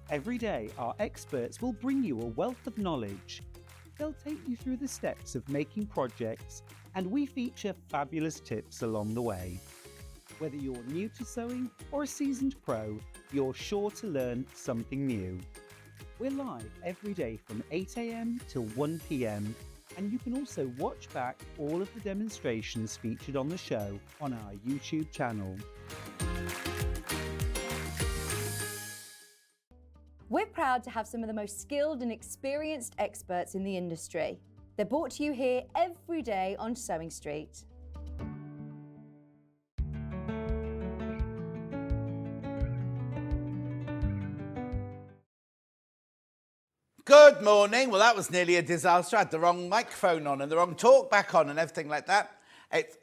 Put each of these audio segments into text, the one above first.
Every day, our experts will bring you a wealth of knowledge. They'll take you through the steps of making projects, and we feature fabulous tips along the way. Whether you're new to sewing or a seasoned pro, you're sure to learn something new. We're live every day from 8 a.m. till 1 p.m, and you can also watch back all of the demonstrations featured on the show on our YouTube channel. We're proud to have some of the most skilled and experienced experts in the industry. They're brought to you here every day on Sewing Street. Good morning. Well, that was nearly a disaster. I had the wrong microphone on and the wrong talk back on and everything like that.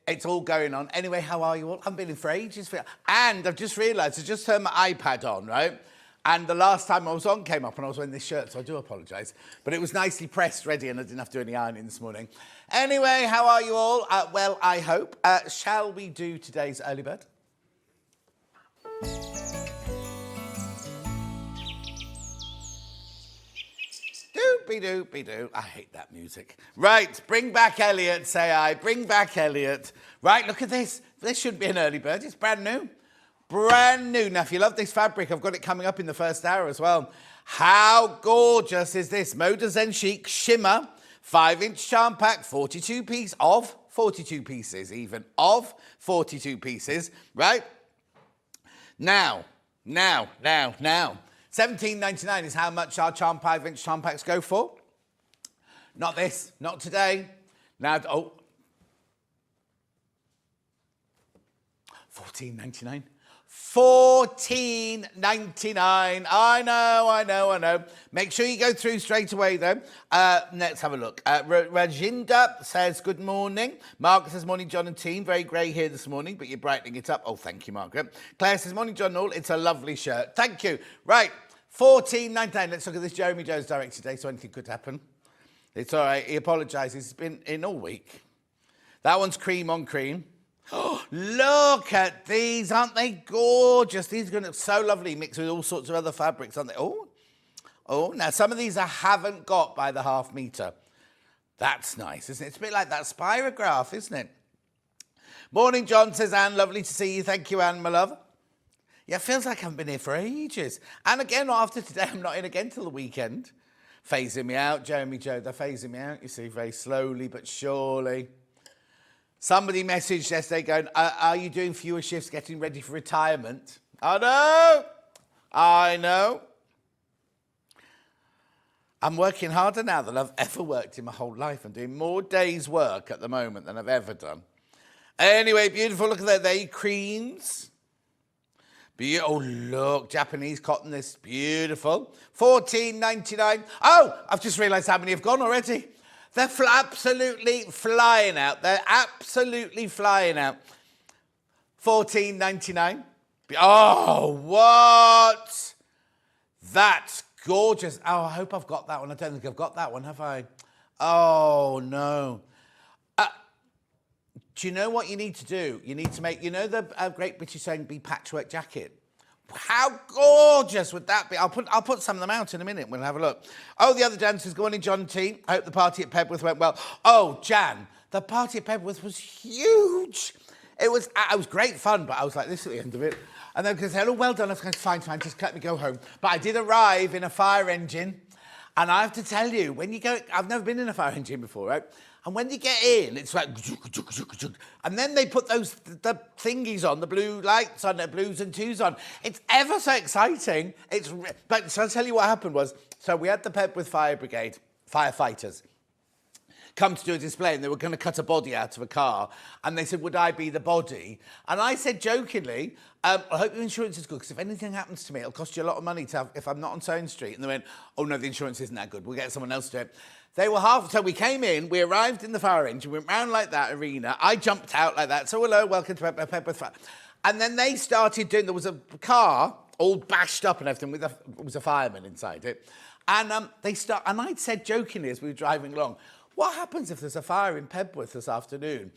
It's all going on. Anyway, how are you all? I've been in for ages. And I've just realised, I just turned my iPad on, right? And the last time I was on came up and I was wearing this shirt, so I do apologise. But it was nicely pressed, ready, and I didn't have to do any ironing this morning. Anyway, how are you all? Well, I hope. Shall we do today's early bird? Doopy-doopy-doo. I hate that music. Right, bring back Elliot, say I. Bring back Elliot. Right, look at this. This shouldn't be an early bird. It's brand new. Brand new. Now, if you love this fabric, I've got it coming up in the first hour as well. How gorgeous is this? Moda Zen Chic Shimmer, 5-inch charm pack, 42 pieces, of 42 pieces even, of 42 pieces, right? Now. $17.99 is how much our 5-inch charm packs go for. Not this, not today. Now, $14.99. $14.99. I know. Make sure you go through straight away, though. Let's have a look. Rajinda says, good morning. Margaret says, morning, John and team. Very grey here this morning, but you're brightening it up. Oh, thank you, Margaret. Claire says, morning, John and all. It's a lovely shirt. Thank you. Right, $14.99. Let's look at this. Jeremy Jones directed today, so anything could happen. It's all right. He apologises. It's been in all week. That one's cream on cream. Oh, look at these, aren't they gorgeous? These are going to look so lovely mixed with all sorts of other fabrics, aren't they? Oh, now some of these I haven't got by the half metre. That's nice, isn't it? It's a bit like that spirograph, isn't it? Morning, John, says Anne. Lovely to see you. Thank you, Anne, my love. Yeah, it feels like I haven't been here for ages. And again, after today, I'm not in again till the weekend. Phasing me out, Jeremy Joe, they're phasing me out, you see, very slowly but surely. Somebody messaged yesterday going, are you doing fewer shifts getting ready for retirement? I know. I'm working harder now than I've ever worked in my whole life. I'm doing more days' work at the moment than I've ever done. Anyway, beautiful. Look at that. They creams. Oh, look. Japanese cotton. This beautiful. $14.99. Oh, I've just realised how many have gone already. They're absolutely flying out. They're absolutely flying out. $14.99. Oh, what? That's gorgeous. Oh, I hope I've got that one. I don't think I've got that one, have I? Oh, no. Do you know what you need to do? You need to make, you know the Great British Sewing Bee patchwork jacket? How gorgeous would that be? I'll put some of them out in a minute. We'll have a look. Oh, the other dancers. Good morning, John and team. I hope the party at Pebworth went well. Oh, Jan, the party at Pebworth was huge. It was great fun, but I was like this at the end of it. And then because they said, oh, well done. I was going, fine, just let me go home. But I did arrive in a fire engine. And I have to tell you, when you go, I've never been in a fire engine before, right? And when you get in, it's like, and then they put the thingies on, the blue lights on, the blues and twos on. It's ever so exciting. But so I'll tell you what happened was, so we had the Pebworth Fire Brigade, firefighters, come to do a display, and they were going to cut a body out of a car. And they said, would I be the body? And I said jokingly, I hope your insurance is good, because if anything happens to me, it'll cost you a lot of money to have, if I'm not on Sewing Street. And they went, oh, no, the insurance isn't that good. We'll get someone else to do it. They were so we came in, we arrived in the fire engine, went round like that arena. I jumped out like that. So hello, welcome to Pebworth Fire. And then they started doing, there was a car all bashed up and everything, with it was a fireman inside it. And and I'd said jokingly as we were driving along, what happens if there's a fire in Pebworth this afternoon?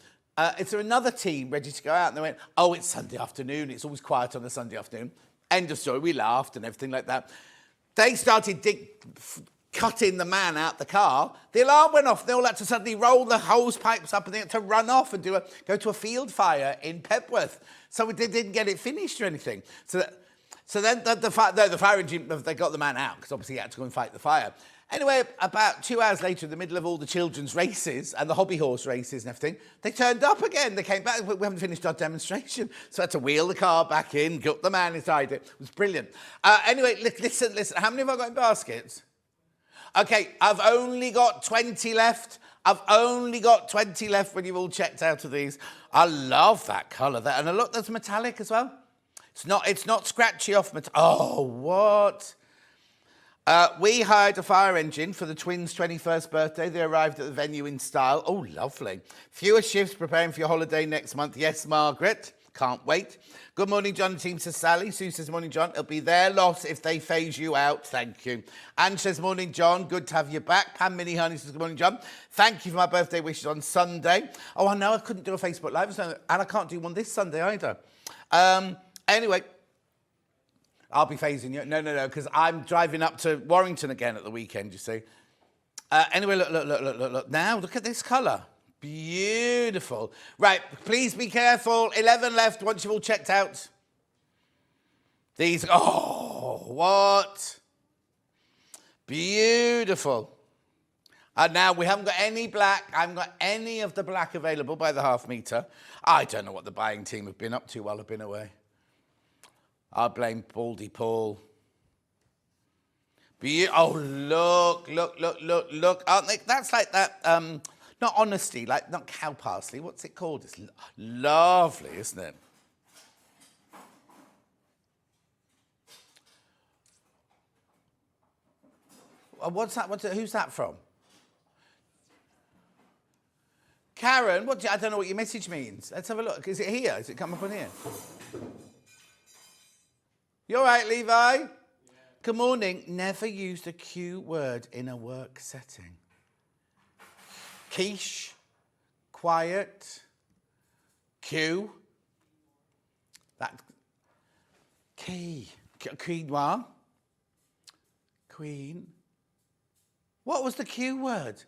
Is there another team ready to go out? And they went, oh, it's Sunday afternoon. It's always quiet on a Sunday afternoon. End of story. We laughed and everything like that. They started cutting the man out the car. The alarm went off. They all had to suddenly roll the hose pipes up and they had to run off and go to a field fire in Pebworth. So they didn't get it finished or anything. So then the fire engine, they got the man out because obviously he had to go and fight the fire. Anyway, about 2 hours later, in the middle of all the children's races and the hobby horse races and everything, they turned up again. They came back. We haven't finished our demonstration. So I had to wheel the car back in, got the man inside it. It was brilliant. Anyway, listen. How many have I got in baskets? Okay, I've only got 20 left. I've only got 20 left when you've all checked out of these. I love that colour. And look, there's metallic as well. It's not scratchy off metal. Oh, what? We hired a fire engine for the twins' 21st birthday. They arrived at the venue in style. Oh, lovely. Fewer shifts preparing for your holiday next month. Yes, Margaret. Can't wait. Good morning, John and team, says Sally. Sue says, morning, John. It'll be their loss if they phase you out. Thank you. Anne says, morning, John. Good to have you back. Pam Minnie Honey says, good morning, John. Thank you for my birthday wishes on Sunday. Oh, I know I couldn't do a Facebook Live, and I can't do one this Sunday either. Anyway, I'll be phasing you. No, because I'm driving up to Warrington again at the weekend, you see. Anyway, look. Now, look at this colour. Beautiful. Right, please be careful. 11 left once you've all checked out. These, oh, what? Beautiful. And now we haven't got any black. I haven't got any of the black available by the half metre. I don't know what the buying team have been up to while I've been away. I blame Baldy Paul. Oh, look. Aren't they? That's like that, not honesty, like not cow parsley. What's it called? It's lovely, isn't it? What's that? Who's that from? Karen, I don't know what your message means. Let's have a look. Is it here? Is it come up on here? You all right, Levi? Yeah. Good morning. Never use the Q word in a work setting. Quiche, quiet, Q. That key, quinoa, queen. What was the Q word?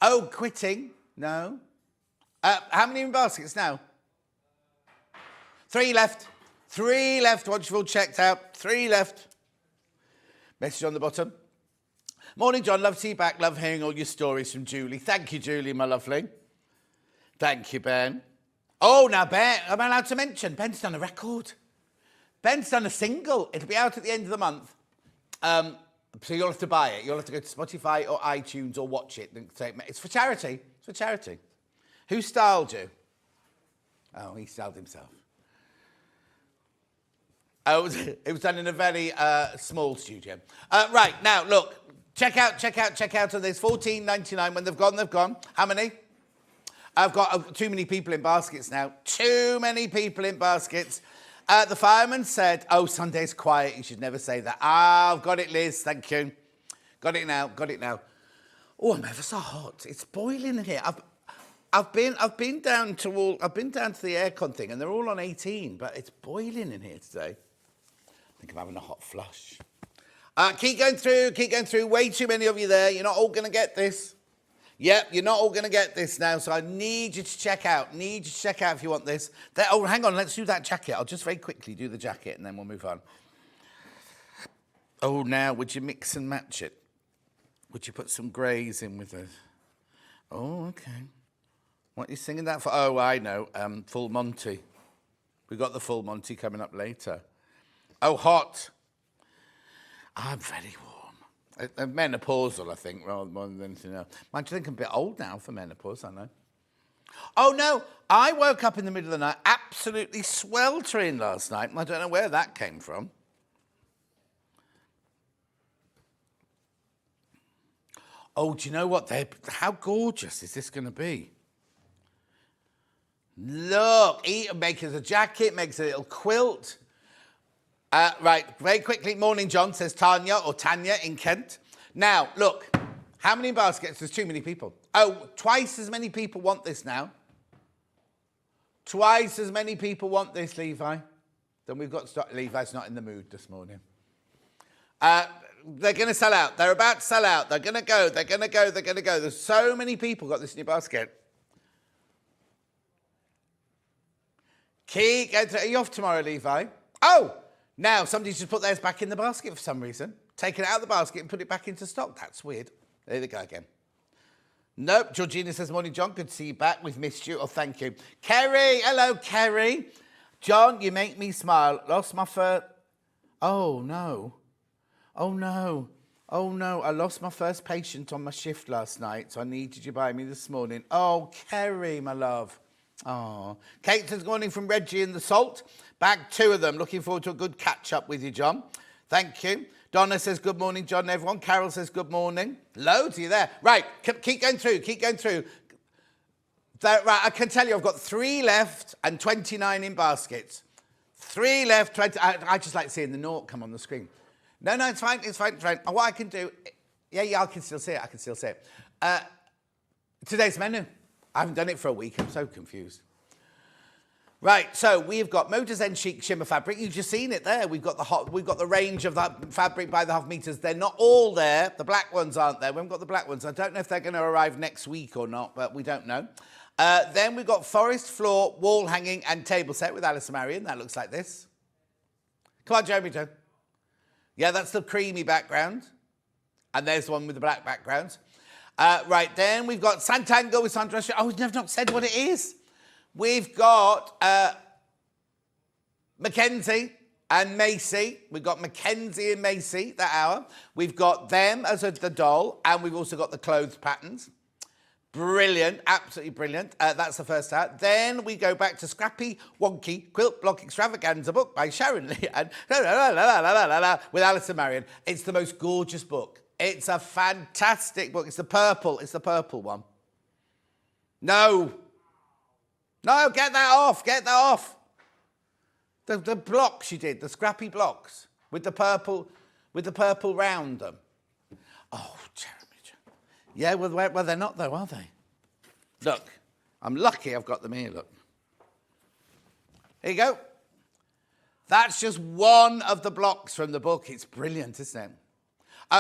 Oh, quitting. No. How many in baskets now? 3 left. 3 left once you've all checked out. 3 left. Message on the bottom. Morning, John. Love to see you back. Love hearing all your stories from Julie. Thank you, Julie, my lovely. Thank you, Ben. Oh, now, Ben, am I allowed to mention? Ben's done a record. Ben's done a single. It'll be out at the end of the month. So you'll have to buy it. You'll have to go to Spotify or iTunes or watch it. It's for charity. It's for charity. Who styled you? Oh, he styled himself. Oh, it was done in a very small studio. Right, now, look. Check out. And there's $14.99. When they've gone, they've gone. How many? I've got too many people in baskets now. Too many people in baskets. The fireman said, oh, Sunday's quiet. You should never say that. Ah, I've got it, Liz. Thank you. Got it now. Oh, I'm ever so hot. It's boiling in here. I've been down to the aircon thing, and they're all on 18, but it's boiling in here today. I think I'm having a hot flush. Keep going through. Way too many of you there. You're not all going to get this. Yep, you're not all going to get this now, so I need you to check out. If you want this. Oh, hang on, let's do that jacket. I'll just very quickly do the jacket, and then we'll move on. Oh, now, would you mix and match it? Would you put some greys in with it? Oh, okay. What are you singing that for? Oh, I know, Full Monty. We've got the Full Monty coming up later. Oh, hot. I'm very warm. Menopausal, I think, rather more than anything else. I think I'm a bit old now for menopause, I know. Oh, no, I woke up in the middle of the night absolutely sweltering last night. I don't know where that came from. Oh, do you know what? How gorgeous is this going to be? Look, make us a jacket, makes a little quilt. Right, very quickly. Morning, John, says Tanya in Kent. Now, look, how many baskets? There's too many people. Oh, twice as many people want this now. Twice as many people want this, Levi. Then we've got to start. Levi's not in the mood this morning. They're going to sell out. They're about to sell out. They're going to go. They're going to go. They're going to go. There's so many people got this in your basket. Key, are you off tomorrow, Levi? Oh, now somebody's just put theirs back in the basket for some reason. Taken it out of the basket and put it back into stock. That's weird. There they go again. Nope. Georgina says, morning, John. Good to see you back. We've missed you. Oh, thank you. Kerry. Hello, Kerry. John, you make me smile. Lost my first... Oh, no. Oh, no. Oh, no. I lost my first patient on my shift last night, so I needed you by me this morning. Oh, Kerry, my love. Oh. Kate says, good morning from Reggie and the Salt. Back 2 of them. Looking forward to a good catch-up with you, John. Thank you. Donna says, good morning, John, everyone. Carol says, good morning. Loads of you there. Right, keep going through, keep going through. Right, I can tell you I've got 3 left and 29 in baskets. 3 left, 20. I just like seeing the naught come on the screen. No, it's fine, it's fine, it's fine. What I can do, yeah, I can still see it, today's menu. I haven't done it for a week, I'm so confused. Right, so we've got Moda Chic Shimmer fabric. You've just seen it there. We've got the range of that fabric by the half meters. They're not all there. The black ones aren't there. We haven't got the black ones. I don't know if they're going to arrive next week or not, but we don't know. Then we've got forest floor, wall hanging, and table set with Allison Maryon. That looks like this. Come on, Jeremy Joe. Yeah, that's the creamy background. And there's the one with the black background. Right, then we've got Sanntangle with Sandra Rushton. Oh, we've not said what it is. We've got Mackenzie and Macy. We've got Mackenzie and Macy that hour. We've got them as the doll, and we've also got the clothes patterns. Brilliant, absolutely brilliant. That's the first hour. Then we go back to Scrappy, Wonky, Quilt Block Extravaganza book by Sharon Leigh and with Allison Maryon. It's the most gorgeous book. It's a fantastic book. It's the purple one. No, get that off. The blocks she did, the scrappy blocks with the purple round them. Oh, Jeremy. Yeah, well, they're not though, are they? Look, I'm lucky I've got them here, look. Here you go. That's just one of the blocks from the book. It's brilliant, isn't it?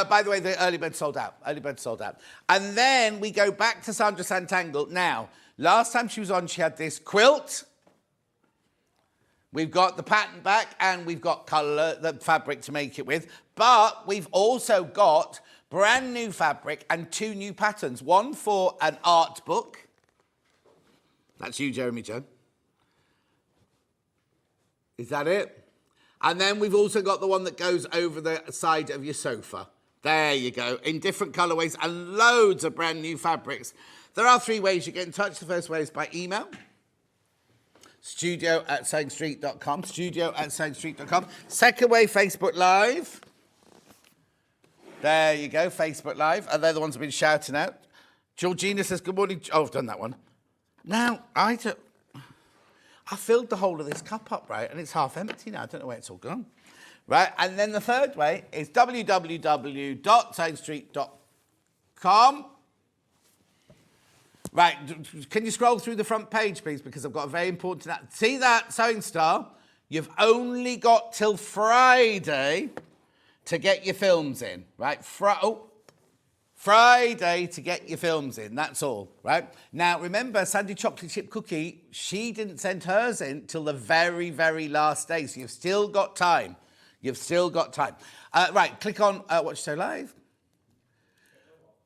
By the way, the early bird sold out. And then we go back to Sanntangle. Now, last time she was on, she had this quilt. We've got the pattern back and we've got colour, the fabric to make it with. But we've also got brand new fabric and 2 new patterns. One for an art book. That's you, Jeremy Joe. Is that it? And then we've also got the one that goes over the side of your sofa. There you go, in different colourways and loads of brand new fabrics. There are 3 ways you get in touch. The first way is by email. studio@sewingstreet.com. studio@sewingstreet.com. Second way, Facebook Live. There you go, Facebook Live. And they're the ones I've been shouting out. Georgina says, good morning. Oh, I've done that one. Now, I filled the whole of this cup up, right? And it's half empty now. I don't know where it's all gone. Right, and then the third way is www.sewingstreet.com. Right, can you scroll through the front page, please? Because I've got a very important... See that, Sewing Star? You've only got till Friday to get your films in, right? Friday to get your films in, that's all, right? Now, remember, Sandy Chocolate Chip Cookie, she didn't send hers in till the very, very last day, so you've still got time. Right, click on Watch Show Live.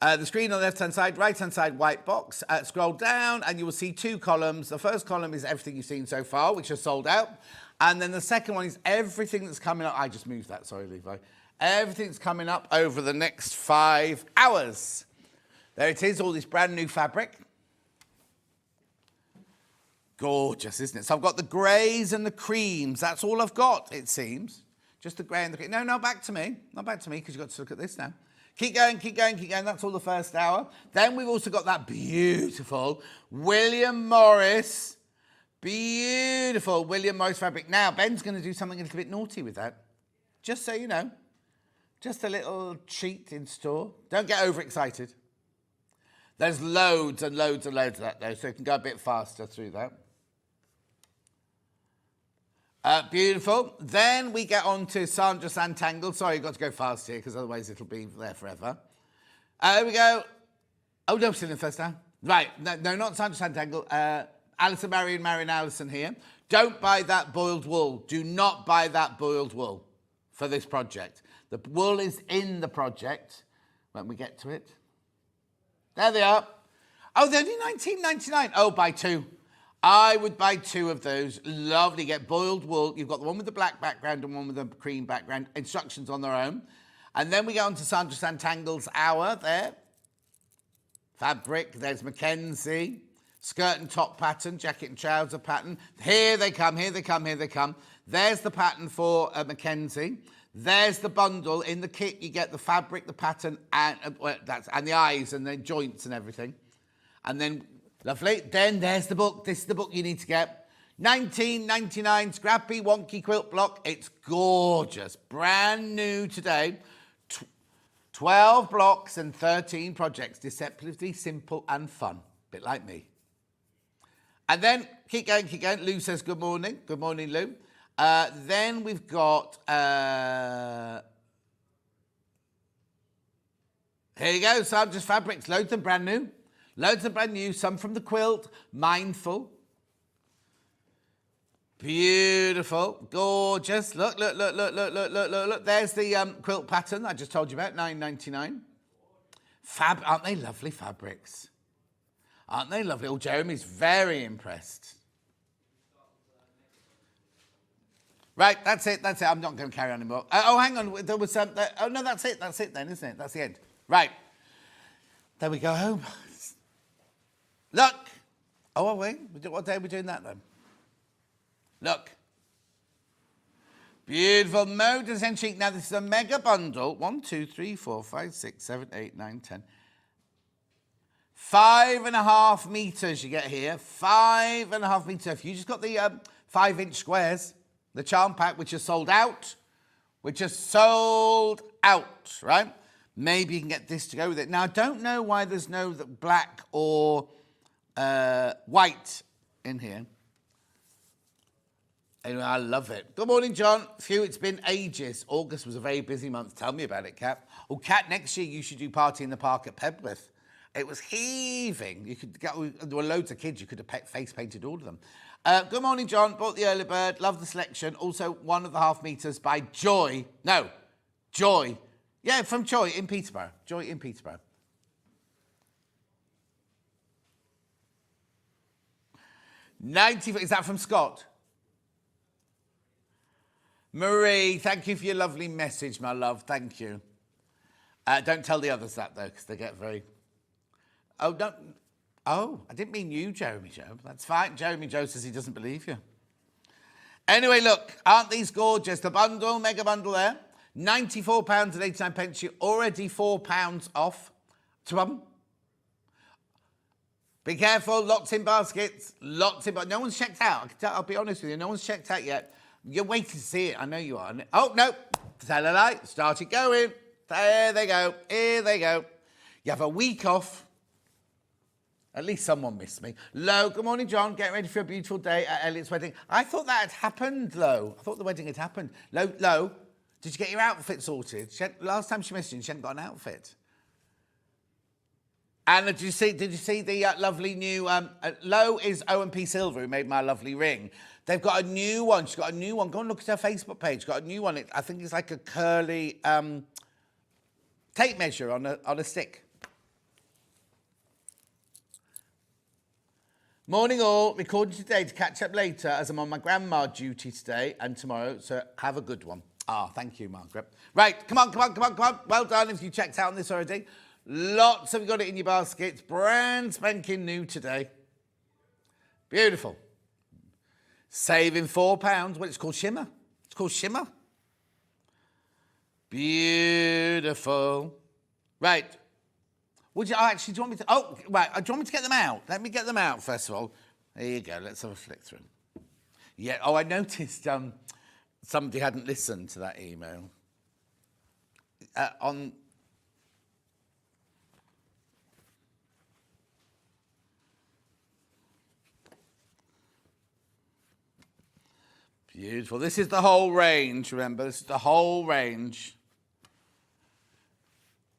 The screen on the left-hand side, right-hand side, white box. Scroll down and you will see 2 columns. The first column is everything you've seen so far, which is sold out. And then the second one is everything that's coming up. I just moved that, sorry, Levi. Everything's coming up over the next 5 hours. There it is, all this brand new fabric. Gorgeous, isn't it? So I've got the greys and the creams. That's all I've got, it seems. Just the grey and the cream. No, not back to me. Not back to me, because you've got to look at this now. Keep going. That's all the first hour. Then we've also got that beautiful William Morris. Beautiful William Morris fabric. Now, Ben's going to do something a little bit naughty with that. Just so you know. Just a little treat in store. Don't get overexcited. There's loads and loads and loads of that, though, so you can go a bit faster through that. Beautiful. Then we get on to Sandra Sanntangle. Sorry, you've got to go fast here because otherwise it'll be there forever. Here we go. Oh, no, still in the first now. Right. No, not Sandra Sanntangle. Allison Maryon, Allison here. Don't buy that boiled wool. Do not buy that boiled wool for this project. The wool is in the project when we get to it. There they are. Oh, they're only $19.99. Oh, buy two. I would buy two of those. Lovely. Get boiled wool. You've got the one with the black background and one with the cream background. Instructions on their own. And then we go on to Sandra Sanntangle's hour there. Fabric. There's Mackenzie. Skirt and top pattern. Jacket and trouser pattern. Here they come. Here they come. Here they come. There's the pattern for Mackenzie. There's the bundle. In the kit, you get the fabric, the pattern, and the eyes and the joints and everything. And then... Lovely. Then there's the book. This is the book you need to get. $19.99 Scrappy Wonky Quilt Block. It's gorgeous. Brand new today. 12 blocks and 13 projects. Deceptively simple and fun. Bit like me. And then, keep going, keep going. Lou says good morning. Good morning, Lou. Then we've got... here you go. Sandra's Fabrics. Loads of brand new. Loads of brand new, some from the quilt, mindful. Beautiful, gorgeous. Look. There's the quilt pattern I just told you about, $9.99. Aren't they lovely fabrics? Aren't they lovely? Oh, Jeremy's very impressed. Right, that's it. I'm not going to carry on anymore. Oh, hang on, there was some... oh, no, that's it then, isn't it? That's the end. Right, then we go home. Look. Oh, are we? What day are we doing that then? Look. Beautiful Moda and Chic. Now, this is a mega bundle. 1, 2, 3, 4, 5, 6, 7, 8, 9, 10. 5.5 meters you get here. 5.5 meters. If you just got the 5-inch squares, the charm pack, which is sold out. Right? Maybe you can get this to go with it. Now, I don't know why there's no black or... white in here. Anyway, I love it. Good morning, John. Phew, it's been ages. August was a very busy month. Tell me about it, Kat. Oh, Kat, next year you should do Party in the Park at Pebblewith. It was heaving. There were loads of kids. You could have face painted all of them. Good morning, John. Bought the early bird. Love the selection. Also, 1.5 meters by Joy. No, Joy. Yeah, from Joy in Peterborough. Joy in Peterborough. 90, is that from Scott? Marie, thank you for your lovely message, my love. Thank you. Don't tell the others that, though, because they get very... Oh, don't... Oh, I didn't mean you, Jeremy Joe. That's fine. Jeremy Joe says he doesn't believe you. Anyway, look, aren't these gorgeous? The bundle, mega bundle there. £94.89. You're already £4 off. Be careful, lots in baskets, no one's checked out. I'll be honest with you, no one's checked out yet. You're waiting to see it, I know you are. Oh, no, tell a lie, started going. There they go, here they go. You have a week off. At least someone missed me. Lo, good morning, John. Getting ready for a beautiful day at Elliot's wedding. I thought that had happened, Lo. I thought the wedding had happened. Lo, did you get your outfit sorted? Last time she messaged you, she hadn't got an outfit. And did you see the lovely new... Lo is O&P Silver, who made my lovely ring. They've got a new one. She's got a new one. Go and look at her Facebook page. Got a new one. I think it's like a curly tape measure on a stick. Morning all. Recording today to catch up later as I'm on my grandma duty today and tomorrow. So have a good one. Thank you, Margaret. Right, come on. Well done if you checked out on this already. Lots have got it in your baskets. Brand spanking new today. Beautiful. Saving £4. Well, it's called Shimmer. It's called Shimmer. Beautiful. Right. Do you want me to... Oh, right. Do you want me to get them out? Let me get them out, first of all. There you go. Let's have a flick through. Yeah. Oh, I noticed somebody hadn't listened to that email. Beautiful. This is the whole range, remember. This is the whole range.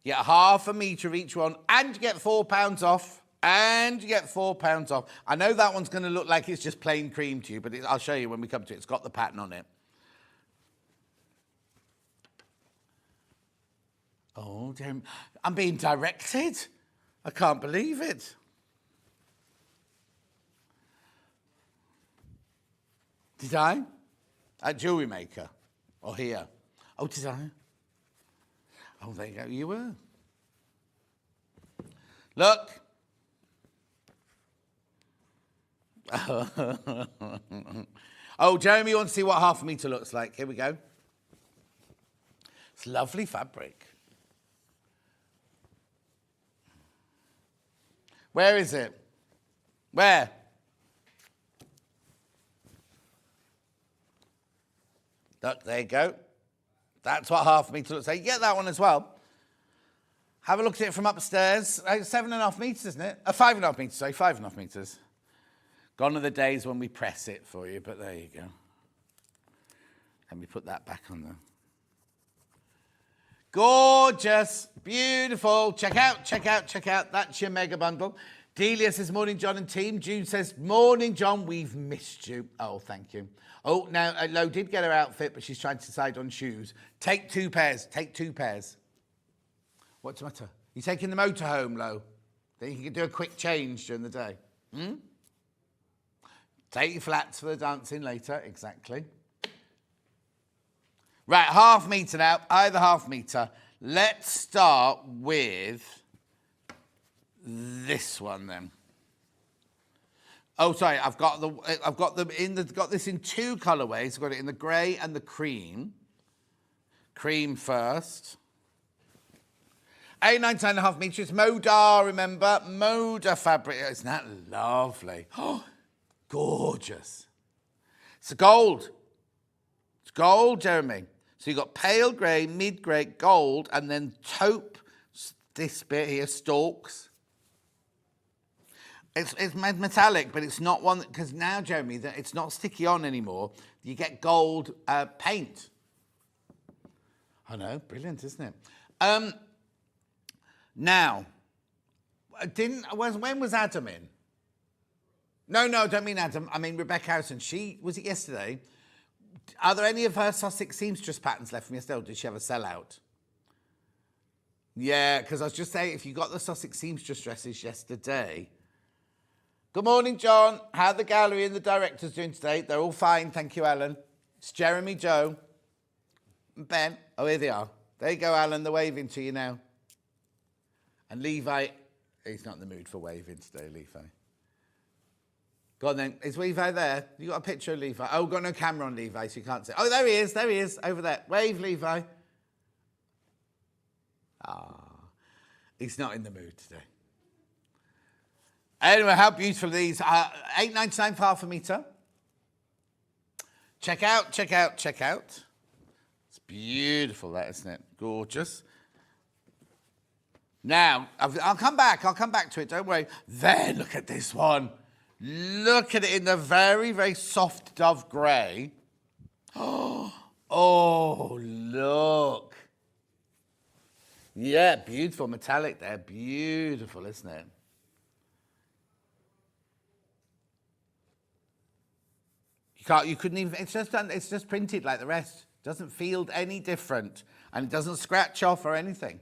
You get half a metre of each one, and you get £4 off. And you get £4 off. I know that one's going to look like it's just plain cream to you, but I'll show you when we come to it. It's got the pattern on it. Oh, damn. I'm being directed. I can't believe it. Did I? At Jewellery Maker? Or here? Oh, did I? Oh, there you go. You were. Look. Oh, Jeremy wants to see what half a metre looks like. Here we go. It's lovely fabric. Where is it? Where? Look, there you go. That's what half a metre looks like. You get that one as well. Have a look at it from upstairs. 7.5 metres, isn't it? 5.5 metres, sorry, 5.5 metres. Gone are the days when we press it for you, but there you go. Let me put that back on there. Gorgeous, beautiful. Check out, check out, check out. That's your mega bundle. Delia says, morning, John and team. June says, morning, John. We've missed you. Oh, thank you. Oh, now, Lo did get her outfit, but she's trying to decide on shoes. Take 2 pairs. Take 2 pairs. What's the matter? You taking the motor home, Lo? Then you can do a quick change during the day. Take your flats for the dancing later. Exactly. Right, half metre now. Either half metre. Let's start with this one then. Oh, sorry. I've got this in 2 colourways. I've got it in the grey and the cream. Cream first. 8.99.5 metres. Moda, remember? Moda fabric. Isn't that lovely? Oh, gorgeous. It's gold. It's gold, Jeremy. So you've got pale grey, mid-grey, gold, and then taupe, this bit here, stalks. It's metallic, but it's not one, because now, Jeremy, it's not sticky on anymore. You get gold paint. I know, brilliant, isn't it? Now, when was Adam in? No, I don't mean Adam. I mean Rebecca Harrison. Was it yesterday? Are there any of her Sussex seamstress patterns left from yesterday, or did she have a sellout? Yeah, because I was just saying, if you got the Sussex seamstress dresses yesterday. Good morning, John. How are the gallery and the directors doing today? They're all fine, thank you, Alan. It's Jeremy, Joe, and Ben. Oh, here they are. There you go, Alan. They're waving to you now. And Levi, he's not in the mood for waving today, Levi. Go on then. Is Levi there? You got a picture of Levi? Oh, got no camera on Levi, so you can't see. Oh, there he is, over there. Wave, Levi. He's not in the mood today. Anyway, how beautiful are these? 8.99 for half a metre. Check out, check out, check out. It's beautiful, that, isn't it? Gorgeous. Now, I'll come back to it, don't worry. Then, look at this one. Look at it in the very, very soft dove grey. Oh, look. Yeah, beautiful metallic there. Beautiful, isn't it? You couldn't even, it's just printed like the rest. It doesn't feel any different. And it doesn't scratch off or anything.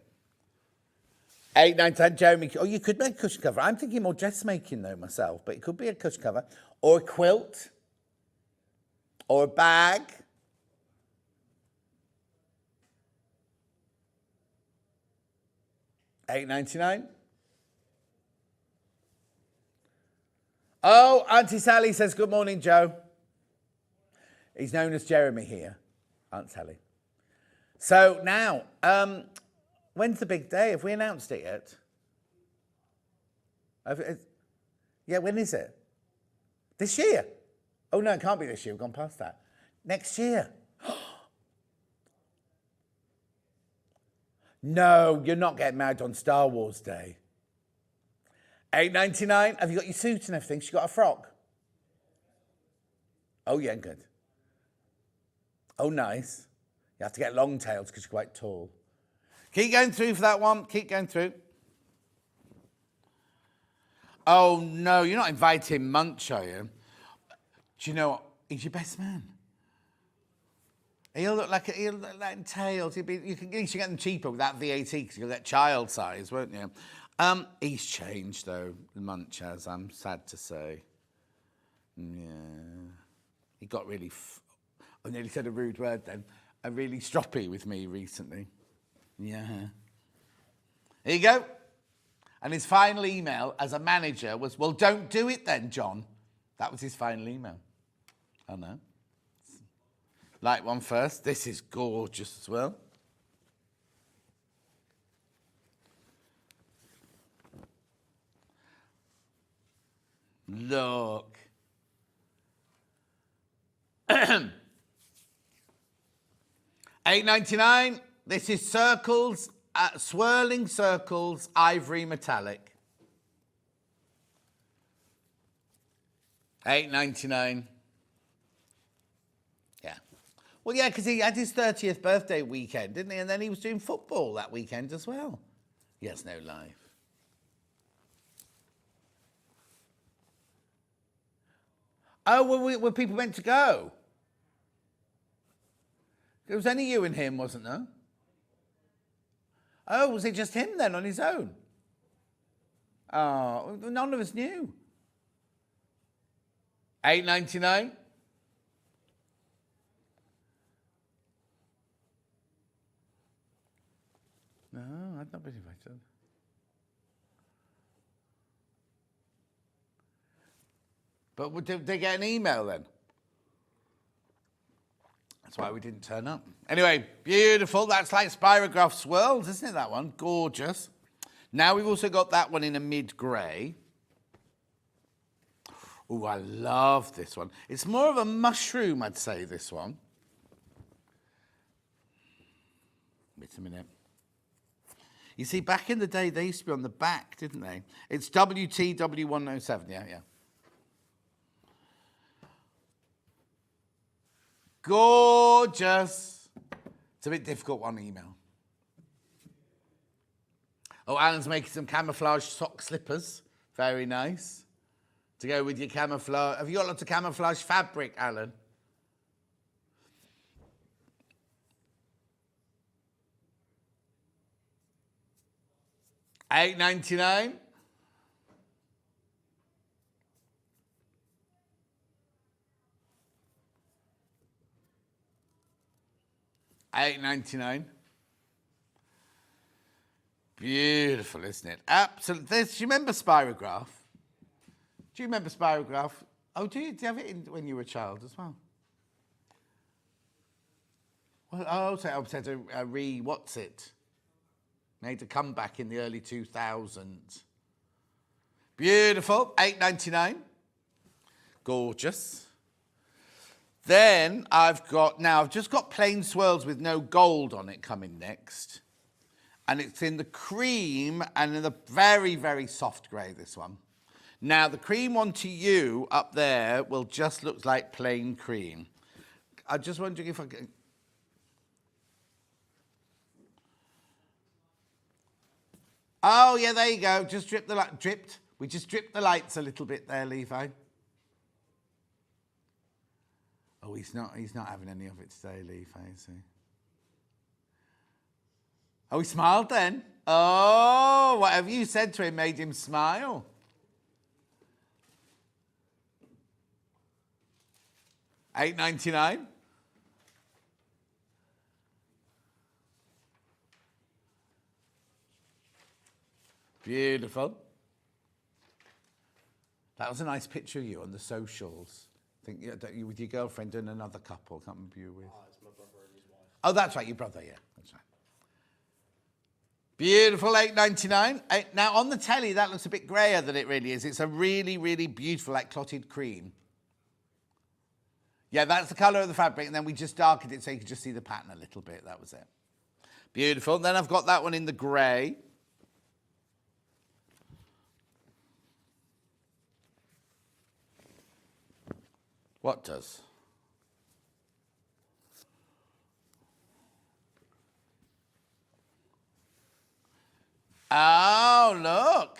8, 9, 10, Jeremy. Oh, you could make a cushion cover. I'm thinking more dressmaking, though, myself. But it could be a cushion cover. Or a quilt. Or a bag. $8.99. Oh, Auntie Sally says, good morning, Joe. He's known as Jeremy here, Aunt Sally. So now, when's the big day? Have we announced it yet? Yeah, when is it? This year? Oh, no, it can't be this year. We've gone past that. Next year. No, you're not getting married on Star Wars Day. $8.99. Have you got your suit and everything? She got a frock? Oh, yeah, good. Oh, nice. You have to get long tails because you're quite tall. Keep going through for that one. Keep going through. Oh, no, you're not inviting Munch, are you? Do you know what? He's your best man. He'll look like tails. You can at least you get them cheaper without VAT because you'll get child size, won't you? He's changed though, Munch has. I'm sad to say. Yeah, he got really. I nearly said a rude word then. Really stroppy with me recently. Yeah. Here you go. And his final email as a manager was, "Well, don't do it then, John." That was his final email. I know. Light one first. This is gorgeous as well. Look. $8.99. This is circles, swirling circles, ivory metallic. $8.99. Yeah. Well, yeah, because he had his 30th birthday weekend, didn't he? And then he was doing football that weekend as well. He has no life. Oh, were people meant to go? It was only you and him, wasn't there? Oh, was it just him then on his own? Oh, none of us knew. $8.99. No, I've not been invited. But did they get an email then? That's why we didn't turn up. Anyway, beautiful. That's like Spirograph Swirls, isn't it, that one? Gorgeous. Now we've also got that one in a mid-grey. Oh, I love this one. It's more of a mushroom, I'd say, this one. Wait a minute. You see, back in the day, they used to be on the back, didn't they? It's WTW107, yeah. Gorgeous. It's a bit difficult on email. Oh, Alan's making some camouflage sock slippers. Very nice. To go with your camouflage. Have you got lots of camouflage fabric, Alan? $8.99. $8.99. Beautiful, isn't it? Absolutely. Do you remember Spirograph? Do you remember Spirograph? Oh, do you have it when you were a child as well? Well, I said what's it? Made a comeback in the early 2000s. Beautiful, $8.99. Gorgeous. Then I've just got plain swirls with no gold on it coming next. And it's in the cream and in the very, very soft grey, this one. Now, the cream one to you up there will just look like plain cream. I'm just wondering if I can... Oh, yeah, there you go. Just drip the light. Dripped. We just dripped the lights a little bit there, Levi. Oh, he's not having any of it today, Levi, is he? Oh, he smiled then. Oh, whatever you said to him made him smile. $8.99. Beautiful. That was a nice picture of you on the socials. I think you with your girlfriend and another couple. Can't remember you with. It's my brother and his wife. Oh, that's right, your brother. Yeah, that's right. Beautiful, $8.99. Now on the telly, that looks a bit grayer than it really is. It's a really, really beautiful, like clotted cream. Yeah, that's the colour of the fabric, and then we just darkened it so you could just see the pattern a little bit. That was it. Beautiful. Then I've got that one in the grey. What does? Oh, look.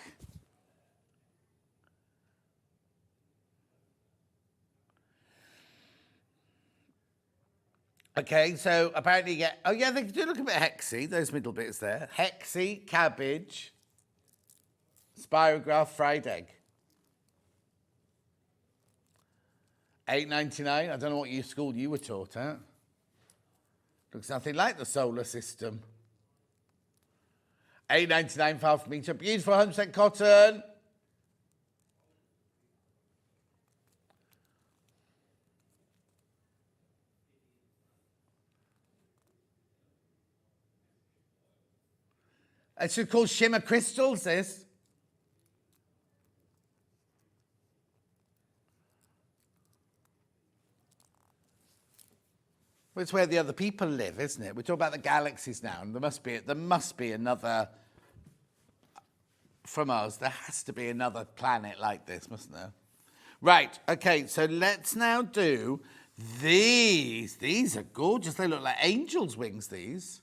Okay, so apparently you get, oh yeah, they do look a bit hexy, those middle bits there. Hexy, cabbage, spirograph, fried egg. $8.99. I don't know what school you were taught at. Looks nothing like the solar system. $8.99 for half a metre. Beautiful 100% cotton. It's called Shimmer crystals, this. Well, it's where the other people live, isn't it? We're talking about the galaxies now, and there must be another, from us, there has to be another planet like this, mustn't there? Right, okay, so let's now do these. These are gorgeous. They look like angels' wings, these.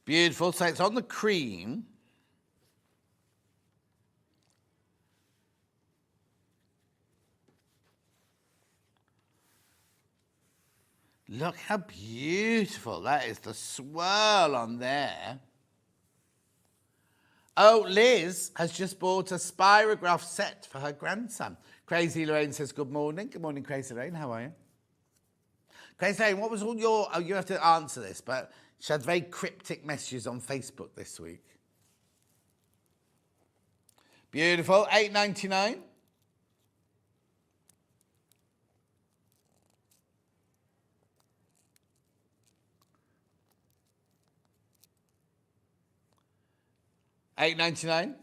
Beautiful. So it's on the cream. Look how beautiful that is, the swirl on there. Oh, Liz has just bought a spirograph set for her grandson. Crazy Lorraine says, good morning. Good morning, Crazy Lorraine. How are you? Crazy Lorraine, what was all your... Oh, you have to answer this, but she had very cryptic messages on Facebook this week. Beautiful. $8.99. $8.99.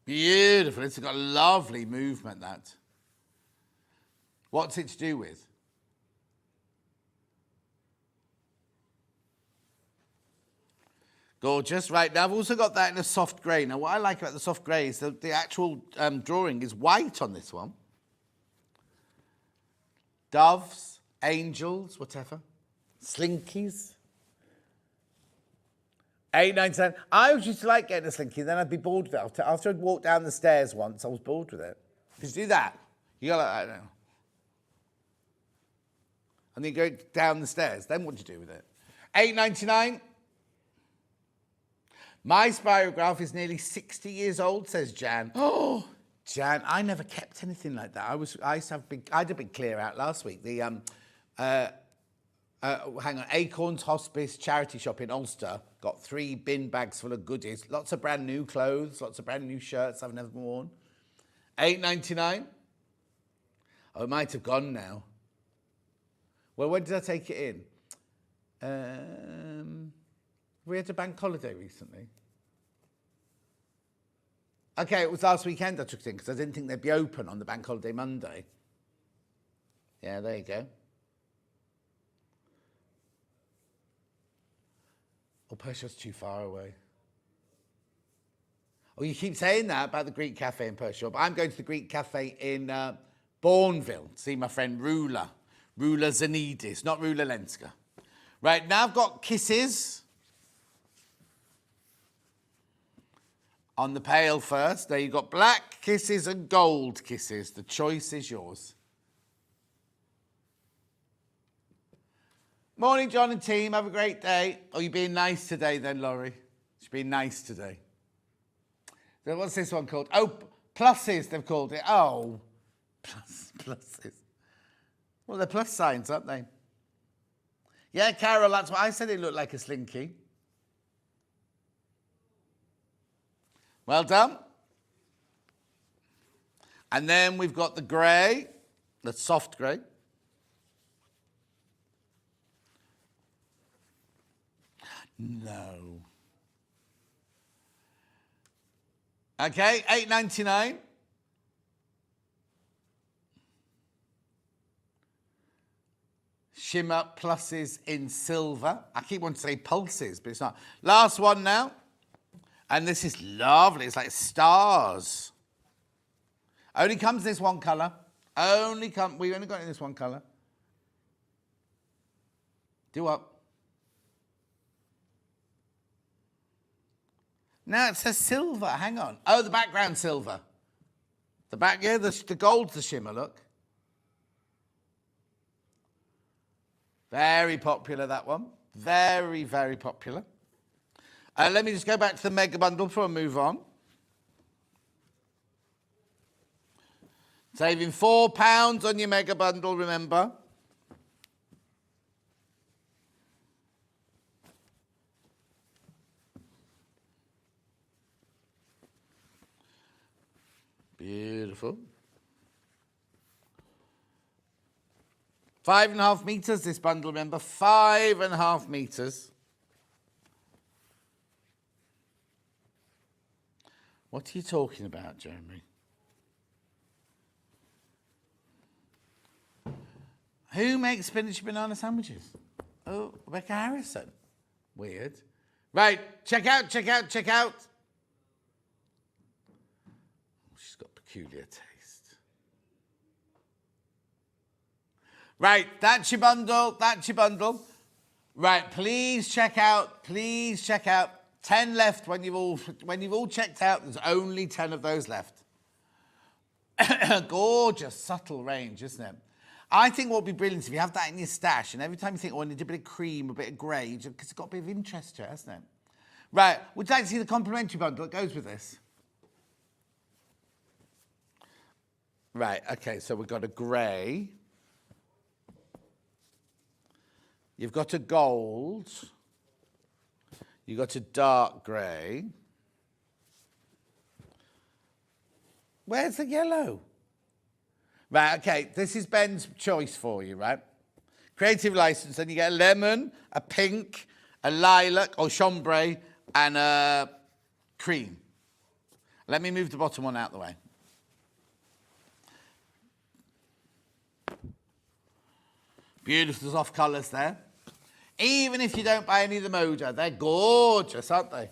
Beautiful. It's got a lovely movement, that. What's it to do with? Gorgeous. Right, now I've also got that in a soft grey. Now, what I like about the soft grey is the actual drawing is white on this one. Doves, angels, whatever. Slinkies. $8.99. I always used to like getting a slinky, then I'd be bored with it. After I'd walked down the stairs once, I was bored with it. Because you do that. You go like that now. And then you go down the stairs. Then what do you do with it? $8.99. My spirograph is nearly 60 years old, says Jan. Oh, Jan, I never kept anything like that. I had a big clear out last week. The hang on, Acorns Hospice charity shop in Ulster got 3 bin bags full of goodies. Lots of brand new clothes, lots of brand new shirts I've never worn. $8.99. Oh, it might have gone now. Well, when did I take it in? We had a bank holiday recently. Okay, it was last weekend I took it in because I didn't think they'd be open on the bank holiday Monday. Yeah, there you go. Oh, Perthshaw's too far away. Oh, you keep saying that about the Greek cafe in Perthshaw, but I'm going to the Greek cafe in Bourneville to see my friend Rula Zanidis, not Rula Lenska. Right, now I've got kisses. On the pail first. There you've got black kisses and gold kisses. The choice is yours. Morning, John and team. Have a great day. Oh, you're being nice today then, Laurie. She's being nice today. So what's this one called? Oh, pluses, they've called it. Oh, pluses. Well, they're plus signs, aren't they? Yeah, Carol, that's what I said. It looked like a slinky. Well done. And then we've got the grey, the soft grey. No. Okay, $8.99. Shimmer pluses in silver. I keep wanting to say pulses, but it's not. Last one now. And this is lovely. It's like stars. Only comes in this one colour. We only got it in this one colour. Do up. No, it says silver. Hang on. Oh, the background silver. The back, yeah, the gold's the shimmer, look. Very popular, that one. Very, very popular. Let me just go back to the mega bundle before I move on. Saving £4 on your mega bundle, remember. Beautiful. 5.5 meters, this bundle, remember. 5.5 meters. What are you talking about, Jeremy? Who makes spinach banana sandwiches? Oh, Rebecca Harrison. Weird. Right, check out, check out, check out. She's got peculiar taste. Right, that's your bundle, that's your bundle. Right, please check out, please check out. 10 left when you've all checked out. There's only 10 of those left. Gorgeous, subtle range, isn't it? I think what would be brilliant if you have that in your stash, and every time you think, oh, I need a bit of cream, a bit of grey, because it's got a bit of interest to it, hasn't it? Right, would you like to see the complimentary bundle that goes with this? Right, okay, so we've got a grey. You've got a gold. You've got a dark grey. Where's the yellow? Right, okay, this is Ben's choice for you, right? Creative license, then you get a lemon, a pink, a lilac, or chambray, and a cream. Let me move the bottom one out of the way. Beautiful soft colours there. Even if you don't buy any of the Moda, they're gorgeous, aren't they?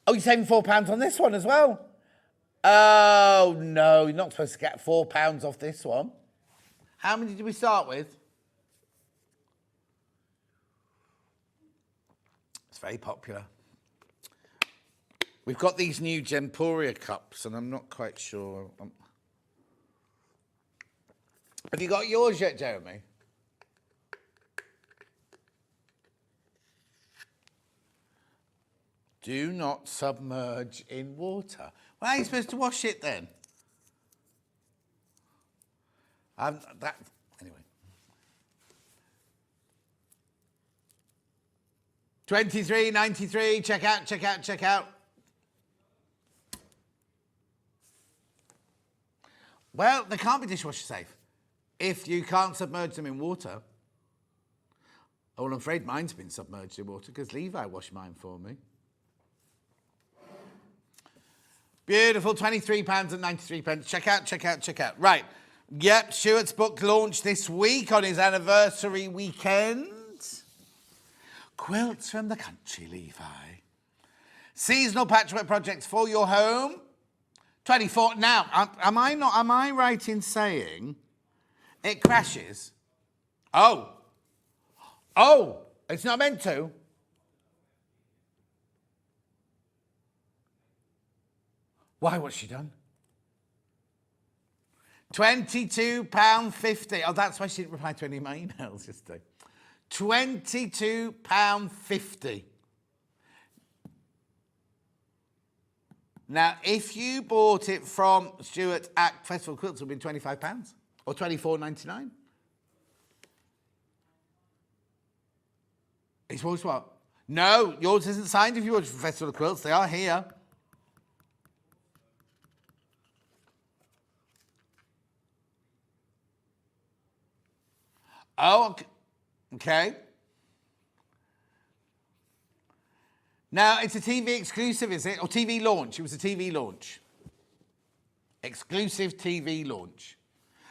Oh, you're saving £4 on this one as well? Oh, no, you're not supposed to get £4 off this one. How many did we start with? It's very popular. We've got these new Gemporia cups, and I'm not quite sure. Have you got yours yet, Jeremy? Do not submerge in water. Well, how are you supposed to wash it then? Anyway. 23.93. Check out, check out, check out. Well, they can't be dishwasher safe if you can't submerge them in water. Oh, well, I'm afraid mine's been submerged in water because Levi washed mine for me. Beautiful, £23.93. Check out, check out, check out. Right. Yep, Stuart's book launched this week on his anniversary weekend. Quilts from the country, Levi. Seasonal patchwork projects for your home. 24. Now, am I right in saying it crashes? Oh, it's not meant to. Why, what's she done? £22.50. Oh, that's why she didn't reply to any of my emails yesterday. £22.50. Now, if you bought it from Stuart at Festival Quilts, it would have been £25 or £24.99. It's what? No, yours isn't signed if you watch Festival of Quilts. They are here. Oh, okay. Now, it's a TV exclusive, is it? Or TV launch. It was a TV launch. Exclusive TV launch.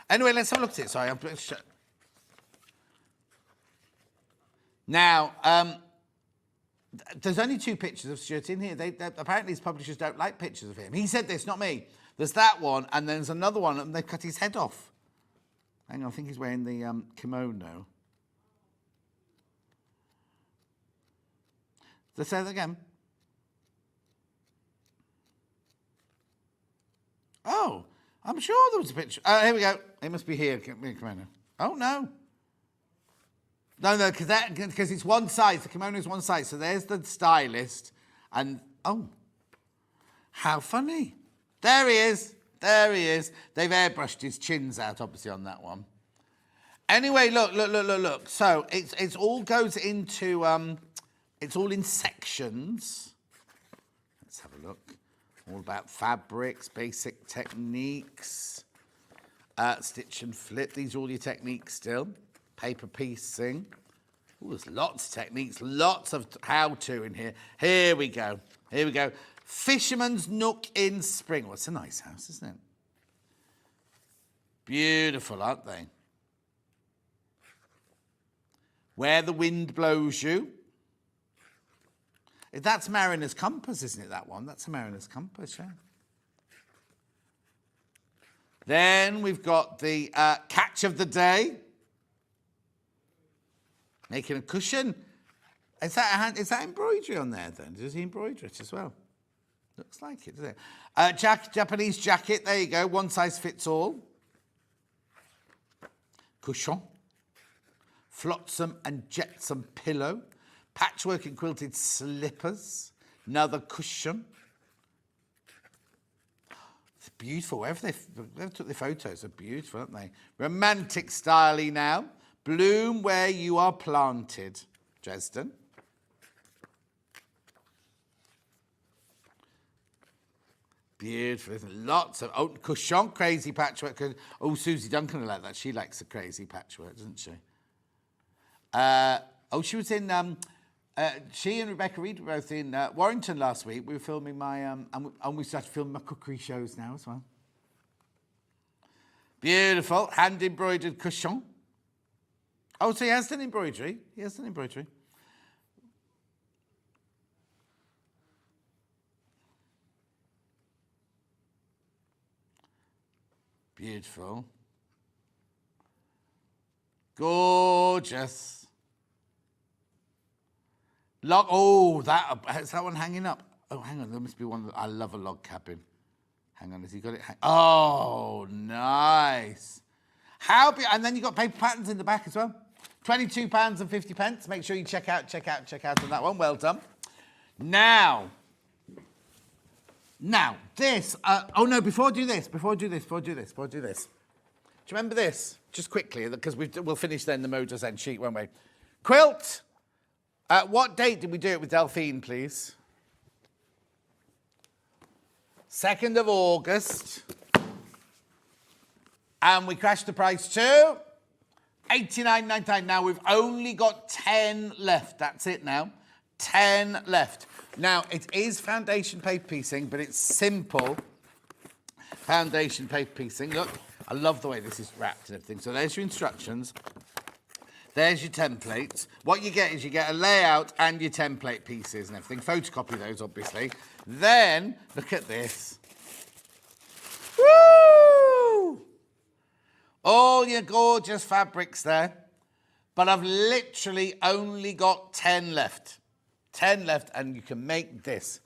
Anyway, let's have a look at it. Sorry. Now, there's only 2 pictures of Stuart in here. Apparently, his publishers don't like pictures of him. He said this, not me. There's that one, and then there's another one, and they've cut his head off. Hang on, I think he's wearing the kimono. Let's say that again. sure there was a picture. Here we go. It must be here. Come on now. Oh, no. No, because it's one size. The kimono is one size. So there's the stylist. And, oh, how funny. There he is. There he is. They've airbrushed his chins out, obviously, on that one. Anyway, look. So it's all goes into, it's all in sections. Let's have a look. All about fabrics, basic techniques, stitch and flip. These are all your techniques still. Paper piecing. Ooh, there's lots of techniques, lots of how-to in here. Here we go. Fisherman's Nook in Spring. Well, it's a nice house, isn't it? Beautiful, aren't they? Where the Wind Blows You. That's Mariner's Compass, isn't it, that one? That's a Mariner's Compass, yeah. Then we've got the Catch of the Day. Making a cushion. Is that embroidery on there, then? Does he embroider it as well? Looks like it, doesn't it? Japanese jacket, there you go. One size fits all. Cushion. Flotsam and jetsam pillow. Patchwork and quilted slippers. Another cushion. It's beautiful. Wherever they took the photos, they're beautiful, aren't they? Romantic style-y now. Bloom where you are planted. Dresden. Beautiful, isn't it? Lots of cushion, crazy patchwork. Oh, Susie Duncan will like that. She likes the crazy patchwork, doesn't she? She was in... she and Rebecca Reed were both in Warrington last week. We were filming my... and we started filming my cookery shows now as well. Beautiful. Hand-embroidered cushion. Oh, so he has done embroidery. Beautiful. Gorgeous. Log. Oh, is that one hanging up? Oh, hang on. There must be one. I love a log cabin. Hang on. Has he got it? Oh, nice. And then you've got paper patterns in the back as well. £22.50. Make sure you check out on that one. Well done. Now, this. Before I do this. Do you remember this? Just quickly, because we'll finish then the Moda's and Chic, won't we? Quilt. What date did we do it with Delphine, please? 2nd of August. And we crashed the price to $89.99. Now, we've only got 10 left. That's it now. 10 left. Now, it is foundation paper piecing, but it's simple foundation paper piecing. Look, I love the way this is wrapped and everything. So there's your instructions. There's your templates. What you get is you get a layout and your template pieces and everything. Photocopy those, obviously. Then, look at this. Woo! All your gorgeous fabrics there. But I've literally only got 10 left. 10 left, and you can make this.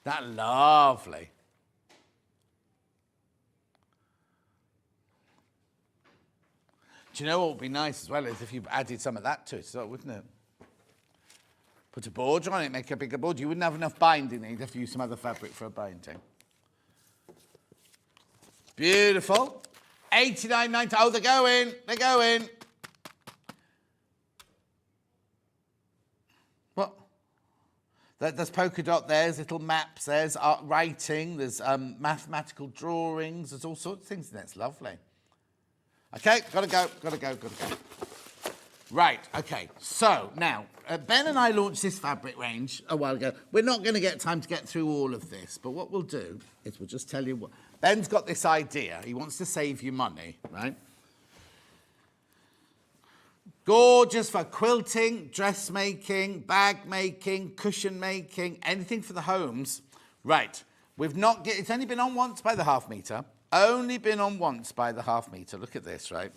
That lovely. Do you know what would be nice as well is if you added some of that to it, so wouldn't it? Put a border on it, make a bigger border. You wouldn't have enough binding. You'd have to use some other fabric for a binding. Beautiful. $89.90. Oh, they're going. What? There's polka dot, there's little maps, there's art writing, there's mathematical drawings, there's all sorts of things in there. It's lovely. Okay, gotta go. Right, okay, so now, Ben and I launched this fabric range a while ago. We're not going to get time to get through all of this, but what we'll do is we'll just tell you what. Ben's got this idea. He wants to save you money, right? Gorgeous for quilting, dressmaking, bag making, cushion making, anything for the homes. Right, it's only been on once by the half metre. Look at this, right?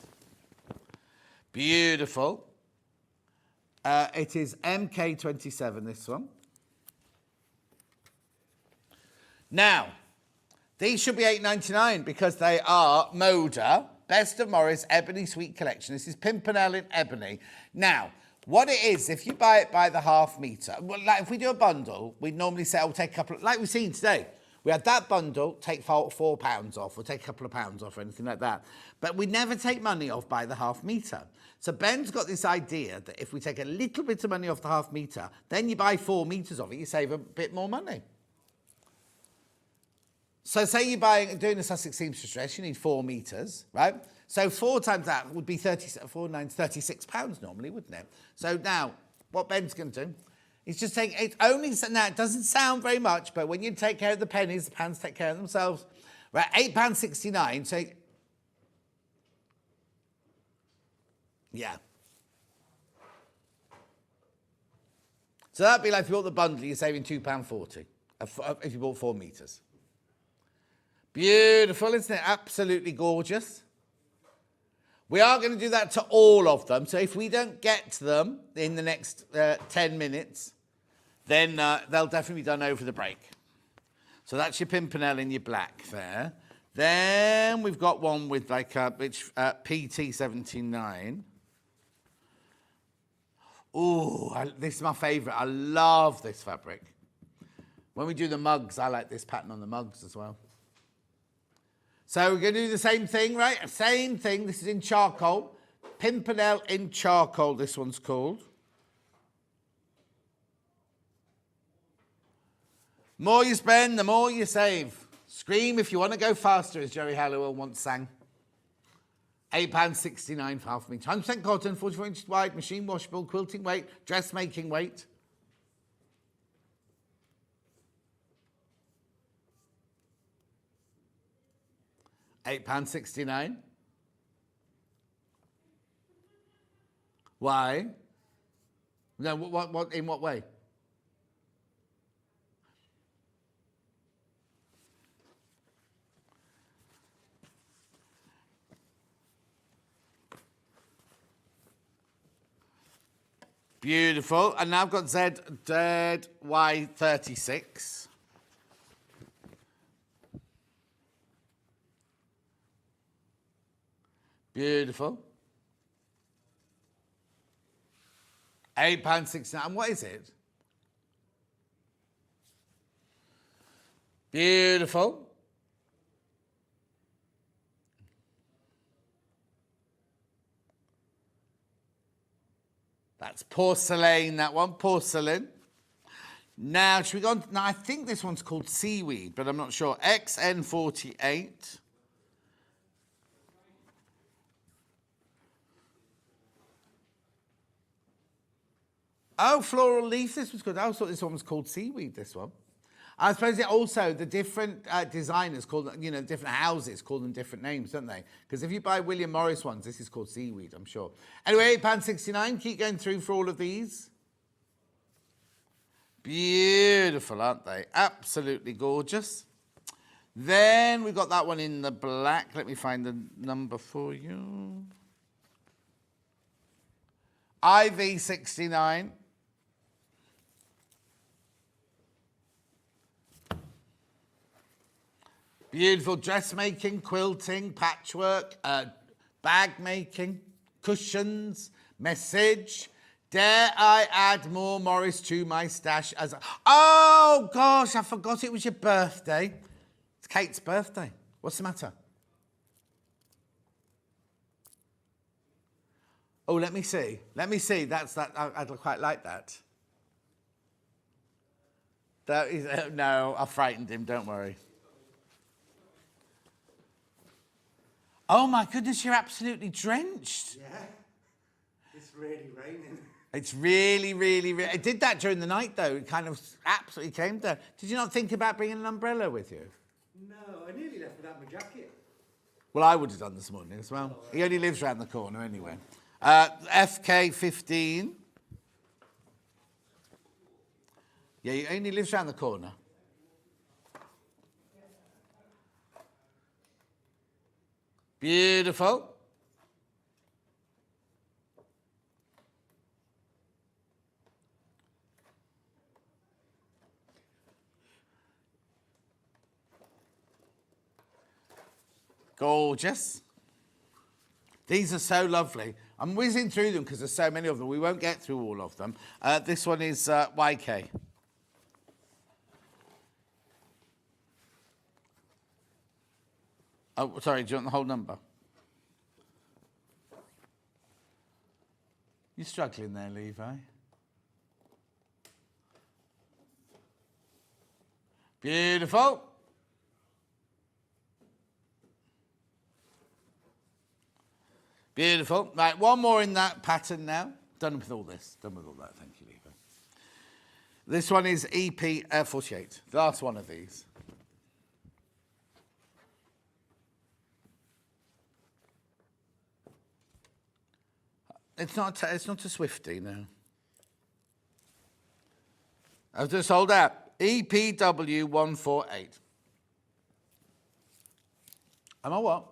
Beautiful. It is MK27, this one. Now, These should be $8.99 because they are Moda Best of Morris Ebony Sweet Collection. This is Pimpernel in ebony. Now, what it is, if you buy it by the half metre, well, like if we do a bundle, we'd normally say, I'll take a couple, like we've seen today. We had that bundle, take £4 off, or take a couple of pounds off, or anything like that. But we never take money off by the half metre. So Ben's got this idea that if we take a little bit of money off the half metre, then you buy 4 metres of it, you save a bit more money. So say you're doing a Sussex seamstress dress, you need 4 metres, right? So 4 times that would be 36 pounds normally, wouldn't it? So now, what Ben's going to do, he's just taking, it only, now it doesn't sound very much, but when you take care of the pennies, the pounds take care of themselves. Right, £8.69, so, yeah. So that'd be like if you bought the bundle, you're saving £2.40 if you bought 4 metres. Beautiful, isn't it? Absolutely gorgeous. We are going to do that to all of them. So if we don't get to them in the next 10 minutes, then they'll definitely be done over the break. So that's your Pimpernel in your black there. Then we've got one with like PT79. Oh, this is my favourite. I love this fabric. When we do the mugs, I like this pattern on the mugs as well. So we're going to do the same thing, right? Same thing. This is in charcoal. Pimpernel in charcoal, this one's called. More you spend, the more you save. Scream if you want to go faster, as Jerry Halliwell once sang. £8.69 for half a metre. 100% cotton, 44 inches wide, machine washable, quilting weight, dressmaking weight. £8.69. Why? No, what, in what way? Beautiful. And now I've got ZY36. Beautiful. £8.69. And what is it? Beautiful. That's porcelain, that one, porcelain. Now, should we go on? Now, I think this one's called seaweed, but I'm not sure. XN48. Oh, floral leaf, this was good. I thought this one was called seaweed, this one. I suppose it also, the different designers call them, different houses call them different names, don't they? Because if you buy William Morris ones, this is called seaweed, I'm sure. Anyway, £8.69, keep going through for all of these. Beautiful, aren't they? Absolutely gorgeous. Then we've got that one in the black. Let me find the number for you. IV69. Beautiful dressmaking, quilting, patchwork, bag making, cushions, message. Dare I add more Morris to my stash as a... Oh, gosh, I forgot it was your birthday. It's Kate's birthday. What's the matter? Oh, let me see. Let me see. That's that. I'd quite like that. That is, no, I frightened him. Don't worry. Oh, my goodness, you're absolutely drenched. Yeah, it's really raining. It's really, really, really... It did that during the night, though. It kind of absolutely came down. Did you not think about bringing an umbrella with you? No, I nearly left without my jacket. Well, I would have done this morning as well. He only lives round the corner anyway. FK15. Yeah, he only lives round the corner. Beautiful. Gorgeous. These are so lovely. I'm whizzing through them because there's so many of them. We won't get through all of them. This one is YK. Oh, sorry, do you want the whole number? You're struggling there, Levi. Beautiful. Beautiful. Right, one more in that pattern now. Done with all this. Done with all that. Thank you, Levi. This one is EP 48. The last one of these. It's not a Swiftie, no. I've just sold out. EPW 148. Am I what?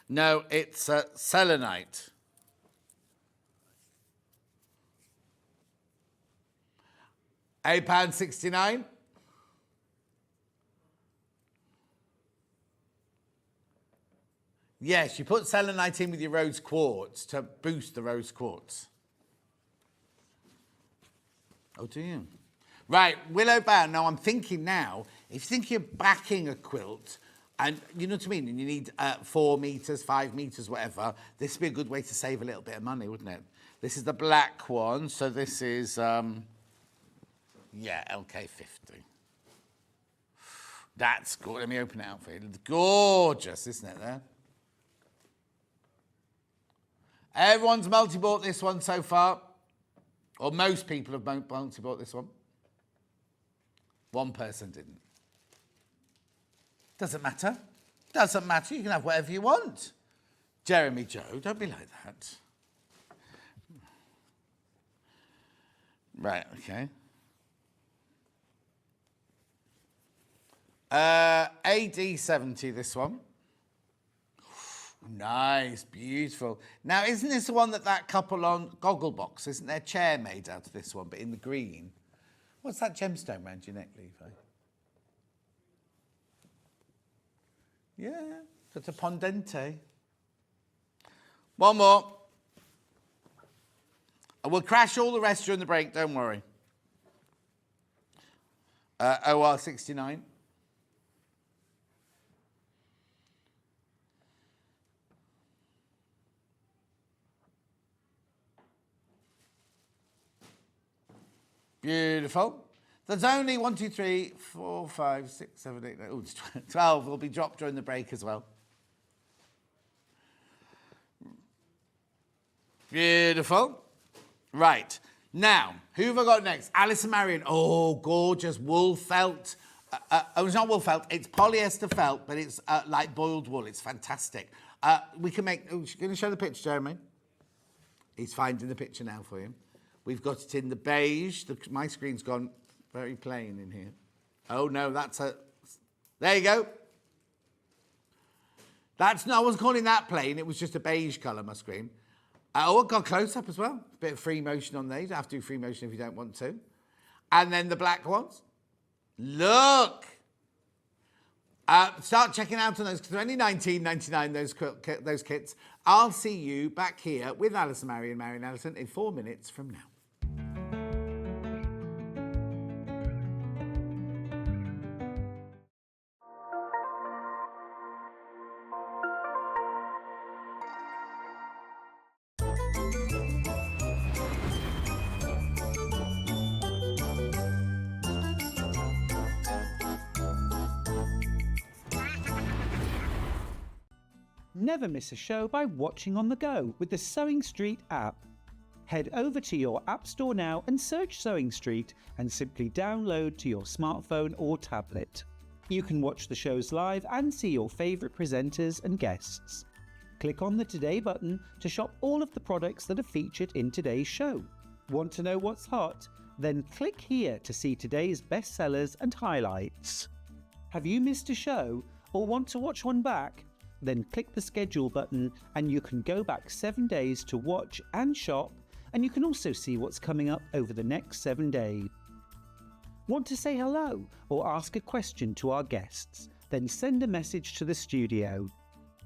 No, it's selenite. £8.69. Yes, you put selenite in with your rose quartz to boost the rose quartz. Oh, do you? Right, willow bound. Now, I'm thinking now, if you think you're backing a quilt, and you know what I mean, and you need 4 metres, 5 metres, whatever, this would be a good way to save a little bit of money, wouldn't it? This is the black one, so this is, yeah, LK50. That's good. Let me open it out for you. It's gorgeous, isn't it, there? Everyone's multi-bought this one so far. Or most people have multi-bought this one. One person didn't. Doesn't matter. Doesn't matter. You can have whatever you want. Jeremy Joe, don't be like that. Right, okay. AD70, this one. Nice, beautiful. Now, isn't this the one that couple on Gogglebox, isn't their chair made out of this one, but in the green? What's that gemstone around your neck, Levi? Yeah, that's a Pondente. One more. And we'll crash all the rest during the break, don't worry. OR69. Beautiful. There's only 1, 2, 3, 4, 5, 6, 7, 8, 9, 12 will be dropped during the break as well. Beautiful. Right. Now, who have I got next? Allison Maryon. Oh, gorgeous wool felt. Oh, it's not wool felt. It's polyester felt, but it's like boiled wool. It's fantastic. We can make... Oh, going to show the picture, Jeremy? He's finding the picture now for you. We've got it in the beige. My screen's gone very plain in here. Oh, no, that's a... There you go. That's no, I wasn't calling that plain. It was just a beige colour, my screen. Oh, it got close-up as well. A bit of free motion on there. You don't have to do free motion if you don't want to. And then the black ones. Look! Start checking out on those, because they're only $19.99, those kits. I'll see you back here with Allison Maryon, Maryon Allison, in 4 minutes from now. Never miss a show by watching on the go with the Sewing Street app. Head over to your app store now and search Sewing Street and simply download to your smartphone or tablet. You can watch the shows live and see your favourite presenters and guests. Click on the Today button to shop all of the products that are featured in today's show. Want to know what's hot? Then click here to see today's bestsellers and highlights. Have you missed a show or want to watch one back? Then click the schedule button and you can go back 7 days to watch and shop, and you can also see what's coming up over the next 7 days. Want to say hello or ask a question to our guests? Then send a message to the studio.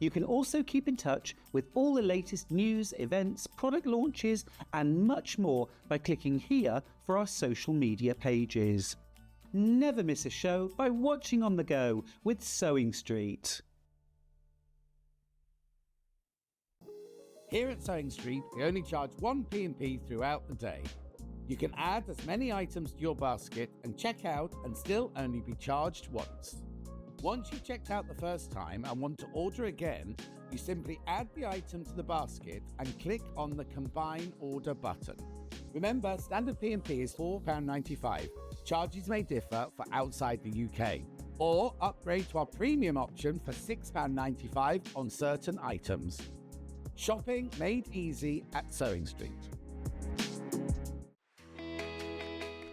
You can also keep in touch with all the latest news, events, product launches, and much more by clicking here for our social media pages. Never miss a show by watching on the go with Sewing Street. Here at Sewing Street, we only charge one P&P throughout the day. You can add as many items to your basket and check out and still only be charged once. Once you've checked out the first time and want to order again, you simply add the item to the basket and click on the Combine Order button. Remember, standard P&P is £4.95. Charges may differ for outside the UK. Or upgrade to our premium option for £6.95 on certain items. Shopping made easy at Sewing Street.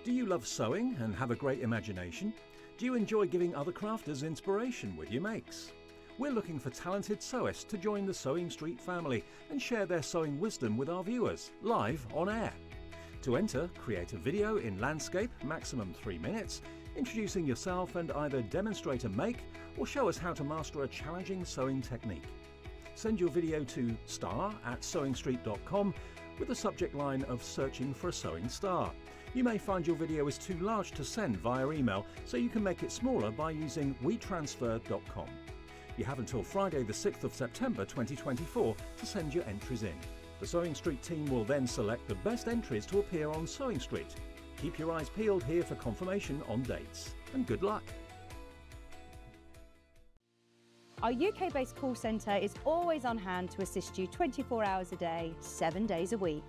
Do you love sewing and have a great imagination? Do you enjoy giving other crafters inspiration with your makes? We're looking for talented sewists to join the Sewing Street family and share their sewing wisdom with our viewers, live on air. To enter, create a video in landscape, maximum 3 minutes, introducing yourself and either demonstrate a make or show us how to master a challenging sewing technique. Send your video to star@sewingstreet.com with the subject line of searching for a sewing star. You may find your video is too large to send via email, so you can make it smaller by using wetransfer.com. You have until Friday the 6th of September 2024 to send your entries in. The Sewing Street team will then select the best entries to appear on Sewing Street. Keep your eyes peeled here for confirmation on dates. And good luck! Our UK-based call centre is always on hand to assist you 24 hours a day, 7 days a week.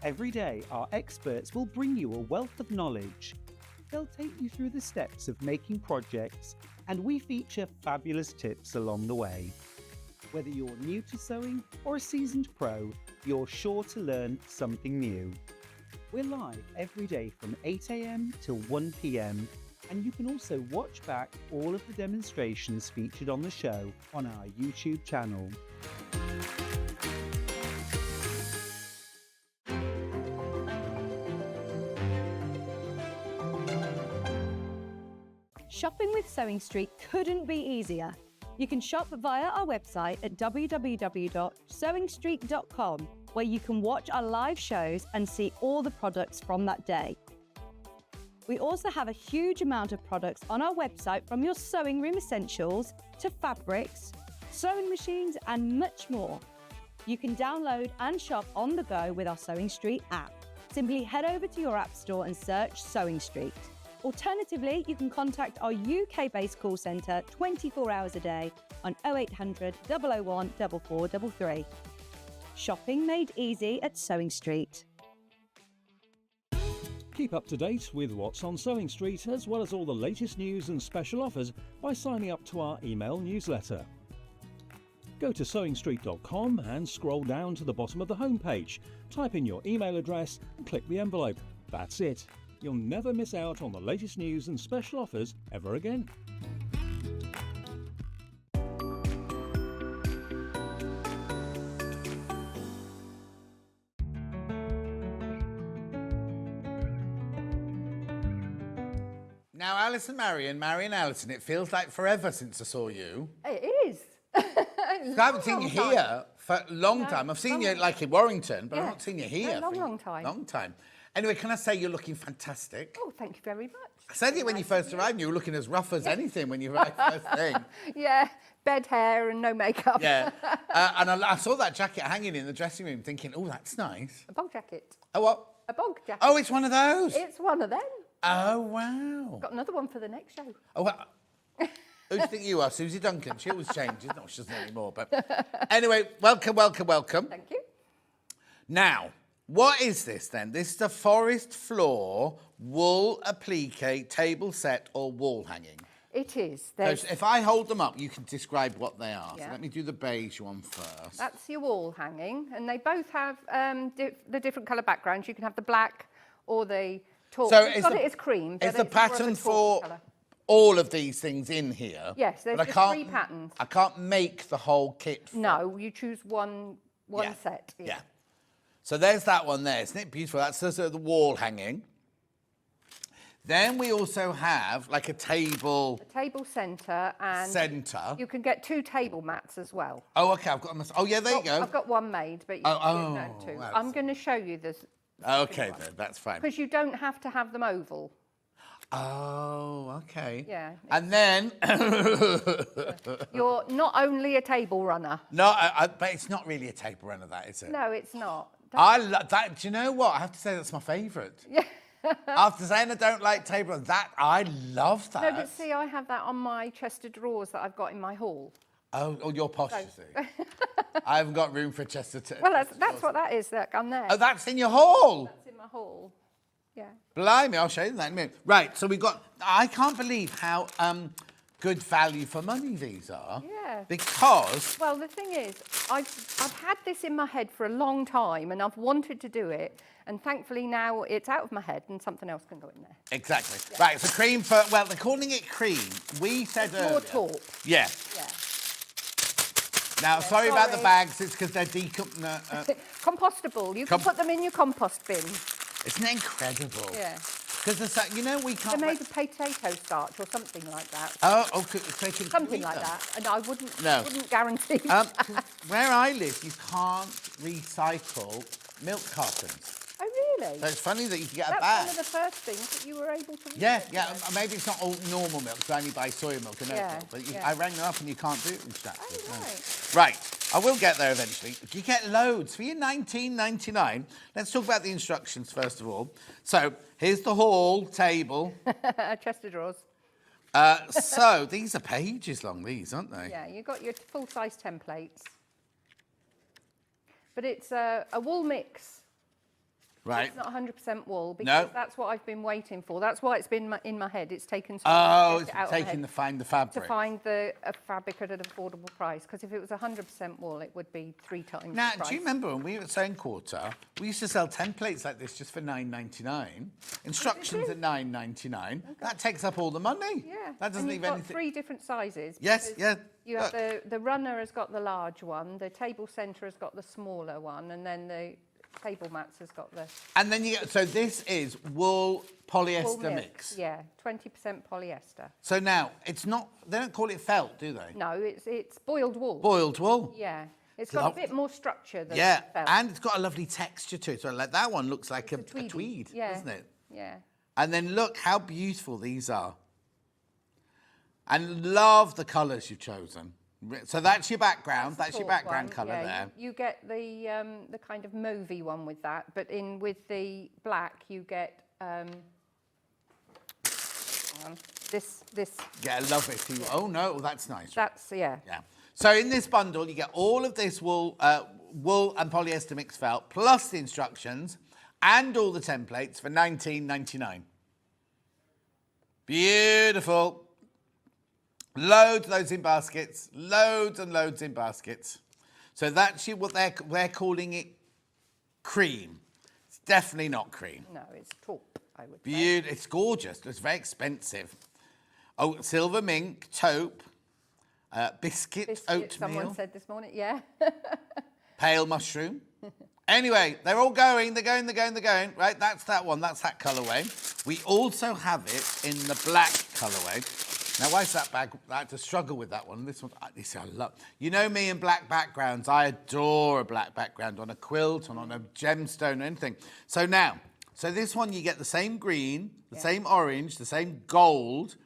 Every day, our experts will bring you a wealth of knowledge. They'll take you through the steps of making projects, and we feature fabulous tips along the way. Whether you're new to sewing or a seasoned pro, you're sure to learn something new. We're live every day from 8 AM till 1 PM, and you can also watch back all of the demonstrations featured on the show on our YouTube channel. Shopping with Sewing Street couldn't be easier. You can shop via our website at www.sewingstreet.com, where you can watch our live shows and see all the products from that day. We also have a huge amount of products on our website, from your sewing room essentials to fabrics, sewing machines, and much more. You can download and shop on the go with our Sewing Street app. Simply head over to your app store and search Sewing Street. Alternatively, you can contact our UK-based call centre 24 hours a day on 0800 001 4433. Shopping made easy at Sewing Street. Keep up to date with what's on Sewing Street, as well as all the latest news and special offers, by signing up to our email newsletter. Go to sewingstreet.com and scroll down to the bottom of the homepage. Type in your email address and click the envelope. That's it. You'll never miss out on the latest news and special offers ever again. Now, Allison Maryon, Allison, it feels like forever since I saw you. It is. I haven't seen you here for a long time. I've seen you like in Warrington, but I've Yeah. not seen you here. A for long time. Long time. Anyway, can I say you're looking fantastic? Oh, thank you very much. I said it when you first arrived. You were looking as rough as anything when you arrived first thing. Yeah, bed hair and no makeup. Yeah. And I saw that jacket hanging in the dressing room thinking, oh, that's nice. A bog jacket. Oh, what? A bog jacket. Oh, it's one of those? It's one of them. Oh, wow. Got another one for the next show. Oh, well. Who do you think you are? Susie Duncan. She always changes. No, she doesn't anymore. But anyway, welcome. Thank you. Now, what is this then? This is a forest floor wool applique table set or wall hanging. It is. So There's, if I hold them up, you can describe what they are. So Yeah. let me do the beige one first. that's your wall hanging, and they both have the different colour backgrounds. You can have the black or the taupe. So We've is got the- it as cream. Is but the it's more of a pattern taupe for colour. all of these things in here? Yes, there's but just 3 patterns. I can't make the whole kit. No, you choose one Yeah. set. Yeah. So there's that one there. Isn't it beautiful? That's the sort of the wall hanging. Then we also have like a table. A table centre and you can get 2 table mats as well. Oh, okay. I've got. Oh, yeah. There you go. I've got one made, but you can get 2. Wow. I'm going to show you this. Okay, then that's fine. Because you don't have to have them oval. Oh, okay. Yeah. And then You're not only a table runner. no, but it's not really a table runner, that is it? No, it's not. I love that. Do you know what? I have to say that's my favourite. Yeah. After saying I don't like table runner, that I love that. No, but see, I have that on my chest of drawers that I've got in my hall. Oh, you're posh, you see. I haven't got room for a chest of Well, that's what that is. Look, I'm there. Oh, that's in your hall. That's in my hall. Yeah. Blimey, I'll show you that in a minute. Right, so we've got. I can't believe how good value for money these are. Yeah. Because. Well, the thing is, I've had this in my head for a long time, and I've wanted to do it, and thankfully now it's out of my head, and something else can go in there. Exactly. Yeah. Right, so cream for. Well, they're calling it cream. We said It's earlier. more taupe. Yeah. Yeah. Now, sorry about the bags. It's because they're Compostable. You can put them in your compost bin. Isn't it incredible? Yeah. Because you know we can't. They're made of potato starch or something like that. Oh, okay. So Something like that, and I wouldn't guarantee. Where I live, you can't recycle milk cartons. Oh, really? So it's funny that you can get a That's bag. one of the first things that you were able to recycle. Yeah. Maybe it's not all normal milk, so I only buy soy milk and oat milk. But I rang them up and you can't do it in Stratford. Oh, right. Right. I will get there eventually. You get loads for your $19.99. Let's talk about the instructions first of all. So here's the hall table. A chest of drawers. So these are pages long, these, aren't they? Yeah, you've got your full-size templates. But it's a wool mix. Right. It's not 100% wool because that's what I've been waiting for. That's why it's been in my head. It's taken so long to get it out of my head to find the fabric. to find a fabric at an affordable price. Because if it was 100% wool, it would be 3 times Now, the price. do you remember when we were at Sewing Quarter, we used to sell templates like this just for $9.99. Instructions at $9.99. Okay. That takes up all the money. Yeah. That doesn't and leave you've anything. got 3 different sizes. Yes, yeah. You have the runner has got the large one, the table centre has got the smaller one, and then the table mats has got the... And then you get, so this is wool polyester wool mix. Yeah, 20% polyester. So now, it's not, they don't call it felt, do they? No, it's boiled wool. Boiled wool. Yeah. It's got a bit more structure than felt. And it's got a lovely texture to it. So like that one looks like a tweed, yeah. doesn't it? Yeah. And then look how beautiful these are. And love the colours you've chosen. So that's your background. That's your background colour there. You get the kind of mauvey one with that, but with the black you get this. Yeah, I love it. Oh no, that's nice. That's Yeah. So in this bundle you get all of this wool and polyester mix felt plus the instructions and all the templates for $19.99. Beautiful. Loads in baskets. Loads and loads in baskets. So that's what they're calling it cream. It's definitely not cream. No, it's taupe, I would say. It's gorgeous. It's very expensive. Oh, silver mink, taupe, biscuit oatmeal. Someone said this morning, yeah. Pale mushroom. Anyway, they're all going. They're going. Right, that's that one. That's that colourway. We also have it in the black colourway. Now, why is that bag? I had to struggle with that one. This I love. You know me and black backgrounds. I adore a black background on a quilt, on a gemstone, or anything. So now, this one you get the same green, the same orange, the same gold,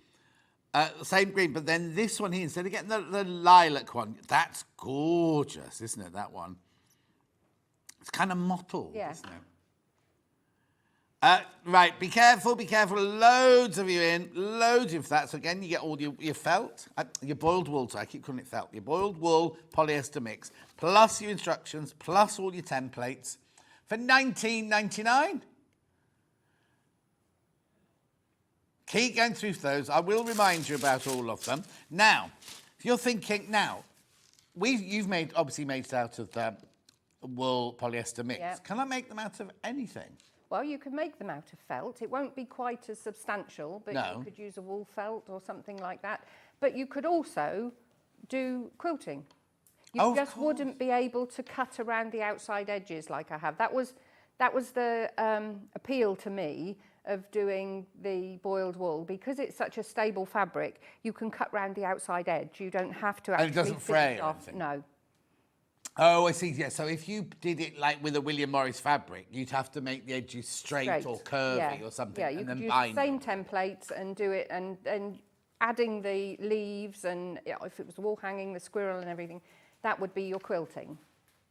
the same green. But then this one here, instead of getting the lilac one, that's gorgeous, isn't it? That one. It's kind of mottled, isn't it? Right, be careful. Loads of you in, loads of that. So again, you get all your felt, your boiled wool. So I keep calling it felt. Your boiled wool polyester mix, plus your instructions, plus all your templates for $19.99. Keep going through those. I will remind you about all of them. Now, if you're thinking, you've obviously made it out of the wool polyester mix. Yeah. Can I make them out of anything? Well, you can make them out of felt. It won't be quite as substantial, but you could use a wool felt or something like that. But you could also do quilting. You Oh, of just course. wouldn't be able to cut around the outside edges like I have. That was the appeal to me of doing the boiled wool, because it's such a stable fabric. You can cut round the outside edge. You don't have to And actually it doesn't finish fray or off. anything? No. Oh, I see. Yeah. So if you did it like with a William Morris fabric, you'd have to make the edges straight or curvy or something, Yeah, you and could then use bind the same them. templates and do it, and adding the leaves, and if it was wall hanging, the squirrel and everything, that would be your quilting.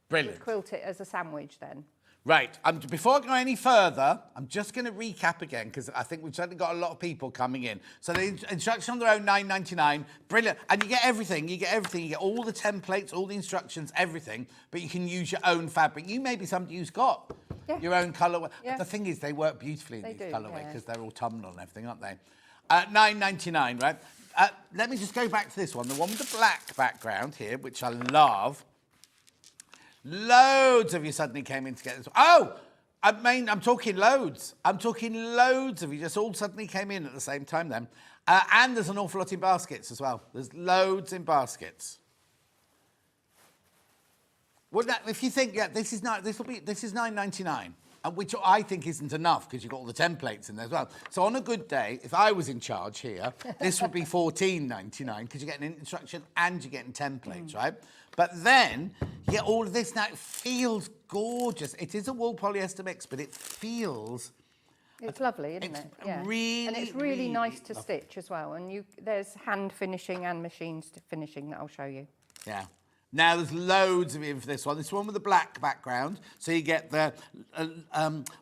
Brilliant. You'd quilt it as a sandwich then. Right. Before I go any further, I'm just going to recap again, because I think we've certainly got a lot of people coming in. So the instructions on their own, $9.99. Brilliant. And you get everything. You get everything. You get all the templates, all the instructions, everything. But you can use your own fabric. You may be somebody who's got your own colour. Yeah. The thing is, they work beautifully in They these do, colourways, yeah. because they're all tumbled and everything, aren't they? $9.99, right? Let me just go back to this one. The one with the black background here, which I love. Loads of you suddenly came in to get this. Oh, I'm talking loads. I'm talking loads of you just all suddenly came in at the same time then. And there's an awful lot in baskets as well. There's loads in baskets. Well, if you think, this is $9.99, which I think isn't enough because you've got all the templates in there as well. So on a good day, if I was in charge here, this would be $14.99 because you're getting instruction and you're getting templates, right? But then you get all of this. Now it feels gorgeous. It is a wool polyester mix, but it feels. It's lovely, isn't it's it? Yeah. really, and it's really nice to stitch as well. And there's hand finishing and machine finishing that I'll show you. Yeah. Now there's loads of it for this one. This one with the black background. So you get the,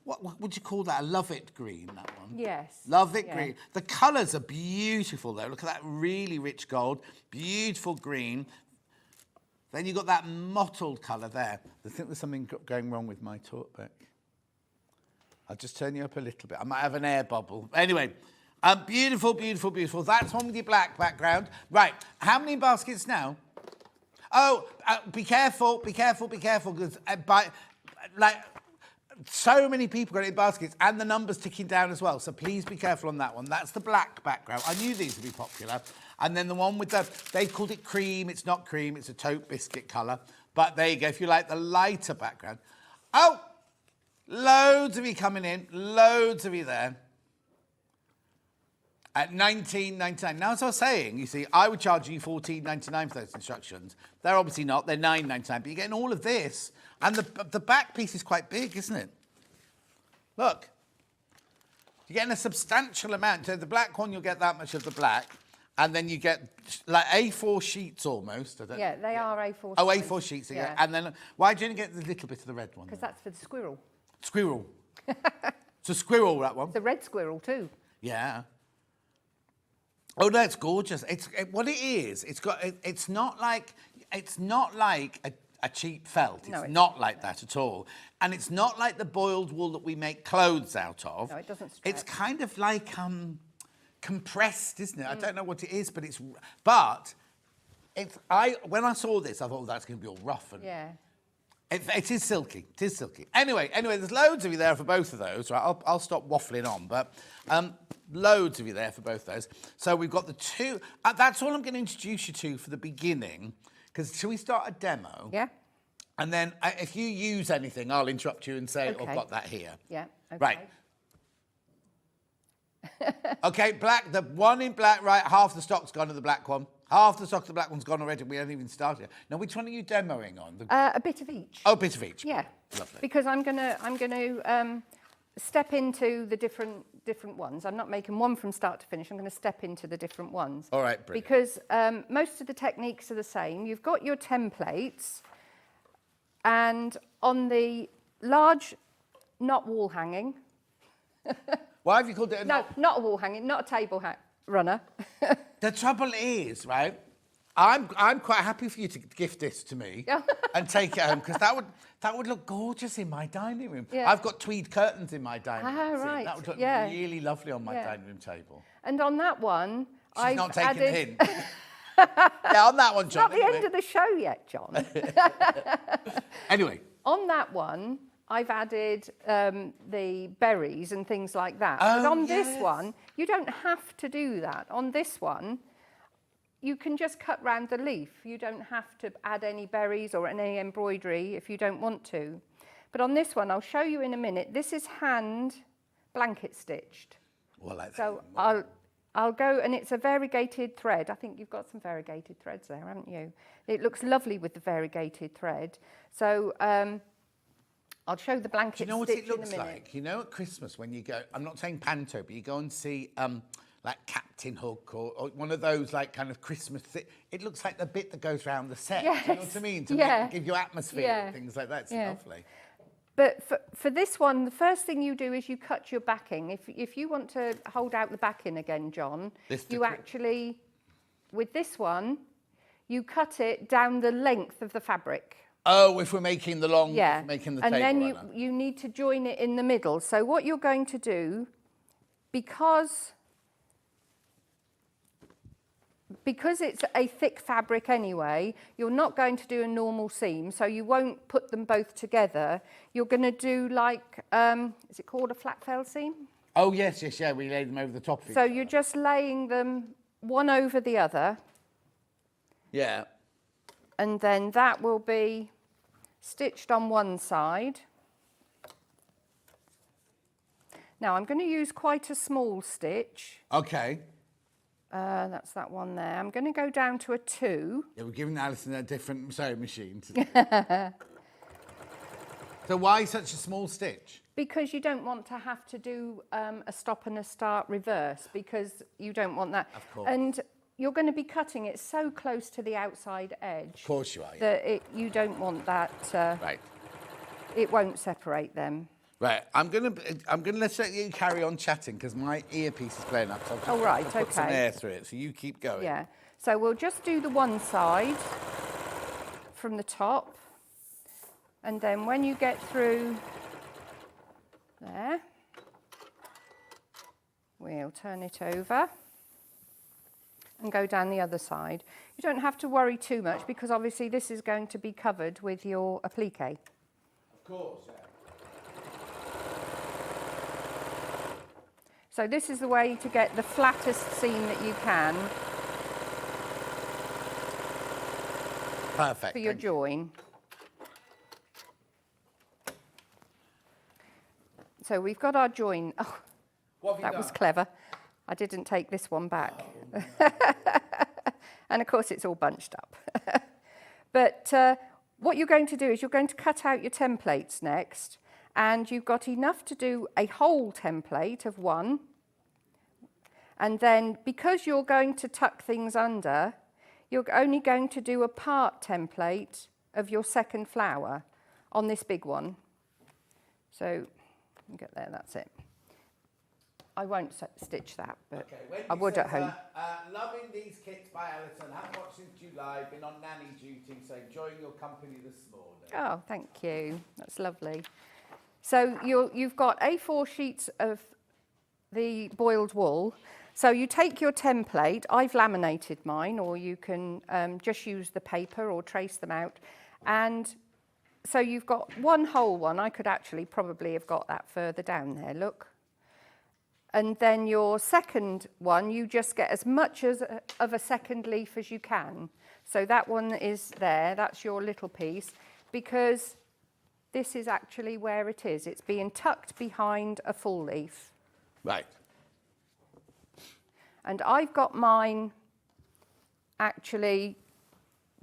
what would you call that? A Love It green, that one. Yes. Love It green. The colours are beautiful though. Look at that really rich gold, beautiful green. Then you've got that mottled colour there. I think there's something going wrong with my talkback. I'll just turn you up a little bit. I might have an air bubble. Anyway, beautiful, beautiful, beautiful. That's one with your black background. Right, how many baskets now? Oh, be careful, because so many people got it in baskets and the numbers ticking down as well. So please be careful on that one. That's the black background. I knew these would be popular. And then the one with they called it cream. It's not cream, it's a taupe biscuit colour. But there you go, if you like the lighter background. Oh, loads of you coming in, loads of you there. At $19.99. Now, as I was saying, you see, I would charge you $14.99 for those instructions. They're obviously not. They're $9.99. But you're getting all of this. And the back piece is quite big, isn't it? Look. You're getting a substantial amount. So the black one, you'll get that much of the black. And then you get like A4 sheets almost. Yeah, they are A4 Oh, sheets. A4 sheets. Yeah. And then why do you only get the little bit of the red one? Because that's for the squirrel. Squirrel. It's a squirrel, that one. It's a red squirrel too. Yeah. Oh, no, it's gorgeous. What it is. It's not like a cheap felt. No, It's not like that at all. And it's not like the boiled wool that we make clothes out of. No, it doesn't stretch. It's kind of like compressed, isn't it? I don't know what it is, but when I saw this, I thought, that's going to be all rough. And Yeah. It is silky. It is silky. Anyway, there's loads of you there for both of those. Right, I'll stop waffling on, but loads of you there for both those. So we've got the two. That's all I'm going to introduce you to for the beginning. Because shall we start a demo? Yeah. And then if you use anything, I'll interrupt you and say, Okay. I've got that here. Yeah. Okay. Right. Okay, black. The one in black, right, half the stock's gone of the black one. Half the stock of the black one's gone already. We haven't even started. Now, which one are you demoing on? A bit of each. Oh, a bit of each. Yeah. Lovely. Because I'm gonna step into the different ones. I'm not making one from start to finish. I'm going to step into the different ones. All right, brilliant. Because most of the techniques are the same. You've got your templates, and on the large, not wall hanging. Why have you called it a No, not a wall hanging, not a table runner. The trouble is, right, I'm quite happy for you to gift this to me and take it home, because that would look gorgeous in my dining room. Yeah. I've got tweed curtains in my dining room. Ah, see, right, that would look yeah. really lovely on my Yeah. dining room table. And on that one, She's not taking the hint. added... Yeah, on that one, John. Not the anyway. end of the show yet, John. Anyway. On that one, I've added the berries and things like that. Oh, but on yes. this one, you don't have to do that. On this one, you can just cut round the leaf. You don't have to add any berries or any embroidery if you don't want to. But on this one, I'll show you in a minute. This is hand blanket stitched. Well, like So that. I'll go, and it's a variegated thread. I think you've got some variegated threads there, haven't you? It looks lovely with the variegated thread. So I'll show the blanket Do you know what stitch it looks in a minute. like? You know, at Christmas when you go, I'm not saying panto, but you go and see like Captain Hook or one of those like kind of Christmas. It looks like the bit that goes around the set. Do you know what I mean? To give you atmosphere and things like that. It's lovely. But for this one, the first thing you do is you cut your backing. If you want to hold out the backing again, John, you actually, with this one, you cut it down the length of the fabric. Oh, if we're making the long, Yeah, making the and table then runner. you need to join it in the middle. So what you're going to do, because it's a thick fabric anyway, you're not going to do a normal seam, so you won't put them both together. You're going to do like, is it called a flat fell seam? Oh, yes, yeah, we lay them over the top of each So other. you're just laying them one over the other, Yeah. and then that will be stitched on one side. Now I'm going to use quite a small stitch. Okay. That's that one there. I'm going to go down to a 2. Yeah, we're giving Alison a different sewing machine. So why such a small stitch? Because you don't want to have to do a stop and a start reverse, because you don't want that. Of course. And you're going to be cutting it so close to the outside edge. Of course you are. Yeah. That you don't want that. Right. It won't separate them. Right. I'm gonna let you carry on chatting because my earpiece is playing up. So I'll just Oh, right, put some okay. air through it. So you keep going. Yeah. So we'll just do the one side from the top, and then when you get through there, we'll turn it over and go down the other side. You don't have to worry too much because obviously this is going to be covered with your applique. Of course. Yeah. So this is the way to get the flattest seam that you can Perfect. for your thank you. join. So we've got our join. Oh, What have you that done? was clever. I didn't take this one back. And of course it's all bunched up. But what you're going to do is you're going to cut out your templates next, and you've got enough to do a whole template of one. And then because you're going to tuck things under, you're only going to do a part template of your second flower on this big one. So get there, that's it. I won't stitch that, but I would at home. Loving these kits by Allison. Haven't watched since July. Been on nanny duty, so enjoying your company this morning. Oh, thank you. That's lovely. So you've got A4 sheets of the boiled wool. So you take your template. I've laminated mine, or you can just use the paper or trace them out. And so you've got one whole one. I could actually probably have got that further down there, look. And then your second one, you just get as much of a second leaf as you can. So that one is there, that's your little piece, because this is actually where it is. It's being tucked behind a full leaf. Right. And I've got mine actually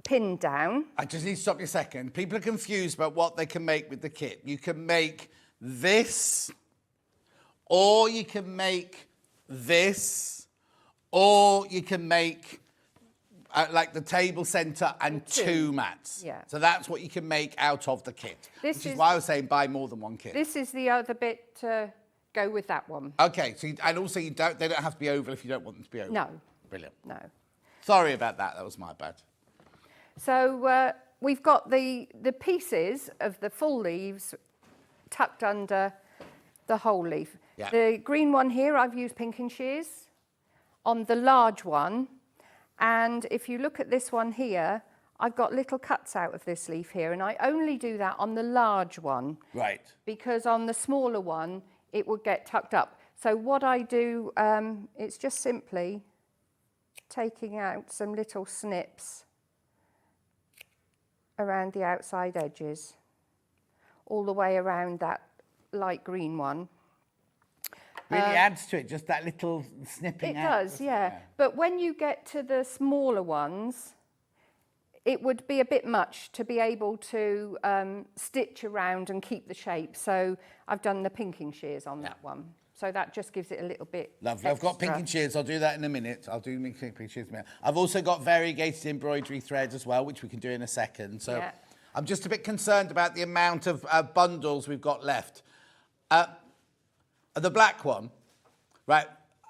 pinned down. I just need to stop you a second. People are confused about what they can make with the kit. You can make this, or you can make this, or you can make like the table centre and two mats. Yeah. So that's what you can make out of the kit. This which is is- why I was saying buy more than one kit. This is the other bit to go with that one. Okay, so and also they don't have to be oval if you don't want them to be oval. No. Brilliant. No. Sorry about that. That was my bad. So we've got the pieces of the full leaves tucked under the whole leaf. Yeah. The green one here, I've used pinking shears on the large one. And if you look at this one here, I've got little cuts out of this leaf here, and I only do that on the large one. Right. Because on the smaller one, it would get tucked up. So what I do, it's just simply taking out some little snips around the outside edges, all the way around that light green one. Really adds to it, just that little snipping It out. does, yeah. But when you get to the smaller ones, it would be a bit much to be able to stitch around and keep the shape. So I've done the pinking shears on that one. So that just gives it a little bit Lovely. I've got extra. pinking shears. I'll do that in a minute. I'll do pinking shears in a minute. I've also got variegated embroidery thread as well, which we can do in a second. So Yeah. I'm just a bit concerned about the amount of bundles we've got left. The black one, right?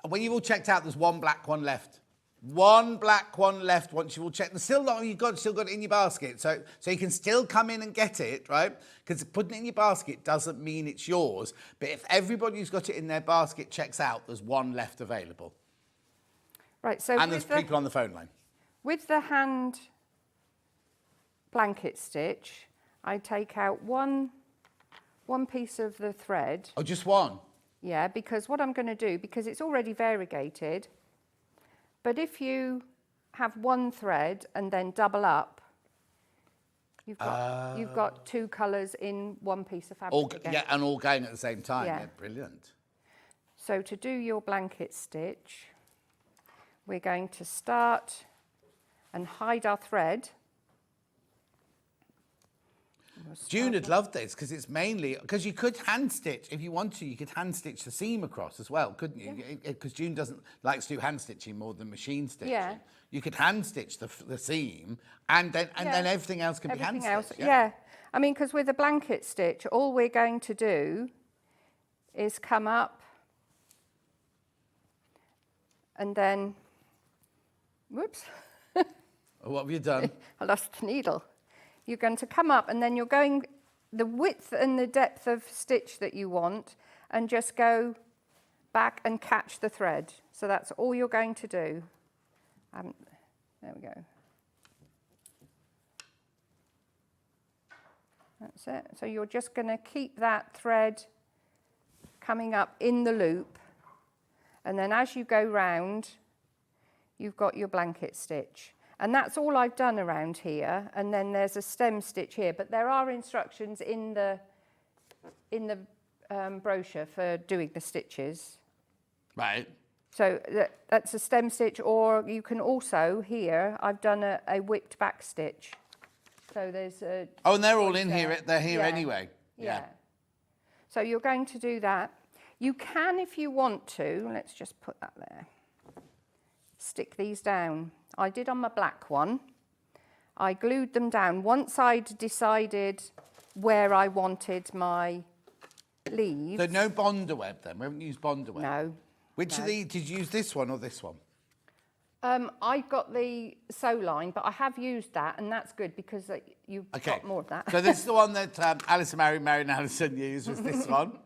When you've all checked out, there's one black one left. One black one left once you've all checked. There's still not, still got it in your basket. So you can still come in and get it, right? Because putting it in your basket doesn't mean it's yours. But if everybody who's got it in their basket checks out, there's one left available. Right, so And there's people on the phone line. with the hand blanket stitch, I take out one piece of the thread. Oh, just one? Yeah, because what I'm going to do, because it's already variegated, but if you have one thread and then double up, you've got two colours in one piece of fabric again. Yeah, and all going at the same time. Yeah. Yeah, brilliant. So to do your blanket stitch, we're going to start and hide our thread. June would love this because it's mainly, because you could hand stitch, if you want to, you could hand stitch the seam across as well, couldn't you? Because June doesn't like to do hand stitching more than machine stitching. Yeah. You could hand stitch the seam and then everything else can be hand stitched. Yeah. I mean, because with a blanket stitch, all we're going to do is come up and then, whoops, What have you done? I lost the needle. You're going to come up and then you're going the width and the depth of stitch that you want and just go back and catch the thread. So that's all you're going to do. There we go. That's it. So you're just going to keep that thread coming up in the loop, and then as you go round, you've got your blanket stitch. And that's all I've done around here, and then there's a stem stitch here, but there are instructions in the brochure for doing the stitches. Right. So that's a stem stitch, or you can also, here, I've done a whipped back stitch. So there's a... Oh, and they're all in here, they're here Yeah. anyway. Yeah. So you're going to do that. You can, if you want to, let's just put that there, stick these down. I did on my black one. I glued them down. Once I'd decided where I wanted my leaves... So no Bonder web then? We haven't used Bonder web? No. Which of these, did you use this one or this one? I got the sew line, but I have used that, and that's good because you've got more of that. So this is the one that Allison Maryon and Allison used, was this one,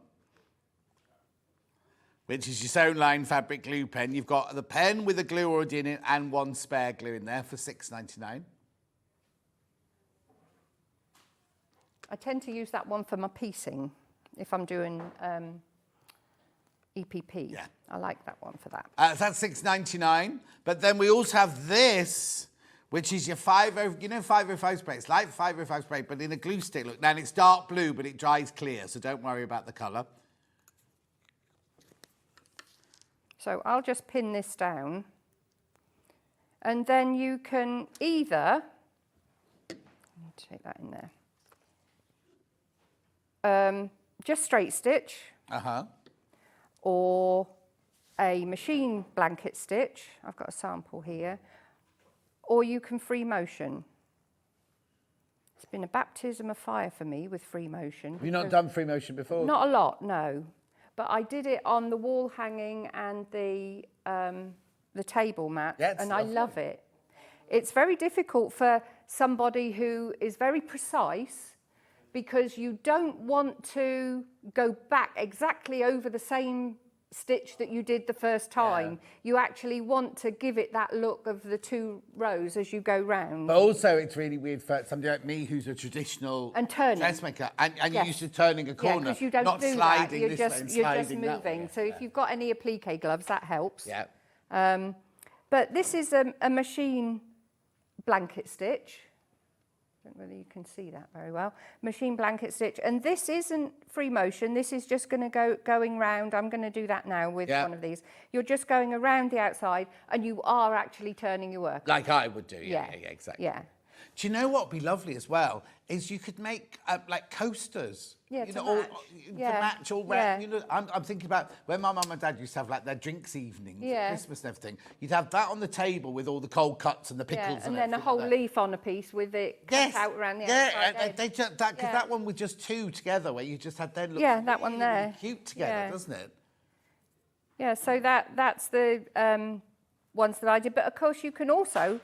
which is your sewn line fabric glue pen. You've got the pen with the glue already in it and one spare glue in there for $6.99. I tend to use that one for my piecing if I'm doing EPP. Yeah. I like that one for that. That's $6.99. But then we also have this, which is your 505 spray. It's like 505 spray, but in a glue stick. Look, now it's dark blue, but it dries clear, so don't worry about the colour. So I'll just pin this down, and then you can either, take that in there, just straight stitch, or a machine blanket stitch. I've got a sample here, or you can free motion. It's been a baptism of fire for me with free motion. Have you not done free motion before? Not a lot, no. But I did it on the wall hanging and the table mat, and I love it. It's very difficult for somebody who is very precise, because you don't want to go back exactly over the same stitch that you did the first time. Yeah. You actually want to give it that look of the two rows as you go round. But also it's really weird for somebody like me who's a traditional dressmaker, and you're used to turning a corner, because you don't not do sliding that. this way and you're sliding just that moving. way. So if you've got any applique gloves, that helps. Yeah. But this is a machine blanket stitch. I don't know whether you can see that very well. Machine blanket stitch. And this isn't free motion. This is just going to going round. I'm going to do that now with one of these. You're just going around the outside and you are actually turning your work. Like I would do, yeah, exactly. Yeah. Do you know what would be lovely as well? Is you could make like coasters. Yeah, you to know, match. To match all round. Yeah. You know, I'm thinking about when my mum and dad used to have like their drinks evenings Yeah. at Christmas and everything. You'd have that on the table with all the cold cuts and the pickles And then a whole leaf on a piece with it cut out around the outside edge. They just, that one with just two together where you just had them look that one there. really cute together, doesn't it? Yeah, so that's the ones that I did. But of course you can also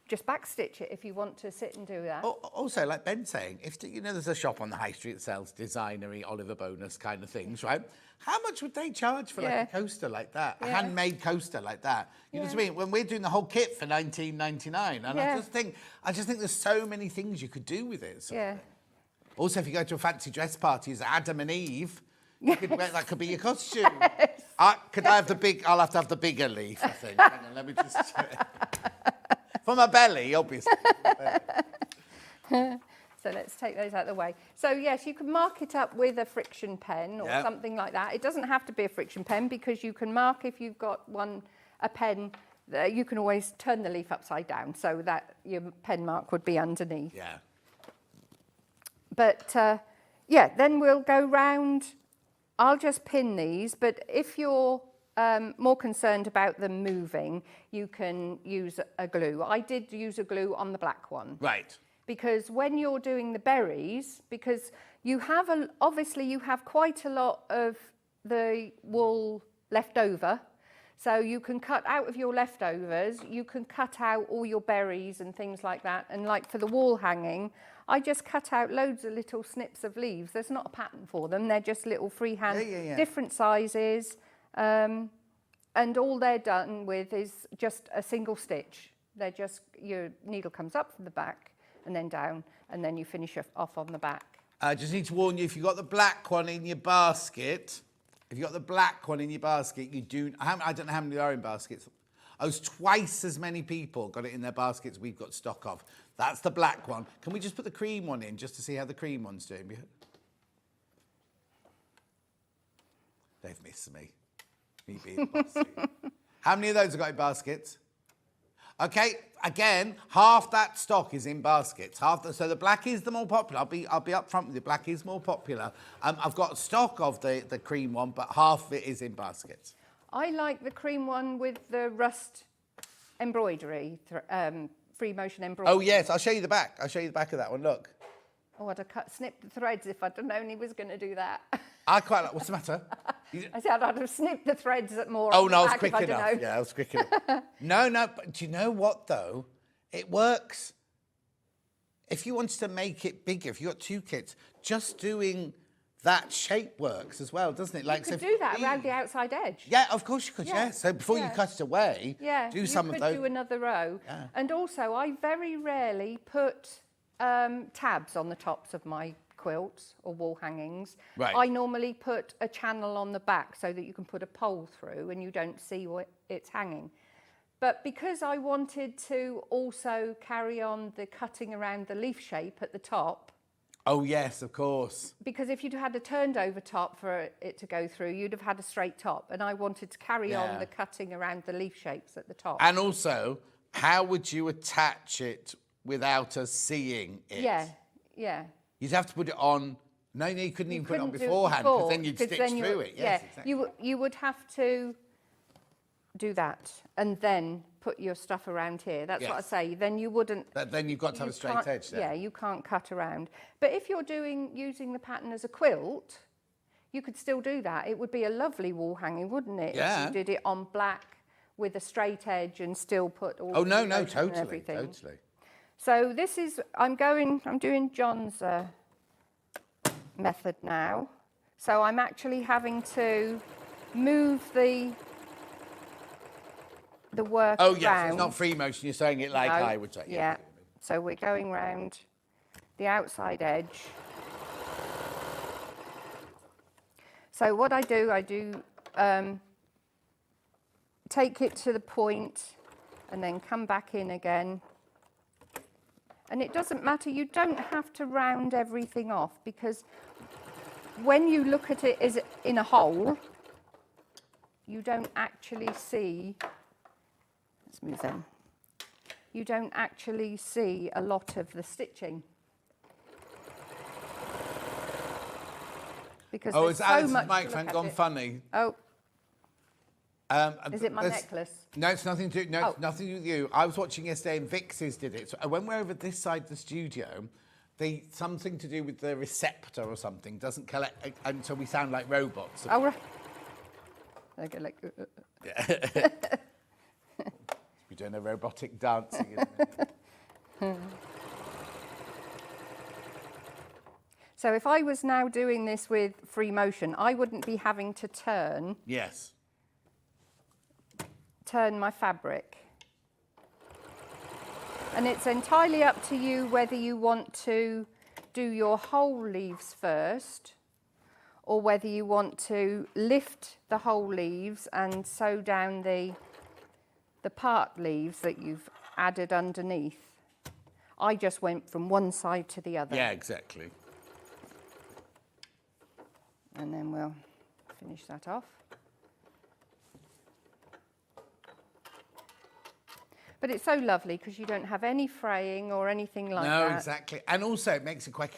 just backstitch it if you want to sit and do that. Also, like Ben's saying, if you know there's a shop on the high street that sells designery, Oliver Bonus kind of things, right? How much would they charge for like a coaster like that, a handmade coaster like that? You know what I mean? When we're doing the whole kit for $19.99, and I just think there's so many things you could do with it. So. Also, if you go to a fancy dress party as Adam and Eve, you could wear, that could be your costume. I'll have to have the bigger leaf, I think. Hang on, let me just check. For my belly, obviously. So let's take those out of the way. So yes, you can mark it up with a friction pen or something like that. It doesn't have to be a friction pen because you can mark if you've got a pen. You can always turn the leaf upside down so that your pen mark would be underneath. Yeah. But then we'll go round. I'll just pin these, but if you're more concerned about them moving, you can use a glue. I did use a glue on the black one. Right. Because when you're doing the berries, because you have obviously you have quite a lot of the wool left over, so you can cut out of your leftovers, you can cut out all your berries and things like that. And like for the wall hanging, I just cut out loads of little snips of leaves. There's not a pattern for them. They're just little freehand, different sizes. And all they're done with is just a single stitch. They're just, your needle comes up from the back and then down, and then you finish off on the back. I just need to warn you, if you've got the black one in your basket, you do, I don't know how many there are in baskets. It's twice as many people got it in their baskets we've got stock of. That's the black one. Can we just put the cream one in just to see how the cream one's doing? They've missed me. Me being bossy. How many of those have got in baskets? Okay, again, half that stock is in baskets. So the black is the more popular. I'll be up front with you. Black is more popular. I've got stock of the cream one, but half of it is in baskets. I like the cream one with the rust embroidery, free motion embroidery. Oh yes, I'll show you the back. I'll show you the back of that one. Look. Oh, I'd have snipped the threads if I'd known he was going to do that. I quite like. What's the matter? I said I'd have snipped the threads more. Oh no, I was quick enough. Yeah, I was quick enough. No, but do you know what though? It works. If you wanted to make it bigger, if you got two kits, just doing that shape works as well, doesn't it? Like you could do that around the outside edge. Yeah, of course you could. Yeah. So before you cut it away, do some of those. You could do another row. Yeah. And also, I very rarely put tabs on the tops of my quilts or wall hangings. Right. I normally put a channel on the back so that you can put a pole through and you don't see what it's hanging. But because I wanted to also carry on the cutting around the leaf shape at the top. Oh yes, of course. Because if you'd had a turned over top for it to go through, you'd have had a straight top. And I wanted to carry on the cutting around the leaf shapes at the top. And also, how would you attach it without us seeing it? Yeah. You'd have to put it on. No, you couldn't even put it on beforehand because then you'd stitch through it. Yes, exactly. You would have to do that and then put your stuff around here. That's what I say. Then you wouldn't. Then you've got to have a straight edge there. Yeah, you can't cut around. But if you're using the pattern as a quilt, you could still do that. It would be a lovely wall hanging, wouldn't it? Yeah. If you did it on black with a straight edge and still put all. Totally. So this is, I'm doing John's method now. So I'm actually having to move the work around. So it's not free motion, you're saying it like I would say. Yeah. So we're going round the outside edge. So what I do take it to the point and then come back in again. And it doesn't matter, you don't have to round everything off, because when you look at it as in a hole, you don't actually see, let's move them, you don't actually see a lot of the stitching. Because Is there's so Allison's much microphone gone funny? Oh. Is it my necklace? No, it's nothing to do. No, it's nothing to do with you. I was watching yesterday, and Vix's did it. So when we're over this side of the studio, something to do with the receptor or something doesn't collect, and so we sound like robots. Oh, right. Okay, like. Yeah. We're doing a robotic dancing in a minute. So if I was now doing this with free motion, I wouldn't be having to turn my fabric. And it's entirely up to you whether you want to do your whole leaves first, or whether you want to lift the whole leaves and sew down the part leaves that you've added underneath. I just went from one side to the other. Yeah, exactly. And then we'll finish that off. But it's so lovely because you don't have any fraying or anything like that. No, exactly. And also it makes it quite,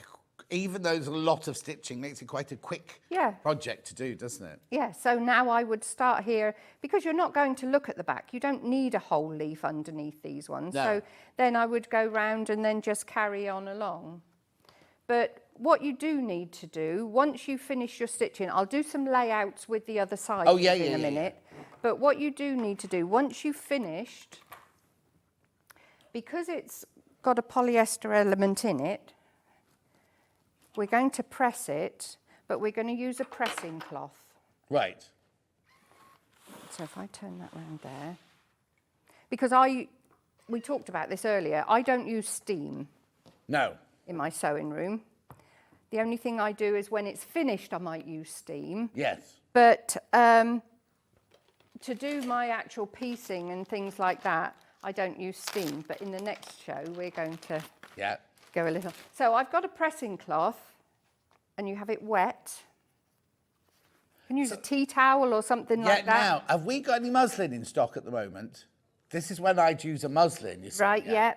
even though there's a lot of stitching, makes it quite a quick project to do, doesn't it? Yeah, so now I would start here, because you're not going to look at the back. You don't need a whole leaf underneath these ones. No. So then I would go round and then just carry on along. But what you do need to do, once you finish your stitching, I'll do some layouts with the other side in a minute. But what you do need to do, once you've finished, because it's got a polyester element in it, we're going to press it, but we're going to use a pressing cloth. Right. So if I turn that round there, because we talked about this earlier, I don't use steam. No. In my sewing room. The only thing I do is when it's finished, I might use steam. Yes. But to do my actual piecing and things like that, I don't use steam. But in the next show, we're going to go a little. So I've got a pressing cloth, and you have it wet. You can use a tea towel or something like that. Now, have we got any muslin in stock at the moment? This is when I'd use a muslin, you see. Right, yeah.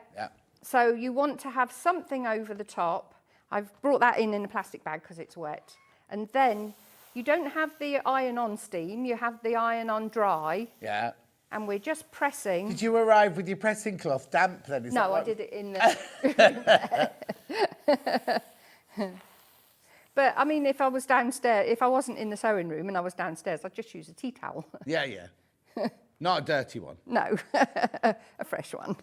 So you want to have something over the top. I've brought that in a plastic bag because it's wet. And then you don't have the iron on steam, you have the iron on dry. Yeah. And we're just pressing. Did you arrive with your pressing cloth damp then? No, I did it in the... But, I mean, if I was downstairs, if I wasn't in the sewing room and I was downstairs, I'd just use a tea towel. Yeah. Not a dirty one. No, a fresh one.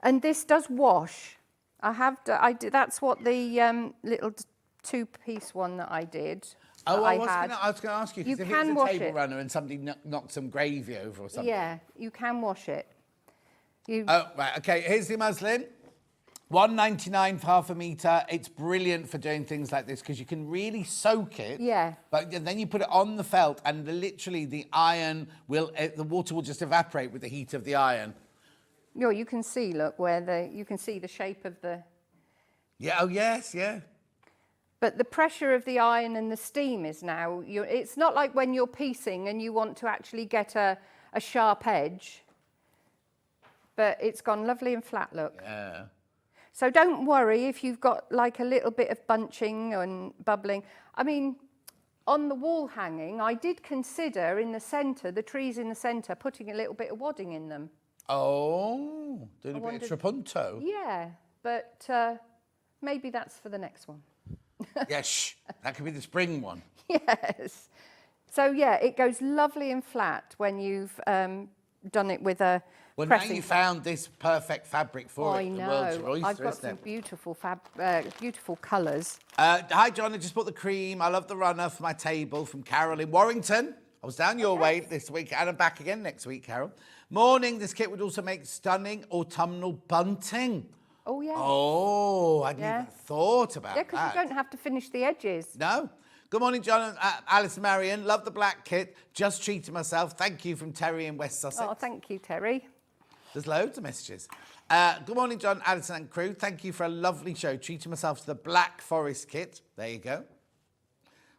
And this does wash. That's what the little two-piece one that I did. Oh, I was going to ask you, because if can it's a wash table it. runner and somebody knocked some gravy over or something. Yeah, you can wash it. Oh, right, okay, here's the muslin. $1.99 for half a metre. It's brilliant for doing things like this because you can really soak it. Yeah. But then you put it on the felt and literally the iron the water will just evaporate with the heat of the iron. You can see, look, you can see the shape of the... Yeah, oh yes, yeah. But the pressure of the iron and the steam is now... It's not like when you're piecing and you want to actually get a sharp edge. But it's gone lovely and flat, look. Yeah. So don't worry if you've got like a little bit of bunching and bubbling. I mean, on the wall hanging, I did consider in the centre, the trees in the centre, putting a little bit of wadding in them. Oh, doing a bit of trapunto. Yeah, but maybe that's for the next one. Yes, that could be the spring one. Yes. So, yeah, it goes lovely and flat when you've done it with a Well, pressing. now you found this perfect fabric for it. I know. The world's your oyster, I've got isn't some it? beautiful colours. Hi, John. I just bought the cream. I love the runner for my table from Carol in Warrington. I was down your way this week and I'm back again next week, Carol. Morning. This kit would also make stunning autumnal bunting. Oh, yeah. Oh, I hadn't even thought about that. Yeah, because you don't have to finish the edges. No. Good morning, John and Allison Maryon. Love the black kit. Just treated myself. Thank you from Terry in West Sussex. Oh, thank you, Terry. There's loads of messages. Good morning, John, Allison and crew. Thank you for a lovely show. Treating myself to the Black Forest kit. There you go.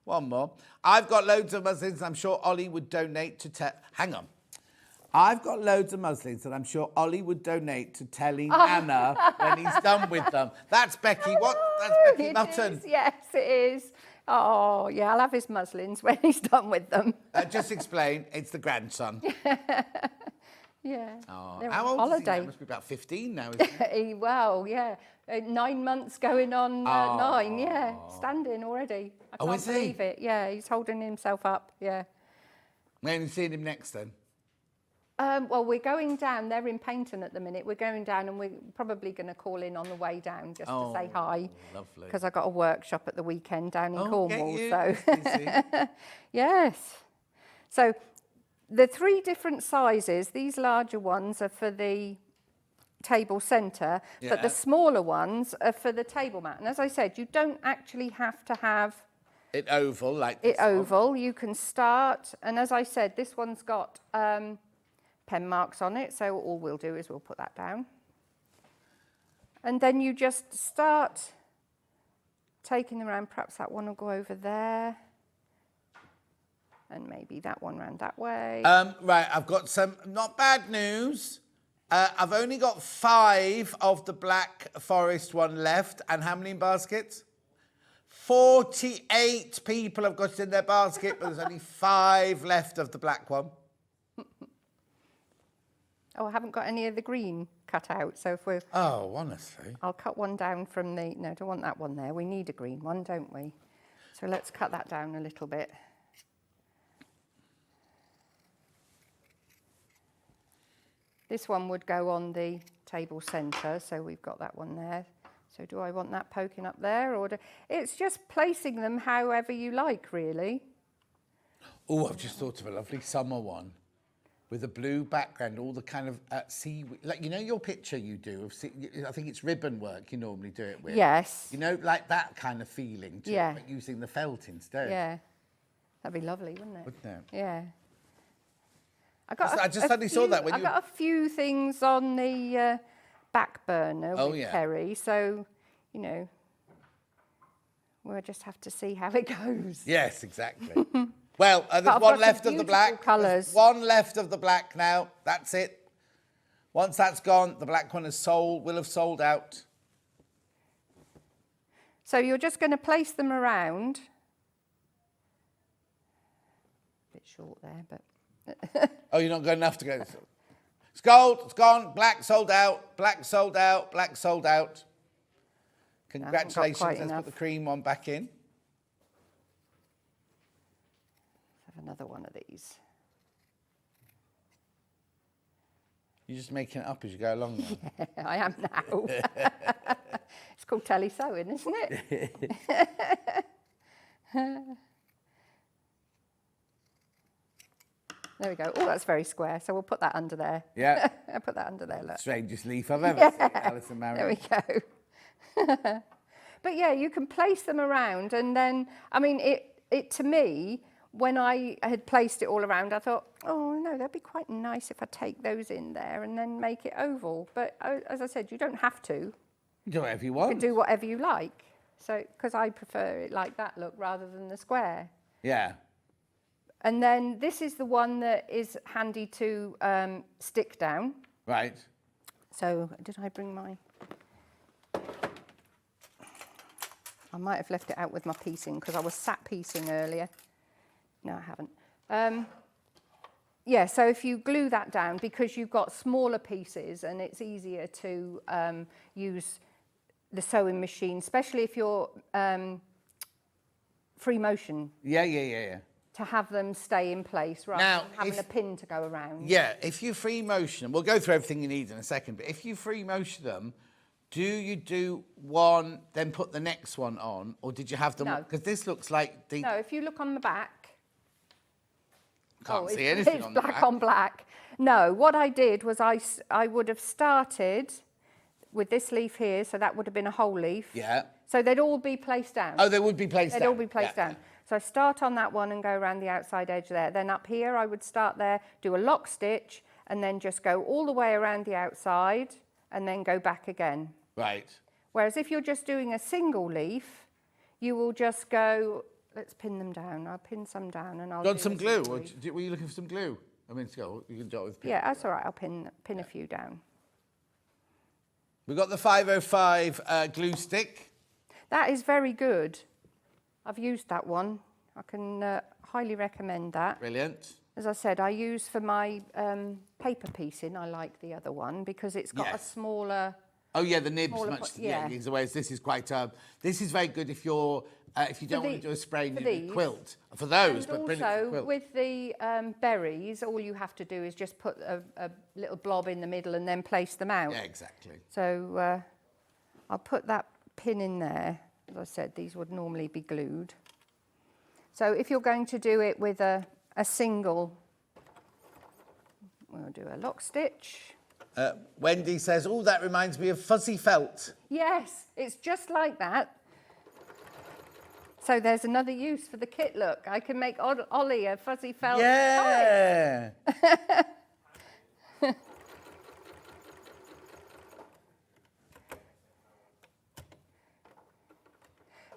One more. I've got loads of muslins I'm sure Ollie would donate to... Hang on. I've got loads of muslins that I'm sure Ollie would donate to telling Anna when he's done with them. That's Becky. What? That's Becky It Mutton. is, yes, it is. Oh, yeah, I'll have his muslins when he's done with them. Just explain. It's the grandson. Yeah. Oh, They're how on old is he now? holiday. Must be about 15 now, isn't he? Well, yeah. 9 months going on 9, yeah. Standing already. I can't is he? believe it. Yeah, he's holding himself up, yeah. When are you seeing him next then? Well, we're going down. They're in Paynton at the minute. We're going down and we're probably going to call in on the way down just to say hi. Lovely. Because I got a workshop at the weekend down in Cornwall. Get you. So, Busy. yes. So, the 3 different sizes, these larger ones are for the table centre, but Yeah. the smaller ones are for the table mat. And as I said, you don't actually have to have It oval, like it this one. oval. You can start, and as I said, this one's got pen marks on it, so all we'll do is we'll put that down. And then you just start taking them around. Perhaps that one will go over there. And maybe that one round that way. Right, I've got some not bad news. I've only got 5 of the Black Forest one left. And how many in baskets? 48 people have got it in their basket, but there's only 5 left of the black one. Oh, I haven't got any of the green cut out. So if we're... Oh, honestly. I'll cut one down from the... No, don't want that one there. We need a green one, don't we? So let's cut that down a little bit. This one would go on the table centre, so we've got that one there. So do I want that poking up there? Or it's just placing them however you like, really. Oh, I've just thought of a lovely summer one with a blue background, all the kind of seaweed, like, you know your picture you do of, I think it's ribbon work you normally do it with. Yes. You know, like that kind of feeling, too, Yeah. but using the felt instead. Yeah. That'd be lovely, wouldn't it? Wouldn't it? Yeah. I just suddenly saw that when I got a few things on the back burner with Terry, so, you know, we'll just have to see how it goes. Yes, exactly. Well, there's I've one got left some of the beautiful black. colours. There's one left of the black now. That's it. Once that's gone, the black one will have sold out. So you're just going to place them around. A bit short there, but... Oh, you're not good enough to go. It's gold, it's gone, black sold out, black sold out, black sold out. Congratulations, quite let's enough. put the cream one back in. Let's have another one of these. You're just making it up as you go along now. I am now. It's called tele-sewing, isn't it? There we go. Oh, that's very square. So we'll put that under there. Yeah. I'll put that under there, look. Strangest leaf I've ever seen, Allison Maryon. There we go. But yeah, you can place them around, and then, I mean, it to me, when I had placed it all around, I thought, oh no, that'd be quite nice if I take those in there and then make it oval. But as I said, you don't have to. Do whatever you You want. can do whatever you like. So, because I prefer it like that look rather than the square. Yeah. And then this is the one that is handy to stick down. Right. So did I bring my... I might have left it out with my piecing because I was sat piecing earlier. No, I haven't. Yeah, so if you glue that down, because you've got smaller pieces and it's easier to use the sewing machine, especially if you're free motion. Yeah. To have them stay in place rather Now, than having a pin to go around. Yeah, if you free motion, we'll go through everything you need in a second, but if you free motion them, do you do one, then put the next one on, or did you have them? No. Because this looks like the... No, if you look on the back... Can't see anything it's on the black back. on black. No, what I did was I would have started with this leaf here, so that would have been a whole leaf. Yeah. So they'd all be placed down. Oh, they would be placed down. They'd all be placed Yeah. down. So I start on that one and go around the outside edge there. Then up here, I would start there, do a lock stitch, and then just go all the way around the outside and then go back again. Right. Whereas if you're just doing a single leaf, you will just go, let's pin them down. I'll pin some down and I'll Do you want do some a glue? single Or leaf. were you looking for some glue? I mean, you can do it with pin. Yeah, that's all right. I'll pin a few down. We've got the 505 glue stick. That is very good. I've used that one. I can highly recommend that. Brilliant. As I said, I use for my paper piecing, I like the other one because it's got a Yes. smaller... Oh yeah, the nib's Smaller much. yeah. Whereas this is quite. This is very good if you're if you don't want to do a spray for knitted these. quilt for those, And but brilliant for also, quilt. with the berries, all you have to do is just put a little blob in the middle and then place them out. Yeah, exactly. So I'll put that pin in there. As I said, these would normally be glued. So if you're going to do it with a single, we'll do a lock stitch. Wendy says, "Oh, that reminds me of fuzzy felt." Yes, it's just like that. So there's another use for the kit look. I can make Ollie a fuzzy felt tie. Yeah.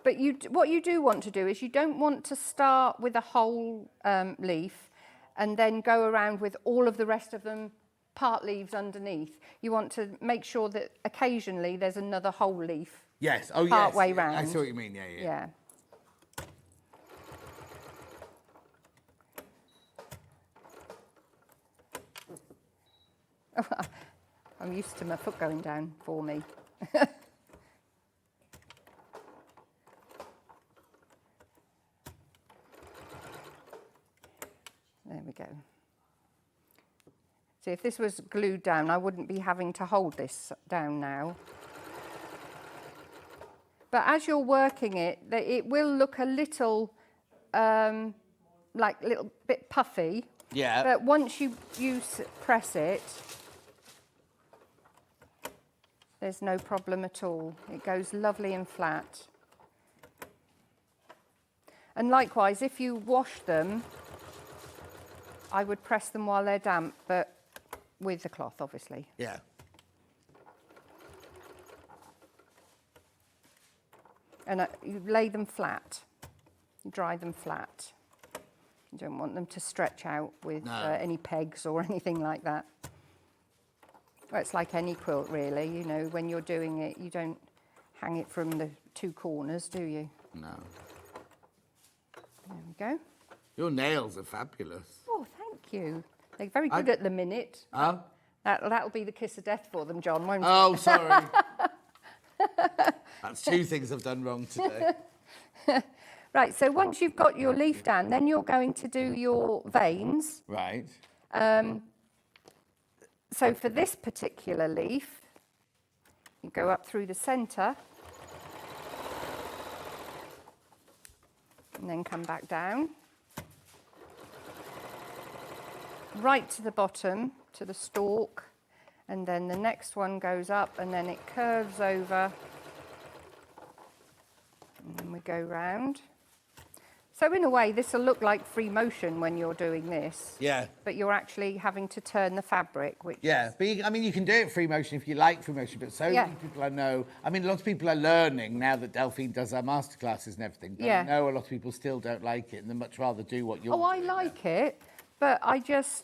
But what you do want to do is you don't want to start with a whole leaf and then go around with all of the rest of them part leaves underneath. You want to make sure that occasionally there's another whole leaf. Yes. Oh, Part yes. way I round. see what you mean. Yeah, yeah. Yeah. I'm used to my foot going down for me. There we go. See, if this was glued down, I wouldn't be having to hold this down now. But as you're working it, it will look a little, like a little bit puffy. Yeah. But once you press it, there's no problem at all. It goes lovely and flat. And likewise, if you wash them, I would press them while they're damp, but with the cloth, obviously. Yeah. And you lay them flat, you dry them flat. You don't want them to stretch out with any pegs or anything like that. Well, it's like any quilt, really. You know, when you're doing it, you don't hang it from the two corners, do you? No. There we go. Your nails are fabulous. Oh, thank you. They're very good at the minute. Oh. That'll be the kiss of death for them, John, won't it? Oh, sorry. That's two things I've done wrong today. Right, so once you've got your leaf down, then you're going to do your veins. Right. So for this particular leaf, you go up through the centre and then come back down, right to the bottom, to the stalk, and then the next one goes up and then it curves over, and then we go round. So in a way, this will look like free motion when you're doing this. Yeah. But you're actually having to turn the fabric, which Yeah, but I mean, you can do it free motion if you like free motion, but so many people I know, I mean, a lot of people are learning now that Delphine does our masterclasses and everything, but I know a lot of people still don't like it and they much rather do what you're doing. Oh, I like it, but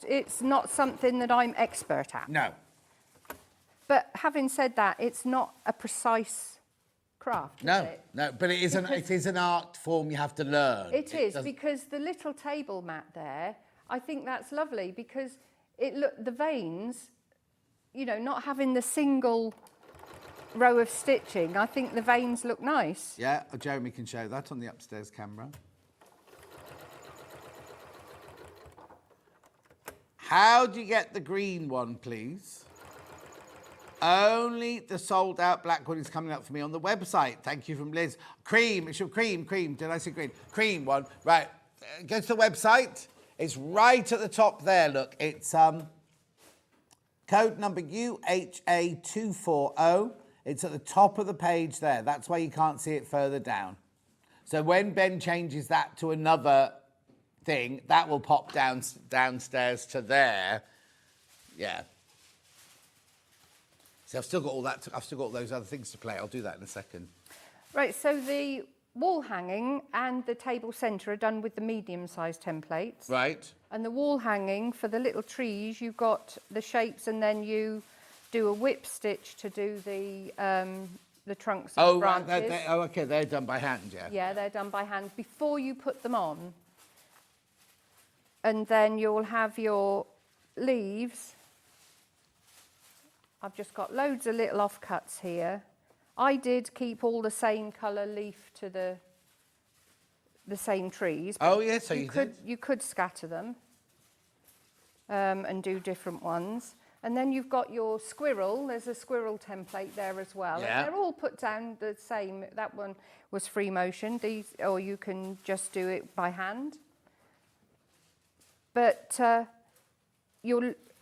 it's not something that I'm expert at. No. But having said that, it's not a precise craft, is it? No, but it is an art form you have to learn. It is, because the little table mat there, I think that's lovely because the veins, you know, not having the single row of stitching, I think the veins look nice. Yeah, Jeremy can show that on the upstairs camera. How do you get the green one, please? Only the sold out black one is coming up for me on the website. Thank you from Liz. Cream, it should cream. Did I say green? Cream one. Right. Go to the website. It's right at the top there. Look, it's code number UHA240. It's at the top of the page there. That's why you can't see it further down. So when Ben changes that to another thing, that will pop downstairs to there. Yeah. So I've still got all that. I've still got all those other things to play. I'll do that in a second. Right, so the wall hanging and the table centre are done with the medium-sized templates. Right. And the wall hanging, for the little trees, you've got the shapes and then you do a whip stitch to do the trunks and branches. Right. Okay, they're done by hand, yeah? Yeah, they're done by hand before you put them on. And then you'll have your leaves. I've just got loads of little offcuts here. I did keep all the same colour leaf to the same trees. Oh, yeah, so you could did. You could scatter them and do different ones. And then you've got your squirrel. There's a squirrel template there as well. Yeah. And they're all put down the same. That one was free motion. These, or you can just do it by hand. But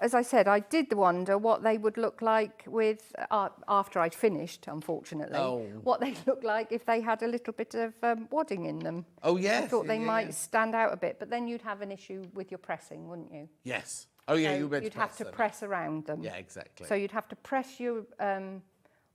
as I said, I did wonder what they would look like with, after I'd finished, unfortunately, what they'd look like if they had a little bit of wadding in them. Oh, yes. I thought they might stand out a bit, but then you'd have an issue with your pressing, wouldn't you? Yes. Oh, yeah, So you'd have to press around them. Yeah, exactly. So you'd have to press your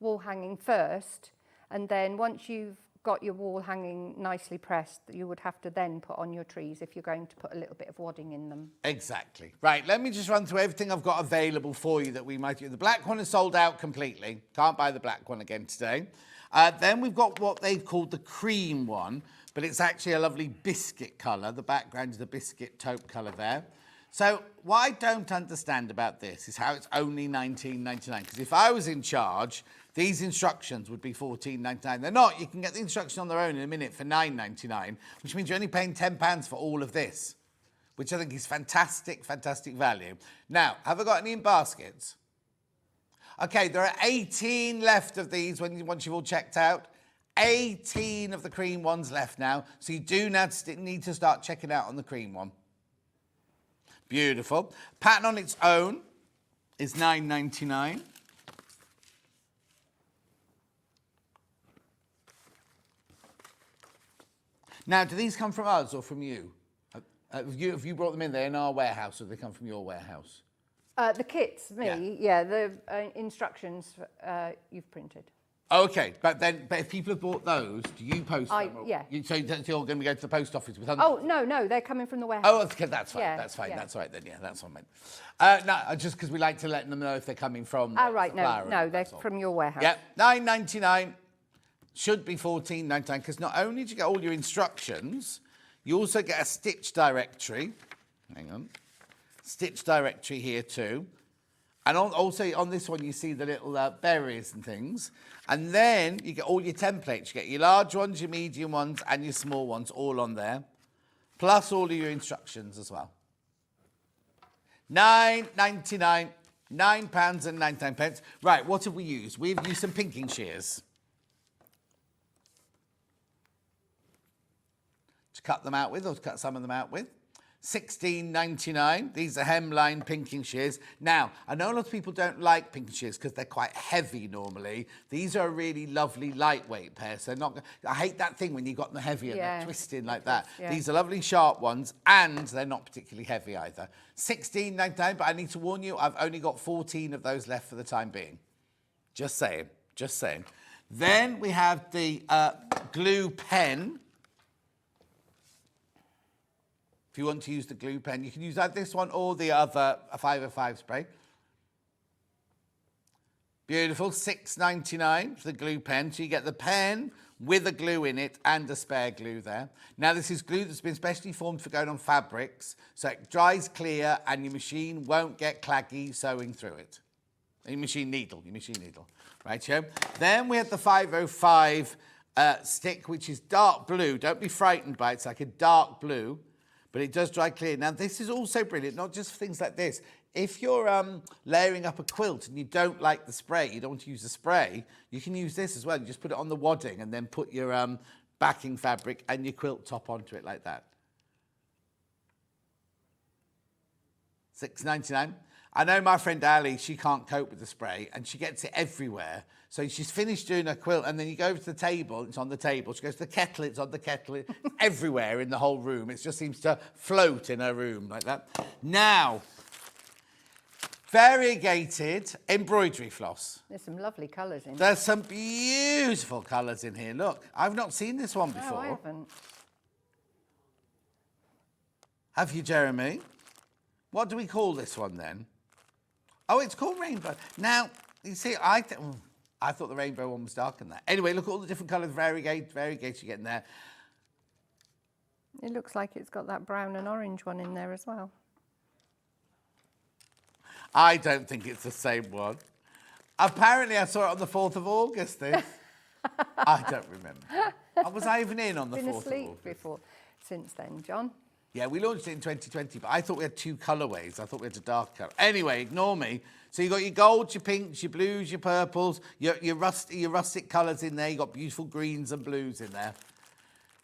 wall hanging first, and then once you've got your wall hanging nicely pressed, you would have to then put on your trees if you're going to put a little bit of wadding in them. Exactly. Right, let me just run through everything I've got available for you that we might do. The black one is sold out completely. Can't buy the black one again today. Then we've got what they've called the cream one, but it's actually a lovely biscuit colour. The background is a biscuit taupe colour there. So what I don't understand about this is how it's only $19.99. Because if I was in charge, these instructions would be $14.99. They're not. You can get the instruction on their own in a minute for $9.99, which means you're only paying £10 for all of this, which I think is fantastic, fantastic value. Now, have I got any in baskets? Okay, there are 18 left of these once you've all checked out. 18 of the cream ones left now. So you do now need to start checking out on the cream one. Beautiful. Pattern on its own is $9.99. Now, do these come from us or from you? Have you brought them in? They're in our warehouse, or do they come from your warehouse? The kits, yeah, the instructions you've printed. Okay, but if people have bought those, do you post them? Yeah. So you're going to go to the post office with them? Oh, no, they're coming from the warehouse. Oh, okay, that's fine. Yeah, that's fine. yeah. That's right then. Yeah, that's what I meant. No, just because we like to let them know if they're coming from. Oh, right. No, they're from your warehouse. Yeah, $9.99 should be $14.99 because not only do you get all your instructions, you also get a stitch directory. Hang on, stitch directory here too. And also on this one, you see the little berries and things. And then you get all your templates. You get your large ones, your medium ones, and your small ones all on there. Plus all of your instructions as well. $9.99, £9.99. Right, what have we used? We've used some pinking shears. To cut them out with, or to cut some of them out with. $16.99. These are hemline pinking shears. Now, I know a lot of people don't like pinking shears because they're quite heavy normally. These are a really lovely lightweight pair. So I hate that thing when you've got them heavy and they're twisting like that. Yeah. These are lovely sharp ones and they're not particularly heavy either. $16.99, but I need to warn you, I've only got 14 of those left for the time being. Just saying, just saying. Then we have the glue pen. If you want to use the glue pen, you can use this one or the other, a 505 spray. Beautiful, $6.99 for the glue pen. So you get the pen with a glue in it and a spare glue there. Now this is glue that's been specially formed for going on fabrics, so it dries clear and your machine won't get claggy sewing through it. Your machine needle. Right, here. Then we have the 505 stick, which is dark blue. Don't be frightened by it, it's like a dark blue. But it does dry clear. Now, this is also brilliant, not just for things like this. If you're layering up a quilt and you don't like the spray, you don't want to use the spray, you can use this as well. You just put it on the wadding and then put your backing fabric and your quilt top onto it like that. $6.99. I know my friend Ali, she can't cope with the spray and she gets it everywhere. So she's finished doing her quilt and then you go over to the table, it's on the table. She goes to the kettle, it's on the kettle. It's everywhere in the whole room. It just seems to float in her room like that. Now, variegated embroidery floss. There's some lovely colours in There's some beautiful colours in here. Look, I've not seen this one before. No, I haven't. Have you, Jeremy? What do we call this one then? Oh, it's called rainbow. Now, you see, I thought the rainbow one was darker than that. Anyway, look at all the different colours, variegated you get in there. It looks like it's got that brown and orange one in there as well. I don't think it's the same one. Apparently, I saw it on the 4th of August, this. I don't remember. Was I even in on the 4th of August? Been asleep before, since then, John. Yeah, we launched it in 2020, but I thought we had 2 colourways. I thought we had a dark colour. Anyway, ignore me. So you've got your golds, your pinks, your blues, your purples, your rustic colours in there. You've got beautiful greens and blues in there.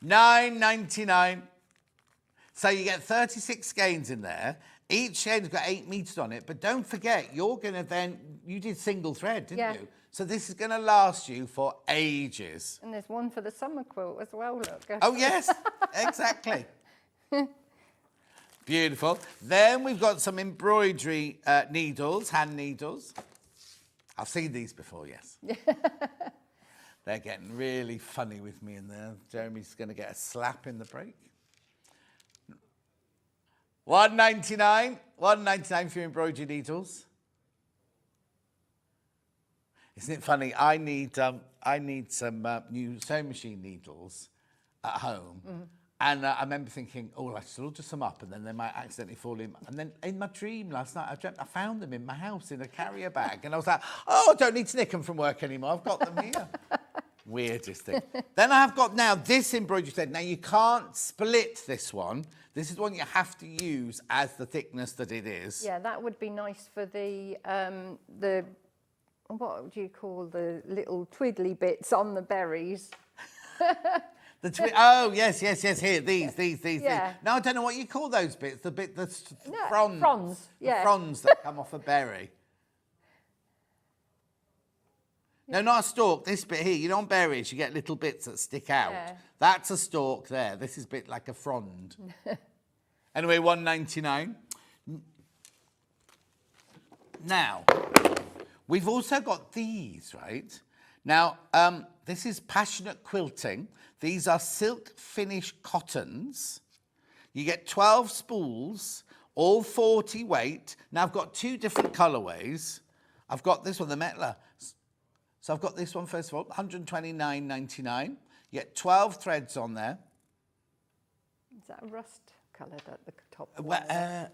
$9.99. So you get 36 skeins in there. Each skein has got 8 metres on it. But don't forget, you're going to then... You did single thread, didn't you? So this is going to last you for ages. And there's one for the summer quilt as well, look. Oh, yes, exactly. Beautiful. Then we've got some embroidery needles, hand needles. I've seen these before, yes. They're getting really funny with me in there. Jeremy's going to get a slap in the break. $1.99. $1.99 for your embroidery needles. Isn't it funny? I need some new sewing machine needles at home. Mm. And I remember thinking, oh, I should order some up and then they might accidentally fall in. And then in my dream last night, I found them in my house in a carrier bag. And I was like, oh, I don't need to nick them from work anymore. I've got them here. Weirdest thing. Then I've got now this embroidery thread. Now, you can't split this one. This is one you have to use as the thickness that it is. Yeah, that would be nice for the what do you call the little twiddly bits on the berries? Oh, yes, here, these. Yeah. Now, I don't know what you call those bits, the No, fronds. fronds, yeah. The fronds that come off a berry. No, not a stalk, this bit here. You know on berries, you get little bits that stick out. Yeah. That's a stalk there. This is a bit like a frond. Anyway, $1.99. Now, we've also got these, right? Now, this is Passionate Quilting. These are silk finish cottons. You get 12 spools, all 40 weight. Now, I've got 2 different colourways. I've got this one, the Metla. So I've got this one, first of all, $129.99. You get 12 threads on there. Is that a rust coloured at the top? Well,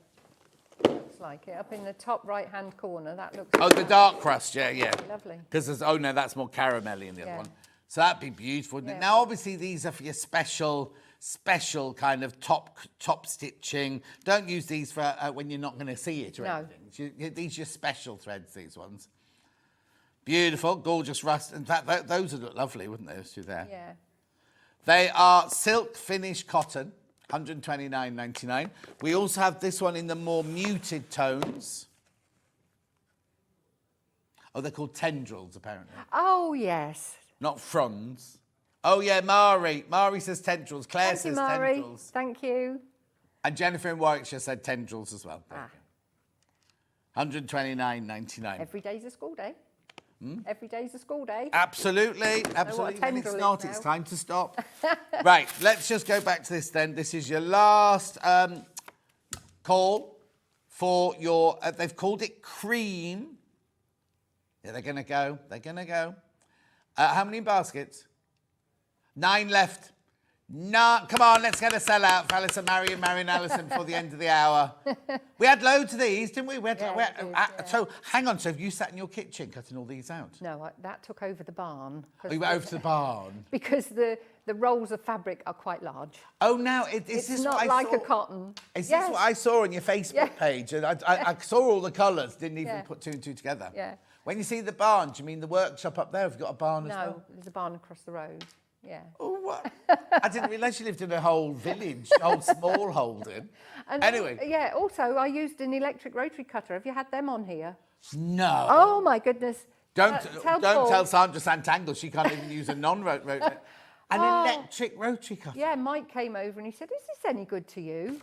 looks like it. Up in the top right-hand corner, that looks... Oh, the dark crust, yeah. Lovely. Because there's, oh no, that's more caramelly in the other one. So that'd be beautiful, wouldn't it? Now, obviously, these are for your special kind of top stitching. Don't use these for when you're not going to see it or anything. These are your special threads, these ones. Beautiful, gorgeous rust. In fact, those would look lovely, wouldn't they, those 2 there? Yeah. They are silk finish cotton, $129.99. We also have this one in the more muted tones. Oh, they're called tendrils, apparently. Oh, yes. Not fronds. Oh, yeah, Mari. Mari says tendrils. Claire Thank says you, Mari. tendrils. Thank you. And Jennifer in Warwickshire said tendrils as well. $129.99. Every day's a school day. Every day's a school day. Absolutely. When it's not, it's time to stop. Right, let's just go back to this then. This is your last call for your... they've called it cream. Yeah, they're going to go. How many baskets? 9 left. No, come on, let's get a sellout for Allison Maryon, Allison before the end of the hour. We had loads of these, didn't we? So, hang on, so have you sat in your kitchen cutting all these out? No, that took over the barn. Oh, you went over to the barn? Because the rolls of fabric are quite large. Oh, now, it's not like a cotton. Is this what I saw on your Facebook page? And I saw all the colours, didn't even put 2 and 2 together. Yeah. When you see the barn, do you mean the workshop up there? Have you got a barn as well? No, there's a barn across the road. Yeah. Oh, what? I didn't realise you lived in a whole village, whole small Holden. And Anyway. yeah, also I used an electric rotary cutter. Have you had them on here? No. Oh my goodness. Don't Tell Paul. tell Sandra Sanntangle she can't even use a non-rotary. An electric rotary cutter. Yeah, Mike came over and he said, "Is this any good to you?"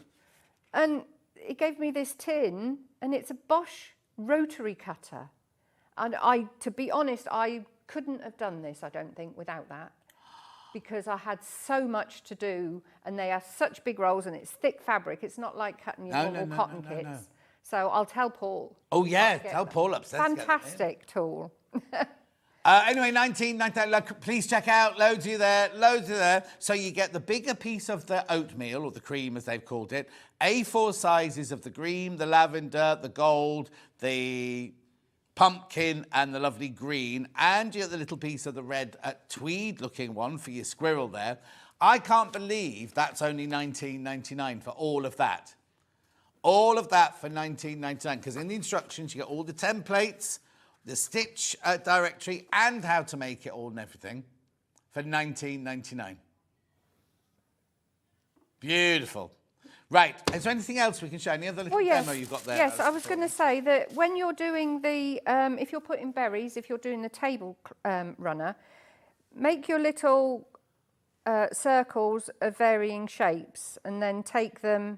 And he gave me this tin, and it's a Bosch rotary cutter. And to be honest, I couldn't have done this, I don't think, without that. Because I had so much to do, and they are such big rolls, and it's thick fabric. It's not like cutting your normal cotton kits. No. So I'll tell Paul. Oh, yeah, tell Paul upstairs. Fantastic tool. Anyway, 1999, please check out, loads of you there. So you get the bigger piece of the oatmeal, or the cream as they've called it, A4 sizes of the green, the lavender, the gold, the pumpkin and the lovely green, and you get the little piece of the red tweed looking one for your squirrel there. I can't believe that's only $19.99 for all of that. All of that for $19.99, because in the instructions you get all the templates, the stitch directory, and how to make it all and everything for $19.99. Beautiful. Right, is there anything else we can show? Any other little demo you've got there? Yes, I was going to say that when you're doing the, if you're putting berries, if you're doing the table runner, make your little circles of varying shapes and then take them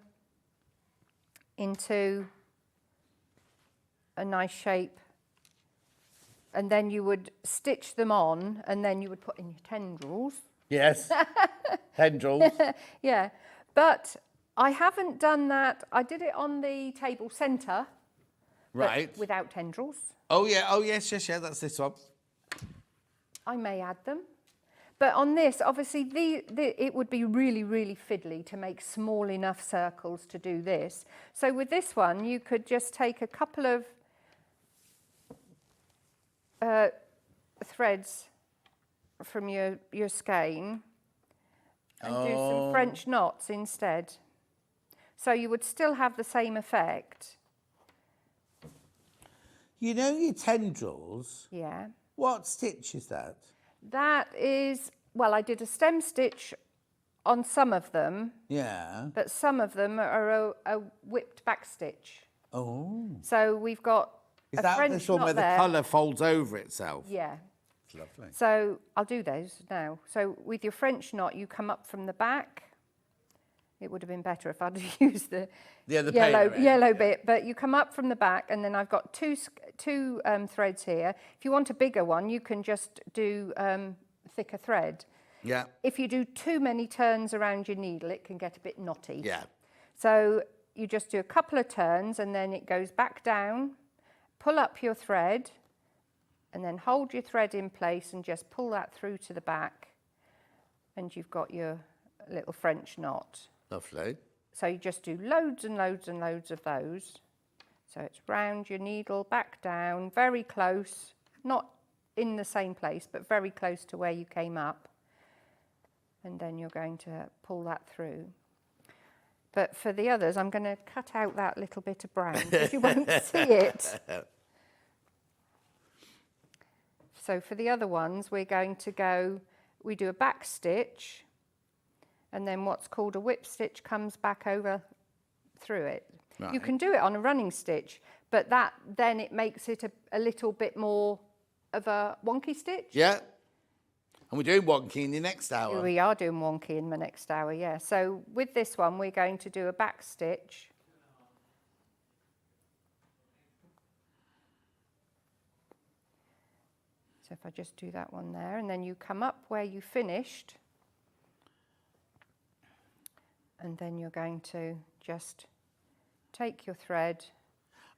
into a nice shape, and then you would stitch them on, and then you would put in your tendrils. Yes, tendrils. Yeah, but I haven't done that. I did it on the table centre, Right. without tendrils. Oh, yeah, yes, that's this one. I may add them. But on this, obviously, it would be really, really fiddly to make small enough circles to do this. So with this one, you could just take a couple of threads from your skein and do some French knots instead. So you would still have the same effect. You know your tendrils? Yeah. What stitch is that? That is, well, I did a stem stitch on some of them. Yeah. But some of them are a whipped back stitch. Oh. So we've got Is a that French this one knot where there. the colour folds over itself? Yeah. It's lovely. So I'll do those now. So with your French knot, you come up from the back. It would have been better if I'd used the yellow bit, but you come up from the back, and then I've got two threads here. If you want a bigger one, you can just do thicker thread. Yeah. If you do too many turns around your needle, it can get a bit knotty. Yeah. So you just do a couple of turns, and then it goes back down, pull up your thread, and then hold your thread in place and just pull that through to the back, and you've got your little French knot. Lovely. So you just do loads and loads and loads of those. So it's round your needle, back down, very close, not in the same place, but very close to where you came up. And then you're going to pull that through. But for the others, I'm going to cut out that little bit of brown because you won't see it. So for the other ones, we're going to go, we do a back stitch, and then what's called a whip stitch comes back over through it. Right. You can do it on a running stitch, but then it makes it a little bit more of a wonky stitch. Yeah. And we're doing wonky in the next hour. We are doing wonky in the next hour, yeah. So with this one, we're going to do a back stitch. So if I just do that one there, and then you come up where you finished, and then you're going to just take your thread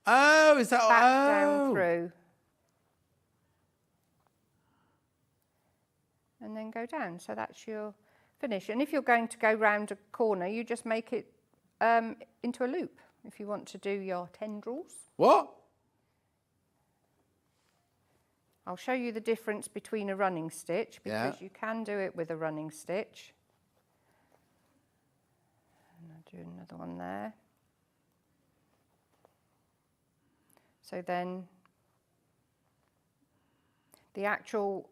back down through, and then go down. So that's your finish. And if you're going to go round a corner, you just make it into a loop if you want to do your tendrils. What? I'll show you the difference between a running stitch, because you can do it with a running stitch. And I'll do another one there. So then the actual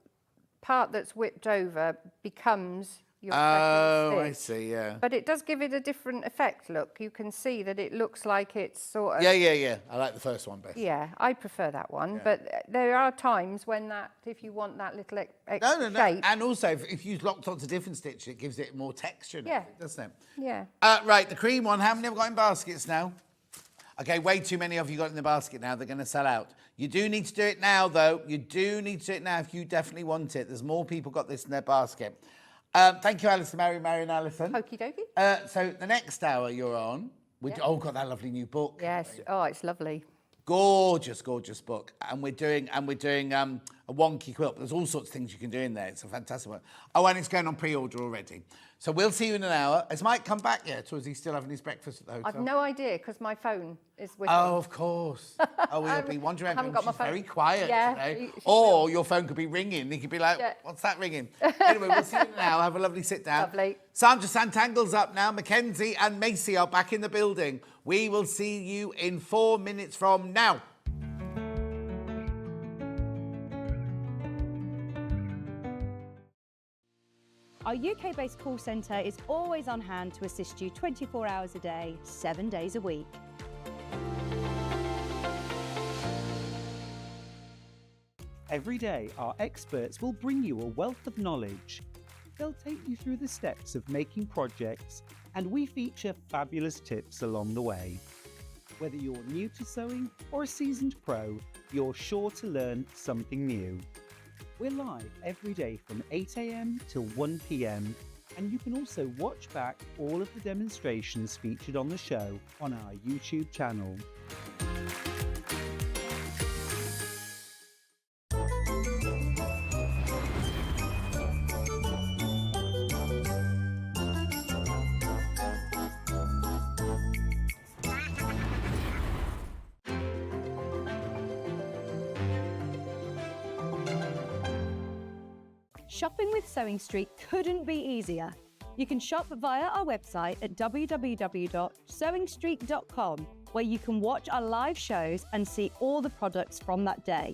part that's whipped over becomes your Oh, second I stitch. see, yeah. But it does give it a different effect, look. You can see that it looks like it's sort of... Yeah. I like the first one best. Yeah, I prefer that one. Yeah. But there are times when if you want that little extra No. shape... And also, if you locked onto different stitch, it gives it more texture, Yeah. doesn't it? Yeah. Right, the cream one, how many have we got in baskets now? Okay, way too many of you got in the basket now. They're going to sell out. You do need to do it now, though. You do need to do it now if you definitely want it. There's more people got this in their basket. Thank you, Allison Maryon, Allison. Okie dokie. So the next hour you're on, oh, got that lovely new book. Yes. Oh, it's lovely. Gorgeous book. And we're doing a Wonky quilt. There's all sorts of things you can do in there. It's a fantastic one. Oh, and it's going on pre-order already. So we'll see you in an hour. Has Mike come back yet, or is he still having his breakfast at the hotel? I've no idea because my phone is with me. Oh, of course. Oh, we'll be wondering. I haven't got my She's phone. very quiet today. She Or will. your phone could be ringing. He could be like, Yeah. what's that ringing? Anyway, we'll see you now. Have a lovely sit down. Lovely. Sandra Sanntangle up now. Mackenzie and Macy are back in the building. We will see you in 4 minutes from now. Our UK-based call centre is always on hand to assist you 24 hours a day, 7 days a week. Every day, our experts will bring you a wealth of knowledge. They'll take you through the steps of making projects, and we feature fabulous tips along the way. Whether you're new to sewing or a seasoned pro, you're sure to learn something new. We're live every day from 8 a.m. till 1 p.m. and you can also watch back all of the demonstrations featured on the show on our YouTube channel. Shopping with Sewing Street couldn't be easier. You can shop via our website at www.sewingstreet.com, where you can watch our live shows and see all the products from that day.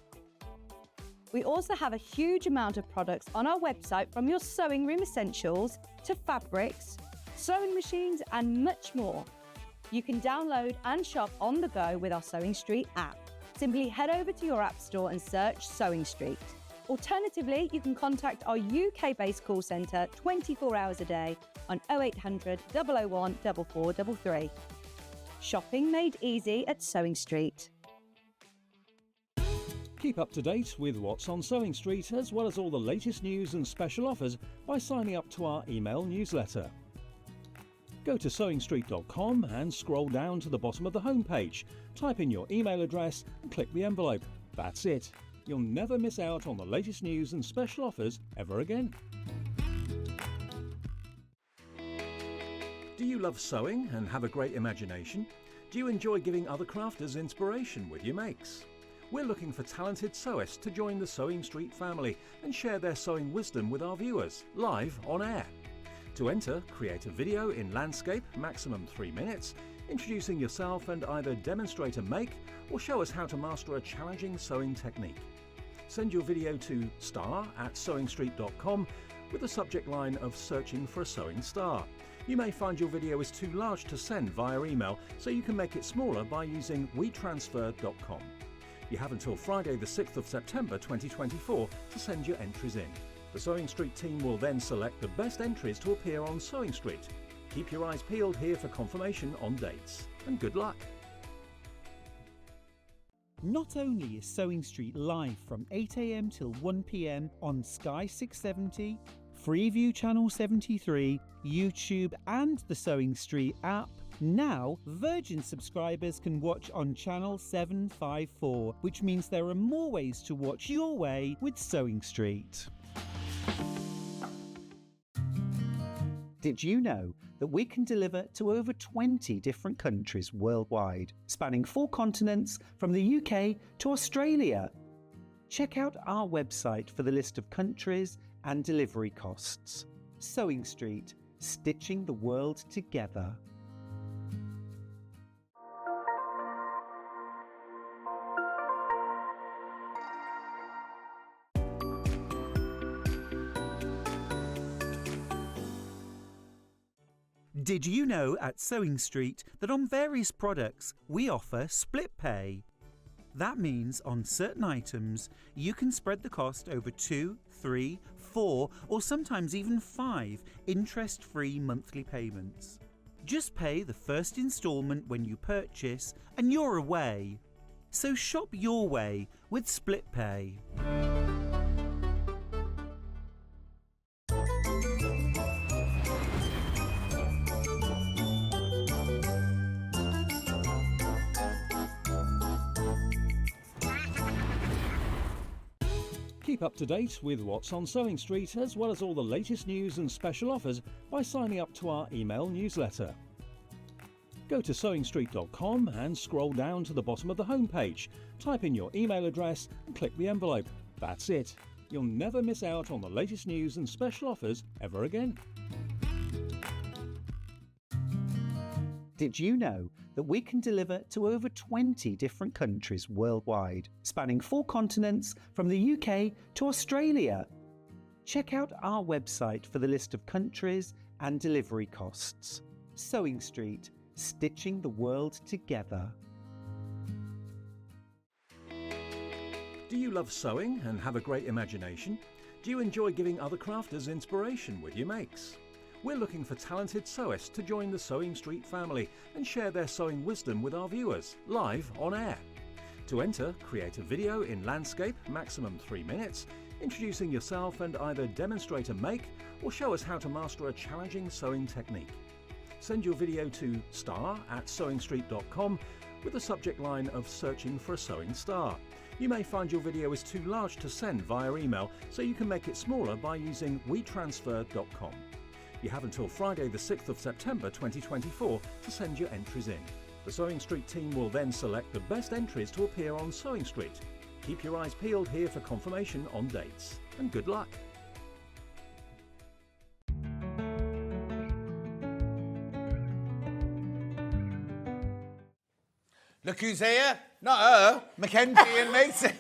We also have a huge amount of products on our website, from your sewing room essentials to fabrics, sewing machines and much more. You can download and shop on the go with our Sewing Street app. Simply head over to your app store and search Sewing Street. Alternatively, you can contact our UK-based call centre 24 hours a day on 0800 001 4433. Shopping made easy at Sewing Street. Keep up to date with what's on Sewing Street, as well as all the latest news and special offers, by signing up to our email newsletter. Go to sewingstreet.com and scroll down to the bottom of the homepage. Type in your email address and click the envelope. That's it. You'll never miss out on the latest news and special offers ever again. Do you love sewing and have a great imagination? Do you enjoy giving other crafters inspiration with your makes? We're looking for talented sewists to join the Sewing Street family and share their sewing wisdom with our viewers, live on air. To enter, create a video in landscape, maximum 3 minutes, introducing yourself and either demonstrate a make or show us how to master a challenging sewing technique. Send your video to star@sewingstreet.com with the subject line of searching for a sewing star. You may find your video is too large to send via email, so you can make it smaller by using wetransfer.com. You have until Friday the 6th of September 2024 to send your entries in. The Sewing Street team will then select the best entries to appear on Sewing Street. Keep your eyes peeled here for confirmation on dates. And good luck! Not only is Sewing Street live from 8 a.m. till 1 p.m. on Sky 670, Freeview Channel 73, YouTube and the Sewing Street app, now Virgin subscribers can watch on Channel 754, which means there are more ways to watch your way with Sewing Street. Did you know that we can deliver to over 20 different countries worldwide, spanning 4 continents from the UK to Australia? Check out our website for the list of countries and delivery costs. Sewing Street, stitching the world together. Did you know at Sewing Street that on various products we offer split pay? That means on certain items you can spread the cost over 2, 3, 4 or sometimes even 5 interest-free monthly payments. Just pay the first instalment when you purchase and you're away. So shop your way with split pay. Keep up to date with what's on Sewing Street, as well as all the latest news and special offers by signing up to our email newsletter. Go to sewingstreet.com and scroll down to the bottom of the homepage. Type in your email address and click the envelope. That's it. You'll never miss out on the latest news and special offers ever again. Did you know that we can deliver to over 20 different countries worldwide, spanning 4 continents from the UK to Australia? Check out our website for the list of countries and delivery costs. Sewing Street, stitching the world together. Do you love sewing and have a great imagination? Do you enjoy giving other crafters inspiration with your makes? We're looking for talented sewists to join the Sewing Street family and share their sewing wisdom with our viewers, live on air. To enter, create a video in landscape, maximum 3 minutes, introducing yourself and either demonstrate a make or show us how to master a challenging sewing technique. Send your video to star@sewingstreet.com with the subject line of searching for a sewing star. You may find your video is too large to send via email, so you can make it smaller by using wetransfer.com. You have until Friday the 6th of September 2024 to send your entries in. The Sewing Street team will then select the best entries to appear on Sewing Street. Keep your eyes peeled here for confirmation on dates. And good luck! Look who's here. Not her, Mackenzie and Macy.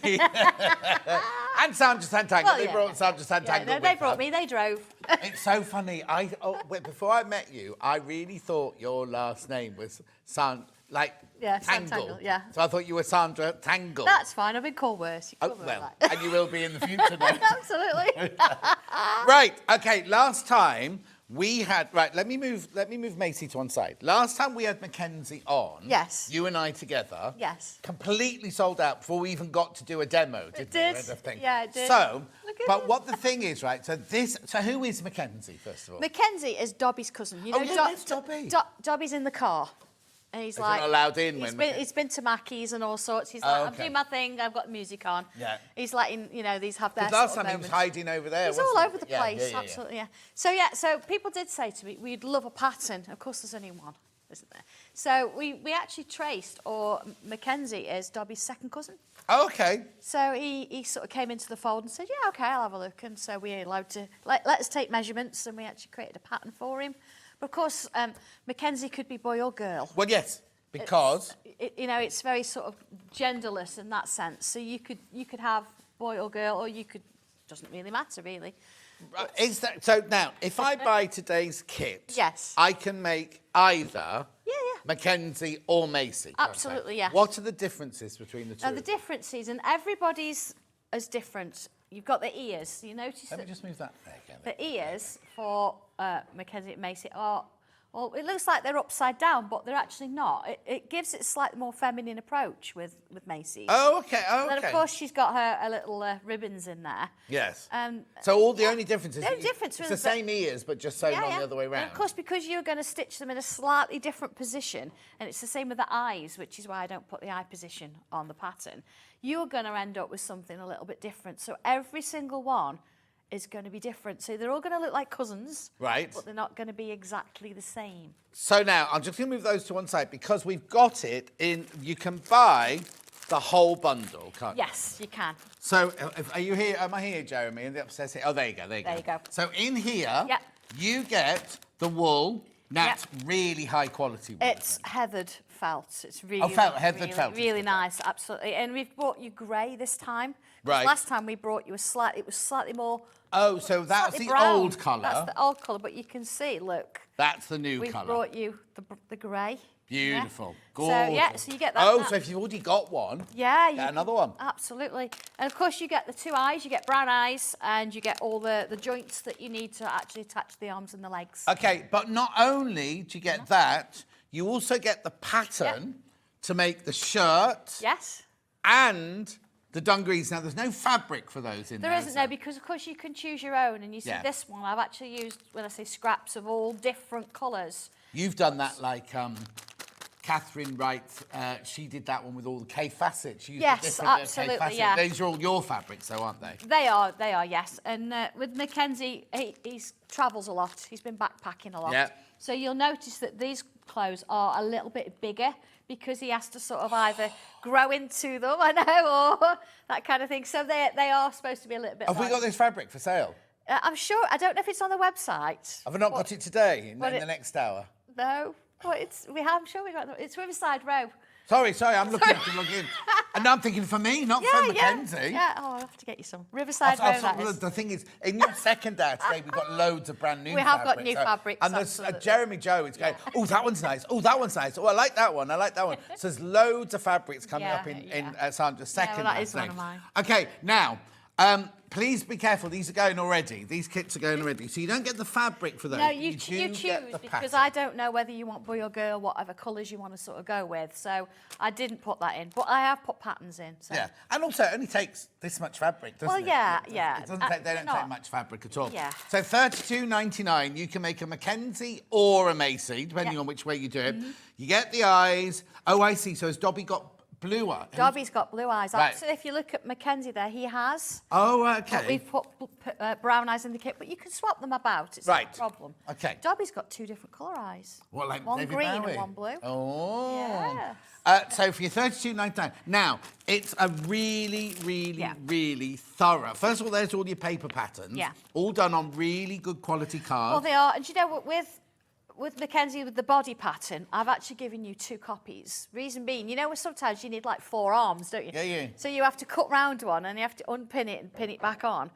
And Sandra Sanntangle. Well, They yeah. brought Sandra Sanntangle No, with they brought them. me, they drove. It's so funny. Before I met you, I really thought your last name was Tangle. Sanntangle, yeah. So I thought you were Sandra Tangle. That's fine, I've been called worse. You can Oh, call me well, like and you will be in the future now. Absolutely. Right, okay, last time we had, right, let me move Macy to one side. Last time we had Mackenzie on, Yes. you and I together, Yes. completely sold out before we even got to do a demo, didn't did. we? I think. Yeah, it did. So, Look at but it. what the thing is, right, so who is Mackenzie, first of all? Mackenzie is Dobby's cousin. You Oh, know, yeah, that's Dobby. Dobby's in the car. And he's Is he like, not allowed in he's when been, Mackenzie- he's been to Mackey's and all sorts. He's Oh, like, okay. I'm doing my thing, I've got the music on. Yeah. He's letting, these have their Because last sort time of he was moments. hiding over there, He's wasn't all he? over the Yeah, place, yeah. absolutely, yeah. So people did say to me, we'd love a pattern. Of course, there's only one, isn't there? So we actually traced, or Mackenzie is Dobby's second cousin. Oh, okay. So he sort of came into the fold and said, yeah, OK, I'll have a look. And so we were allowed to, let us take measurements, and we actually created a pattern for him. But of course, Mackenzie could be boy or girl. Well, yes, because... It's very sort of genderless in that sense. So you could have boy or girl, or you could, doesn't really matter, really. Is that so? Now, if I buy today's kit, Yes. I can make either Yeah. Mackenzie or Macy. can't I? Absolutely, yes. What are the differences between the two? Now, the difference is, and everybody's as different. You've got the ears. You notice Let me that just move that there again. the ears for Mackenzie and Macy are, well, it looks like they're upside down, but they're actually not. It gives it a slightly more feminine approach with Macy. Oh, okay. Oh, And okay. then, of course, she's got her little ribbons in there. Yes. So all the only difference is the only difference it's was the that- same ears, but just sewn on the other way And round. of course, because you're going to stitch them in a slightly different position, and it's the same with the eyes, which is why I don't put the eye position on the pattern, you're going to end up with something a little bit different. So every single one is going to be different. So they're all going to look like cousins, Right. but they're not going to be exactly the same. So now, I'm just going to move those to one side because we've got it in, you can buy the whole bundle, can't you? Yes, you can. So, are you here? Am I here, Jeremy? In the upstairs here? Oh, there you go, There you go. So in here, Yep. you get the wool. That's really high quality wool. It's heathered felt. It's really, heathered really, felt is really good. nice, absolutely. And we've brought you grey this time. 'Cause Right. Last time we brought you it was slightly more Oh, so that's slightly the brown. old colour. That's the old colour, but you can see, look. That's the new We've colour. brought you the grey. Beautiful. Yeah. Gorgeous. So, yeah, so you get that. Oh, that. so if you've already got one, Yeah, you get can- another one. Absolutely. And of course you get the 2 eyes, you get brown eyes, and you get all the joints that you need to actually attach the arms and the legs. Okay, but not only do you get that, you also get the pattern to make the shirt Yes. and the dungarees. Now, there's no fabric for those in there. There isn't, is no, because of course you can choose your own. And you see Yeah. this one, I've actually used, when I say scraps, of all different colours. You've done that like Catherine Wright. She did that one with all the K facets. She used Yes, the different K absolutely, facets. yeah. These are all your fabrics, though, aren't they? They are, yes. And with Mackenzie, he travels a lot. He's been backpacking a lot. Yeah. So you'll notice that these clothes are a little bit bigger because he has to sort of either grow into them, I know, or that kind of thing. So they are supposed to be a little bit Have we got this fabric for sale? I'm sure, I don't know if it's on the website. Have I not got it today in but the next hour? No, but I'm sure we got it's Riverside Row. Sorry, I'm looking to log in. And I'm thinking for me, not for Mackenzie. Yeah, oh, I'll have to get you some. Riverside Row, that is. The thing is, in your second hour today, we've got loads of brand new We have got fabrics. new fabrics, And there's absolutely. Jeremy Joe is going, oh, that one's nice. Oh, that one's nice. Oh, I like that one. I like that one. So there's loads of fabrics coming up in Sandra's second that hour is one today. of mine. Okay, now, please be careful. These are going already. These kits are going already. So you don't get the fabric for those. No, but you do choose get the because pattern. I don't know whether you want boy or girl, whatever colours you want to sort of go with. So I didn't put that in, but I have put patterns in. So. Yeah, and also it only takes this much fabric, doesn't Well, it? yeah. It doesn't take, they don't not- take much fabric at all. Yeah. So $32.99, you can make a Mackenzie or a Macy, depending on which way you do it. You get the eyes. Oh, I see. So has Dobby got blue eyes? Dobby's got blue eyes. Right. Actually, if you look at Mackenzie there, he has. Oh, But okay. we've put brown eyes in the kit, but you can swap them about. It's Right. not a problem. Okay. Dobby's got 2 different colour eyes. What, like one David green Bowie? and one blue. Oh. Yes. So for your $32.99. Now, it's a really, really thorough. First of all, there's all your paper patterns. Yeah. All done on really good quality cards. Well, they are. And do you know what? With Mackenzie, with the body pattern, I've actually given you 2 copies. Reason being, you know, sometimes you need like 4 arms, don't you? Yeah. So you have to cut round one and you have to unpin it and pin it back on.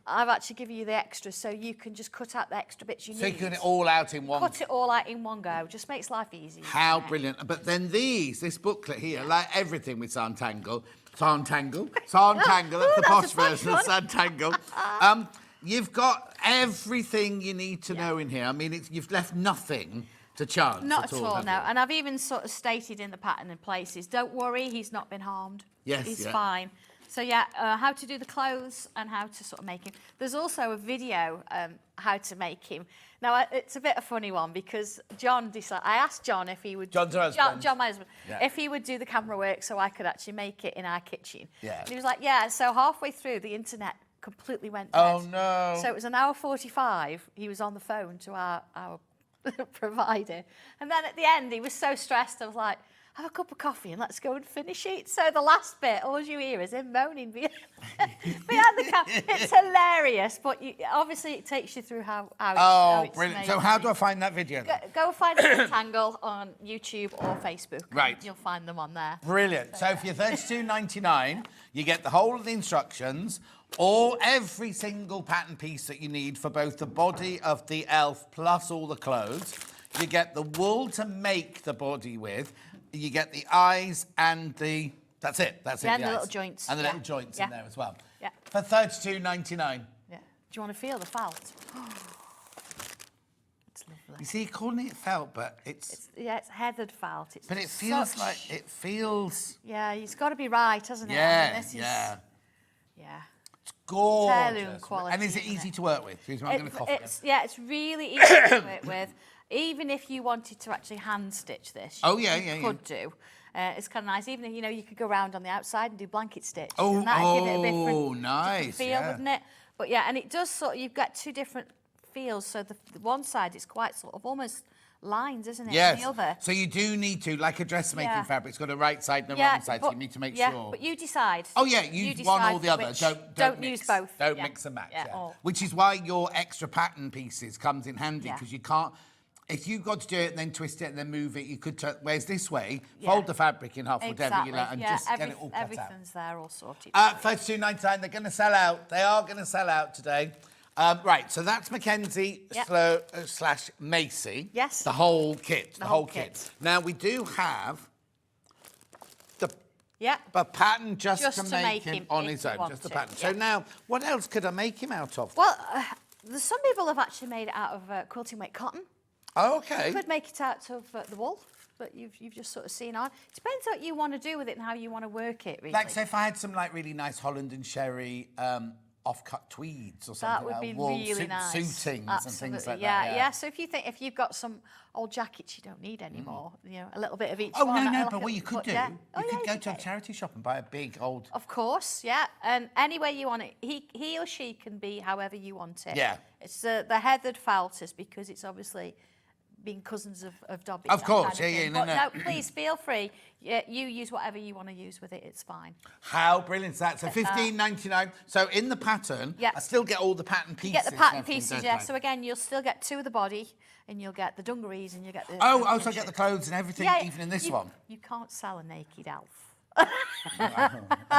I've actually given you the extra so you can just cut out the extra bits you So need. you can get it all out in one. Cut it all out in one go. Just makes life easy. How brilliant. But then this booklet here, like everything with Sanntangle, that's the posh version of Sanntangle. You've got everything you need to know in here. I mean, you've left nothing to chance. Not at all, have no. you? And I've even sort of stated in the pattern and places, don't worry, he's not been harmed. Yes, He's yeah. fine. So, yeah, how to do the clothes and how to sort of make him. There's also a video how to make him. Now, it's a bit of a funny one because John decided... I asked John if he would... John's her husband. John, my husband. Yeah. If he would do the camera work so I could actually make it in our kitchen. Yeah. And he was like, yeah. So halfway through, the internet completely went dead. Oh, no. So it was an hour 45. He was on the phone to our provider. And then at the end, he was so stressed. I was like, have a cup of coffee and let's go and finish it. So the last bit, all you hear is him moaning behind the camera. It's hilarious, but obviously it takes you through how it's brilliant. made. So how do I find that video then? Go find Sanntangle on YouTube or Facebook. Right. You'll find them on there. Brilliant. So for your $32.99, you get the whole of the instructions, every single pattern piece that you need for both the body of the elf plus all the clothes. You get the wool to make the body with. You get the eyes and the... That's it. Yeah, the and the eyes. little joints. And the Yeah. little joints Yeah. in there as well. Yeah. For $32.99. Yeah. Do you want to feel the felt? It's lovely. You see, you're calling it felt, but it's It's heathered felt. It's but it feels such- like... It feels... Yeah, it's got to be right, hasn't it? I Yeah, mean, this is- yeah. Yeah. Gorgeous. Heirloom quality, And is it isn't easy it? to work with? Here's what I'm going to cough again. It's really easy to work with. Even if you wanted to actually hand stitch this, Oh, you yeah. could do. It's kind of nice. Even if you could go around on the outside and do blanket stitch. Oh, and that'd give it a different nice, feel, yeah. wouldn't it? But yeah, and it does you've got 2 different feels. So the one side is quite sort of almost lines, isn't it? Yes. And the other. So you do need to, like a dressmaking Yeah. fabric, it's got a right side and a wrong side, so you need to make sure. But you decide. Oh yeah, use one or the other. which- Don't use mix. both. Don't Yeah. mix and match. Yeah. Yeah. Or- Which is why your extra pattern pieces comes in handy Yeah. because you can't. if you've got to do it and then twist it and then move it, you could. Whereas this way, fold the fabric in half, whatever you like, and just get it all cut out. Everything's there all sorted. $32.99. They're going to sell out. They are going to sell out today. Right, so that's Mackenzie slash Macy. Yes. The whole kit. The whole kit. Now, we do have Yeah. a pattern just to make him him on if his you own. want Just a to, pattern. yeah. So now, what else could I make him out of? Well, some people have actually made it out of quilting weight cotton. Oh, okay. You could make it out of the wool, but you've just sort of seen on. Depends what you want to do with it and how you want to work it, really. Like, so if I had some, like, really nice Holland and Sherry off-cut tweeds or something, That would be wool really nice. suitings and things like yeah, that. yeah. So if you've got some old jackets you don't need anymore, you know, a little bit of each Oh, one. no, like but what you could do, yeah. you could go to a charity shop and buy a big old... Of course, yeah. And any way you want it, he or she can be however you want it. Yeah. It's the heathered felters because it's obviously being cousins of Dobby. Of course, yeah, But no. no, please feel free. Yeah, you use whatever you want to use with it. It's fine. How brilliant is that? So $15.99. So in the pattern, Yeah. I still get all the pattern pieces. You get the and pattern everything, pieces, don't yeah. I? So again, you'll still get 2 of the body, and you'll get the dungarees, and you get the. Oh, the also get the clothes and everything, Yeah, even in this you, one. You can't sell a naked elf. I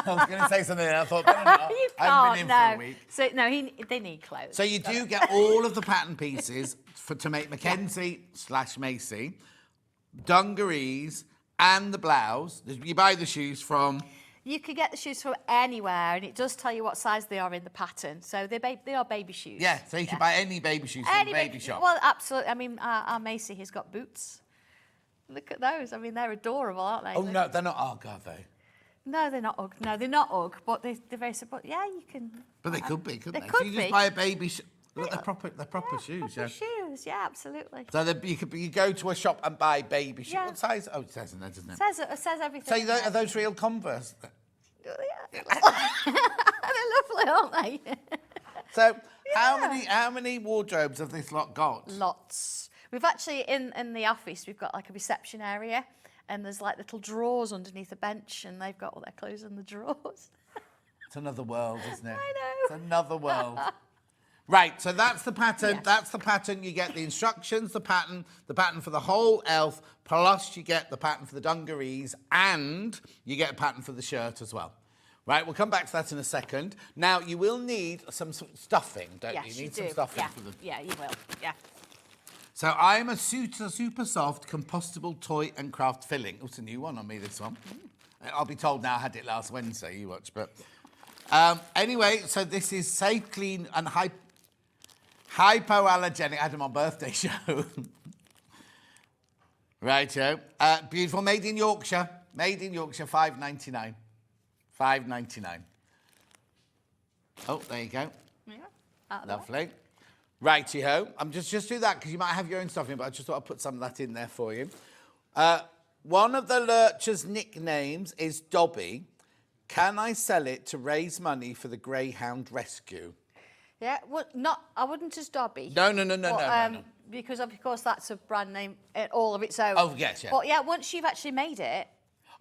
was going to say something and I thought, no, You I haven't been can't, in for a no. week. So no, they need clothes. So you do get all of the pattern pieces to make Mackenzie slash Macy, dungarees, and the blouse. You buy the shoes from... You could get the shoes from anywhere, and it does tell you what size they are in the pattern. So they are baby shoes. Yeah, so you can buy any baby shoes from the baby shop. Well, absolutely. I mean, our Macy has got boots. Look at those. I mean, they're adorable, aren't they? Oh, no, they're not Ugg, are they? No, they're not Ugg. No, they're not Ugg, but they're very simple. Yeah, you can. But they could be, couldn't They they? could so you just be. buy a baby... Look, they're proper shoes, Proper shoes, yeah, absolutely. So you go to a shop and buy baby shoes. Yeah. What size? Oh, it says in there, doesn't it? It says everything. So in there. are those real Converse? Yeah. They're lovely, aren't they? So how many wardrobes have this lot got? Lots. We've actually, in the office, we've got like a reception area, and there's like little drawers underneath a bench, and they've got all their clothes in the drawers. It's another world, isn't it? I know. It's another world. Right, so that's the pattern. Yes. That's the pattern. You get the instructions, the pattern for the whole elf, plus you get the pattern for the dungarees, and you get a pattern for the shirt as well. Right, we'll come back to that in a second. Now, you will need some stuffing, don't you? Yes, You need do. some stuffing Yeah. for the... Yeah, you will. Yeah. So I'm a super soft compostable toy and craft filling. Oh, it's a new one on me, this one. I'll be told now I had it last Wednesday, you watch, but... anyway, so this is safe, clean and hypoallergenic. I had them on birthday show. Righto. Beautiful, made in Yorkshire. Made in Yorkshire, $5.99. $5.99. Oh, there you go. Yeah. Lovely. Righty-ho. I'm just do that because you might have your own stuff in, but I just thought I'd put some of that in there for you. One of the lurchers' nicknames is Dobby. Can I sell it to raise money for the Greyhound Rescue? Yeah, well, I wouldn't just Dobby. No. Because of course that's a brand name all of its own. Oh, yes, yeah. But yeah, once you've actually made it,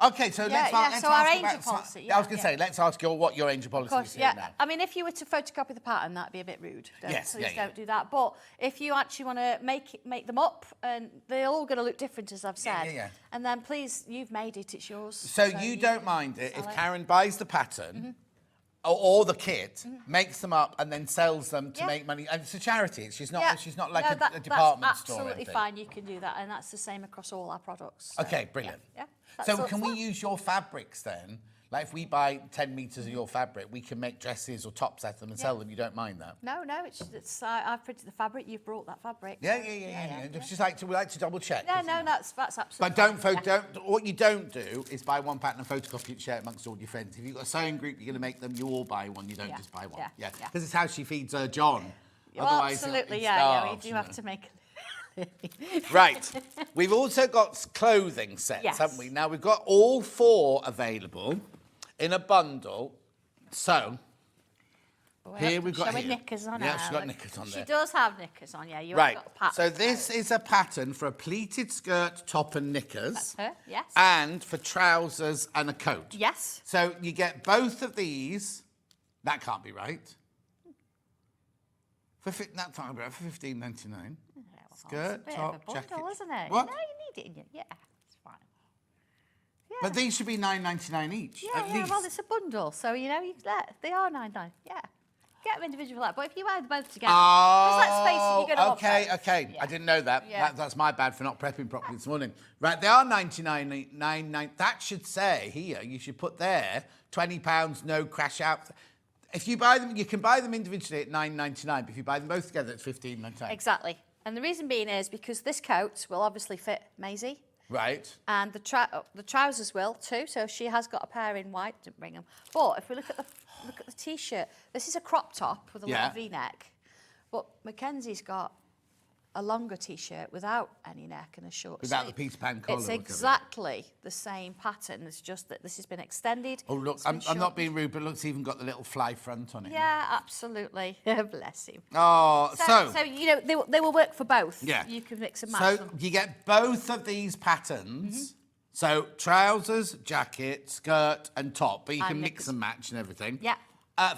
Okay, so let's so ask our about... angel policy, I was going to say, let's ask what your angel policy of course, is here now. yeah. I mean, if you were to photocopy the pattern, that'd be a bit rude. Yes, Please yeah. don't do that. But if you actually want to make them up, and they're all going to look different, as I've said. Yeah. And then please, you've made it, it's yours. So you don't mind it sell if it. Karen buys the pattern or the kit, makes them up and then sells them to Yeah. make money. And it's a charity. She's not like No, a department that's store. or absolutely anything. fine. You can do that, and that's the same across all our products. So, Okay, brilliant. Yeah. So can we use your fabrics then? Like if we buy 10 metres of your fabric, we can make dresses or tops out of them and sell them. You don't mind that? No, it's I've printed the fabric. You've brought that fabric. Yeah. Just we like to double check. No, that's absolutely. But don't. What you don't do is buy one pattern and photocopy it and share it amongst all your friends. If you've got a sewing group, you're going to make them. You all buy one. You don't just buy one. Yeah. Because it's how she feeds her John. Well, Otherwise, absolutely, it yeah. starves, You do have to make. Right. We've also got clothing sets, Yes. haven't we? Now we've got all 4 available in a bundle. So here we've got showing knickers on. Yeah, her. she's got knickers on there. She does have knickers on. Yeah, you Right. have got a pattern. So this is a pattern for a pleated skirt, top and knickers. That's her. Yes. And for trousers and a coat. Yes. So you get both of these. That can't be right. That's not right. For $15.99. skirt, It's a bit top, of a bundle, jacket. isn't it? What? No, you need it in your... Yeah, it's fine. Yeah. But these should be £9.99 each, at least. Well, it's a bundle, so, you know, they are £9.99. Yeah. Get them individually like, but if you buy them both together, because let's face it, you're going to okay, want both. okay. Yeah. I didn't know that. Yeah. That's my bad for not prepping properly this morning. Right, they are £99.99. That should say here, you should put there, £20, no crash out. If you buy them, you can buy them individually at £9.99, but if you buy them both together, it's £15.99. Exactly. And the reason being is because this coat will obviously fit Maisie. Right. And the trousers will too. So she has got a pair in white. Didn't bring them. But if we look at the t-shirt, this is a crop top with a little V-neck. But Mackenzie's got a longer t-shirt without any neck and a short Without sleeve. the Peter Pan collar. It's exactly the same pattern. It's just that this has been extended. Oh, look, I'm not being rude, but look, it's even got the little fly front on it. Yeah, absolutely. Bless him. Oh, So you know, they will work for both. Yeah. You can mix and match So them. you get both of these patterns. So trousers, jacket, skirt, and top, but you can mix and match and everything. Yeah.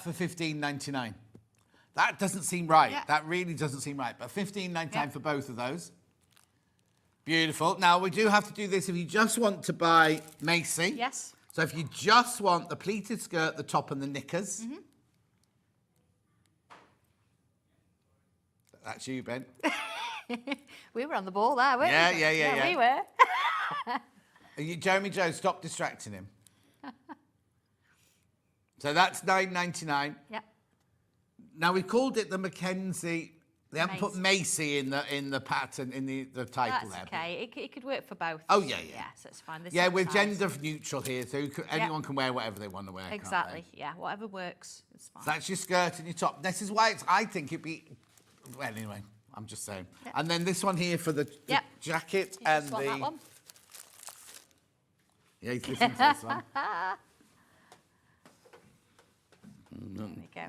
For £15.99. That doesn't seem right. Yeah. That really doesn't seem right. But £15.99 for both of those. Beautiful. Now, we do have to do this if you just want to buy Macy. Yes. So if you just want the pleated skirt, the top, and the knickers. That's you, Ben. We were on the ball there, weren't we? Yeah. We were. Jeremy Joe, stop distracting him. So that's £9.99. Yeah. Now we called it the Mackenzie. They haven't put Macy. Macy in the pattern in the title That's there. okay. It could work for both. Oh yeah. Yeah, so it's fine. This Yeah, is we're size. gender neutral here, so anyone can wear whatever they want to wear. can't Exactly. they? Yeah, whatever works. It's fine. So that's your skirt and your top. This is why I think it'd be. Well, anyway, I'm just saying. Yeah. And then this one here for the jacket You and just want the. that one? Yeah, he's listening to this one. There we go.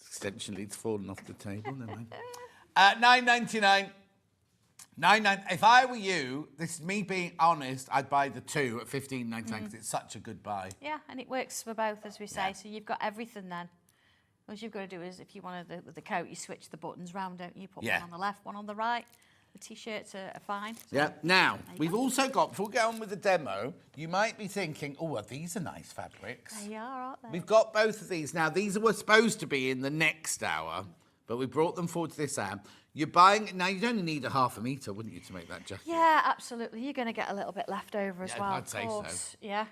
Extension lead's fallen off the table. Never mind. £9.99. If I were you, this is me being honest, I'd buy the two at £15.99 because it's such a good buy. Yeah, and it works for both, as we say. So you've got everything then. All you've got to do is, if you wanted the coat, you switch the buttons round, don't you? Put one on the left, one on the right. The T-shirts are fine. So Yeah. Now, we've also got, before we get on with the demo, you might be thinking, oh, well, these are nice fabrics. They are, aren't they? We've got both of these. Now, these were supposed to be in the next hour, but we brought them forward to this hour. You're buying, now you'd only need a half a metre, wouldn't you, to make that jacket? Yeah, absolutely. You're going to get a little bit left over as well. I'd say so. Yeah.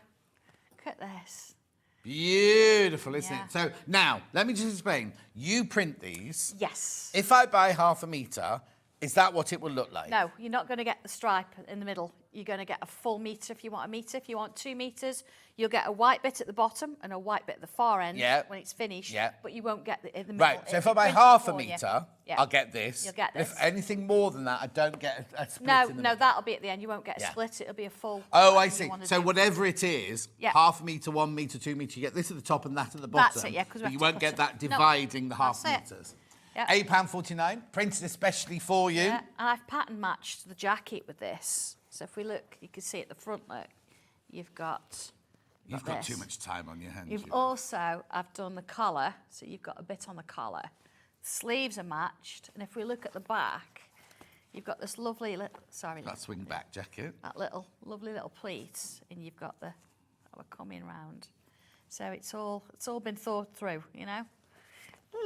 Look at this. Beautiful, isn't Yeah. it? So, now, let me just explain. You print these. Yes. If I buy half a metre, is that what it will look like? No, you're not going to get the stripe in the middle. You're going to get a full metre if you want a metre. If you want 2 metres, you'll get a white bit at the bottom and a white bit at the far end when it's finished. Yeah. But you won't get the in the middle. Right, so if I buy half a metre, Yeah. I'll get this. You'll get If this. anything more than that, I don't get a split No, in the no, middle. that'll be at the end. You won't get a split. It'll be a full. Oh, I whatever you see. wanna So do. whatever it is, half a metre, 1 metre, 2 metre, you get this at the top and that at the bottom. That's it, yeah, 'cause we but have you to won't cut get it. that No, dividing the half that's it. metres. Yeah. £8.49, printed especially for you. Yeah, and I've pattern matched the jacket with this. So if we look, you can see at the front, look, you've got You've got this. too much time on your hands. You've also, I've done the collar, so you've got a bit on the collar. Sleeves are matched, and if we look at the back, you've got this lovely, that swing back jacket. that lovely little pleat, and you've got the we're coming round. So it's all been thought through, you know.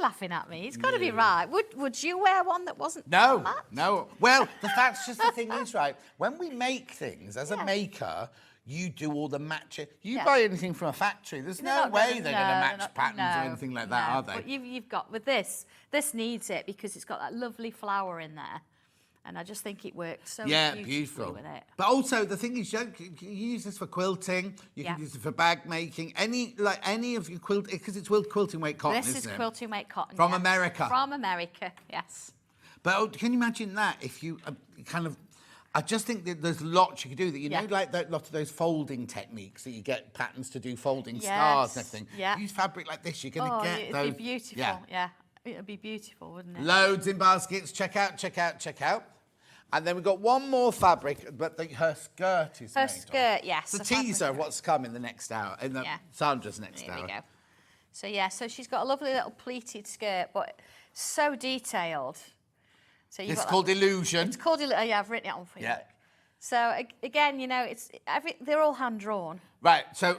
Laughing at me, it's got to be right. Would you wear one that wasn't? No, matched? no. Well, that's just the thing is, right, when we make things, as a maker, you do all the matching. You buy anything from a factory, there's They're no not way gonna- they're no, going to they're match not- patterns or no, anything like that, no. are they? But you've got with this needs it because it's got that lovely flower in there, and I just think it works so beautifully with it. But also the thing is, you can use this for quilting. You can use it for bag making. Any of your quilt, because it's quilting weight cotton. This is isn't it? quilting weight cotton From America. From America, yes. But can you imagine that if you I just think that there's lots you could do that. You know, like a lot of those folding techniques that you get patterns to do folding stars and everything. Yeah. Use fabric like this, you're going to get it'd those. be beautiful. Yeah. It'd be beautiful, wouldn't it? Loads in baskets. Check out, check out, check out. And then we've got one more fabric, but her skirt is Her made skirt, of. yes. It's a teaser of what's come in the next hour, in Sandra's next There hour. we go. So, so she's got a lovely little pleated skirt, but so detailed. So you've It's got called Illusion. It's called Illusion. Yeah, I've written it on for you. Yeah. So again, you know, they're all hand drawn. Right. So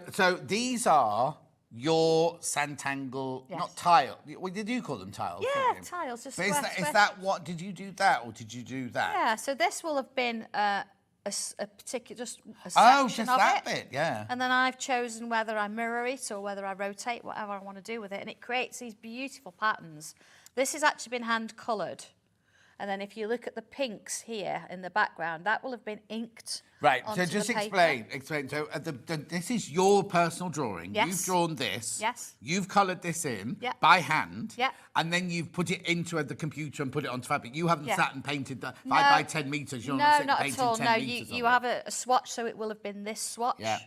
these are your Sanntangle, Yes. not tile. What did you call them? Tiles? Yeah, didn't you? tiles. Just But square, is that what? Did you do that or did you do that? Yeah. So this will have been a particular, just a Oh, section just of that it. bit, yeah. And then I've chosen whether I mirror it or whether I rotate, whatever I want to do with it, and it creates these beautiful patterns. This has actually been hand coloured. And then if you look at the pinks here in the background, that will have been inked. Right, so onto just the paper. explain. So this is your personal drawing. Yes. You've drawn this. Yes. You've coloured this in Yeah. by hand. Yeah. And then you've put it into the computer and put it onto fabric. You haven't Yeah. sat and painted that No. 5 by 10 metres. You're No, not not painting at all. 10 No, metres you on have it. a swatch, so it will have been this swatch. Yeah.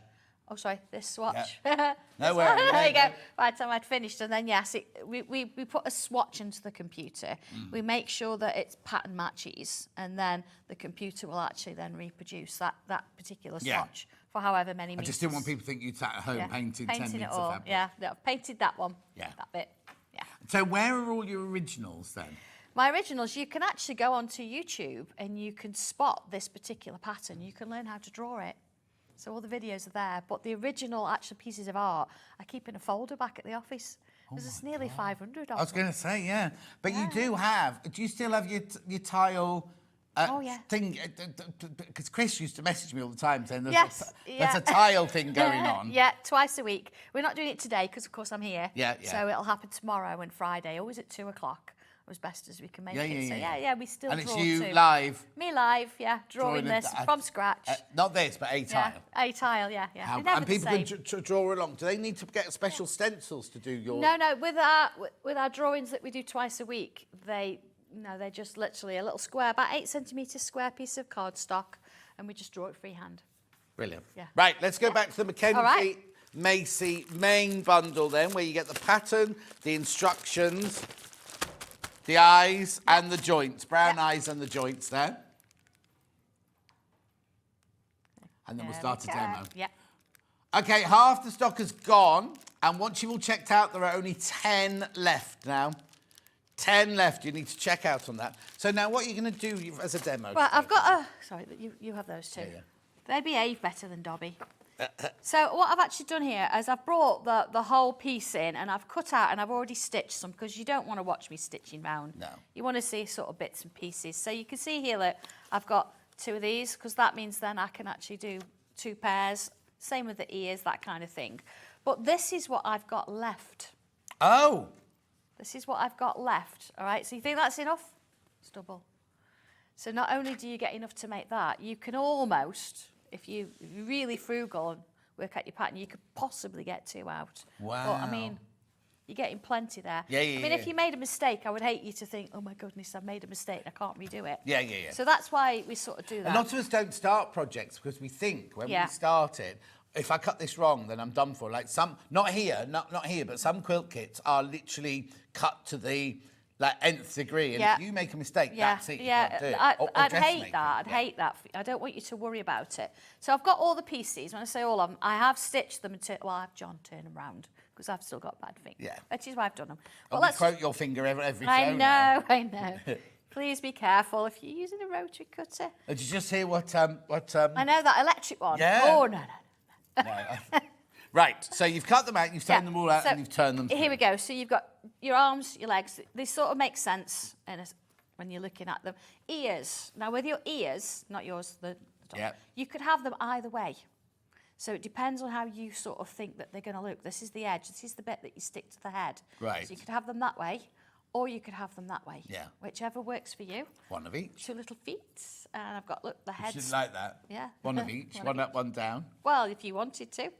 Oh, sorry, this swatch. No worries. There you Yeah, go. By the time I'd finished, and then yes, we put a swatch into the computer. We make sure that it's pattern matches, and then the computer will actually then reproduce that particular Yeah. swatch for however many I meters. just didn't want people to think you'd sat at home painting 10 painting metres it all. of fabric. Yeah, I've painted that one. Yeah. That bit. Yeah. So where are all your originals then? My originals, you can actually go onto YouTube and you can spot this particular pattern. You can learn how to draw it. So all the videos are there, but the original actual pieces of art I keep in a folder back at the office. Because there's nearly 500 of I was them. going to say, yeah. But you do you still have your tile Oh, yeah. thing? Because Chris used to message me all the time saying there's, Yes, there's a tile thing going on. Yeah, twice a week. We're not doing it today because, of course, I'm here. Yeah. So it'll happen tomorrow and Friday, always at 2 o'clock, as best as we can make it. So yeah. we still And it's draw you too. live. Me live, yeah, drawing a- this from scratch. Not this, but a tile. Yeah, a tile, yeah. They're never And the people same. can draw along. Do they need to get special stencils to do your... No, with our drawings that we do twice a week, they're just literally a little square, about 8 centimetre square piece of cardstock, and we just draw it freehand. Brilliant. Yeah. Right, let's go back to the Mackenzie All right. Macy main bundle then, where you get the pattern, the instructions, the eyes and the joints, brown eyes and the joints there. And then we'll start a demo. Yeah. Okay, half the stock has gone, and once you've all checked out, there are only 10 left now. 10 left. You need to check out on that. So now what are you going to do as a demo? Right, I've got a... Sorry, you have those too. Yeah. They behave better than Dobby. So what I've actually done here is I've brought the whole piece in and I've cut out and I've already stitched some because you don't want to watch me stitching round. No. You want to see sort of bits and pieces. So you can see here that I've got 2 of these because that means then I can actually do 2 pairs. Same with the ears, that kind of thing. But this is what I've got left. Oh! This is what I've got left, all right? So you think that's enough? It's double. So not only do you get enough to make that, you can almost, if you're really frugal and work out your pattern, you could possibly get 2 out. Wow. But, I mean, you're getting plenty there. Yeah, I mean, if you made a mistake, I would hate you to think, oh, my goodness, I've made a mistake, I can't redo it. Yeah. So that's why we sort of do that. A lot of us don't start projects because we think when we start it, if I cut this wrong, then I'm done for. Like some, not here, but some quilt kits are literally cut to the nth degree. And if you make a mistake, that's it. You can't do it. I'd hate that. I'd hate that. I don't want you to worry about it. So I've got all the pieces. When I say all of them, I have stitched them and I have John turn them round because I've still got bad feet. Yeah. Which is why I've done them. But let's quote your finger every show. I know. Please be careful if you're using a rotary cutter. Did you just hear what? I know that electric one. Yeah. Oh no. Right, so you've cut them out, you've turned them all out, and you've turned them through. Here we go. So you've got your arms, your legs. They sort of make sense when you're looking at them. Ears. Now, with your ears, not yours, the top, you could have them either way. So it depends on how you sort of think that they're going to look. This is the edge. This is the bit that you stick to the head. Right. So you could have them that way, or you could have them that way. Yeah. Whichever works for you. One of each. 2 little feet. And I've got, look, the heads. You shouldn't like that. Yeah. One of each. One up, one down. Well, if you wanted to.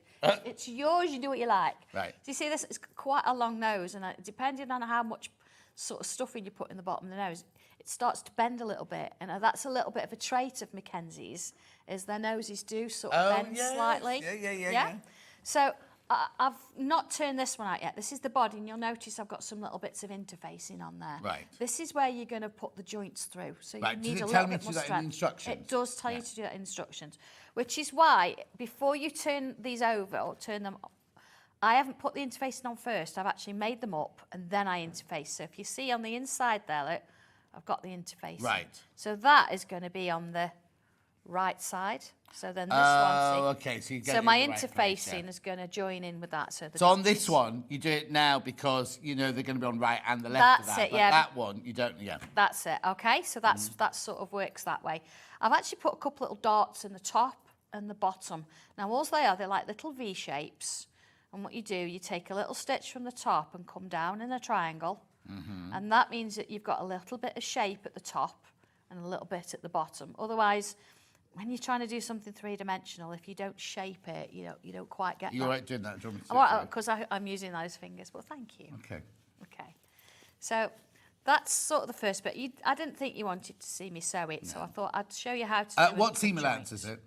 It's yours, you do what you like. Right. Do you see this? It's quite a long nose, and depending on how much sort of stuffing you put in the bottom of the nose, it starts to bend a little bit. And that's a little bit of a trait of Mackenzie's, is their noses do sort of bend slightly. Yeah. So I've not turned this one out yet. This is the body, and you'll notice I've got some little bits of interfacing on there. Right. This is where you're going to put the joints through. So you Right. need Does a it little tell me bit to more do that in the strength. instructions? It does tell you to do that in instructions, which is why before you turn these over or turn them up, I haven't put the interfacing on first. I've actually made them up and then I interface. So if you see on the inside there, look, I've got the interfacing. Right. So that is going to be on the right side. So then this one, Oh, okay. So you get so it my in the right place, interfacing is going to join in with that. So on this one, you do it now because you know they're going to be on right and the left of That's that. it, But yeah. that one, you don't. Yeah. That's it, okay? So that sort of works that way. I've actually put a couple little darts in the top and the bottom. Now, all they are, they're like little V shapes. And what you do, you take a little stitch from the top and come down in a triangle. And that means that you've got a little bit of shape at the top and a little bit at the bottom. Otherwise, when you're trying to do something three-dimensional, if you don't shape it, you don't quite get You're that. right doing that. Do you want me to do it for you? Because I'm using those fingers, but thank you. Okay. Okay. So that's sort of the first bit. I didn't think you wanted to see me sew it, so I thought I'd show you how to do What it. seam allowance is it?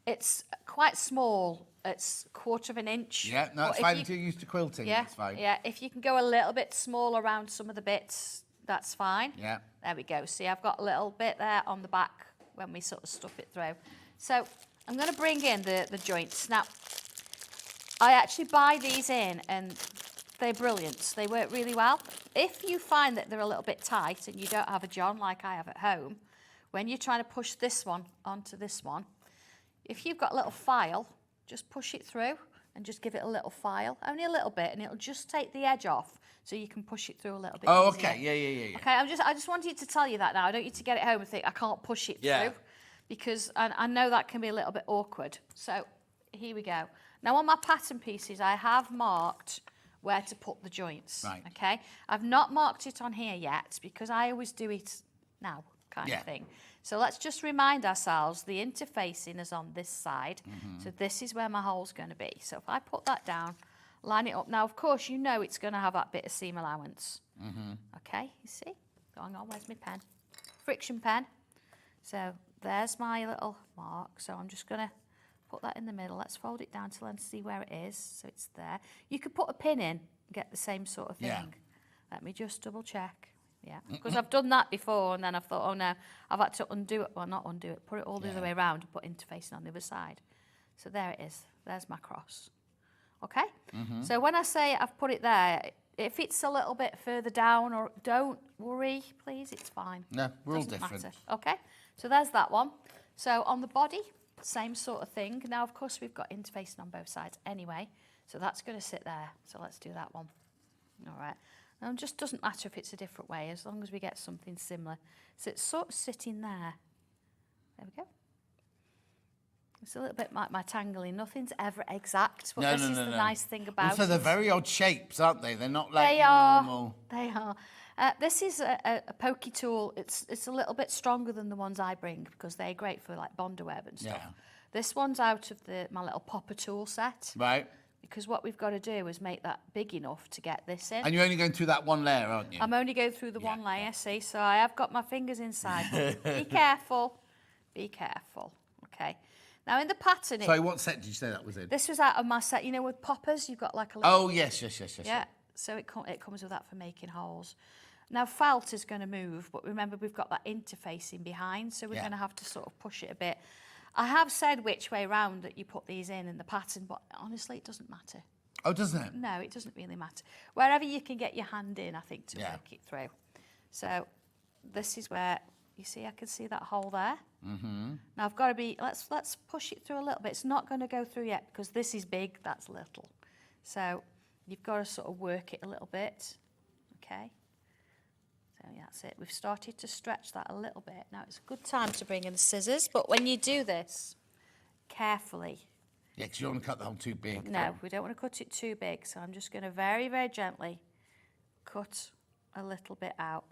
It's quite small. It's 1/4 of an inch. Yeah, no, But it's if fine you- until you're used to quilting. Yeah, It's fine. yeah. If you can go a little bit small around some of the bits, that's fine. Yeah. There we go. See, I've got a little bit there on the back when we sort of stuff it through. So I'm going to bring in the joints. Now, I actually buy these in and they're brilliant. They work really well. If you find that they're a little bit tight and you don't have a John like I have at home, when you're trying to push this one onto this one, if you've got a little file, just push it through and just give it a little file, only a little bit, and it'll just take the edge off so you can push it through a little bit Oh, easier. okay. Yeah. Okay, I just wanted to tell you that now. I don't need to get it home and think I can't push it Yeah. through because I know that can be a little bit awkward. So here we go. Now on my pattern pieces, I have marked where to put the joints. Right. Okay, I've not marked it on here yet because I always do it now kind Yeah. of thing. So let's just remind ourselves the interfacing is on this side. So this is where my hole's going to be. So if I put that down, line it up. Now, of course, you know it's going to have that bit of seam allowance. Okay, you see? Going on, where's my pen? Friction pen. So there's my little mark. So I'm just going to put that in the middle. Let's fold it down till I see where it is. So it's there. You could put a pin in and get the same sort of thing. Yeah. Let me just double check. Yeah, because I've done that before and then I've thought, oh no, I've had to undo it. Well, not undo it, put it all the other way around and put interfacing on the other side. So there it is. There's my cross. Okay? So when I say I've put it there, if it's a little bit further down, or don't worry, please, it's fine. No, we're all Doesn't different. matter. Okay? So there's that one. So on the body, same sort of thing. Now, of course, we've got interfacing on both sides anyway. So that's going to sit there. So let's do that one. All right. Now, it just doesn't matter if it's a different way, as long as we get something similar. So it's sort of sitting there. There we go. It's a little bit like my tangling. Nothing's ever exact, but this is the nice thing about Also, it. they're very odd shapes, aren't they? They're not like They your are. normal. They are. This is a pokey tool. It's a little bit stronger than the ones I bring because they're great for like Bonder web and stuff. Yeah. This one's out of my little popper tool set. Right. Because what we've got to do is make that big enough to get this in. And you're only going through that one layer, aren't you? I'm only going through the one layer, see? So I have got my fingers inside. Be careful. Be careful. Okay. Now in the pattern... Sorry, what set did you say that was in? This was out of my set. You know, with poppers, you've got like a little... Oh, yes. Yeah. So it comes with that for making holes. Now felt is going to move, but remember we've got that interfacing behind, so we're going to have to sort of push it a bit. I have said which way round that you put these in the pattern, but honestly it doesn't matter. Oh, doesn't it? No, it doesn't really matter. Wherever you can get your hand in, I think, to work it through. So this is where, you see, I can see that hole there. Now I've got to be, let's push it through a little bit. It's not going to go through yet because this is big, that's little. So you've got to sort of work it a little bit, okay? So yeah, that's it. We've started to stretch that a little bit. Now it's a good time to bring in the scissors, but when you do this, carefully. Yeah, because you don't want to cut the hole too big. No, we don't want to cut it too big, so I'm just going to very, very gently cut a little bit out.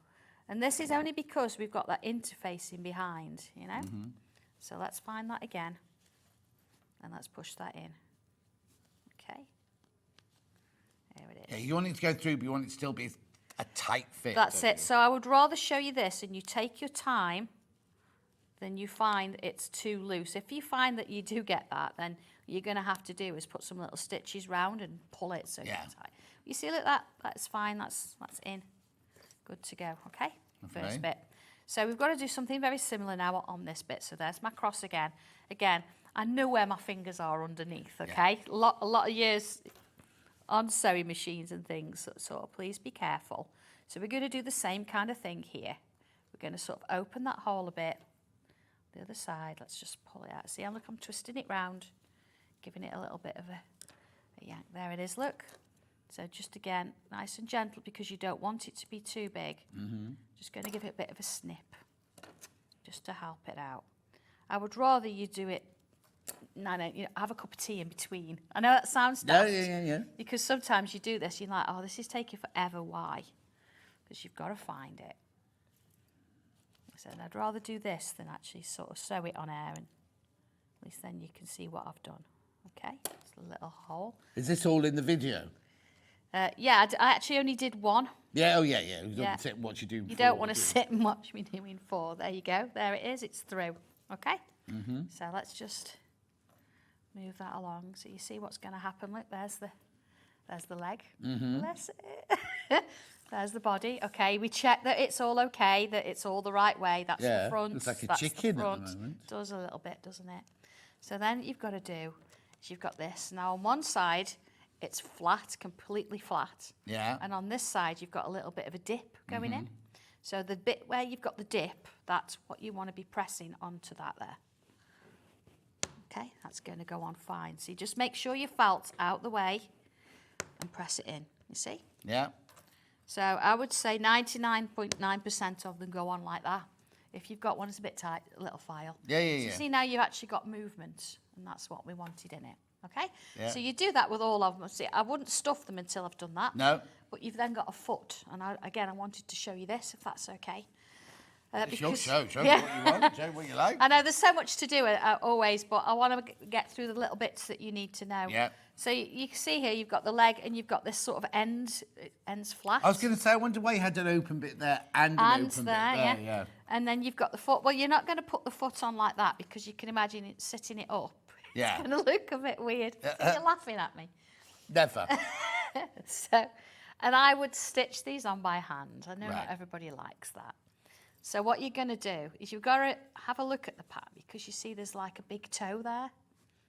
And this is only because we've got that interfacing behind, you know? So let's find that again, and let's push that in. Okay. There it is. Yeah, you want it to go through, but you want it to still be a tight fit. That's don't it. you? So I would rather show you this, and you take your time, then you find it's too loose. If you find that you do get that, then you're going to have to do is put some little stitches round and pull it so it's tight. You see, look, that's fine. That's in. Good to go. Okay. First bit. So we've got to do something very similar now on this bit. So there's my cross again. Again, I know where my fingers are underneath. Okay. A lot of years on sewing machines and things. So please be careful. So we're going to do the same kind of thing here. we're going to sort of open that hole a bit. The other side, let's just pull it out. See how, look, I'm twisting it round, giving it a little bit of a yank. There it is, look. So just again, nice and gentle because you don't want it to be too big. Just going to give it a bit of a snip just to help it out. I would rather you do it, have a cup of tea in between. I know that sounds daft. Yeah. Because sometimes you do this, you're like, oh, this is taking forever. Why? Because you've got to find it. So I'd rather do this than actually sort of sew it on air, and at least then you can see what I've done. Okay, it's a little hole. Is this all in the video? Yeah, I actually only did one. Yeah, oh yeah. You don't sit and watch you do. You don't want to sit and watch me doing 4. There you go. There it is. It's through. Okay. So let's just move that along. So you see what's going to happen. Look, there's the leg. Bless it. There's the body. Okay, we check that it's all okay, that it's all the right way. That's the front. Looks like a that's chicken the front. at the moment. Does a little bit, doesn't it? So then you've got to do is you've got this. Now on one side, it's flat, completely flat. Yeah. And on this side, you've got a little bit of a dip going in. So the bit where you've got the dip, that's what you want to be pressing onto that there. Okay, that's going to go on fine. So you just make sure your felt's out the way and press it in, you see? Yeah. So I would say 99.9% of them go on like that. If you've got one that's a bit tight, a little file. Yeah. So see, now you've actually got movement, and that's what we wanted in it. Okay? Yeah. So you do that with all of them. See, I wouldn't stuff them until I've done that. No. But you've then got a foot. And I wanted to show you this, if that's okay. Show what you want, show what you like. I know there's so much to do always, but I want to get through the little bits that you need to know. Yeah. So you can see here, you've got the leg and you've got this sort of ends flat. I was going to say, I wonder why you had an open bit there and an open bit there. Yeah. And then you've got the foot. Well, you're not going to put the foot on like that because you can imagine it sitting it up. Yeah. It's going to look a bit weird. You're laughing at me. Never. And I would stitch these on by hand. I know Right. not everybody likes that. So what you're going to do is you've got to have a look at the pattern because you see there's like a big toe there.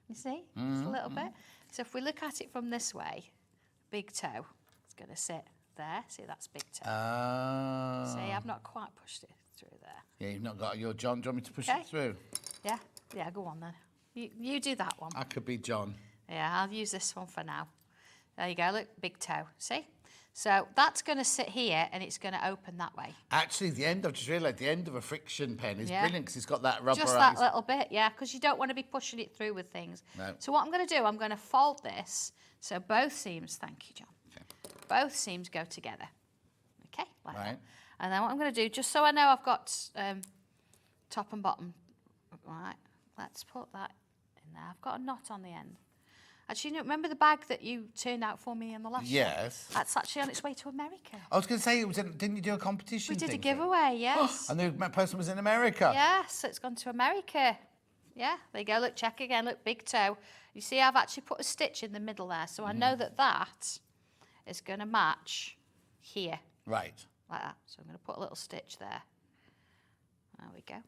You see? Just a little bit. So if we look at it from this way, big toe, it's going to sit there. See, that's big toe. See, I've not quite pushed it through there. Yeah, you've not got your John. Do you want me to push Okay. it through? Yeah, go on then. You do that one. I could be John. Yeah, I'll use this one for now. There you go, look, big toe, see? So that's going to sit here and it's going to open that way. Actually, I've just realised the end of a friction pen is brilliant because it's got that rubberised. Just that little bit, yeah, because you don't want to be pushing it through with things. No. So what I'm going to do, I'm going to fold this so both seams, thank you, John, both seams go together. Okay, like that. And then what I'm going to do, just so I know I've got top and bottom, right, let's put that in there. I've got a knot on the end. Actually, remember the bag that you turned out for me in the last one? Yes. That's actually on its way to America. I was going to say, didn't you do a competition We did a thing? giveaway, yes. And the person was in America. Yes, so it's gone to America. Yeah, there you go. Look, check again. Look, big toe. You see, I've actually put a stitch in the middle there, so I know that that is going to match here. Right. Like that. So I'm going to put a little stitch there. There we go.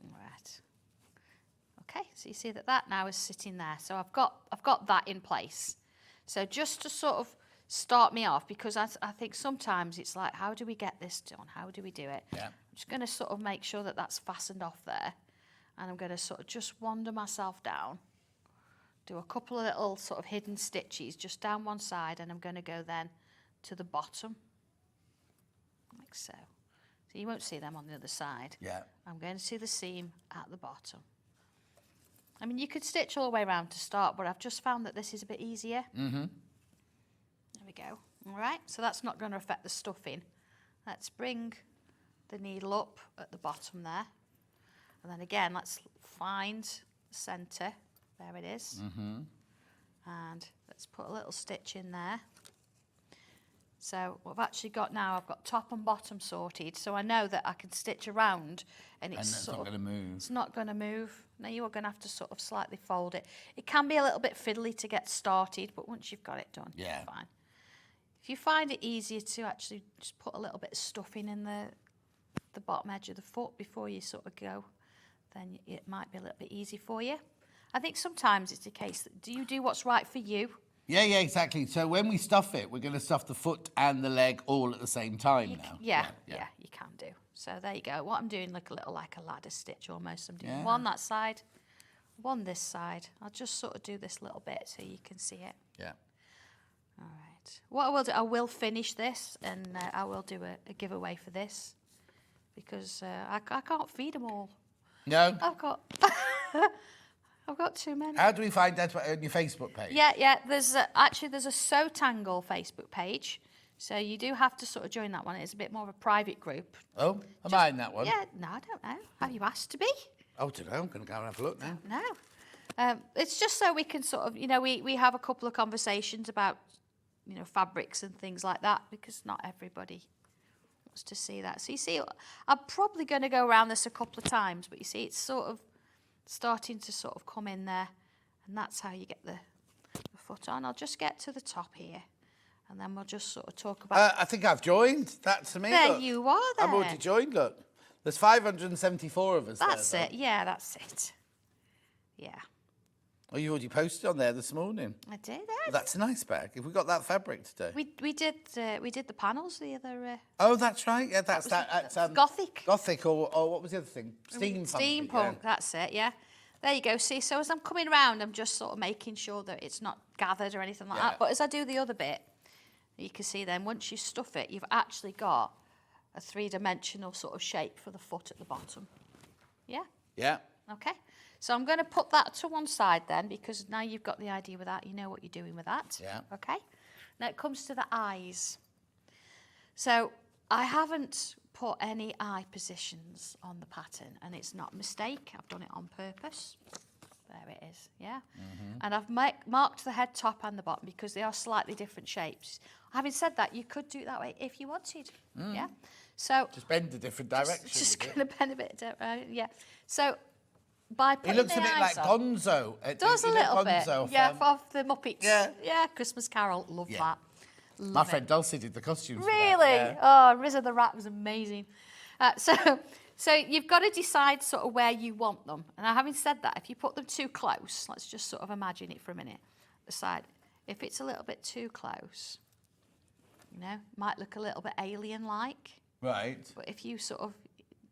Right. Okay, so you see that now is sitting there. So I've got that in place. So just to sort of start me off, because I think sometimes it's like, how do we get this done? How do we do it? Yeah. I'm just going to sort of make sure that that's fastened off there. And I'm going to sort of just wander myself down, do a couple of little sort of hidden stitches just down one side, and I'm going to go then to the bottom, like so. So you won't see them on the other side. Yeah. I'm going to see the seam at the bottom. I mean, you could stitch all the way around to start, but I've just found that this is a bit easier. There we go. All right, so that's not going to affect the stuffing. Let's bring the needle up at the bottom there. And then again, let's find the centre. There it is. And let's put a little stitch in there. So what I've actually got now, I've got top and bottom sorted, so I know that I can stitch around and it's that's not going to move. It's not going to move. Now you are going to have to sort of slightly fold it. It can be a little bit fiddly to get started, but once you've got it done, Yeah. it's fine. If you find it easier to actually just put a little bit of stuffing in the bottom edge of the foot before you sort of go, then it might be a little bit easy for you. I think sometimes it's the case that do you do what's right for you? Yeah, exactly. So when we stuff it, we're going to stuff the foot and the leg all at the same time now. Yeah, you can do. So there you go. What I'm doing, look a little like a ladder stitch almost. I'm doing one that side, one this side. I'll just sort of do this little bit so you can see it. Yeah. All right. What I will do, I will finish this, and I will do a giveaway for this, because I can't feed them all. No? I've got too many. How do we find that on your Facebook page? Yeah. There's actually a Sanntangle Facebook page, so you do have to sort of join that one. It's a bit more of a private group. Oh, am I in that one? Yeah, no, I don't know. Have you asked to be? Oh, I don't know. I'm going to go and have a look now. No. It's just so we can sort of, we have a couple of conversations about, fabrics and things like that, because not everybody wants to see that. So you see, I'm probably going to go around this a couple of times, but you see, it's sort of starting to sort of come in there, and that's how you get the foot on. I'll just get to the top here, and then we'll just sort of talk about... I think I've joined. That's me. There look. you are there. I'm already joined, look. There's 574 of us That's there. it. Yeah, that's it. Yeah. Oh, you already posted on there this morning. I did. Well, that's a nice bag. Have we got that fabric today? We did the panels the other... Oh, that's right. Yeah, that's Gothic. Gothic, or what was the other thing? Steampunk. Steampunk, Yeah. that's it, yeah. There you go. See, so as I'm coming around, I'm just sort of making sure that it's not gathered or anything like that. But as I do the other bit, you can see then once you stuff it, you've actually got a three-dimensional sort of shape for the foot at the bottom. Yeah? Yeah. Okay. So I'm going to put that to one side then, because now you've got the idea with that. You know what you're doing with that. Yeah. Okay. Now it comes to the eyes. So I haven't put any eye positions on the pattern, and it's not a mistake. I've done it on purpose. There it is, yeah? And I've marked the head, top and the bottom because they are slightly different shapes. Having said that, you could do it that way if you wanted, yeah? So Just bend a different direction. just going to bend a bit different, yeah. So by putting It looks the a bit eyes like on, Gonzo. does a little bit, Gonzo off the Muppets. Yeah. Christmas Carol, love that. Love My it. friend Dulcie did the costumes. Really? For that. Yeah. Oh, Rizza the Rat was amazing. So you've got to decide sort of where you want them. And having said that, if you put them too close, let's just sort of imagine it for a minute, the side. If it's a little bit too close, might look a little bit alien-like. Right. But if you sort of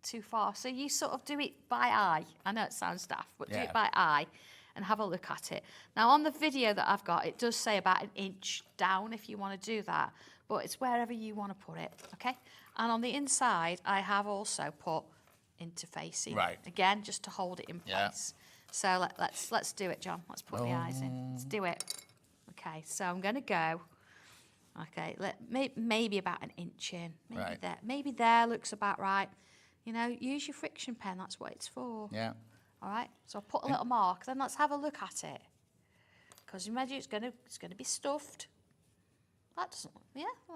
too far, so you sort of do it by eye. I know it sounds daft, but do it by eye and have a look at it. Now on the video that I've got, it does say about an inch down if you want to do that, but it's wherever you want to put it, okay? And on the inside, I have also put interfacing. Right. Again, just to hold it in place. So let's do it, John. Let's put the eyes in. Let's do it. Okay, so I'm going to go. Okay, maybe about an inch in. Maybe there. Maybe there looks about right. Use your friction pen. That's what it's for. Yeah. All right. So I'll put a little mark. Then let's have a look at it. Because imagine it's going to be stuffed. That doesn't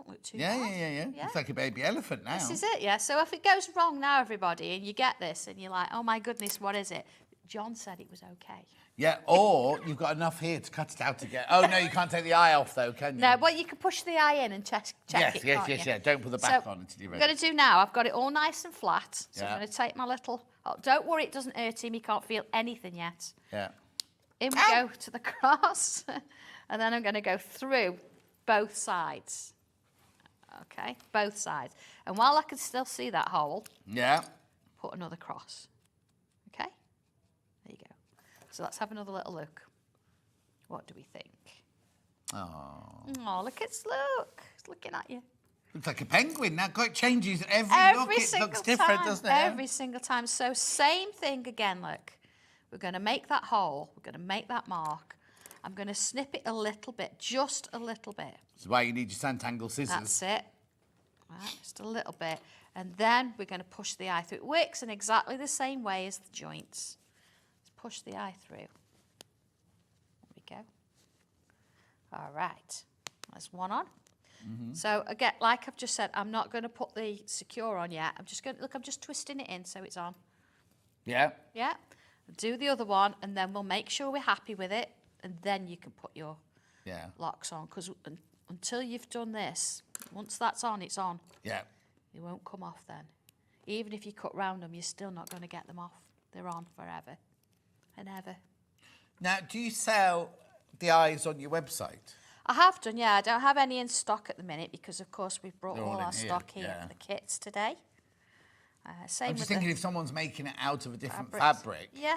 look too bad. Yeah. It's like a baby elephant now. This is it, yeah. So if it goes wrong now, everybody, and you get this, and you're like, oh my goodness, what is it? John said it was okay. Yeah, or you've got enough here to cut it out again. Oh, no, you can't take the eye off, though, can you? No, well, you can push the eye in and check it, Yes. you? Don't put the back on until you're ready. What I'm going to do now, I've got it all nice and flat. So Yeah. I'm going to take my little... Oh, don't worry, it doesn't hurt him. He can't feel anything yet. Yeah. In we go to the cross. And then I'm going to go through both sides. Okay, both sides. And while I can still see that hole, put another cross. Okay, there you go. So let's have another little look. What do we think? Oh, look, it's looking at you. Looks like a penguin. Now it changes every look. It looks different, doesn't it? Every single time. So same thing again, look. We're going to make that hole. We're going to make that mark. I'm going to snip it a little bit, just a little bit. This is why you need your Sanntangle scissors. That's it. Right, just a little bit. And then we're going to push the eye through. It works in exactly the same way as the joints. Let's push the eye through. There we go. All right. There's one on. So again, like I've just said, I'm not going to put the secure on yet. I'm just going to, I'm just twisting it in so it's on. Yeah. Yeah. Do the other one, and then we'll make sure we're happy with it, and then you can put your locks on. Because until you've done this, once that's on, it's on. Yeah. They won't come off then. Even if you cut round them, you're still not going to get them off. They're on forever and ever. Now, do you sell the eyes on your website? I have done, yeah. I don't have any in stock at the minute because, of course, we've brought They're all all in our here, stock here yeah. for the kits today. Same I'm with just the thinking if someone's making it out of a different fabrics. fabric. Yeah.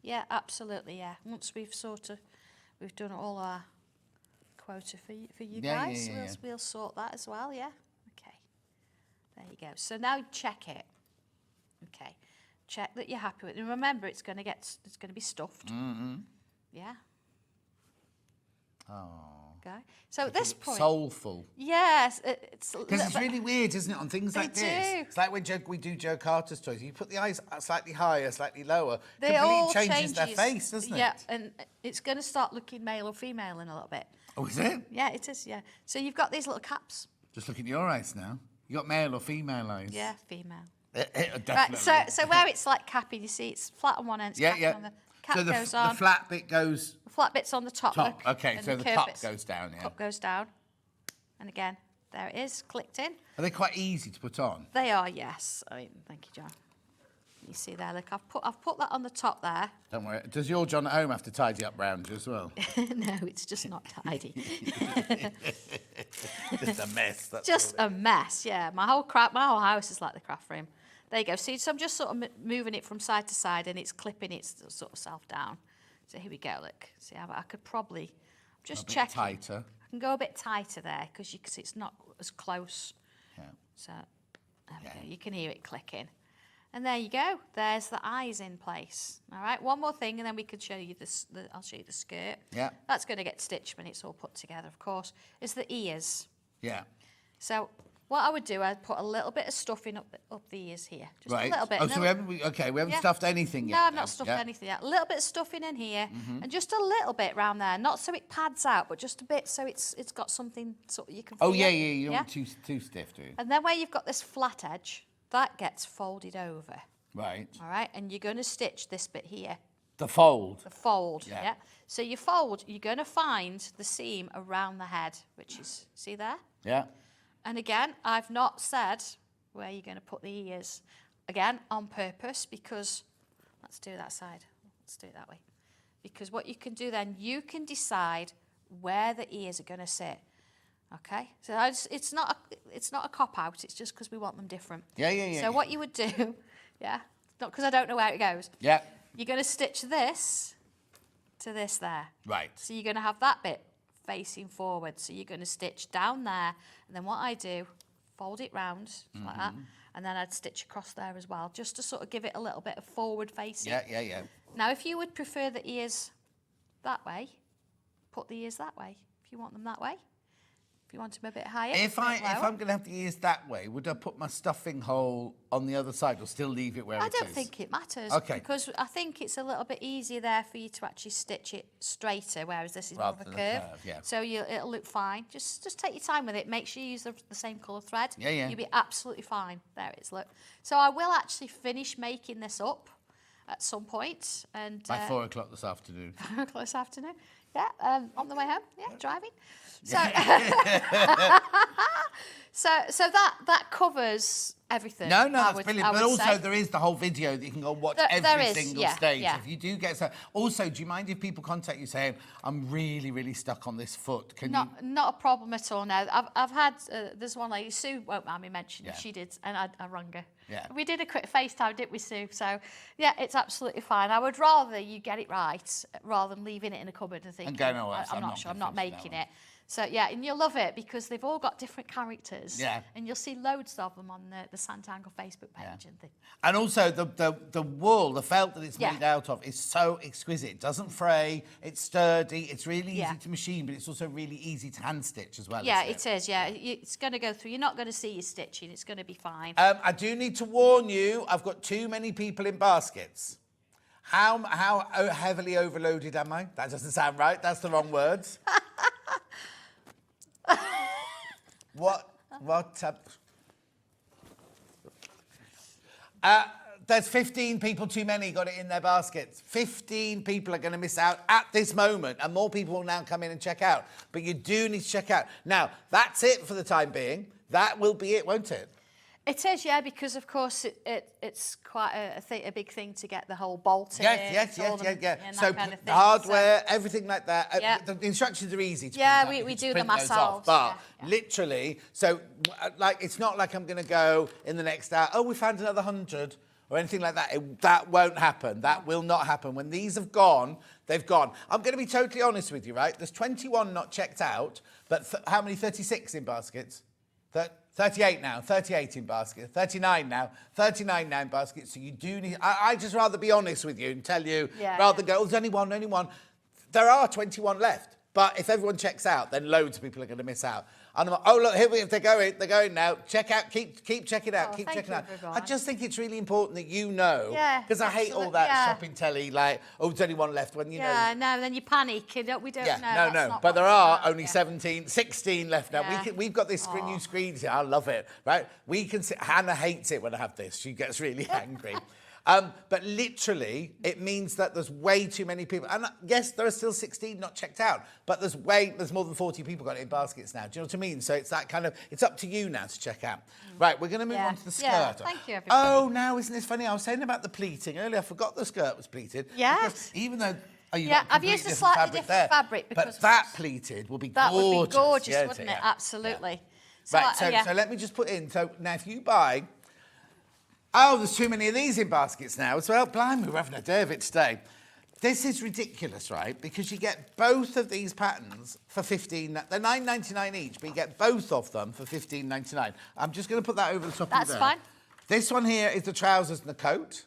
Yeah, absolutely, yeah. Once we've we've done all our quota for you Yeah, guys, yeah. we'll sort that as well, yeah? Okay. There you go. So now check it. Okay. Check that you're happy with it. And remember, it's going to be stuffed. Mm-hmm. Yeah. Oh. Okay. So at this point, soulful. yes, it's Because it's really weird, isn't it, on things like They this? do. It's like when we do Joe Carter's toys. You put the eyes slightly higher, slightly lower. they completely all changes their face, doesn't it? Yeah, and it's going to start looking male or female in a little bit. Oh, is it? Yeah, it is. Yeah. So you've got these little caps. Just look at your eyes now. You got male or female eyes? Yeah, female. Definitely. Right, so where it's like cappy, you see it's flat on one end, it's cappy on the cap So goes the on. flat bit goes The flat bit's on the top. top. look, Okay, and so the curved top bits- goes down, yeah. Top goes down. And again, there it is, clicked in. Are they quite easy to put on? They are, yes. I mean, thank you, John. You see there, look, I've put that on the top there. Don't worry. Does your John at home have to tidy up round you as well? No, it's just not tidy. Just a mess. That's Just all a mess, yeah. My whole house is like the craft room. There you go. See, so I'm just sort of moving it from side to side, and it's clipping its sort of self down. So here we go. Look, see how I could probably just a bit check. tighter. I can go a bit tighter there because you can see it's not as close. Yeah. So there we go. You can hear it clicking. And there you go. There's the eyes in place. All right. One more thing, and then we can show you this. I'll show you the skirt. Yeah. That's going to get stitched when it's all put together, of course. Is the ears. Yeah. So what I would do, I'd put a little bit of stuffing up the ears here. Just Right. a little bit. Oh, so we haven't Yeah. stuffed anything yet. No, I've then? not stuffed Yeah. anything yet. A little bit of stuffing in here, and just a little bit round there. Not so it pads out, but just a bit so it's got something so you can. Oh feel yeah, it. yeah. You don't want too stiff, do you? And then where you've got this flat edge, that gets folded over. Right. All right, and you're going to stitch this bit here. The fold. The fold, Yeah. yeah. So you fold, you're going to find the seam around the head, which is, see there? Yeah. And again, I've not said where you're going to put the ears. Again, on purpose, because, let's do that side. Let's do it that way. Because what you can do then, you can decide where the ears are going to sit. Okay? So it's not a cop-out, it's just because we want them different. Yeah. So what you would do, yeah, not because I don't know where it goes. Yeah. You're going to stitch this to this there. Right. So you're going to have that bit facing forward. So you're going to stitch down there. And then what I do, fold it round like that. And then I'd stitch across there as well, just to sort of give it a little bit of forward facing. Yeah. Now, if you would prefer the ears that way, put the ears that way. If you want them that way. If you want them a bit higher. If a bit I'm lower. going to have the ears that way, would I put my stuffing hole on the other side or still leave it where I it is? don't think it matters. Okay. Because I think it's a little bit easier there for you to actually stitch it straighter, whereas this is Rather more of a than a curve. curve, yeah. So it'll look fine. Just take your time with it. Make sure you use the same colour thread. Yeah. You'll be absolutely fine. There it is, look. So I will actually finish making this up at some point. And By 4 o'clock this afternoon. 4 o'clock this afternoon. Yeah, on the way home. Yeah, driving. So, so that covers everything. No, I that's would- brilliant. I But would also say. there is the whole video that you can go watch There every is, single yeah, stage. yeah. If you do get so, also, do you mind if people contact you saying, "I'm really, really stuck on this foot"? Can you? Not a problem at all now. I've had, there's one lady, Sue won't mind me mentioning, Yeah. she did, and I rang her. Yeah. We did a quick FaceTime, didn't we, Sue? So, yeah, it's absolutely fine. I would rather you get it right rather than leaving it in a cupboard and thinking, going, "Oh, I'm not sure, I'm not gonna finish making that it. So, yeah, and you'll love it because they've all got different characters. Yeah. And you'll see loads of them on the Sanntangle Facebook page Yeah. and things. And also the wool, the felt that it's Yeah. made out of is so exquisite. It doesn't fray. It's sturdy. It's really easy Yeah. to machine, but it's also really easy to hand stitch as well. Yeah, isn't it is, yeah. It's going to go through. You're not going to see your stitching. It's going to be fine. I do need to warn you. I've got too many people in baskets. How heavily overloaded am I? That doesn't sound right. That's the wrong words. What? There's 15 people too many got it in their baskets. 15 people are going to miss out at this moment, and more people will now come in and check out. But you do need to check out. Now, that's it for the time being. That will be it, won't it? It is, yeah, because of course it's quite a big thing to get the whole bolt in. Yes. And So that kind of the thing. hardware, everything like that. Yeah. The instructions are easy to Yeah, print out. we You can do print them those off. ourselves, But yeah. literally, so like it's not like I'm going to go in the next hour, oh, we found another 100 or anything like that. That won't happen. That will not happen. When these have gone, they've gone. I'm going to be totally honest with you, right? There's 21 not checked out, but how many 36 in baskets? 38 now, 38 in baskets, 39 now, 39 now in baskets. So you do need, I just rather be honest with you and tell you, rather than go, oh, there's only one. There are 21 left. But if everyone checks out, then loads of people are going to miss out. And I'm like, oh, look, here we they're going now. Check out, keep checking out, keep checking out. Everyone. I just think it's really important that you know. Yeah, because I hate all that yeah. shopping telly, like, oh, there's only one left when you know. Yeah, no, then you panic. We don't know. That's No. not But what there it's are about, only 16 left now. Yeah. We've got this new screen here. I love it, right? We can see, Hannah hates it when I have this. She gets really angry. But literally, it means that there's way too many people. And yes, there are still 16 not checked out, but there's more than 40 people got it in baskets now. Do you know what I mean? So it's that kind of, it's up to you now to check out. Right, we're going to move on to the skirt. Yeah, thank you, everybody. Oh, now, isn't this funny? I was saying about the pleating earlier. I forgot the skirt was pleated. Yes. Even though... Oh, Yeah, I've used a slightly different fabric because... But that pleated will be That gorgeous. would be gorgeous, Yeah, wouldn't yeah. it? Absolutely. Right, yeah. so let me just put in. So now if you buy... Oh, there's too many of these in baskets now as well. Blimey, we're having a day of it today. This is ridiculous, right? Because you get both of these patterns for $15. They're $9.99 each, but you get both of them for $15.99. I'm just going to put that over the top of you That's there. fine. This one here is the trousers and the coat.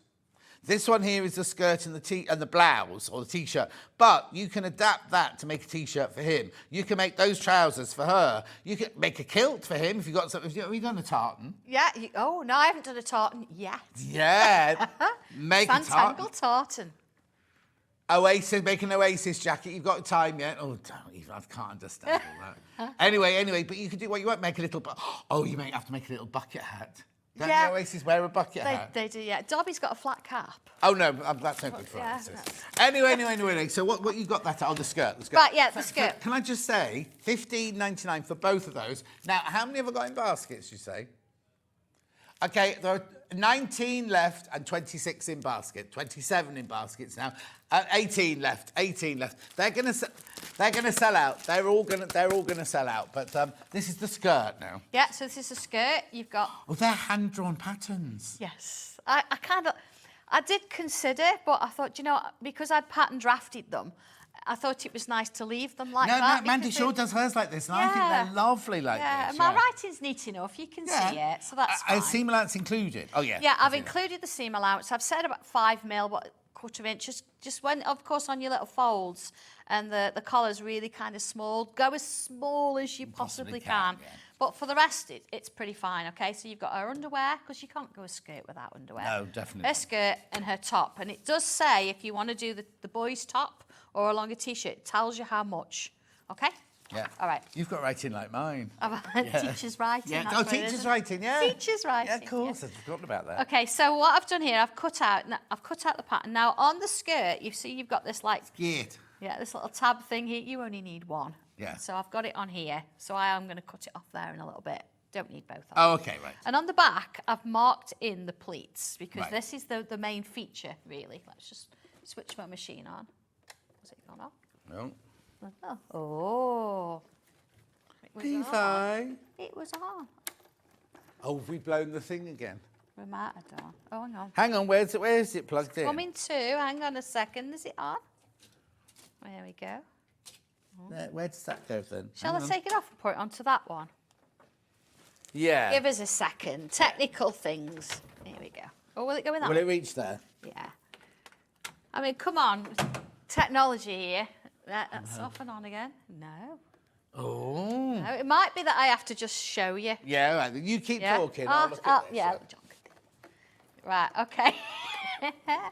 This one here is the skirt and the blouse or the t-shirt. But you can adapt that to make a t-shirt for him. You can make those trousers for her. You can make a kilt for him if you've got something. Have you done a tartan? Yeah. Oh, no, I haven't done a tartan yet. Yeah. Make a tartan. Sanntangle tartan. Oasis, make an Oasis jacket. You've got time yet? Oh, don't even. I can't understand all that. Anyway, but you can do what you want. Make a little... Oh, you may have to make a little bucket hat. Don't the Oasis wear a bucket hat? They do, yeah. Dobby's got a flat cap. Oh, no, that's no good for Oasis. Anyway. So what you got that? Oh, the skirt. Right, yeah, the skirt. Can I just say, $15.99 for both of those. Now, how many have I got in baskets, you say? Okay, there are 19 left and 26 in basket. 27 in baskets now. 18 left. They're gonna sell out. They're all gonna sell out. But this is the skirt now. Yeah, so this is the skirt. You've got... Oh, they're hand-drawn patterns. Yes. I did consider, but I thought, you know, because I'd pattern drafted them, I thought it was nice to leave them like that. No, Mandy Shaw does hers like this, and I think they're lovely like this. And my writing's neat enough. You can see it, so that's fine. Seam allowance included? Oh, yeah. Yeah, I've included the seam allowance. I've said about 5 mil, but quarter of inch. Just when, of course, on your little folds, and the collar's really kind of small. Go as small as you possibly can. Yeah. But for the rest, it's pretty fine, okay? So you've got her underwear, because you can't go a skirt without underwear. No, definitely. Her skirt and her top. And it does say if you want to do the boy's top or a longer T-shirt, it tells you how much, okay? Yeah. All right. You've got writing like mine. Teacher's writing. Yeah. That's Oh, what it teacher's is. writing, yeah. Teacher's writing. Yeah, of course. I've forgotten about that. Okay, so what I've done here, I've cut out the pattern. Now, on the skirt, you see you've got this, like... Skirt. Yeah, this little tab thing here. You only need one. Yeah. So I've got it on here. So I am going to cut it off there in a little bit. Don't need both of them. Oh, okay, right. And on the back, I've marked in the pleats because Right. this is the main feature, really. Let's just switch my machine on. Was it gone off? No. Oh. It was P5. on. It was on. Oh, have we blown the thing again? We might have done. Oh, hang on. Hang on, where's it plugged in? Coming to. Hang on a second. Is it on? There we go. Where does that go then? Shall I take it off and put it onto that one? Yeah. Give us a second. Technical things. Here we go. Oh, will it go in that Will one? it reach there? Yeah. I mean, come on. Technology here. That's off and on again. No. Oh. No, it might be that I have to just show you. Yeah, right. You keep talking. I'll look at this, yeah. Right, okay.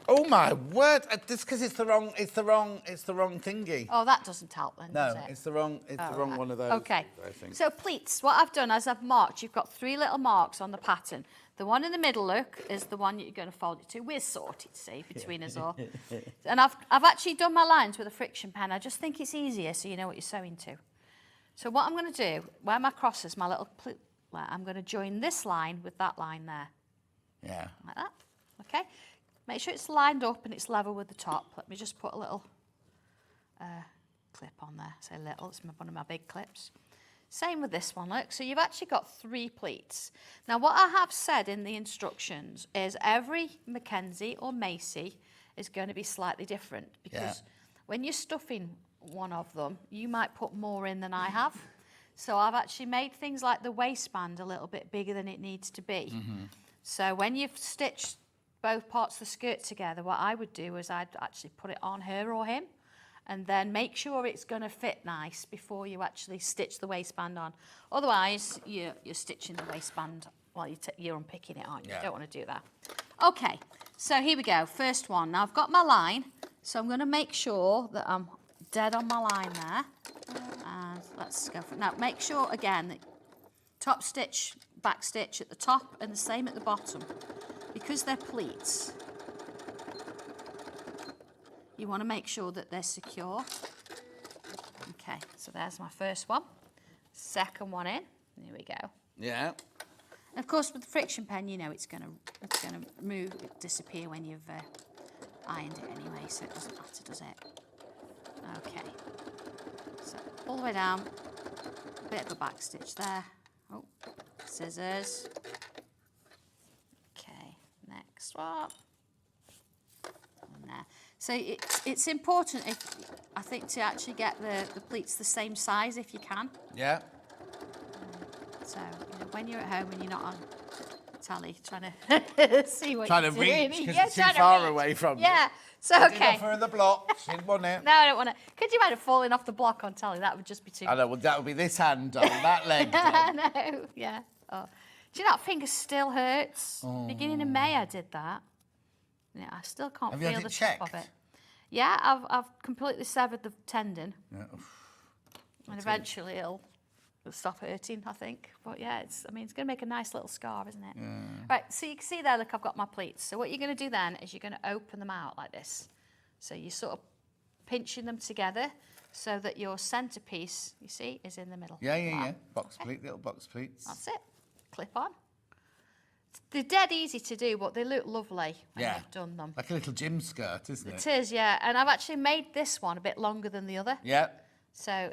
Oh my word! Just because it's the wrong thingy. Oh, that doesn't help then, No, does it? it's the wrong Right. one of those. Okay. I think. So pleats, what I've done is I've marked. You've got 3 little marks on the pattern. The one in the middle, look, is the one that you're going to fold it to. We're sorted, see, between us all. And I've actually done my lines with a friction pen. I just think it's easier so you know what you're sewing to. So what I'm going to do, where my crosses, my little I'm going to join this line with that line there. Yeah. Like that. Okay. Make sure it's lined up and it's level with the top. Let me just put a little clip on there. Say little, it's one of my big clips. Same with this one, look. So you've actually got 3 pleats. Now what I have said in the instructions is every Mackenzie or Macy is going to be slightly different because when you're stuffing one of them, you might put more in than I have. So I've actually made things like the waistband a little bit bigger than it needs to be. So when you've stitched both parts of the skirt together, what I would do is I'd actually put it on her or him and then make sure it's going to fit nice before you actually stitch the waistband on. Otherwise, you're stitching the waistband while you're unpicking it, aren't you? You don't want to do that. Okay, so here we go. First one. Now, I've got my line, so I'm going to make sure that I'm dead on my line there. And let's go for it. Now, make sure, again, that top stitch, back stitch at the top and the same at the bottom. Because they're pleats, you want to make sure that they're secure. Okay, so there's my first one. Second one in. Here we go. Yeah. And of course, with the friction pen, you know it's going to move, disappear when you've ironed it anyway, so it doesn't matter, does it? Okay. So all the way down. A bit of a back stitch there. Oh, scissors. Okay, next one. And there. So it's important, I think, to actually get the pleats the same size if you can. Yeah. So, you know, when you're at home and you're not on telly trying to see what you're doing. Trying to reach, because it's too far away from you. Yeah, so okay. Didn't offer her the block. She didn't want it. No, I don't want to. Could you imagine falling off the block on telly? That would just be too... I know, well, that would be this hand done, that leg done. No, yeah. Oh. Do you know that finger still hurts? Beginning of May I did that. Yeah, I still can't Have you feel had the it top of checked? it. Yeah, I've completely severed the tendon. Yeah. And eventually it'll stop hurting, I think. But yeah, it's going to make a nice little scar, isn't it? Yeah. Right, so you can see there, look, I've got my pleats. So what you're going to do then is you're going to open them out like this. So you're sort of pinching them together so that your centrepiece, you see, is in the middle. Yeah. Box pleat, little box pleats. That's it. Clip on. They're dead easy to do, but they look lovely when you've done them. Like a little gym skirt, isn't it? It is, yeah. And I've actually made this one a bit longer than the other. Yeah. So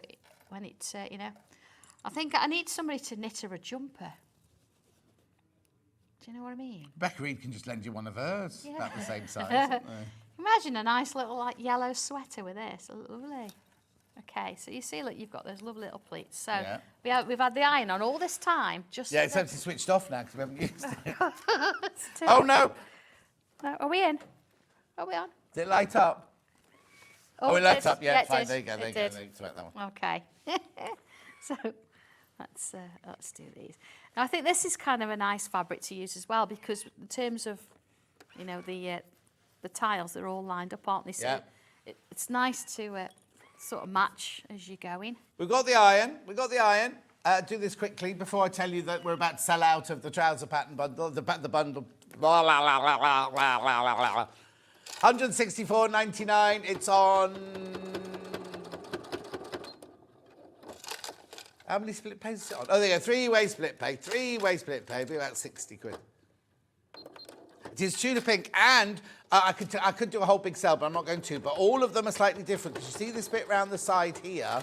when it's, you know, I think I need somebody to knit her a jumper. Do you know what I mean? Becca Reed can just lend you one of hers. Yeah. About the same size, isn't they? Imagine a nice little like yellow sweater with this. Lovely. Okay, so you see, look, you've got those lovely little pleats. So we've had the iron on all this time. Just it's actually switched off now because we haven't used it. Oh, no. No, are we in? Are we on? Did it light up? Oh, it lights up, yeah, fine. There you go, there you go. Sweat that one. Okay. So let's do these. Now, I think this is kind of a nice fabric to use as well because in terms of, you know, the tiles, they're all lined up, aren't they? So it's nice to sort of match as you're going. We've got the iron. Do this quickly before I tell you that we're about to sell out of the trouser pattern bundle. The bundle. $164.99. It's on. How many split pays is it on? Oh, there you go. Three-way split pay. Be about 60 quid. It is tuna pink, and I could do a whole big sale, but I'm not going to. But all of them are slightly different. Because you see this bit round the side here.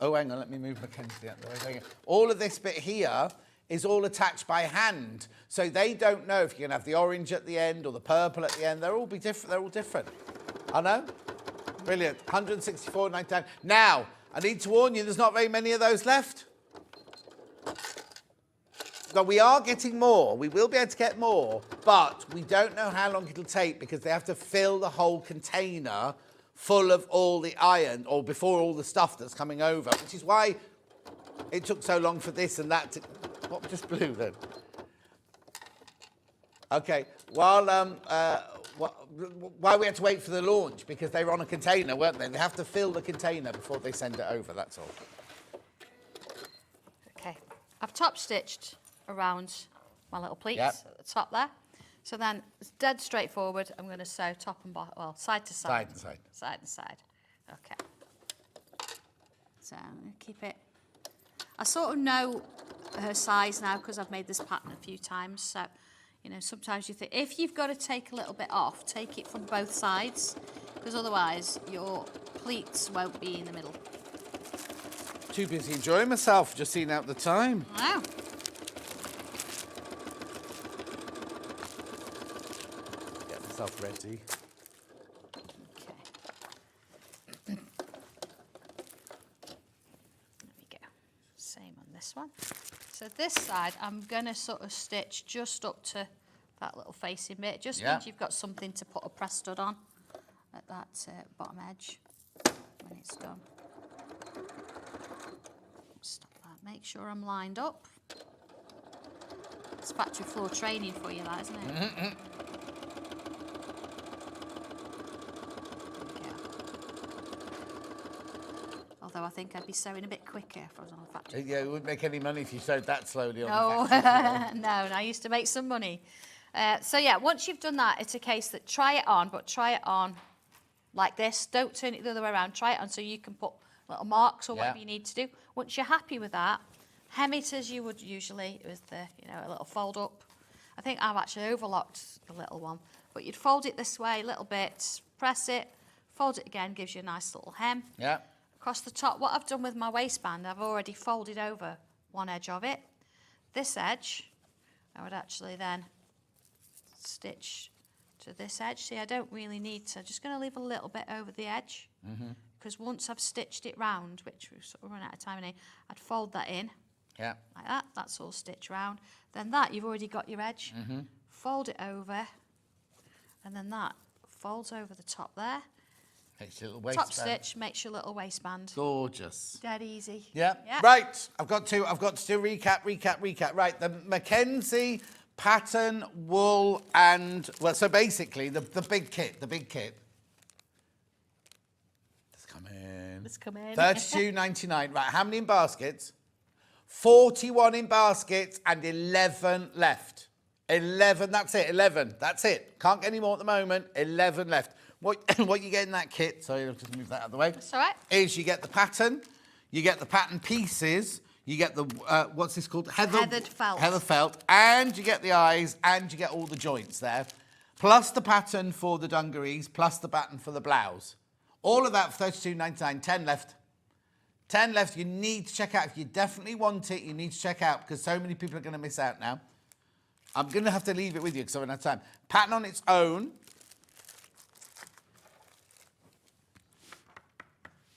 Oh, hang on, let me move Mackenzie out the way. There you go. All of this bit here is all attached by hand. So they don't know if you're going to have the orange at the end or the purple at the end. They'll all be different. They're all different. I know. Brilliant. $164.99. Now, I need to warn you, there's not very many of those left. So we are getting more. We will be able to get more, but we don't know how long it'll take because they have to fill the whole container full of all the iron or before all the stuff that's coming over, which is why it took so long for this and that to... What just blew then? Okay, while we had to wait for the launch because they were on a container, weren't they? They have to fill the container before they send it over, that's all. Okay, I've top stitched around my little pleats at the top there. So then it's dead straightforward. I'm going to sew top and bottom, well, side to side. Side to side. Side to side. Okay. So I'm going to keep it. I sort of know her size now because I've made this pattern a few times. So, you know, sometimes you think, if you've got to take a little bit off, take it from both sides, because otherwise your pleats won't be in the middle. Too busy enjoying myself, just seeing out the time. Wow. Get myself ready. There we go. Same on this one. So this side, I'm going to sort of stitch just up to that little facing bit. Just means you've got something to put a press stud on at that bottom edge when it's done. Stop that. Make sure I'm lined up. It's factory floor training for you, that, isn't it? Mm-hmm. Although I think I'd be sewing a bit quicker if I was on a factory. Yeah, it wouldn't make any money if you sewed that slowly on No, the factory floor. no, and I used to make some money. So yeah, once you've done that, it's a case that try it on, but try it on like this. Don't turn it the other way around. Try it on so you can put little marks or whatever you need to do. Once you're happy with that, hem it as you would usually with the, you know, a little fold up. I think I've actually overlocked the little one, but you'd fold it this way a little bit, press it, fold it again, gives you a nice little hem. Yeah. Across the top, what I've done with my waistband, I've already folded over one edge of it. This edge, I would actually then stitch to this edge. See, I don't really need to. I'm just going to leave a little bit over the edge, because once I've stitched it round, which we've sort of run out of time in here, I'd fold that in. Yeah. Like that. That's all stitched round. Then that, you've already got your edge. Fold it over, and then that folds over the top there. Makes your little waistband. Top stitch makes your little waistband. Gorgeous. Dead easy. Yeah. Right. I've got to do recap. Right. The Mackenzie pattern, wool, and well, so basically the big kit. Let's come in. Let's come in. $32.99. Right. How many in baskets? 41 in baskets and 11 left. 11. That's it. 11. That's it. Can't get any more at the moment. 11 left. What you get in that kit, sorry, I'll just move that out of the way. That's all right. Is you get the pattern, you get the pattern pieces, you get the, what's this called? Heathered felt. Heather felt, and you get the eyes, and you get all the joints there, plus the pattern for the dungarees, plus the pattern for the blouse. All of that for $32.99, 10 left. 10 left, you need to check out. If you definitely want it, you need to check out, because so many people are going to miss out now. I'm going to have to leave it with you, because I don't have time. Pattern on its own.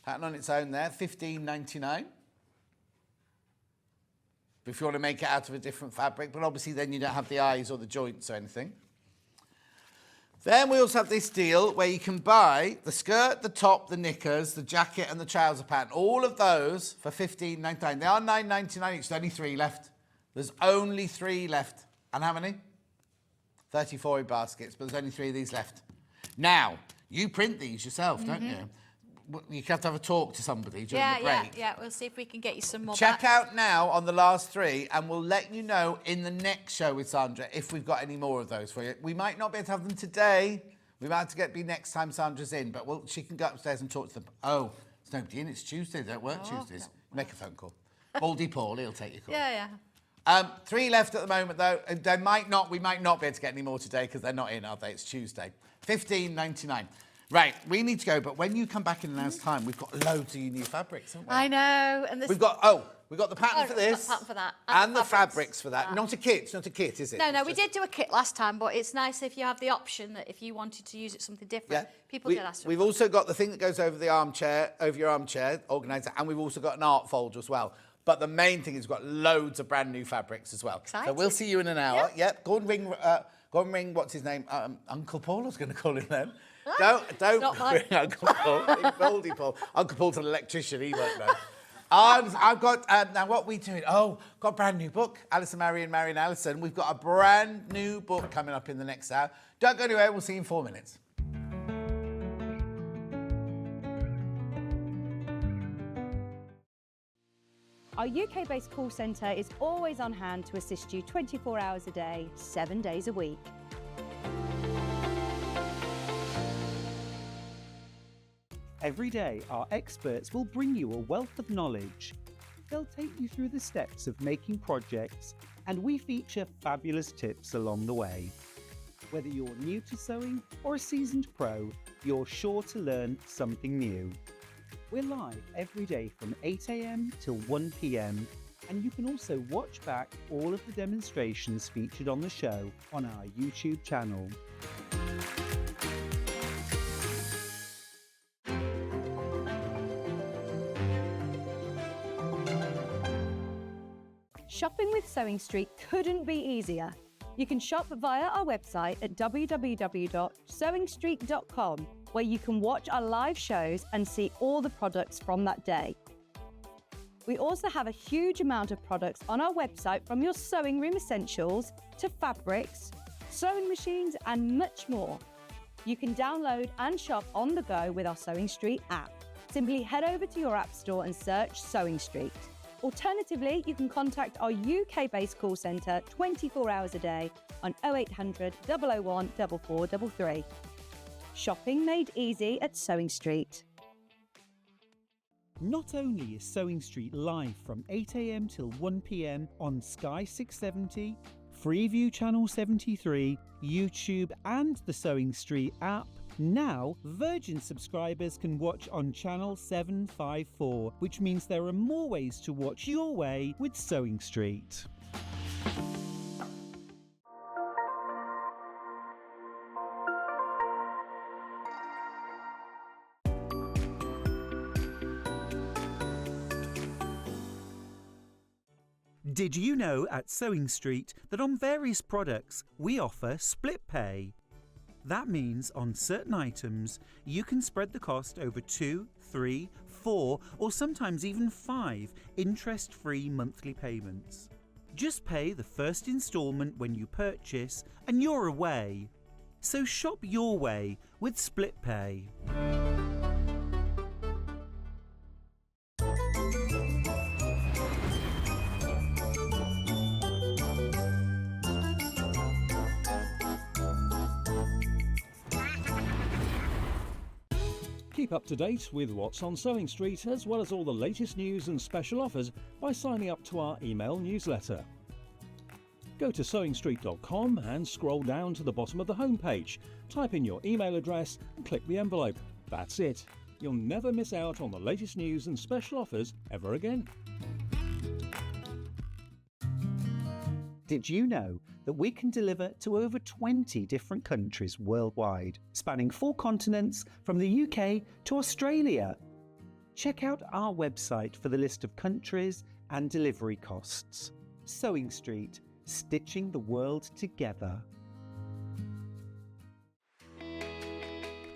Pattern on its own there, $15.99. If you want to make it out of a different fabric, but obviously then you don't have the eyes or the joints or anything. Then we also have this deal where you can buy the skirt, the top, the knickers, the jacket and the trouser pattern. All of those for $15.99. They are $9.99 each. There's only 3 left. There's only 3 left. And how many? 34 in baskets, but there's only 3 of these left. Now, you print these yourself, don't you? You have to have a talk to somebody during the break. Yeah. We'll see if we can get you some more. Check out now on the last 3, and we'll let you know in the next show with Sandra if we've got any more of those for you. We might not be able to have them today. We might have to be next time Sandra's in, but she can go upstairs and talk to them. Oh, there's nobody in. It's Tuesday. They don't work Tuesdays. No. Make a phone call. Baldy Paul, he'll take your call. Yeah. 3 left at the moment, though. And we might not be able to get any more today because they're not in, are they? It's Tuesday. $15.99. Right, we need to go, but when you come back in an hour's time, we've got loads of new fabrics, haven't we? I know. And this we've got the pattern for this. The pattern for that. And the fabrics for that. Not a kit, is it? No, we did do a kit last time, but it's nice if you have the option that if you wanted to use it something different. Yeah. People did ask for it. We've also got the thing that goes over the armchair, over your armchair, organiser, and we've also got an art folder as well. But the main thing is we've got loads of brand new fabrics as well. Exciting. So we'll see you in an hour. Yep. Go and ring, what's his name? Uncle Paul, I was going to call him then. Don't ring Uncle Paul. Ring Baldy Paul. Uncle Paul's an electrician, he won't know. I've got, now what are we doing? Oh, got a brand new book. Allison Maryon, Allison. We've got a brand new book coming up in the next hour. Don't go anywhere, we'll see you in 4 minutes. Our UK-based call centre is always on hand to assist you 24 hours a day, 7 days a week. Every day, our experts will bring you a wealth of knowledge. They'll take you through the steps of making projects, and we feature fabulous tips along the way. Whether you're new to sewing or a seasoned pro, you're sure to learn something new. We're live every day from 8 a.m. till 1 p.m. and you can also watch back all of the demonstrations featured on the show on our YouTube channel. Shopping with Sewing Street couldn't be easier. You can shop via our website at www.sewingstreet.com, where you can watch our live shows and see all the products from that day. We also have a huge amount of products on our website, from your sewing room essentials to fabrics, sewing machines and much more. You can download and shop on the go with our Sewing Street app. Simply head over to your app store and search Sewing Street. Alternatively, you can contact our UK-based call centre 24 hours a day on 0800 001 4433. Shopping made easy at Sewing Street. Not only is Sewing Street live from 8 a.m. till 1 p.m. on Sky 670, Freeview Channel 73, YouTube and the Sewing Street app, now Virgin subscribers can watch on Channel 754, which means there are more ways to watch your way with Sewing Street. Did you know at Sewing Street that on various products we offer split pay? That means on certain items you can spread the cost over 2, 3, 4 or sometimes even 5 interest-free monthly payments. Just pay the first instalment when you purchase and you're away. So shop your way with split pay. Keep up to date with what's on Sewing Street, as well as all the latest news and special offers by signing up to our email newsletter. Go to sewingstreet.com and scroll down to the bottom of the homepage. Type in your email address and click the envelope. That's it. You'll never miss out on the latest news and special offers ever again. Did you know that we can deliver to over 20 different countries worldwide, spanning 4 continents from the UK to Australia? Check out our website for the list of countries and delivery costs. Sewing Street, stitching the world together.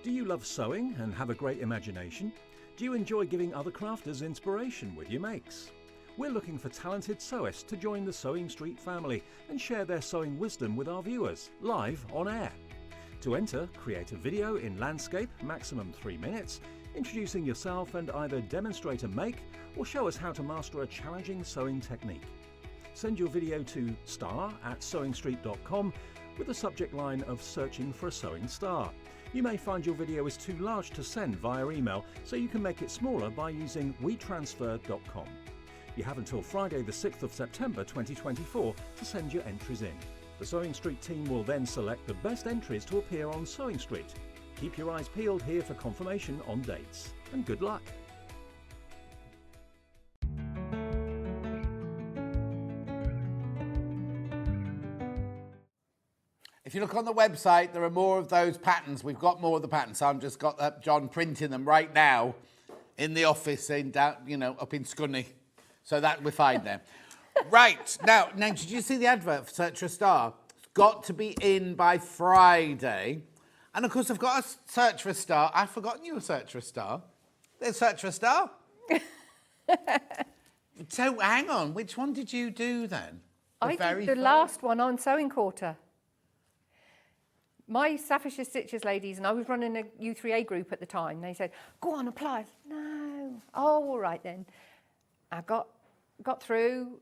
Do you love sewing and have a great imagination? Do you enjoy giving other crafters inspiration with your makes? We're looking for talented sewists to join the Sewing Street family and share their sewing wisdom with our viewers, live on air. To enter, create a video in landscape, maximum 3 minutes, introducing yourself and either demonstrate a make or show us how to master a challenging sewing technique. Send your video to star@sewingstreet.com with the subject line of searching for a sewing star. You may find your video is too large to send via email, so you can make it smaller by using wetransfer.com. You have until Friday the 6th of September 2024 to send your entries in. The Sewing Street team will then select the best entries to appear on Sewing Street. Keep your eyes peeled here for confirmation on dates. And good luck! If you look on the website, there are more of those patterns. We've got more of the patterns. So I've just got John printing them right now in the office in down, up in Scunny. So that we're fine there. Right, now, did you see the advert for Search for a Star? It's got to be in by Friday. And of course, I've got a Search for a Star. I've forgotten you a Search for a Star. There's Search for a Star. So hang on, which one did you do then? I did the last one on Sewing Quarter. My Staffordshire Stitches ladies, and I was running a U3A group at the time, they said, go on, apply. I said, no. Oh, all right then. I got through,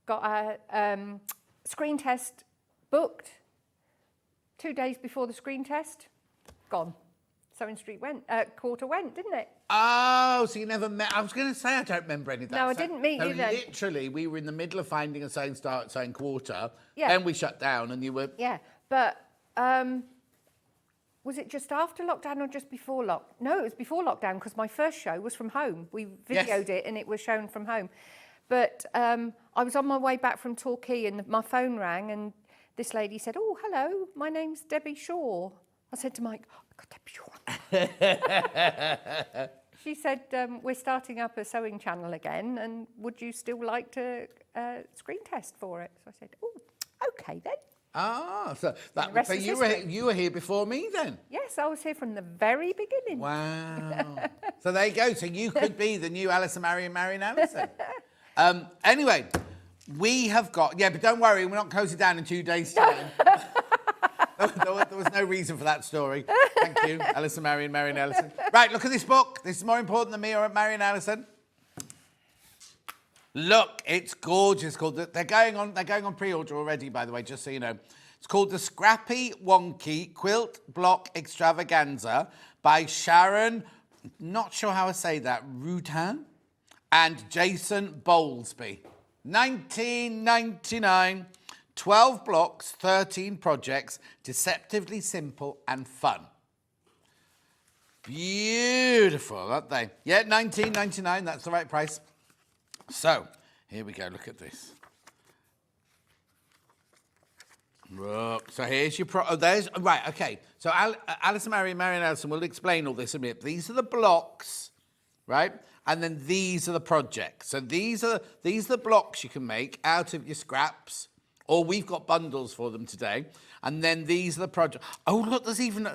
got a screen test booked. 2 days before the screen test, gone. Sewing Street quarter went, didn't it? Oh, so you never met. I was going to say I don't remember any of that. No, I didn't meet you then. Literally, we were in the middle of finding a sewing start at sewing quarter. Yeah. Then we shut down and you were... Yeah, but was it just after lockdown or just before No, it was before lockdown because my first show was from home. We videoed it and it was shown from home. But I was on my way back from Torquay and my phone rang and this lady said, "Oh, hello, my name's Debbie Shaw." I said to Mike, "Oh, Debbie Shaw." She said, "We're starting up a sewing channel again and would you still like to screen test for it?" So I said, "Oh, okay then." Ah, so you were here before me then? Yes, I was here from the very beginning. Wow. So there you go. So you could be the new Allison Maryon Allison. Anyway, we have got... Yeah, but don't worry, we're not closing down in 2 days' time. There was no reason for that story. Thank you, Allison Maryon Allison. Right, look at this book. This is more important than me or Maryon Allison. Look, it's gorgeous. They're going on pre-order already, by the way, just so you know. It's called the Scrappy Wonky Quilt Block Extravaganza by Sharon, not sure how I say that, Roudhan, and Jason Bowlsby. 19.99, 12 blocks, 13 projects, deceptively simple and fun. Beautiful, aren't they? Yeah, 19.99, that's the right price. So, here we go, look at this. Look, so here's your right, okay. So Allison Maryon Allison will explain all this in a minute. These are the blocks, right? And then these are the projects. So these are the blocks you can make out of your scraps, or we've got bundles for them today. And then these are the projects. Oh, look, there's even,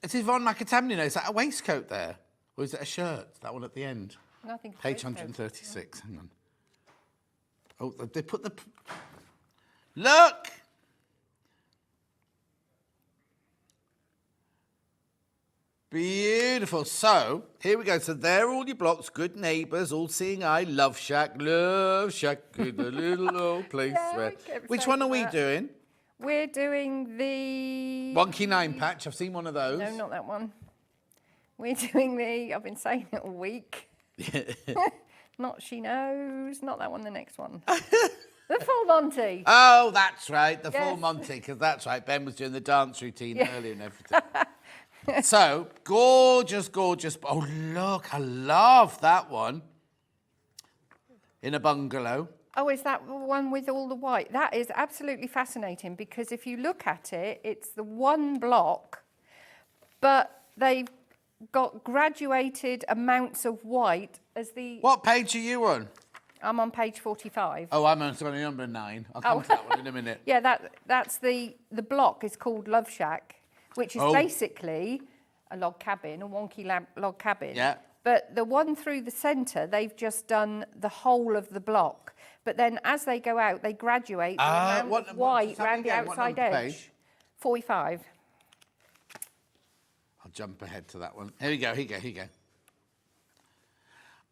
it's Yvonne Macadamia. Is that a waistcoat there? Or is it a shirt? That one at the end? Nothing. Page 136, hang on. Oh, they put the... Look! Beautiful. So, here we go. So, there are all your blocks. Good neighbours, all seeing eye, love shack, good a little old place. Yeah, which one are we doing? We're doing the... Wonky 9-patch. I've seen one of those. No, not that one. We're doing the... I've been saying it all week. Not She Knows. Not that one, the next one. The full Monty. Oh, that's right. The full Monty, because that's right. Ben was doing the dance routine earlier and everything. So, gorgeous, gorgeous. Oh, look, I love that one. In a bungalow. Oh, is that the one with all the white? That is absolutely fascinating because if you look at it, it's the one block, but they've got graduated amounts of white as the... What page are you on? I'm on page 45. Oh, I'm on number 9. I'll come to that one in a minute. Yeah, that's the block is called Love Shack, which is basically a log cabin, a wonky log cabin. Yeah. But the one through the centre, they've just done the whole of the block. But then as they go out, they graduate the amount of white around the outside edge. Page? 45. I'll jump ahead to that one. Here we go, here you go.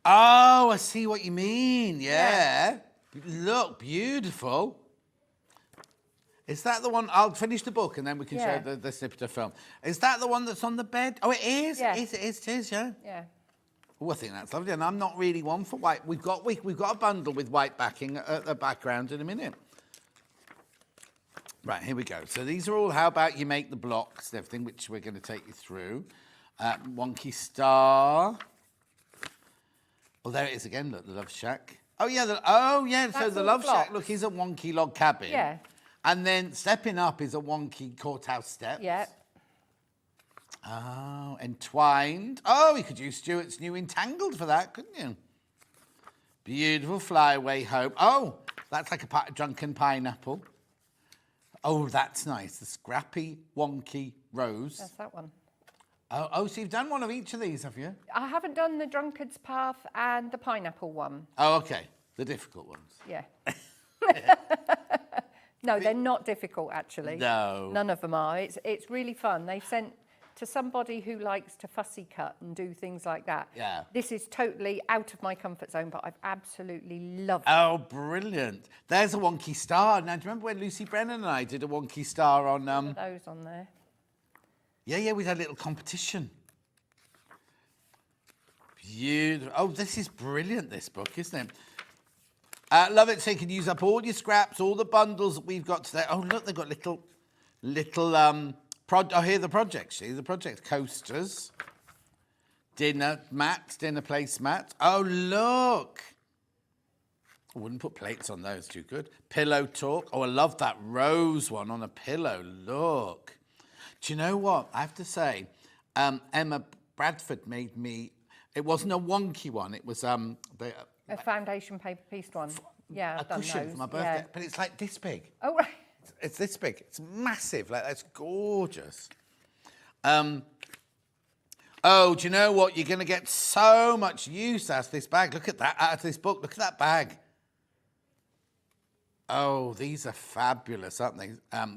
Oh, I see what you mean, yeah. Look, beautiful. Is that the one? I'll finish the book and then we can show the snippet of film. Is that the one that's on the bed? Oh, it is? Yeah. It is, yeah. Yeah. Oh, I think that's lovely. And I'm not really one for white. We've got a bundle with white backing at the background in a minute. Right, here we go. So these are all how about you make the blocks and everything, which we're going to take you through. Wonky Star. Oh, there it is again. Look, the Love Shack. Oh, yeah. So the Love Shack, look, is a wonky log cabin. Yeah. And then stepping up is a wonky courthouse steps. Yeah. Oh, entwined. Oh, you could use Stuart's new Entangled for that, couldn't you? Beautiful flyaway home. Oh, that's like a drunken pineapple. Oh, that's nice. The Scrappy Wonky Rose. That's that one. Oh, so you've done one of each of these, have you? I haven't done the Drunkard's Path and the pineapple one. Oh, okay. The difficult ones. Yeah. No, they're not difficult, actually. No. None of them are. It's really fun. They've sent to somebody who likes to fussy cut and do things like that. Yeah. This is totally out of my comfort zone, but I've absolutely loved it. Oh, brilliant. There's a Wonky Star. Now, do you remember when Lucy Brennan and I did a Wonky Star on... Those on there. Yeah, we had a little competition. Beautiful. Oh, this is brilliant, this book, isn't it? Love it. So you can use up all your scraps, all the bundles that we've got today. Oh, look, they've got little, oh, here are the projects. See the projects. Coasters. Dinner mats, dinner placemat. Oh, look. I wouldn't put plates on those, too good. Pillow talk. Oh, I love that rose one on a pillow. Look. Do you know what? I have to say, Emma Bradford made me, it wasn't a wonky one. It was a foundation paper pieced one. Yeah, I've done cushion those. for my birthday. But it's like this big. Oh, right. It's this big. It's massive. Like, that's gorgeous. Oh, do you know what? You're going to get so much use out of this bag. Look at that, out of this book. Look at that bag. Oh, these are fabulous, aren't they?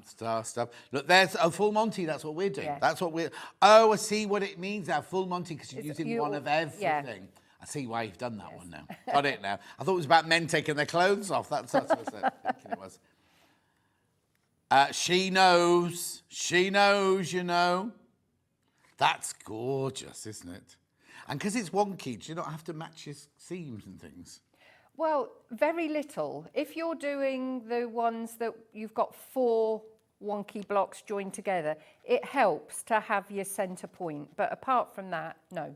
Star stuff. Look, there's a full Monty. That's what we're doing. Yes. That's what we're... Oh, I see what it means now. Full Monty, because you're using one of everything. Yeah. I see why you've done that one now. Got it now. I thought it was about men taking their clothes off. That's what I was thinking it was. She knows. She knows, you know. That's gorgeous, isn't it? And because it's wonky, do you not have to match your seams and things? Well, very little. If you're doing the ones that you've got 4 wonky blocks joined together, it helps to have your centre point. But apart from that, no.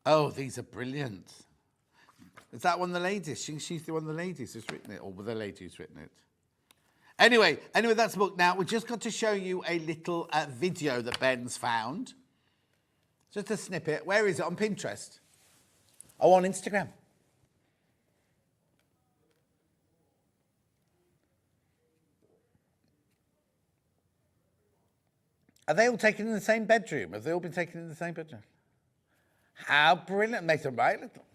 Oh, these are brilliant. Is that one of the ladies? She's the one of the ladies who's written it, or the lady who's written it. Anyway, that's the book. Now, we've just got to show you a little video that Ben's found. Just a snippet. Where is it? On Pinterest? Oh, on Instagram. Are they all taken in the same bedroom? Have they all been taken in the same bedroom? How brilliant. Make them right little.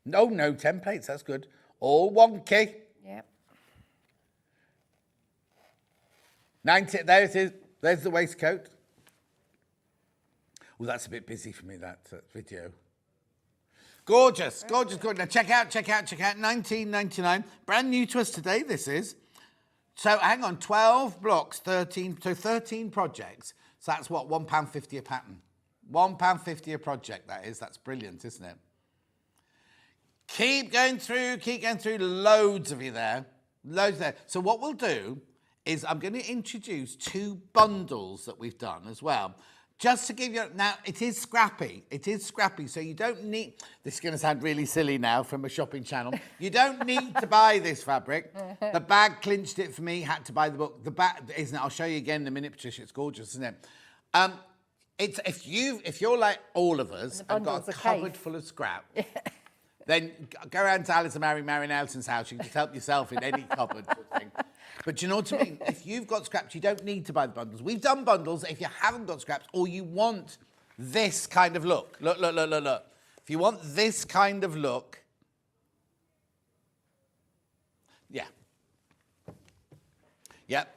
No templates. That's good. All wonky. Yep. 90, there it is. There's the waistcoat. Well, that's a bit busy for me, that video. Gorgeous. Now check out. $19.99. Brand new to us today, this is. So hang on, 12 blocks, 13 projects. So that's what, £1.50 a pattern. £1.50 a project, that is. That's brilliant, isn't it? Keep going through, loads of you there. Loads there. So what we'll do is I'm going to introduce 2 bundles that we've done as well. Just to give you, now it is scrappy, so you don't need, this is going to sound really silly now from a shopping channel, you don't need to buy this fabric. The bag clinched it for me, had to buy the book. The bag, isn't it? I'll show you again in a minute, Patricia, it's gorgeous, isn't it? It's if you're like all of us and got a cupboard full of scrap, then go around to Allison Maryon Allison's house, you can just help yourself in any cupboard sort of thing. But do you know what I mean? If you've got scraps, you don't need to buy the bundles. We've done bundles if you haven't got scraps or you want this kind of look. Look. If you want this kind of look, yeah.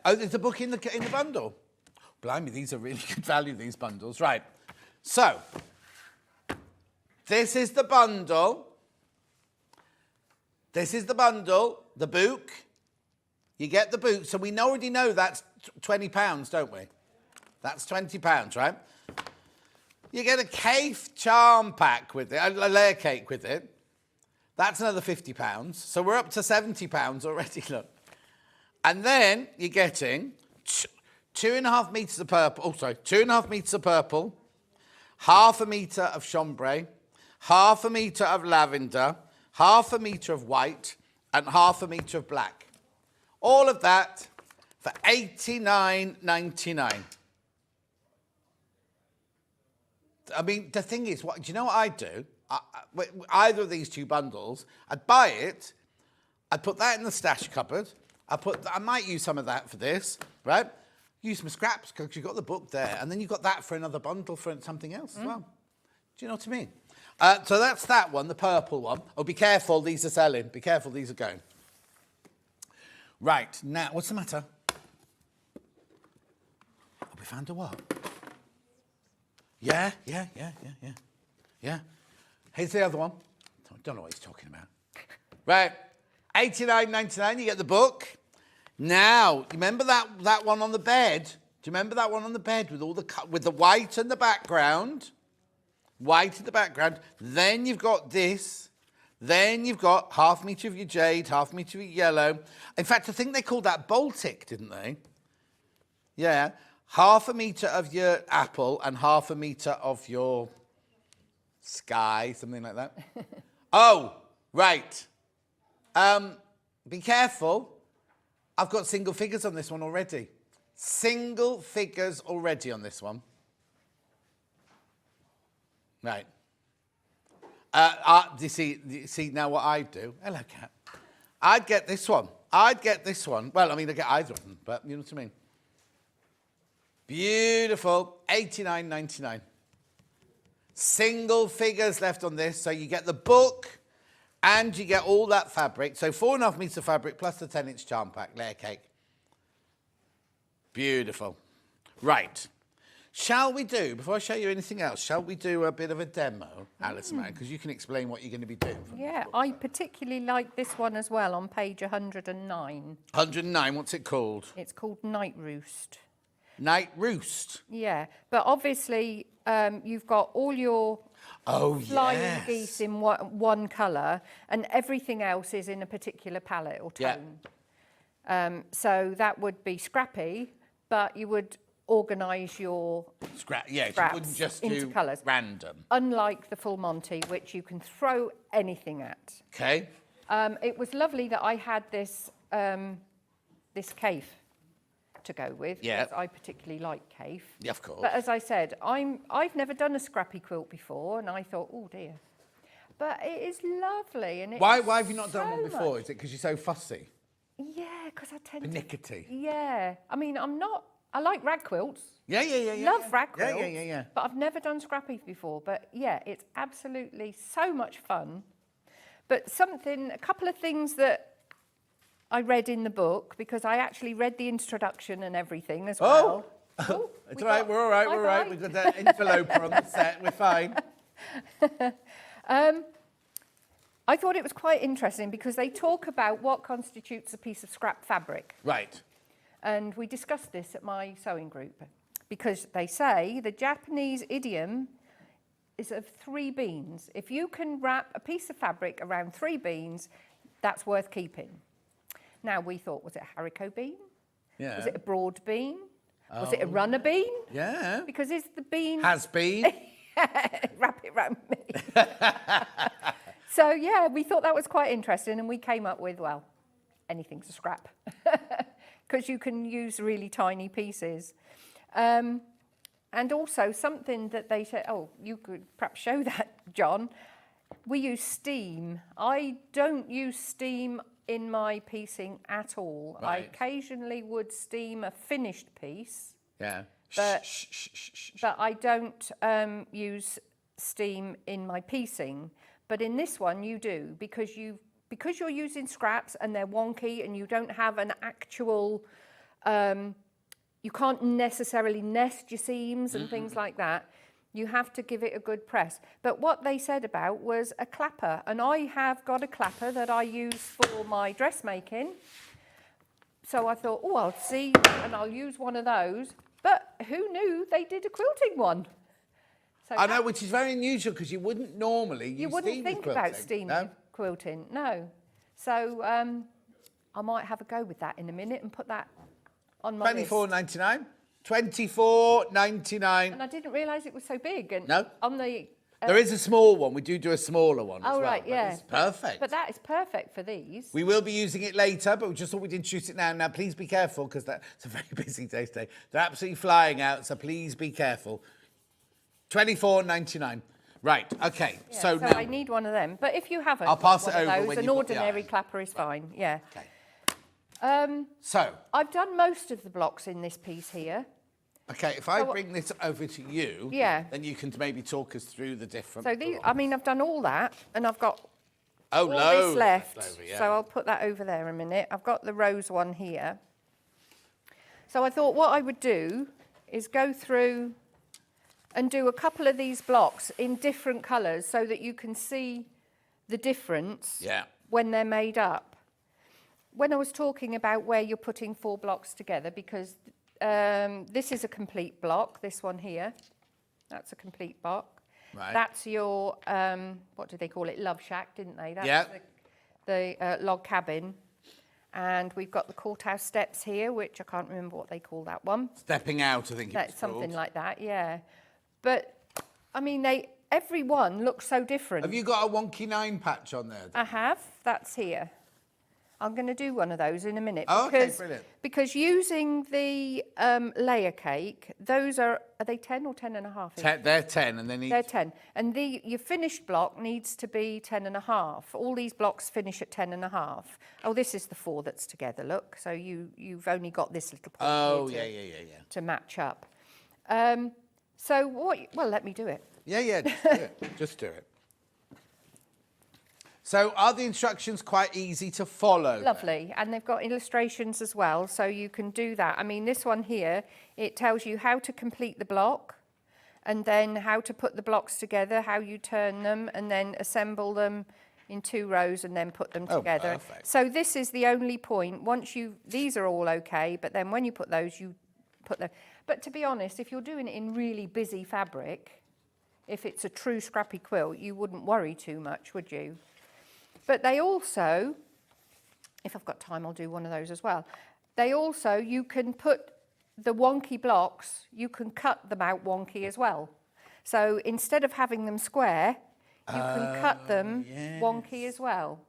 Oh, there's a book in the bundle. Blimey, these are really good value, these bundles. Right. So, this is the bundle. The book. You get the boot. So we already know that's £20, don't we? That's £20, right? You get a Cafe charm pack with it, a layer cake with it. That's another £50. So we're up to £70 already, look. And then you're getting 2.5 metres of purple. Oh, sorry, 2.5 metres of purple, half a metre of chambray, half a metre of lavender, half a metre of white, and half a metre of black. All of that for $89.99. I mean, the thing is, do you know what I'd do? Either of these 2 bundles, I'd buy it, I'd put that in the stash cupboard, I might use some of that for this, right? Use some scraps because you've got the book there, and then you've got that for another bundle for something else as well. Do you know what I mean? So that's that one, the purple one. Oh, be careful, these are selling. Be careful, these are going. Right, now, what's the matter? Oh, we found a what? Yeah. Here's the other one. Don't know what he's talking about. Right, $89.99, you get the book. Now, remember that one on the bed? Do you remember that one on the bed with all with the white and the background? white in the background. Then you've got this. Then you've got half a metre of your jade, half a metre of your yellow. In fact, I think they called that Baltic, didn't they? Yeah. Half a metre of your apple and half a metre of your sky, something like that. Oh, right. Be careful. I've got single figures on this one already. Single figures already on this one. Right. You see now what I do? Hello, cat. I'd get this one. Well, I mean, I get either of them, but you know what I mean. Beautiful. $89.99. Single figures left on this, so you get the book and you get all that fabric. So 4.5 metres of fabric plus the 10-inch charm pack, layer cake. Beautiful. Right. Shall we do, before I show you anything else, shall we do a bit of a demo, Alison Maryon, because you can explain what you're going to be doing. Yeah, I particularly like this one as well on page 109. 109, what's it called? It's called Night Roost. Night Roost. Yeah, but obviously you've got all your flying geese in one colour and everything else is in a particular palette or tone. Yeah. So that would be Scrappy, but you would organise your scraps you wouldn't just into do colours. Random. Unlike the Full Monty, which you can throw anything at. Okay. It was lovely that I had this this cave to go with, because I particularly like cave. Yeah, of course. But as I said, I've never done a scrappy quilt before, and I thought, oh dear. But it is lovely, and why have you not done one before? Is it because you're so fussy? Yeah, because I tend Pernickety. Yeah, I mean, I like rag quilts. Yeah. Love rag quilts. Yeah. But I've never done scrappy before. But yeah, it's absolutely so much fun. But a couple of things that I read in the book, because I actually read the introduction and everything as well. Oh, it's all right, we're all right. We've got that interloper on the set, we're fine. I thought it was quite interesting because they talk about what constitutes a piece of scrap fabric. Right. And we discussed this at my sewing group, because they say the Japanese idiom is of 3 beans. If you can wrap a piece of fabric around 3 beans, that's worth keeping. Now, we thought, was it a haricot bean? Yeah. Was it a broad bean? Was it a runner bean? Yeah. Because is the bean... Has been. Wrap it around me. So, yeah, we thought that was quite interesting, and we came up with, well, anything's a scrap. Because you can use really tiny pieces. And also something that they said, oh, you could perhaps show that, John. We use steam. I don't use steam in my piecing at all. Right. I occasionally would steam a finished piece. Yeah. But I don't use steam in my piecing. But in this one you do, because you're using scraps and they're wonky and you don't have an actual, you can't necessarily nest your seams and things like that. You have to give it a good press. But what they said about was a clapper. And I have got a clapper that I use for my dressmaking. So I thought, oh, I'll see, and I'll use one of those. But who knew they did a quilting one? So I know, which is very unusual, because you wouldn't normally use steam with quilting. You wouldn't think about steam with quilting, no. So I might have a go with that in a minute and put that on my list. $24.99. $24.99. And I didn't realise it was so big. And no. On the there is a small one. We do a smaller one as well. Right, yeah. It's perfect. But that is perfect for these. We will be using it later, but we just thought we'd introduce it now. Now, please be careful, because it's a very busy day today. They're absolutely flying out, so please be careful. $24.99. Right, okay. Yeah, so now I need one of them. But if you haven't, I'll pass it over those, when an you've got ordinary the clapper is fine. Yeah. Okay. So I've done most of the blocks in this piece here. Okay, if I bring this over to you, then you can maybe talk us through the different. So these, I mean, I've done all that, and I've got all this left. Over, yeah. So I'll put that over there a minute. I've got the rose one here. So I thought what I would do is go through and do a couple of these blocks in different colours so that you can see the difference when they're made up. When I was talking about where you're putting 4 blocks together, because this is a complete block, this one here, that's a complete block. Right. That's your, what did they call it? Love shack, didn't they? That's Yeah. the log cabin. And we've got the courthouse steps here, which I can't remember what they call that one. Stepping out, I think That's it's something called. like that, yeah. But, I mean, every one looks so different. Have you got a Wonky 9 patch on there? I have. That's here. I'm going to do one of those in a minute. Oh, okay, because, brilliant. Because using the layer cake, those are they 10 or 10 and a half? They're 10 and then They're 10. And your finished block needs to be 10 and a half. All these blocks finish at 10 and a half. Oh, this is the 4 that's together, look. So you've only got this little point here to match up. So well, let me do it. Yeah, just do it. Just do it. So are the instructions quite easy to follow? Lovely. And they've got illustrations as well, so you can do that. I mean, this one here, it tells you how to complete the block and then how to put the blocks together, how you turn them and then assemble them in 2 rows and then put them together. Perfect. So this is the only point. These are all okay, but then when you put those, you put them. But to be honest, if you're doing it in really busy fabric, if it's a true scrappy quilt, you wouldn't worry too much, would you? But they also, if I've got time, I'll do one of those as well. They also, you can put the wonky blocks, you can cut them out wonky as well. So instead of having them square, you can cut them wonky as well.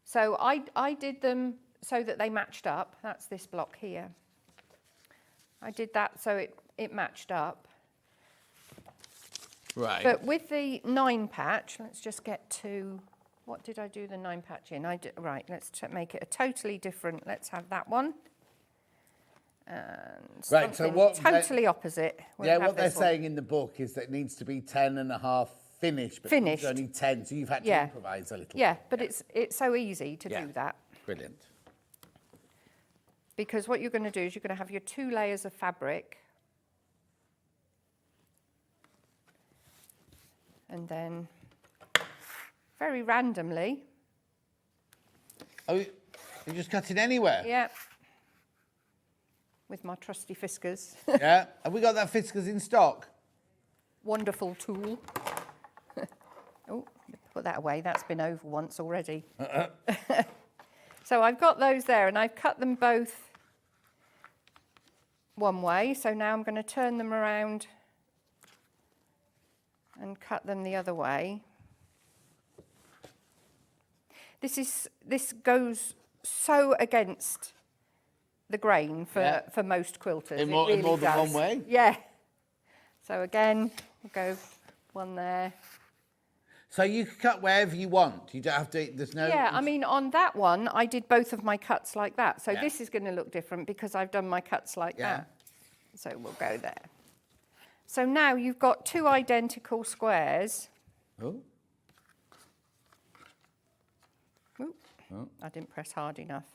So I did them so that they matched up. That's this block here. I did that so it matched up. Right. But with the 9 patch, let's just get to... What did I do the 9 patch in? Right, let's make it a totally different. Let's have that one. And Right, so what... Totally opposite. Yeah, what they're saying in the book is that it needs to be 10 and a half finished, but Finished. it's only 10, so you've had to improvise a little Yeah, bit. but it's so easy to do that. Brilliant. Because what you're going to do is you're going to have your 2 layers of fabric. And then... very randomly. Oh, you just cut it anywhere? Yeah. With my trusty Fiskars. Yeah. Have we got that Fiskars in stock? Wonderful tool. Oh, put that away. That's been over once already. So I've got those there and I've cut them both one way. So now I'm going to turn them around and cut them the other way. This goes so against the grain for most quilters. In more than one way? Yeah. So again, we'll go one there. So you can cut wherever you want. You don't have to, there's no... Yeah, I mean, on that one, I did both of my cuts like that. So this is going to look different because I've done my cuts like that. So we'll go there. So now you've got 2 identical squares. Oh. Oh. I didn't press hard enough.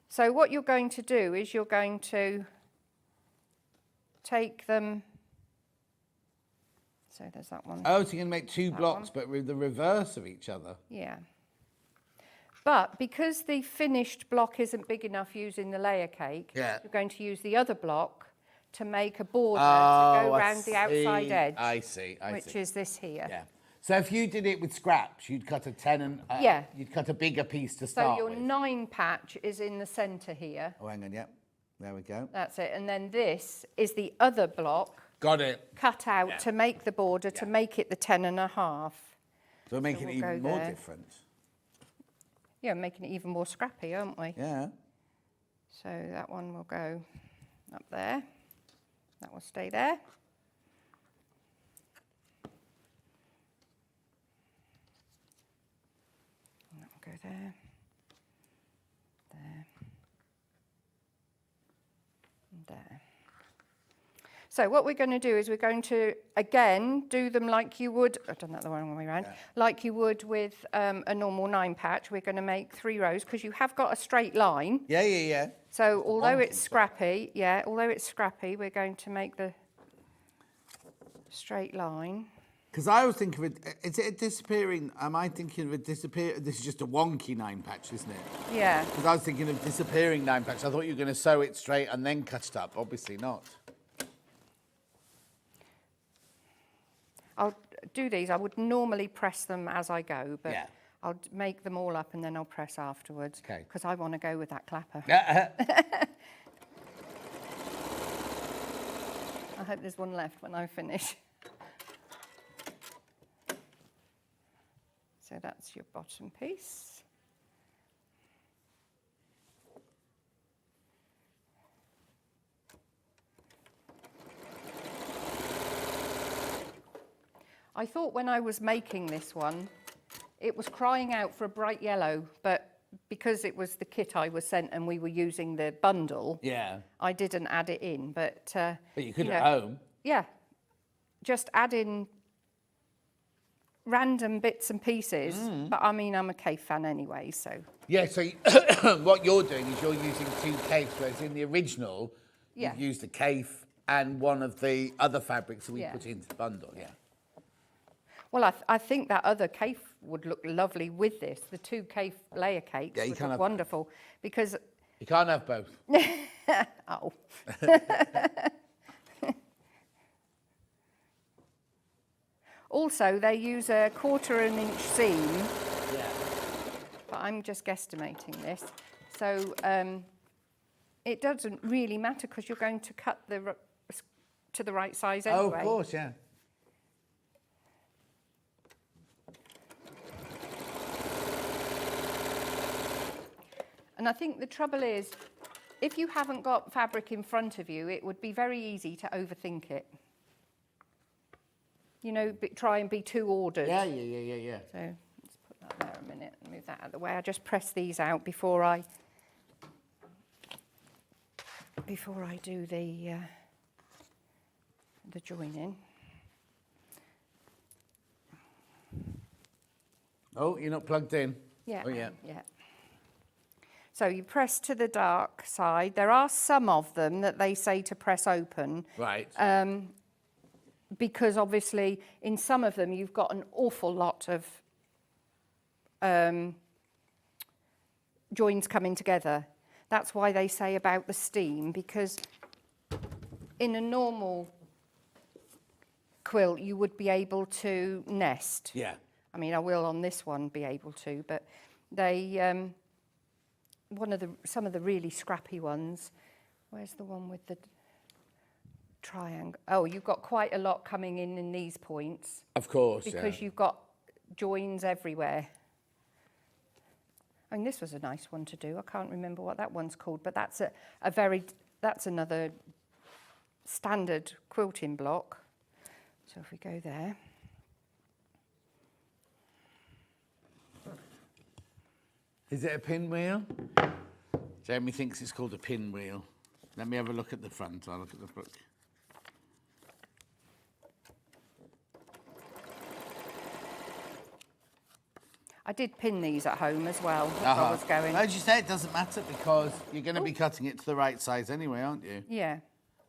So what you're going to do is you're going to take them. So there's that one. Oh, so you're going to make 2 blocks, but with the reverse of each other. Yeah. But because the finished block isn't big enough using the layer cake, you're going to use the other block to make a border to go around the outside edge. I see. Which is this here. Yeah. So if you did it with scraps, you'd cut a 10 and you'd cut a bigger piece to start So with. your 9 patch is in the centre here. Oh, hang on, there we go. That's it. And then this is the other block. Got it. Cut out to make the border, to make it the 10 and a half. So we're making it even more different. Yeah, making it even more scrappy, aren't we? Yeah. So that one will go up there. That will stay there. That will go there. There. And there. So what we're going to do is we're going to, again, do them like you would, I've done that the wrong way around, like you would with a normal 9 patch. We're going to make 3 rows because you have got a straight line. Yeah. So although it's scrappy, we're going to make the straight line. Because I was thinking of it, is it a disappearing, am I thinking of a disappear, this is just a wonky 9 patch, isn't it? Yeah. Because I was thinking of disappearing 9 patch. I thought you were going to sew it straight and then cut it up. Obviously not. I'll do these. I would normally press them as I go, but Yeah. I'll make them all up and then I'll press afterwards. Okay. Because I want to go with that clapper. I hope there's one left when I finish. So that's your bottom piece. I thought when I was making this one, it was crying out for a bright yellow, but because it was the kit I was sent and we were using the bundle, Yeah. I didn't add it in. But But you could know, at home. Yeah, just add in random bits and pieces. But I mean, I'm a cave fan anyway, so. Yeah, so what you're doing is you're using 2 capes, whereas in the original, Yeah. you've used a cape and one of the other fabrics that we Yeah. put into the bundle, yeah. Well, I think that other cake would look lovely with this. The 2 cake layer cakes Yeah, you would can't look have- wonderful because, You can't have both. oh. Also, they use a 1/4 inch seam, Yeah. but I'm just guesstimating this. So it doesn't really matter because you're going to cut to the right size anyway. Oh, of course, yeah. And I think the trouble is, if you haven't got fabric in front of you, it would be very easy to overthink it. You know, try and be too ordered. Yeah, yeah, yeah, yeah, yeah. So let's put that there a minute and move that out of the way. I just press these out before I do the joining. Oh, you're not plugged in? Yeah. Oh, yeah. Yeah. So you press to the dark side. There are some of them that they say to press open. Right. Because obviously in some of them you've got an awful lot of joins coming together. That's why they say about the steam, because in a normal quilt you would be able to nest. Yeah. I mean, I will on this one be able to, but they, some of the really scrappy ones, where's the one with the triangle? Oh, you've got quite a lot coming in these points. Of course, because you've got joins everywhere. I mean, this was a nice one to do. I can't remember what that one's called, but that's that's another standard quilting block. So if we go there. Is it a pinwheel? Jeremy thinks it's called a pinwheel. Let me have a look at the front. I'll look at the book. I did pin these at home as well as I was going. As you say, it doesn't matter because you're going to be cutting it to the right size anyway, aren't you? Yeah.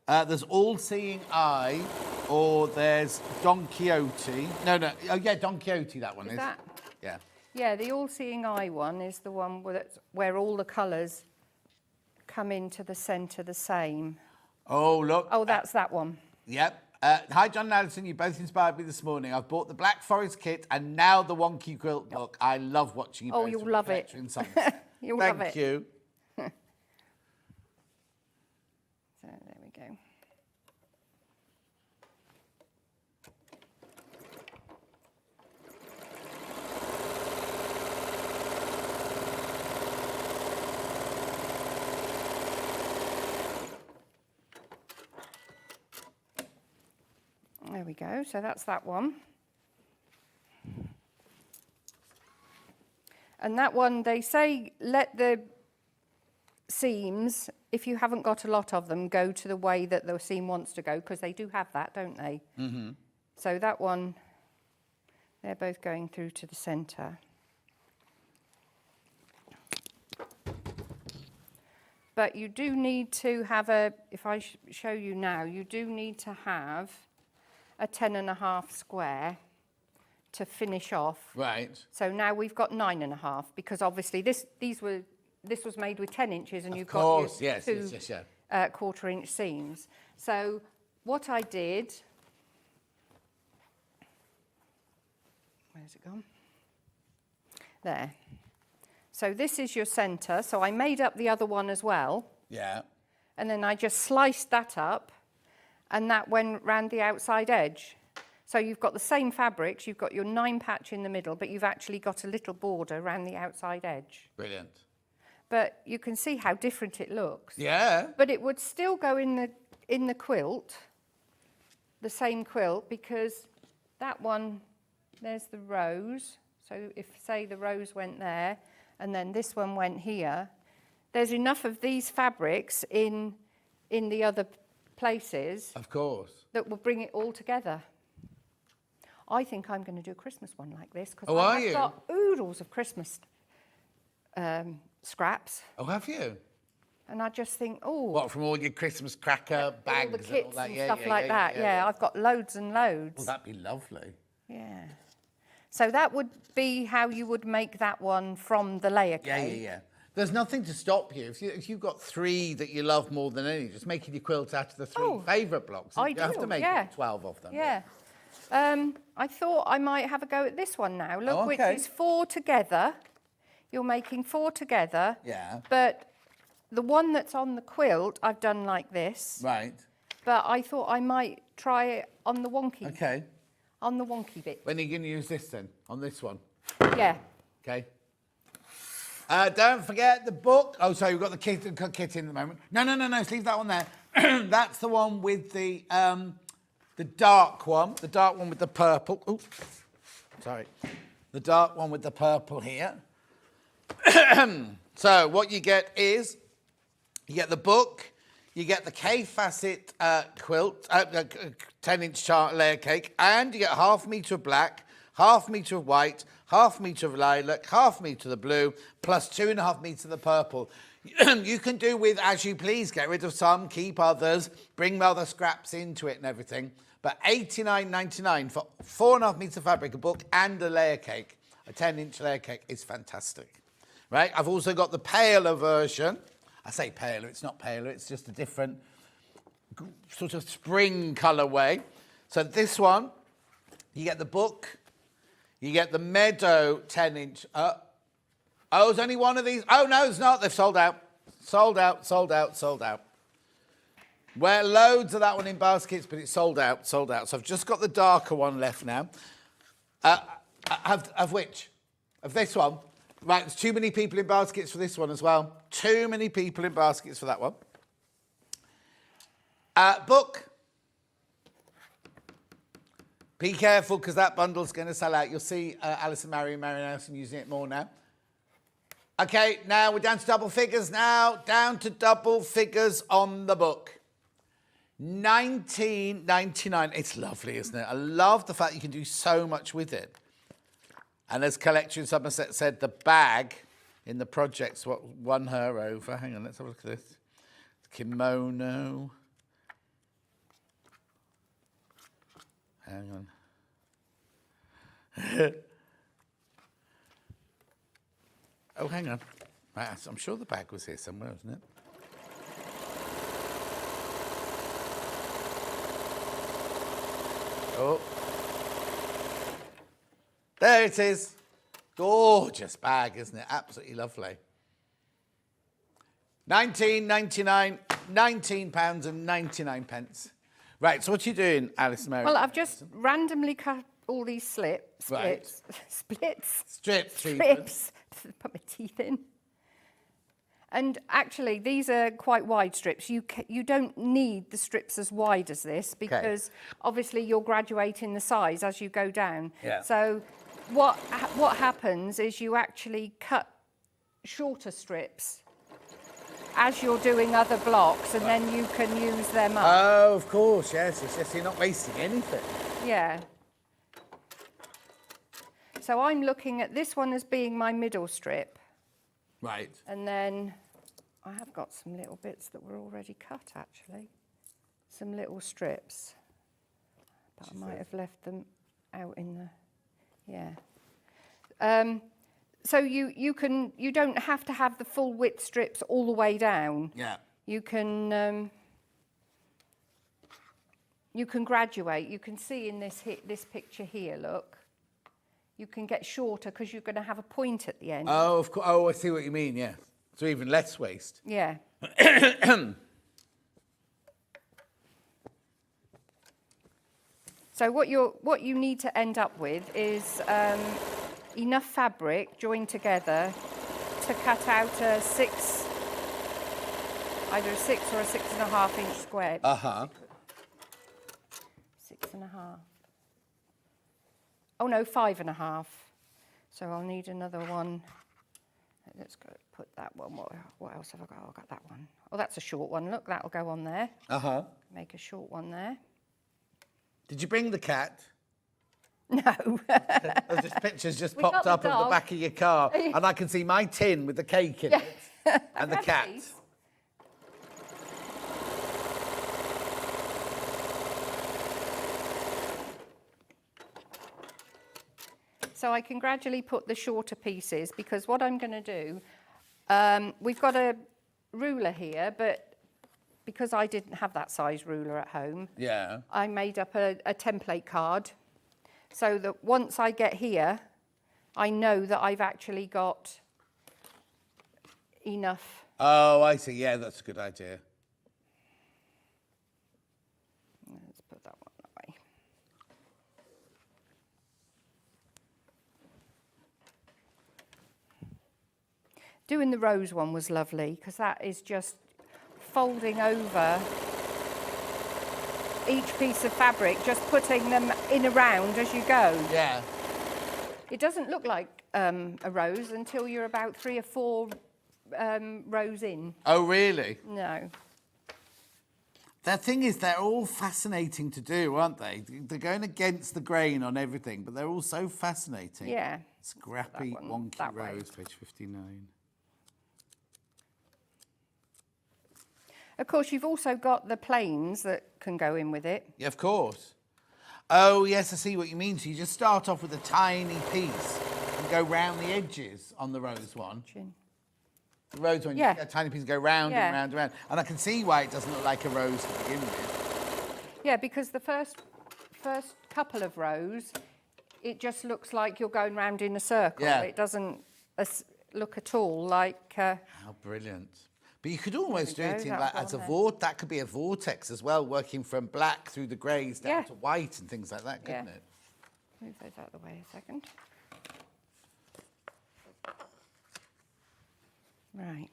There's All-Seeing Eye, or there's Don Quixote. No. Oh, yeah, Don Quixote, that one is. Is that? Yeah. Yeah, the All-Seeing Eye one is the one where all the colours come into the centre the same. Oh, look. Oh, that's that one. Yep. Hi, John and Allison. You both inspired me this morning. I've bought the Black Forest kit and now the Wonky Quilt book. I love watching you both. You'll love it. You'll love it. Thank you. So there we go. There we go, so that's that one. And that one, they say let the seams, if you haven't got a lot of them, go to the way that the seam wants to go, because they do have that, don't they? Mm-hmm. So that one, they're both going through to the centre. But you do need to have if I show you now, you do need to have a 10.5 square to finish off. Right. So now we've got 9.5, because obviously this was made with 10 inches and you've got your two 1/4 inch seams. So what I did Where's it gone? There. So this is your centre. So I made up the other one as well. Yeah. And then I just sliced that up, and that went round the outside edge. So you've got the same fabrics, you've got your 9 patch in the middle, but you've actually got a little border around the outside edge. Brilliant. But you can see how different it looks. Yeah. But it would still go in the quilt, the same quilt, because that one, there's the rose. So if, say, the rose went there, and then this one went here, there's enough of these fabrics in the other places. Of course. That will bring it all together. I think I'm going to do a Christmas one like this, because I've got oodles of Christmas scraps. Oh, have you? And I just think, oh. What, from all your Christmas cracker bags all the kits and all that? and stuff like that. Yeah, I've got loads and loads. Well, that'd be lovely. Yeah. So that would be how you would make that one from the layer cake. Yeah. There's nothing to stop you. If you've got 3 that you love more than any, just making your quilt out of the 3 favourite blocks. You have to make 12 of them. Yeah. I thought I might have a go at this one now. Look, okay. which is 4 together. You're making 4 together. Yeah. But the one that's on the quilt, I've done like this. Right. But I thought I might try it on the wonky. Okay. On the wonky bit. When are you going to use this then? On this one? Yeah. Okay. Don't forget the book. Oh, sorry, we've got the kit in at the moment. No, leave that one there. That's the one with the dark one. The dark one with the purple. Oh, sorry. The dark one with the purple here. So what you get is, you get the book, you get the K-facet quilt, 10-inch chart layer cake, and you get 1/2 metre of black, 1/2 metre of white, 1/2 metre of lilac, 1/2 metre of the blue, plus 2.5 metres of the purple. You can do with as you please, get rid of some, keep others, bring other scraps into it and everything. But £89.99 for 4.5 metres of fabric, a book and a layer cake. A 10-inch layer cake is fantastic. Right, I've also got the paler version. I say paler, it's not paler, it's just a different sort of spring colourway. So this one, you get the book, you get the Meadow 10-inch. Oh, there's only one of these. Oh, no, it's not. They've sold out. Sold out. We're loads of that one in baskets, but it's sold out. So I've just got the darker one left now. Of which? Of this one. Right, there's too many people in baskets for this one as well. Too many people in baskets for that one. Book. Be careful, because that bundle's going to sell out. You'll see Allison Maryon using it more now. Okay, now we're down to double figures now. Down to double figures on the book. £19.99. It's lovely, isn't it? I love the fact you can do so much with it. And as Collection Somerset said, the bag in the project's what won her over. Hang on, let's have a look at this. Kimono. Hang on. Oh, hang on. Right, I'm sure the bag was here somewhere, wasn't it? Oh. There it is. Gorgeous bag, isn't it? Absolutely lovely. £19.99, £19.99. Right, so what are you doing, Alison Maryon? Well, I've just randomly cut all these strips. Put my teeth in. And actually, these are quite wide strips. You don't need the strips as wide as this, because obviously you're graduating the size as you go down. Yeah. So what happens is you actually cut shorter strips as you're doing other blocks, and then you can use them up. Oh, of course, yes. It's just you're not wasting anything. Yeah. So I'm looking at this one as being my middle strip. Right. And then I have got some little bits that were already cut, actually. Some little strips. But I might have left them out in the... Yeah. So you don't have to have the full width strips all the way down. Yeah. You can graduate. You can see in this picture here, look. you can get shorter because you're going to have a point at the end. Oh, of course. Oh, I see what you mean, yeah. So even less waste. Yeah. So what you need to end up with is enough fabric joined together to cut out either a 6 or a 6.5 inch square. 6.5. Oh no, 5.5. So I'll need another one. Let's go put that one. What else have I got? Oh, I've got that one. Oh, that's a short one. Look, that'll go on there. Make a short one there. Did you bring the cat? No. This picture's just popped up of the back of your car, and I can see my tin with the cake in it, and the cat. So I can gradually put the shorter pieces, because what I'm going to do, we've got a ruler here, but because I didn't have that size ruler at home, I made up a template card so that once I get here, I know that I've actually got enough. Oh, I see. Yeah, that's a good idea. Let's put that one away. Doing the rose one was lovely because that is just folding over each piece of fabric, just putting them in a round as you go. Yeah. It doesn't look like a rose until you're about 3 or 4 rows in. Oh, really? No. The thing is, they're all fascinating to do, aren't they? They're going against the grain on everything, but they're all so fascinating. Yeah. Scrappy, Wonky Rose, page 59. Of course, you've also got the plains that can go in with it. Yeah, of course. Oh, yes, I see what you mean. So you just start off with a tiny piece and go round the edges on the rose one. The rose one, you get a tiny piece and go round and round and round. And I can see why it doesn't look like a rose to begin with. Yeah, because the first couple of rows, it just looks like you're going round in a circle. Yeah. It doesn't look at all like... How brilliant. But you could almost do it in like as a vortex. That could be a vortex as well, working from black through the greys down to white and things like that, couldn't it? Move those out of the way a second. Right.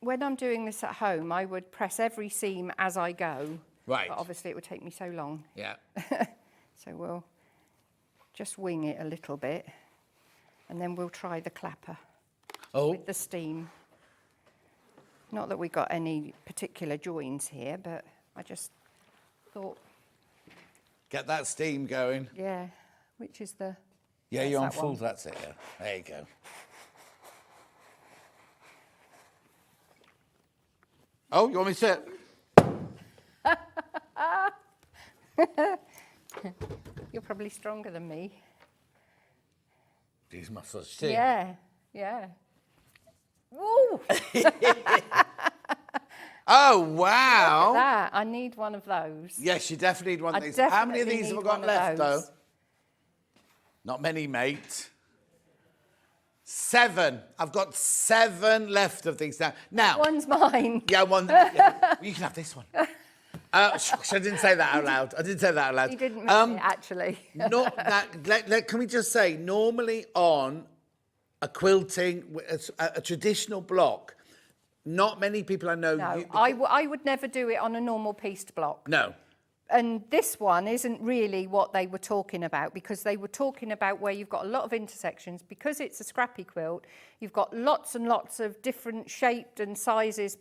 When I'm doing this at home, I would press every seam as I go. Right. But obviously it would take me so long. Yeah. So we'll just wing it a little bit, and then we'll try the clapper. With the steam. Not that we got any particular joins here, but I just thought... Get that steam going. Yeah, which is the... Yeah, you're on full, that's it, yeah. There you go. Oh, you want me to sit? You're probably stronger than me. These muscles too. Yeah, yeah. Woo! Oh, wow. Look at that. I need one of those. Yes, you definitely need one of these. How many of these have we got left, though? Not many, mate. 7. I've got 7 left of these now. One's mine. Yeah, one. Yeah. You can have this one. I didn't say that out loud. I didn't say that out loud. You didn't mean it, actually. Not that. Can we just say, normally on a quilting, a traditional block, not many people I know... No, I would never do it on a normal pieced block. No. And this one isn't really what they were talking about, because they were talking about where you've got a lot of intersections. Because it's a scrappy quilt, you've got lots and lots of different shaped and size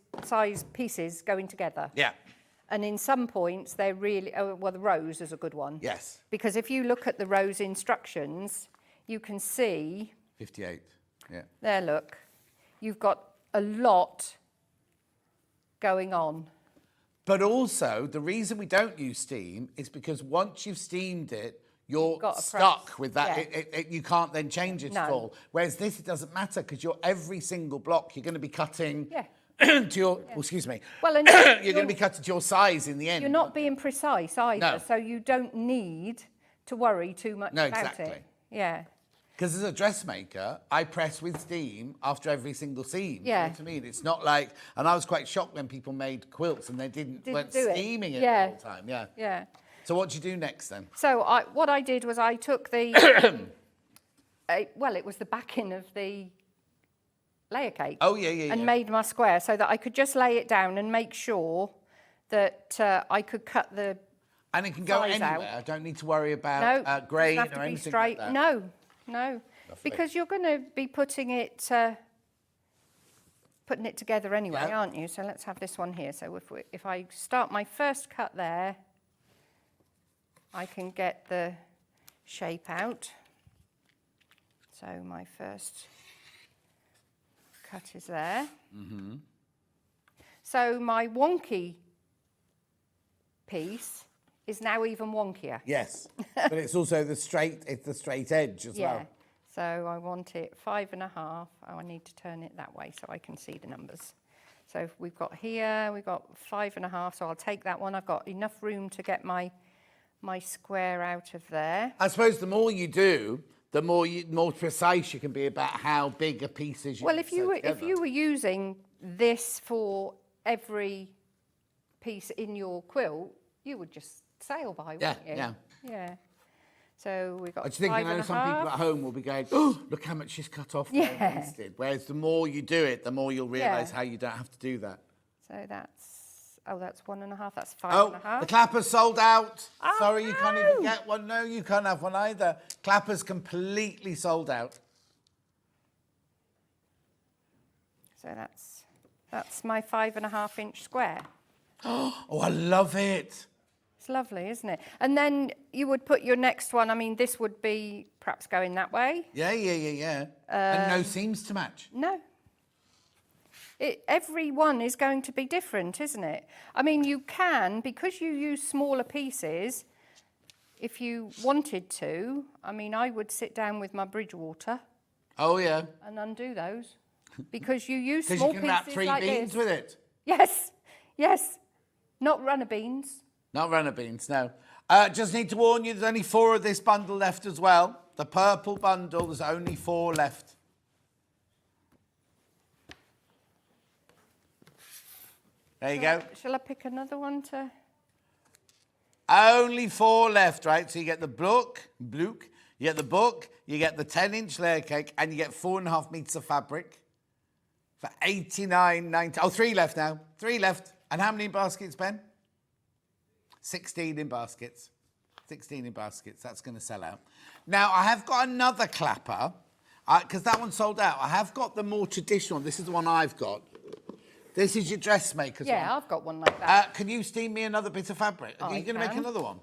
pieces going together. Yeah. And in some points, they're really... Oh, well, the rose is a good one. Yes. Because if you look at the rose instructions, you can see... 58, yeah. There, look. You've got a lot going on. But also, the reason we don't use steam is because once you've steamed it, you're stuck with that. Yeah. You can't then change it at all. Whereas this, it doesn't matter, because every single block you're going to be cutting to your... Oh, excuse me. Well, and you're going to be cutting to your size in the end. You're not being precise either, No. so you don't need to worry too much No, about exactly. it. Yeah. Because as a dressmaker, I press with steam after every single seam. Yeah. You know what I mean? It's not like, and I was quite shocked when people made quilts and they weren't do it. steaming it Yeah. the whole time. Yeah. Yeah. So what do you do next then? So what I did was I took the, well, it was the backing of the layer cake. Oh, yeah. And made my square so that I could just lay it down and make sure that I could cut the And it can go size anywhere. out. I don't need to worry No, about grain doesn't have to or be anything straight. like that. No. Lovely. Because you're going to be putting it together anyway, Yeah. aren't you? So let's have this one here. So if I start my first cut there, I can get the shape out. So my first cut is there. Mm-hmm. So my wonky piece is now even wonkier. Yes, but it's also the straight edge as Yeah. well. So I want it 5.5. Oh, I need to turn it that way so I can see the numbers. So we've got here, we've got 5.5. So I'll take that one. I've got enough room to get my square out of there. I suppose the more you do, the more precise you can be about how big a piece is. Well, if you were using this for every piece in your quilt, you would just sail by, wouldn't you? Yeah. Yeah. So we've got I just think, 5.5. some people at home will be going, oh, look how much she's cut off there Yeah. instead. Whereas the more you do it, the more you'll realise Yeah. how you don't have to do that. So that's 1.5. That's Oh, 5.5. the clapper's sold out. Oh, Sorry, you can't even no. get one. No, you can't have one either. Clapper's completely sold out. So that's my 5.5 inch square. Oh, I love it. It's lovely, isn't it? And then you would put your next one. I mean, this would be perhaps going that way. Yeah. And no seams to match. No. Every one is going to be different, isn't it? I mean, you can, because you use smaller pieces, if you wanted to, I mean, I would sit down with my Bridgewater Oh, yeah. and undo those. Because you use Because small you pieces can wrap 3 like beans this. with it. Yes. Not runner beans. Not runner beans, no. Just need to warn you, there's only 4 of this bundle left as well. The purple bundle, there's only 4 left. There you go. Shall I pick another one to... Only 4 left, right? So you get the book, you get the book, you get the 10-inch layer cake, and you get 4.5 metres of fabric for $89.90. Oh, 3 left now. 3 left. And how many in baskets, Ben? 16 in baskets. 16 in baskets. That's going to sell out. Now, I have got another clapper, because that one sold out. I have got the more traditional. This is the one I've got. This is your dressmaker's one. Yeah, I've got one like that. Can you steam me another bit of fabric? Are you going to make another one?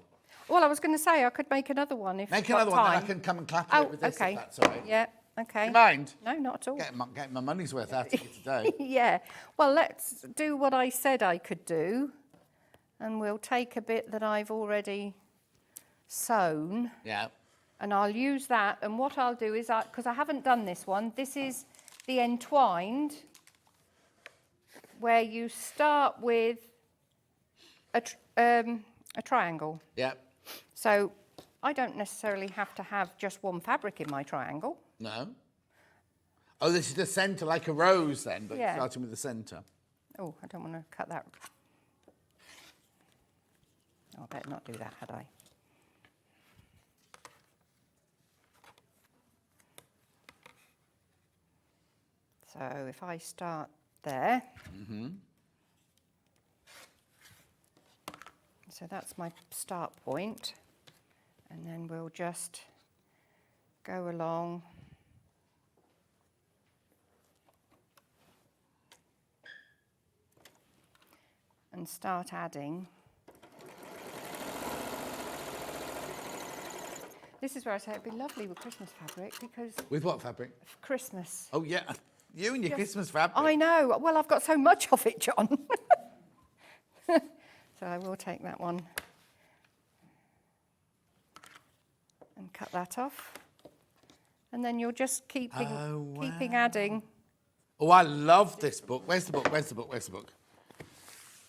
Well, I was going to say I could make another one if Make you've got another one, then I time. can come and clap Oh, it with this, okay. if that's all right. Yeah, okay. You mind? No, not at all. Get my money's worth out of you today. Yeah. Well, let's do what I said I could do. And we'll take a bit that I've already sewn. Yeah. And I'll use that. And what I'll do is, because I haven't done this one, this is the entwined, where you start with a triangle. Yeah. So I don't necessarily have to have just one fabric in my triangle. No. Oh, this is the centre, like a rose then, but Yeah. starting with the centre. Oh, I don't want to cut that. Oh, I better not do that, had I? So if I start there. So that's my start point. And then we'll just go along. And start adding. This is where I say it'd be lovely with Christmas fabric because With what fabric? of Christmas. Oh, yeah. You and your Yes. Christmas fabric. I know. Well, I've got so much of it, John. So I will take that one and cut that off. And then you're just keeping adding. Oh, I love this book. Where's the book? Where's the book? Where's the book?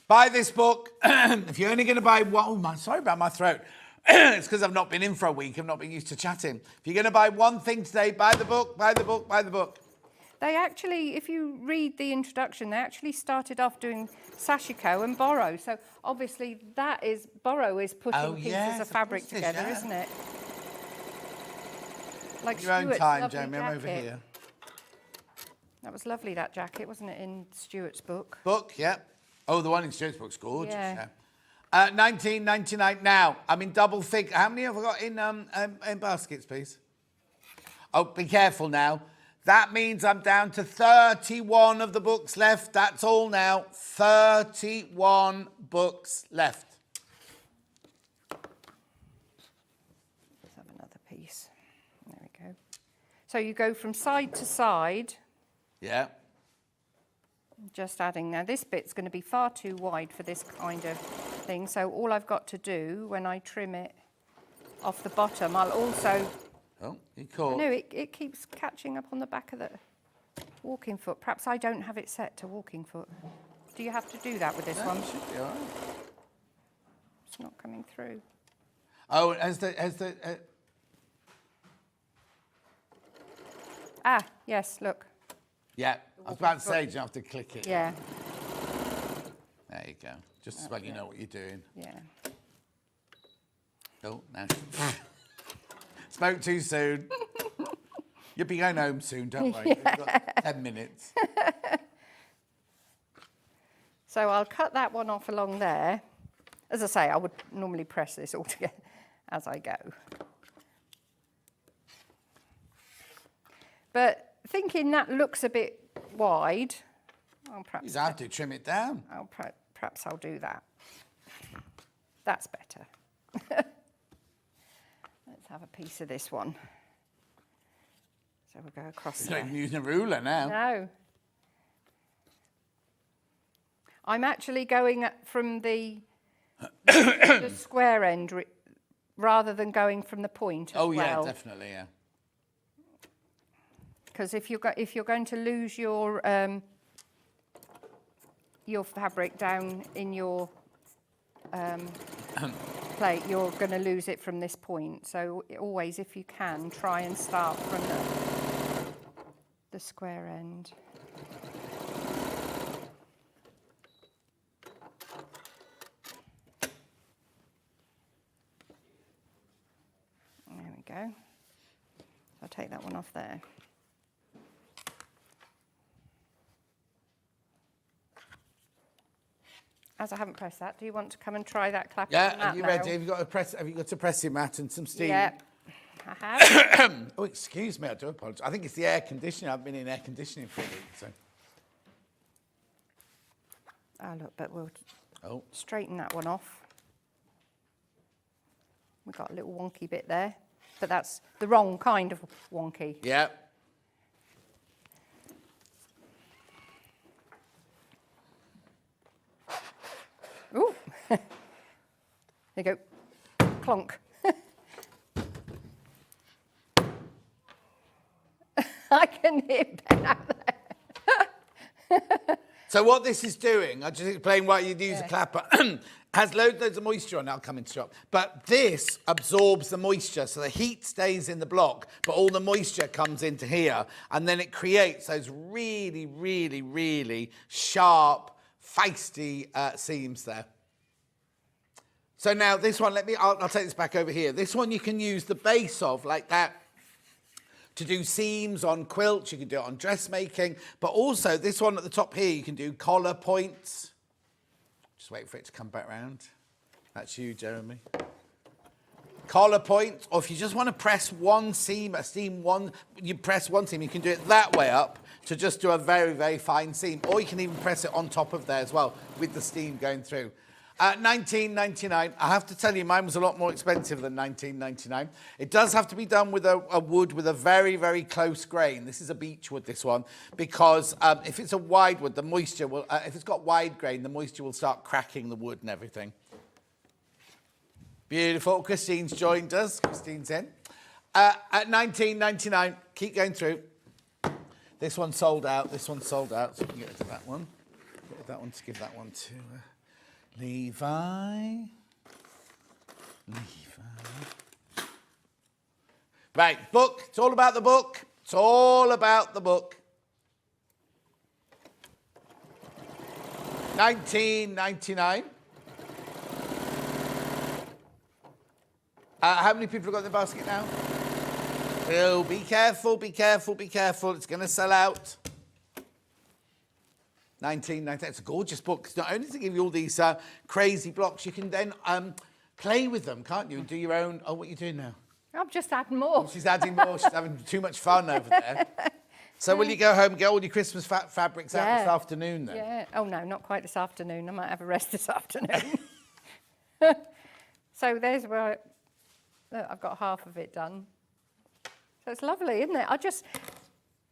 Buy this book. If you're only going to buy one... Oh, sorry about my throat. It's because I've not been in for a week. I've not been used to chatting. If you're going to buy one thing today, buy the book, buy the book, buy the book. They actually, if you read the introduction, they actually started off doing sashiko and borrow. So obviously that is, borrow is putting pieces of fabric together, isn't it? Like Your own Stuart's time, lovely Jamie. I'm over jacket. here. That was lovely, that jacket, wasn't it, in Stuart's book? Book, yeah. Oh, the one in Stuart's book's gorgeous. Yeah. Yeah. $19.99 now. I'm in double fig. How many have I got in baskets, please? Oh, be careful now. That means I'm down to 31 of the books left. That's all now. 31 books left. Let's have another piece. There we go. So you go from side to side. Yeah. Just adding now. This bit's going to be far too wide for this kind of thing. So all I've got to do when I trim it off the bottom, I'll also... Oh, you caught. No, it keeps catching up on the back of the walking foot. Perhaps I don't have it set to walking foot. Do you have to do that with this one? Should be all right. It's not coming through. Oh, Ah, yes, look. Yeah, I was about to say, you have to click it. Yeah. There you go. Just as well you know what you're doing. Yeah. Oh, now. Spoke too soon. You'll be going home soon, don't worry. We've got 10 minutes. So I'll cut that one off along there. As I say, I would normally press this all together as I go. But thinking that looks a bit wide, I'll perhaps... You have to trim it down. Perhaps I'll do that. That's better. Let's have a piece of this one. So we'll go across You're there. not even using a ruler now. No. I'm actually going from the square end rather than going from the point as well. Oh, yeah, definitely, yeah. Because if you're going to lose your fabric down in your plate, you're going to lose it from this point. So always, if you can, try and start from the square end. There we go. I'll take that one off there. As I haven't pressed that, do you want to come and try that clapping? Yeah, are you ready? Have you got a pressing mat and some steam? Yeah, I have. Oh, excuse me, I do apologise. I think it's the air conditioning. I've been in air conditioning for a week, so. Oh, look, but we'll straighten that one off. We've got a little wonky bit there, but that's the wrong kind of wonky. Yeah. Ooh. There you go. Clunk. I can hear Ben out there. So what this is doing, I'll just explain why you'd use a clapper, has loads of moisture on it. I'll come into it. But this absorbs the moisture, so the heat stays in the block, but all the moisture comes into here, and then it creates those really, really, really sharp, feisty seams there. So now this one, I'll take this back over here. This one you can use the base of like that to do seams on quilts, you can do it on dressmaking, but also this one at the top here, you can do collar points. Just wait for it to come back round. That's you, Jeremy. Collar points, or if you just want to press one seam, you press one seam, you can do it that way up to just do a very, very fine seam, or you can even press it on top of there as well with the steam going through. $19.99. I have to tell you, mine was a lot more expensive than $19.99. It does have to be done with a wood with a very, very close grain. This is a beech wood, this one, because if it's a wide wood, the moisture will, if it's got wide grain, the moisture will start cracking the wood and everything. Beautiful. Christine's joined us. Christine's in. At $19.99, keep going through. This one sold out. This one sold out. So we can get rid of that one. Get rid of that one to give that one to Levi. Right, book. It's all about the book. It's all about the book. 19.99. How many people have got in the basket now? Oh, be careful, be careful, be careful. It's going to sell out. 19.99. It's a gorgeous book. It's not only to give you all these crazy blocks, you can then play with them, can't you? And do your own. Oh, what are you doing now? I'm just adding more. She's adding more. She's having too much fun over there. So will you go home and get all your Christmas fabrics out this afternoon then? Yeah. Oh, no, not quite this afternoon. I might have a rest this afternoon. So there's where I've got half of it done. So it's lovely, isn't it?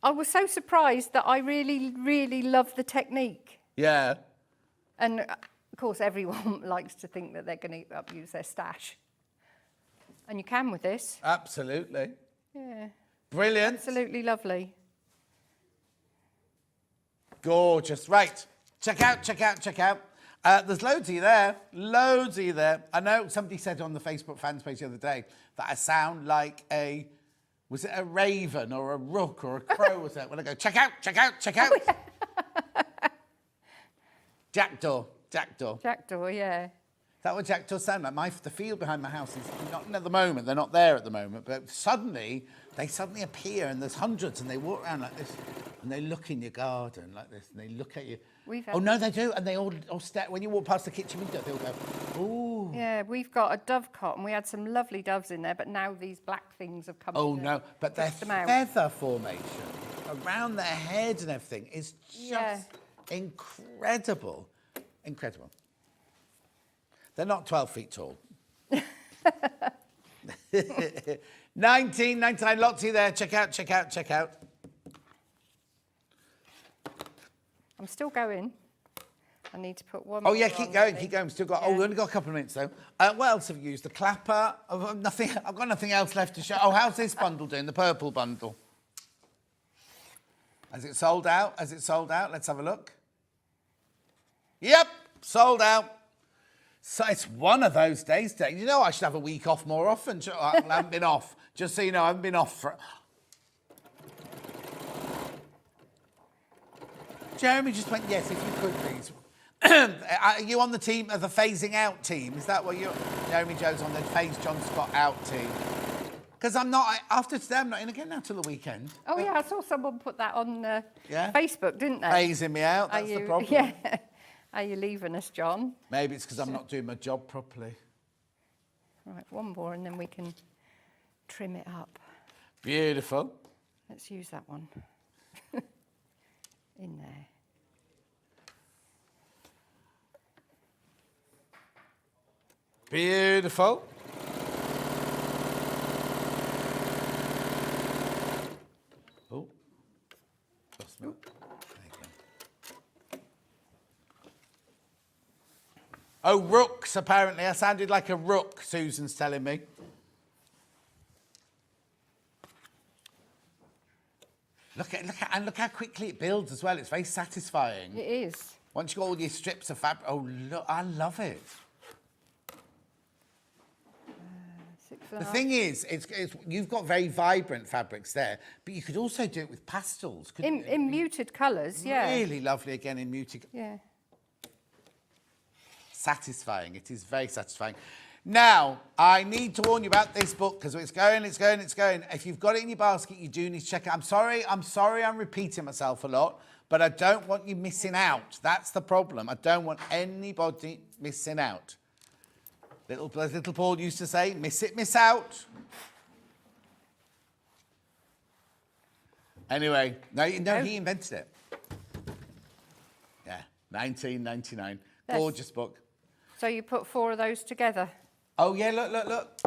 I was so surprised that I really, really love the technique. Yeah. And, of course, everyone likes to think that they're going to use their stash. And you can with this. Absolutely. Yeah. Brilliant. Absolutely lovely. Gorgeous. Right. Check out, check out, check out. There's loads of you there. Loads of you there. I know somebody said on the Facebook fans page the other day that I sound like was it a raven or a rook or a crow or something? When I go, check out, check out, check out. Oh, yeah. Jackdaw, jackdaw. Jackdaw, yeah. Is that what jackdaws sound like? The field behind my house is not at the moment. They're not there at the moment. But they suddenly appear, and there's hundreds, and they walk around like this, and they look in your garden like this, and they look at you. Oh no, they do, and they all stare. When you walk past the kitchen window, they'll go, ooh. Yeah, we've got a dovecot, and we had some lovely doves in there, but now these black things have come. Oh no, but their feather formation around their head and everything is just incredible, incredible. They're not 12 feet tall. 19.99, lots of you there. Check out, check out, check out. I'm still going. I need to put one Oh more yeah, keep going, keep going. Still got. Oh, we've only got a couple of minutes though. What else have you used? The clapper. Nothing. I've got nothing else left to show. Oh, how's this bundle doing? The purple bundle. Has it sold out? Has it sold out? Let's have a look. Yep, sold out. So it's one of those days. You know, I should have a week off more often. I haven't been off. Just so you know, I haven't been off for. Jeremy just went, yes, if you could, please. Are you on the team of the phasing out team? Is that what you're... Jeremy Joe's on the phase John Scott out team. Because I'm not... After today, I'm not in again now till the weekend. Oh, yeah, I saw someone put that on Facebook, didn't they? Phasing me out, that's the problem. Yeah. Are you leaving us, John? Maybe it's because I'm not doing my job properly. Right, one more and then we can trim it up. Beautiful. Let's use that one. In there. Beautiful. Oh. Lost me. Oh, rooks, apparently. I sounded like a rook, Susan's telling me. Look how quickly it builds as well. It's very satisfying. It is. Once you've got all these strips of fabric. Oh, look, I love it. The thing is, you've got very vibrant fabrics there, but you could also do it with pastels, couldn't you? In muted colours, yeah. Really lovely again in muted. Yeah. Satisfying. It is very satisfying. Now, I need to warn you about this book because it's going. If you've got it in your basket, you do need to check it. I'm sorry I'm repeating myself a lot, but I don't want you missing out. That's the problem. I don't want anybody missing out. Little Paul used to say, miss it, miss out. Anyway, no, he invented it. Yeah, 1999. Gorgeous book. So you put 4 of those together? Oh, yeah, look.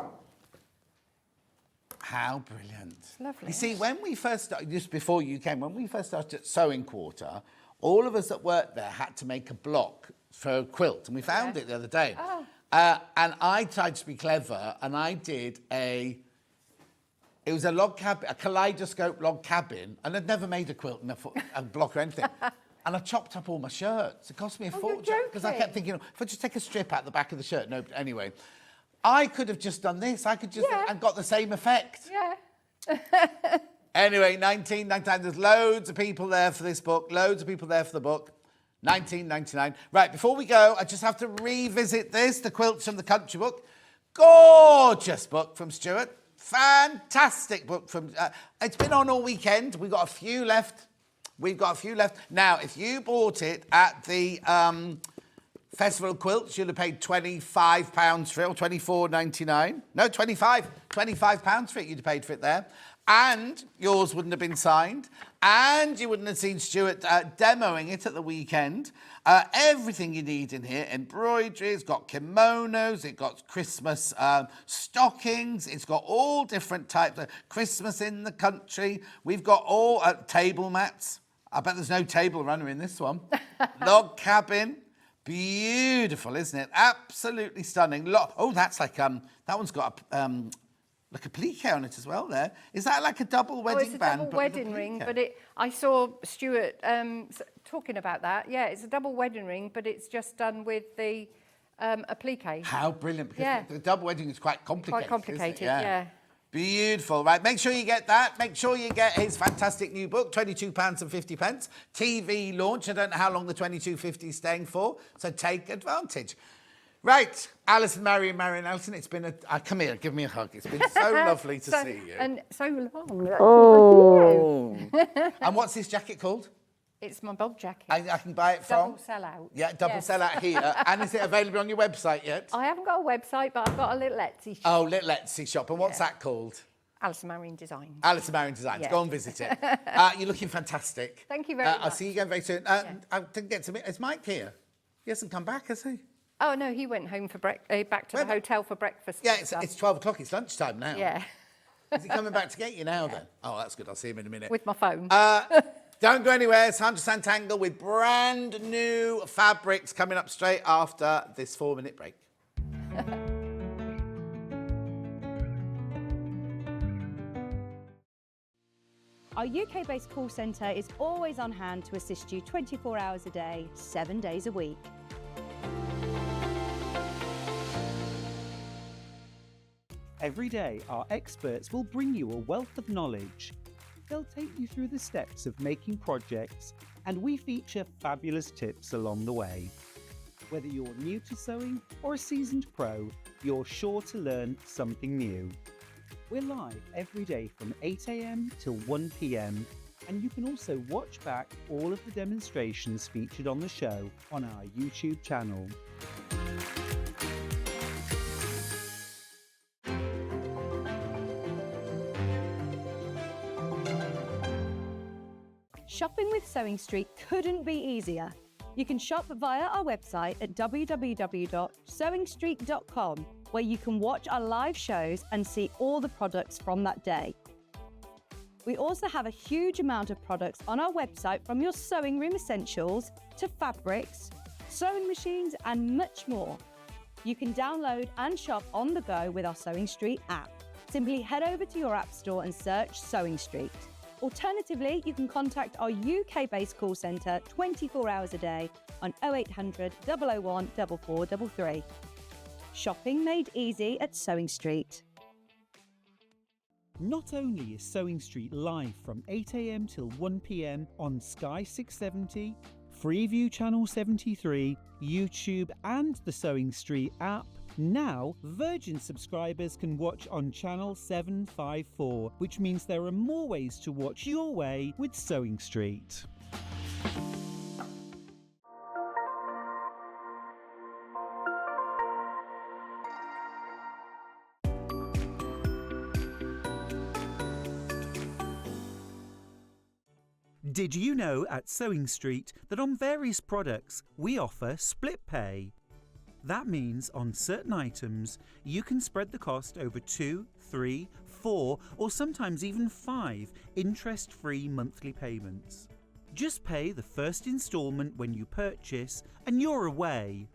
How brilliant. It's lovely. You see, when we first started, just before you came, when we first started at Sewing Quarter, all of us that worked there had to make a block for a quilt, and we found it the other day. Oh. And I tried to be clever, and I did it was a log cabin, a kaleidoscope log cabin, and I'd never made a quilt and a block or anything. And I chopped up all my shirts. It cost me a fortune because I kept thinking, if I just take a strip out the back of the shirt, no. Anyway, I could have just done this. I could just and got the same effect. Yeah. Anyway, 19.99. There's loads of people there for this book. Loads of people there for the book. 19.99. Right, before we go, I just have to revisit this, the Quilts from the Country book. Gorgeous book from Stuart. Fantastic book from... it's been on all weekend. We've got a few left. Now, if you bought it at the Festival of Quilts, you'd have paid £25 for it, or £24.99. No, £25 for it. You'd have paid for it there. And yours wouldn't have been signed. And you wouldn't have seen Stuart demoing it at the weekend. Everything you need in here. Embroidery, it's got kimonos, it's got Christmas stockings, it's got all different types of Christmas in the country. We've got all table mats. I bet there's no table runner in this one. Log cabin. Beautiful, isn't it? Absolutely stunning. Oh, that's like, that one's got like a plique on it as well there. Is that like a double wedding band? It's a double wedding ring, but I saw Stuart talking about that. Yeah, it's a double wedding ring, but it's just done with the applique. How brilliant, because the double wedding is quite complicated. Quite complicated, yeah. Beautiful, right? Make sure you get that. Make sure you get his fantastic new book, £22.50. TV launch. I don't know how long the £22.50 is staying for, so take advantage. Right, Allison Maryon, Allison, it's been come here, give me a hug. It's been so lovely to see you. And so long. Oh. And what's this jacket called? It's my Bob jacket. I can buy it from? Double sellout. Yeah, double sellout here. And is it available on your website yet? I haven't got a website, but I've got a little Etsy shop. Oh, little Etsy shop. And what's that called? Allison Maryon Designs. Allison Maryon Designs. Go and visit it. You're looking fantastic. Thank you very much. I'll see you again very soon. I didn't get to meet... Is Mike here? He hasn't come back, has he? Oh, no, he went home for back to the hotel for breakfast. Yeah, it's 12 o'clock. It's lunchtime now. Yeah. Is he coming back to get you now then? Oh, that's good. I'll see him in a minute. With my phone. Don't go anywhere. Sandra Sanntangle with brand new fabrics coming up straight after this 4-minute break. Our UK-based call centre is always on hand to assist you 24 hours a day, 7 days a week. Every day, our experts will bring you a wealth of knowledge. They'll take you through the steps of making projects, and we feature fabulous tips along the way. Whether you're new to sewing or a seasoned pro, you're sure to learn something new. We're live every day from 8 AM till 1 PM, and you can also watch back all of the demonstrations featured on the show on our YouTube channel. Shopping with Sewing Street couldn't be easier. You can shop via our website at www.sewingstreet.com, where you can watch our live shows and see all the products from that day. We also have a huge amount of products on our website, from your sewing room essentials to fabrics, sewing machines and much more. You can download and shop on the go with our Sewing Street app. Simply head over to your app store and search Sewing Street. Alternatively, you can contact our UK-based call centre 24 hours a day on 0800 001 4433. Shopping made easy at Sewing Street. Not only is Sewing Street live from 8 AM till 1 PM on Sky 670, Freeview Channel 73, YouTube and the Sewing Street app, now Virgin subscribers can watch on Channel 754, which means there are more ways to watch your way with Sewing Street. Did you know at Sewing Street that on various products we offer split pay? That means on certain items you can spread the cost over 2, 3, 4 or sometimes even 5 interest-free monthly payments. Just pay the first instalment when you purchase and you're away.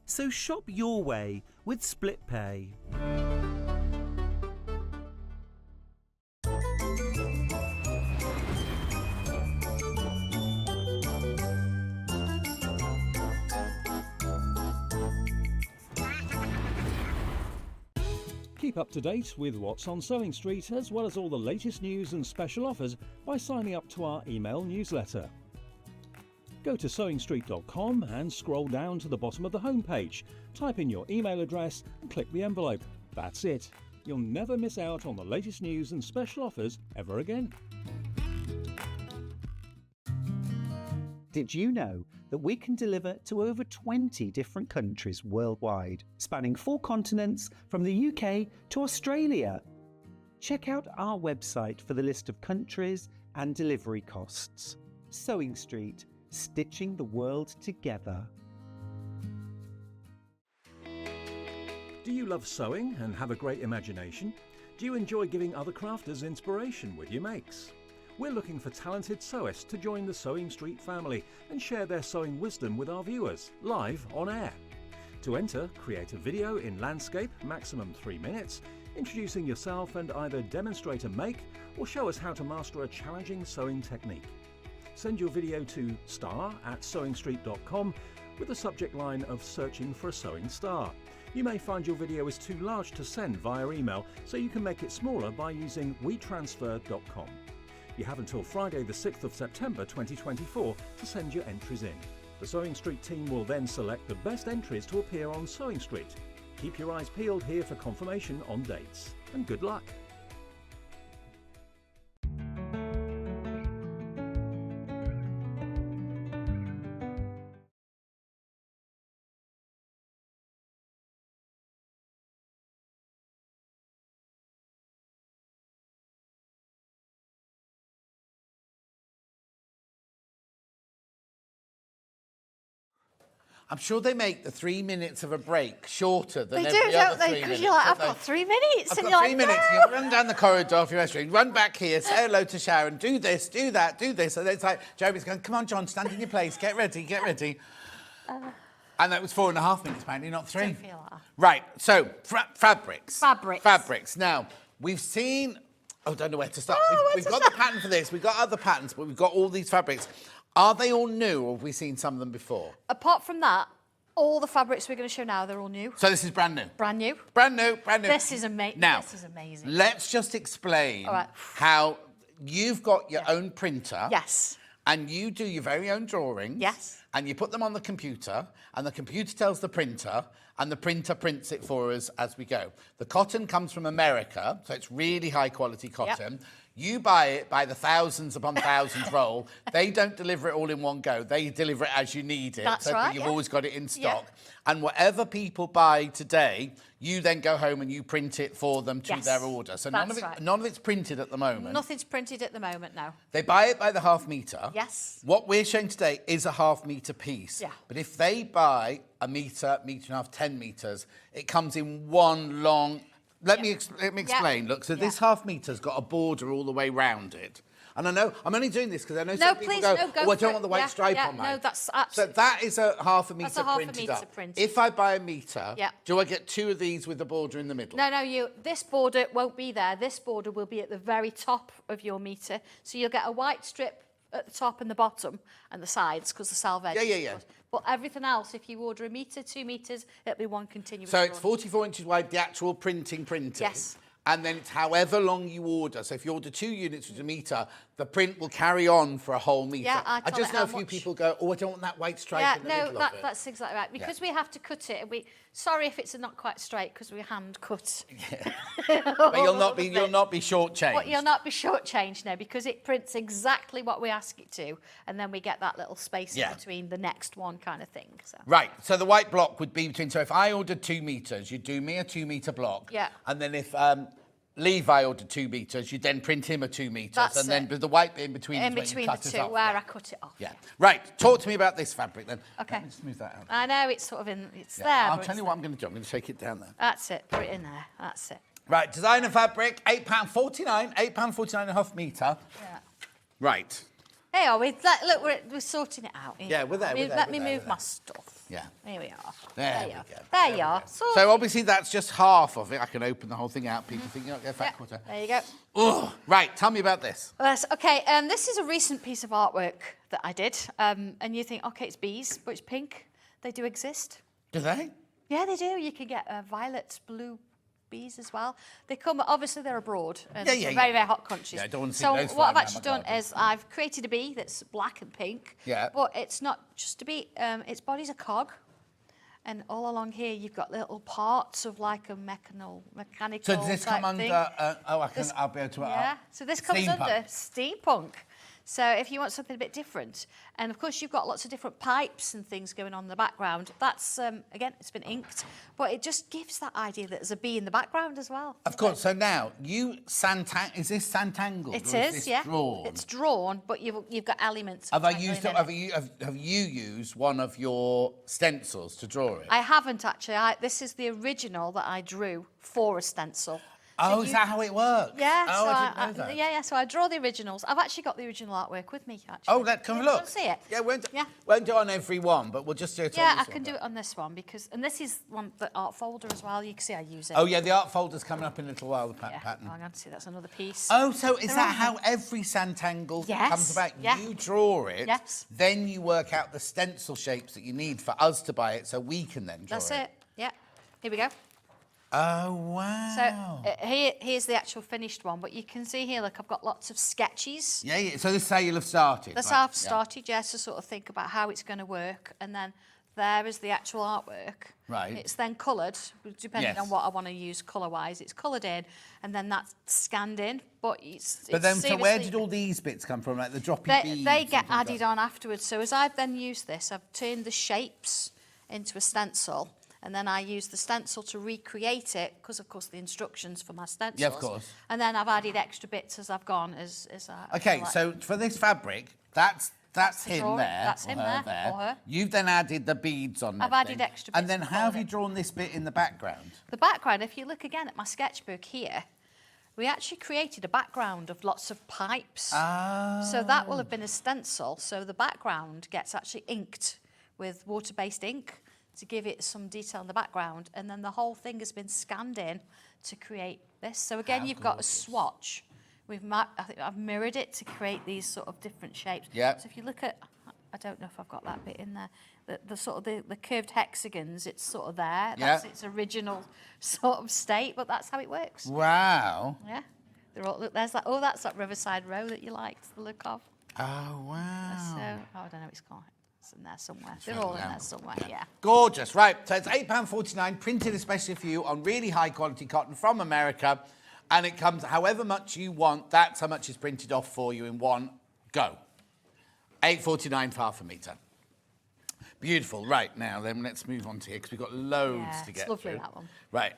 So shop your way with split pay. Keep up to date with what's on Sewing Street, as well as all the latest news and special offers by signing up to our email newsletter. Go to sewingstreet.com and scroll down to the bottom of the homepage. Type in your email address and click the envelope. That's it. You'll never miss out on the latest news and special offers ever again. Did you know that we can deliver to over 20 different countries worldwide, spanning 4 continents from the UK to Australia? Check out our website for the list of countries and delivery costs. Sewing Street, stitching the world together. Do you love sewing and have a great imagination? Do you enjoy giving other crafters inspiration with your makes? We're looking for talented sewists to join the Sewing Street family and share their sewing wisdom with our viewers, live on air. To enter, create a video in landscape, maximum 3 minutes, introducing yourself and either demonstrate a make or show us how to master a challenging sewing technique. Send your video to star@sewingstreet.com with the subject line of searching for a sewing star. You may find your video is too large to send via email, so you can make it smaller by using wetransfer.com. You have until Friday the 6th of September 2024 to send your entries in. The Sewing Street team will then select the best entries to appear on Sewing Street. Keep your eyes peeled here for confirmation on dates, and good luck. I'm sure they make the 3 minutes of a break shorter than They do, every other don't 3 they? minutes. Because you're like, I've don't got they? 3 minutes. I've and got you're 3 like, minutes. no. You run down the corridor for your restaurant, run back here, say hello to Sharon, do this, do that, do this. And it's like, Jeremy's going, come on, John, stand in your place, get ready, get ready. And that was 4.5 minutes, apparently, not 3. Don't feel like that. Right, so fabrics. Fabrics. Fabrics. Now, we've seen, I don't know where to start. We've got the pattern for this, we've got other patterns, but we've got all these fabrics. Are they all new, or have we seen some of them before? Apart from that, all the fabrics we're going to show now, they're all new. So this is brand new? Brand new. Brand new, brand new. This is amazing. Now, this is amazing. let's just explain All right. how you've got your own printer. Yes. And you do your very own drawings. Yes. And you put them on the computer, and the computer tells the printer, and the printer prints it for us as we go. The cotton comes from America, so it's really high quality cotton. You buy it by the thousands upon thousands roll. They don't deliver it all in one go. They deliver it as you need it. That's so right, you've yeah. always got it in stock. Yeah. And whatever people buy today, you then go home and you print it for them to Yes, their order. So that's right. none of it's printed at the moment. Nothing's printed at the moment now. They buy it by the half metre. Yes. What we're showing today is a half metre piece. Yeah. But if they buy a metre, metre and a half, 10 metres, it comes in one long... Let me explain. Look, so this half metre's got a border all the way round it. And I know, I'm only doing this because I know some people go, go oh, I for don't it. want the white stripe on mine. No, that's So absolutely... that is a half a metre That's a half a printed metre up. printed. If I buy a metre, Yeah. do I get 2 of these with the border in the middle? No, this border won't be there. This border will be at the very top of your metre. So you'll get a white strip at the top and the bottom and the sides because the salve edge. Yeah. But everything else, if you order a metre, 2 metres, it'll be one continuous So it's run. 44 inches wide, the actual printing. Yes. And then it's however long you order. So if you order 2 units with a metre, the print will carry on for a whole metre. Yeah, I tell just it know how a few much. people go, oh, I don't want that white stripe Yeah, in the no, middle of it. that's exactly right. Because we have to cut it. Sorry if it's not quite straight because we hand cut. But you'll not be shortchanged. But you'll not be shortchanged now because it prints exactly what we ask it to, and then we get that little space in between the next one kind of thing. So. Right, so the white block would be between, so if I ordered 2 metres, you'd do me a 2 metre block. Yeah. And then if Levi ordered 2 metres, you'd then print him a 2 metres. That's and then it. the white bit in between In is when between you cut the it two, off. where I cut it off. Yeah. Right, talk to me about this fabric then. Okay. Let me smooth that out. I know it's sort of in, it's Yeah, there. I'll but tell it's you what I'm going to do. I'm going to shake it down there. That's it. Put it in there. That's it. Right, designer fabric, £8.49, £8.49 and a half metre. Yeah. Right. Hey, look, we're sorting it out. Here Yeah, you we're there, are. we're there, Let we're me there, move we're my there. stuff. Yeah. Here we are. There we you are. go. There you are. So obviously that's just half of it. I can open the whole thing out. People think, you're not going to fat quarter. There you go. Oh, right, tell me about this. Okay, this is a recent piece of artwork that I did. And you think, okay, it's bees, but it's pink. They do exist. Do they? Yeah, they do. You can get violet, blue Bowlsbys as well. They come, obviously they're abroad, and Yeah, yeah, very, yeah. very hot countries. Yeah, I don't want to see so those what I've flying actually around my done garden. is I've created a bee that's black and pink. Yeah. But it's not just a bee, its body's a cog. And all along here, you've got little parts of like a mechanical So does this type come thing. under? I'll be able to. Yeah, so this comes steampunk. under steampunk. So if you want something a bit different, and of course you've got lots of different pipes and things going on in the background. That's, again, it's been inked, but it just gives that idea that there's a bee in the background as well. Of course. So now is this Sanntangle? It is, yeah. Drawn? It's drawn, but you've got elements. Have of I used? tangling in it. Have you used one of your stencils to draw it? I haven't actually. This is the original that I drew for a stencil. Oh, is that how it works? Yeah. Oh, so I didn't know that. Yeah. So I draw the originals. I've actually got the original artwork with me. Actually. Oh, come Yeah, look. want to see it? Yeah, won't do it on every one, but we'll just do it on Yeah, this I can one. do it on this one because, and this is the art folder as well. You can see I use it. Oh, yeah, the art folder's coming up in a little while, the Yeah. pattern. Hang on, see, that's another piece. Oh, so is They're that on how every Sanntangle Yes, comes about? yeah. You draw it, Yes. then you work out the stencil shapes that you need for us to buy it so we can then draw That's it. Yeah. Here we go. Oh, wow. So here's the actual finished one, but you can see here, look, I've got lots of sketches. Yeah, yeah. So this is how you'll have started. That's right? how I've started, yeah, to sort of think about how it's going to work. And then there is the actual artwork. Right. It's then coloured, depending Yes. on what I want to use colour-wise. It's coloured in, and then that's scanned in. But But then, so where seriously- did all these bits come from? Like the droppy They beads? get and things like added that? on afterwards. So as I've then used this, I've turned the shapes into a stencil. And then I use the stencil to recreate it, because of course the instructions for my stencils. Yeah, of course. And then I've added extra bits as I've gone. Okay, so for this fabric, that's the him drawing. there. That's or him her there, or her. You've then added the beads on. I've everything. added extra And bits then to how have follow you it. drawn this bit in the background? The background, if you look again at my sketchbook here, we actually created a background of lots of pipes. Ah. So that will have been a stencil. So the background gets actually inked with water-based ink to give it some detail in the background. And then the whole thing has been scanned in to create this. So again, How you've got a gorgeous. swatch. I think I've mirrored it to create these sort of different shapes. Yep. So if you look at, I don't know if I've got that bit in there, the sort of the curved hexagons, it's sort of there. That's Yeah. its original sort of state, but that's how it works. Wow. Yeah. They're all, look, there's that, oh, that's that Riverside Row that you liked the look of. Oh, wow. So, I don't know what it's called. It's in there somewhere. They're all in there somewhere, yeah. Gorgeous. Right, so it's £8.49, printed especially for you on really high quality cotton from America. And it comes however much you want. That's how much is printed off for you in one go. £8.49 for half a metre. Beautiful. Right, now then let's move on to here because we've got loads Yeah, to it's get lovely, through. that one. Right.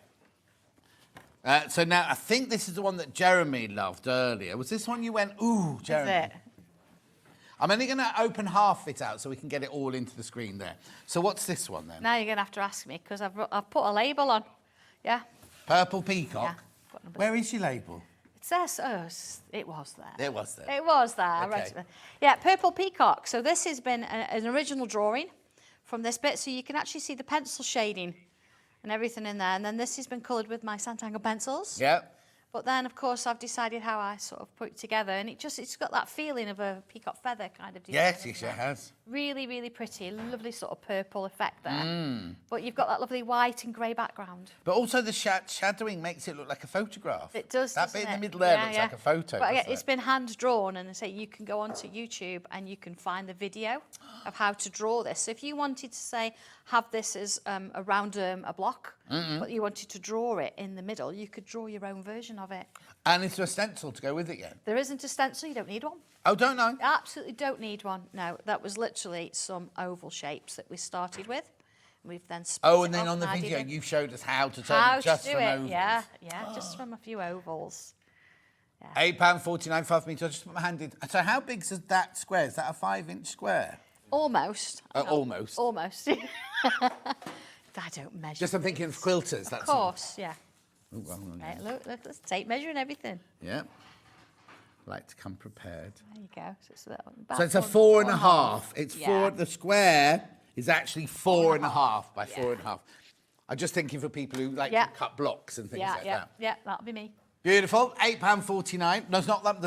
So now I think this is the one that Jeremy loved earlier. Was this one you went, ooh, Jeremy? That's it. I'm only going to open half it out so we can get it all into the screen there. So what's this one then? Now you're going to have to ask me because I've put a label on. Yeah. Purple Peacock? Yeah. Got number- Where is your label? It says, it was there. It was there. It was there. I Okay. wrote it. Yeah, Purple Peacock. So this has been an original drawing from this bit. So you can actually see the pencil shading and everything in there. And then this has been coloured with my Sanntangle pencils. Yep. But then, of course, I've decided how I sort of put it together. And it's got that feeling of a peacock feather kind of design. Yes, isn't yes, it? it has. Really, really pretty. Lovely sort of purple effect there. Mm. But you've got that lovely white and grey background. But also the shadowing makes it look like a photograph. It does, That doesn't bit in the it? middle there Yeah, looks yeah. like a photo. But doesn't it's it? been hand drawn, and I say you can go onto YouTube and you can find the video of how to draw this. So if you wanted to say have this as around a block, but you wanted to draw it in the middle, you could draw your own version of it. And is there a stencil to go with it yet? There isn't a stencil, you don't need one. Oh, don't know. Absolutely don't need one. No, that was literally some oval shapes that we started with. We've then split Oh, it and then up on the added video in you showed us how to turn how it just to do from it. ovals. Yeah, just from a few ovals. £8.49 for half a metre. I just put my hand in. So how big is that square? Is that a 5-inch square? Almost. Almost. Almost. I don't measure. Just I'm thinking of quilters. Of course, yeah. Ooh, hang on. Right, look, let's tape measure and everything. Yeah. Like to come prepared. There you go. So it's a 4.5. It's Yeah. four. The square is actually 4.5 by 4.5. I'm just thinking for people who like Yeah. to cut blocks and things like that. Yeah, that'll be me. Beautiful. £8.49. There's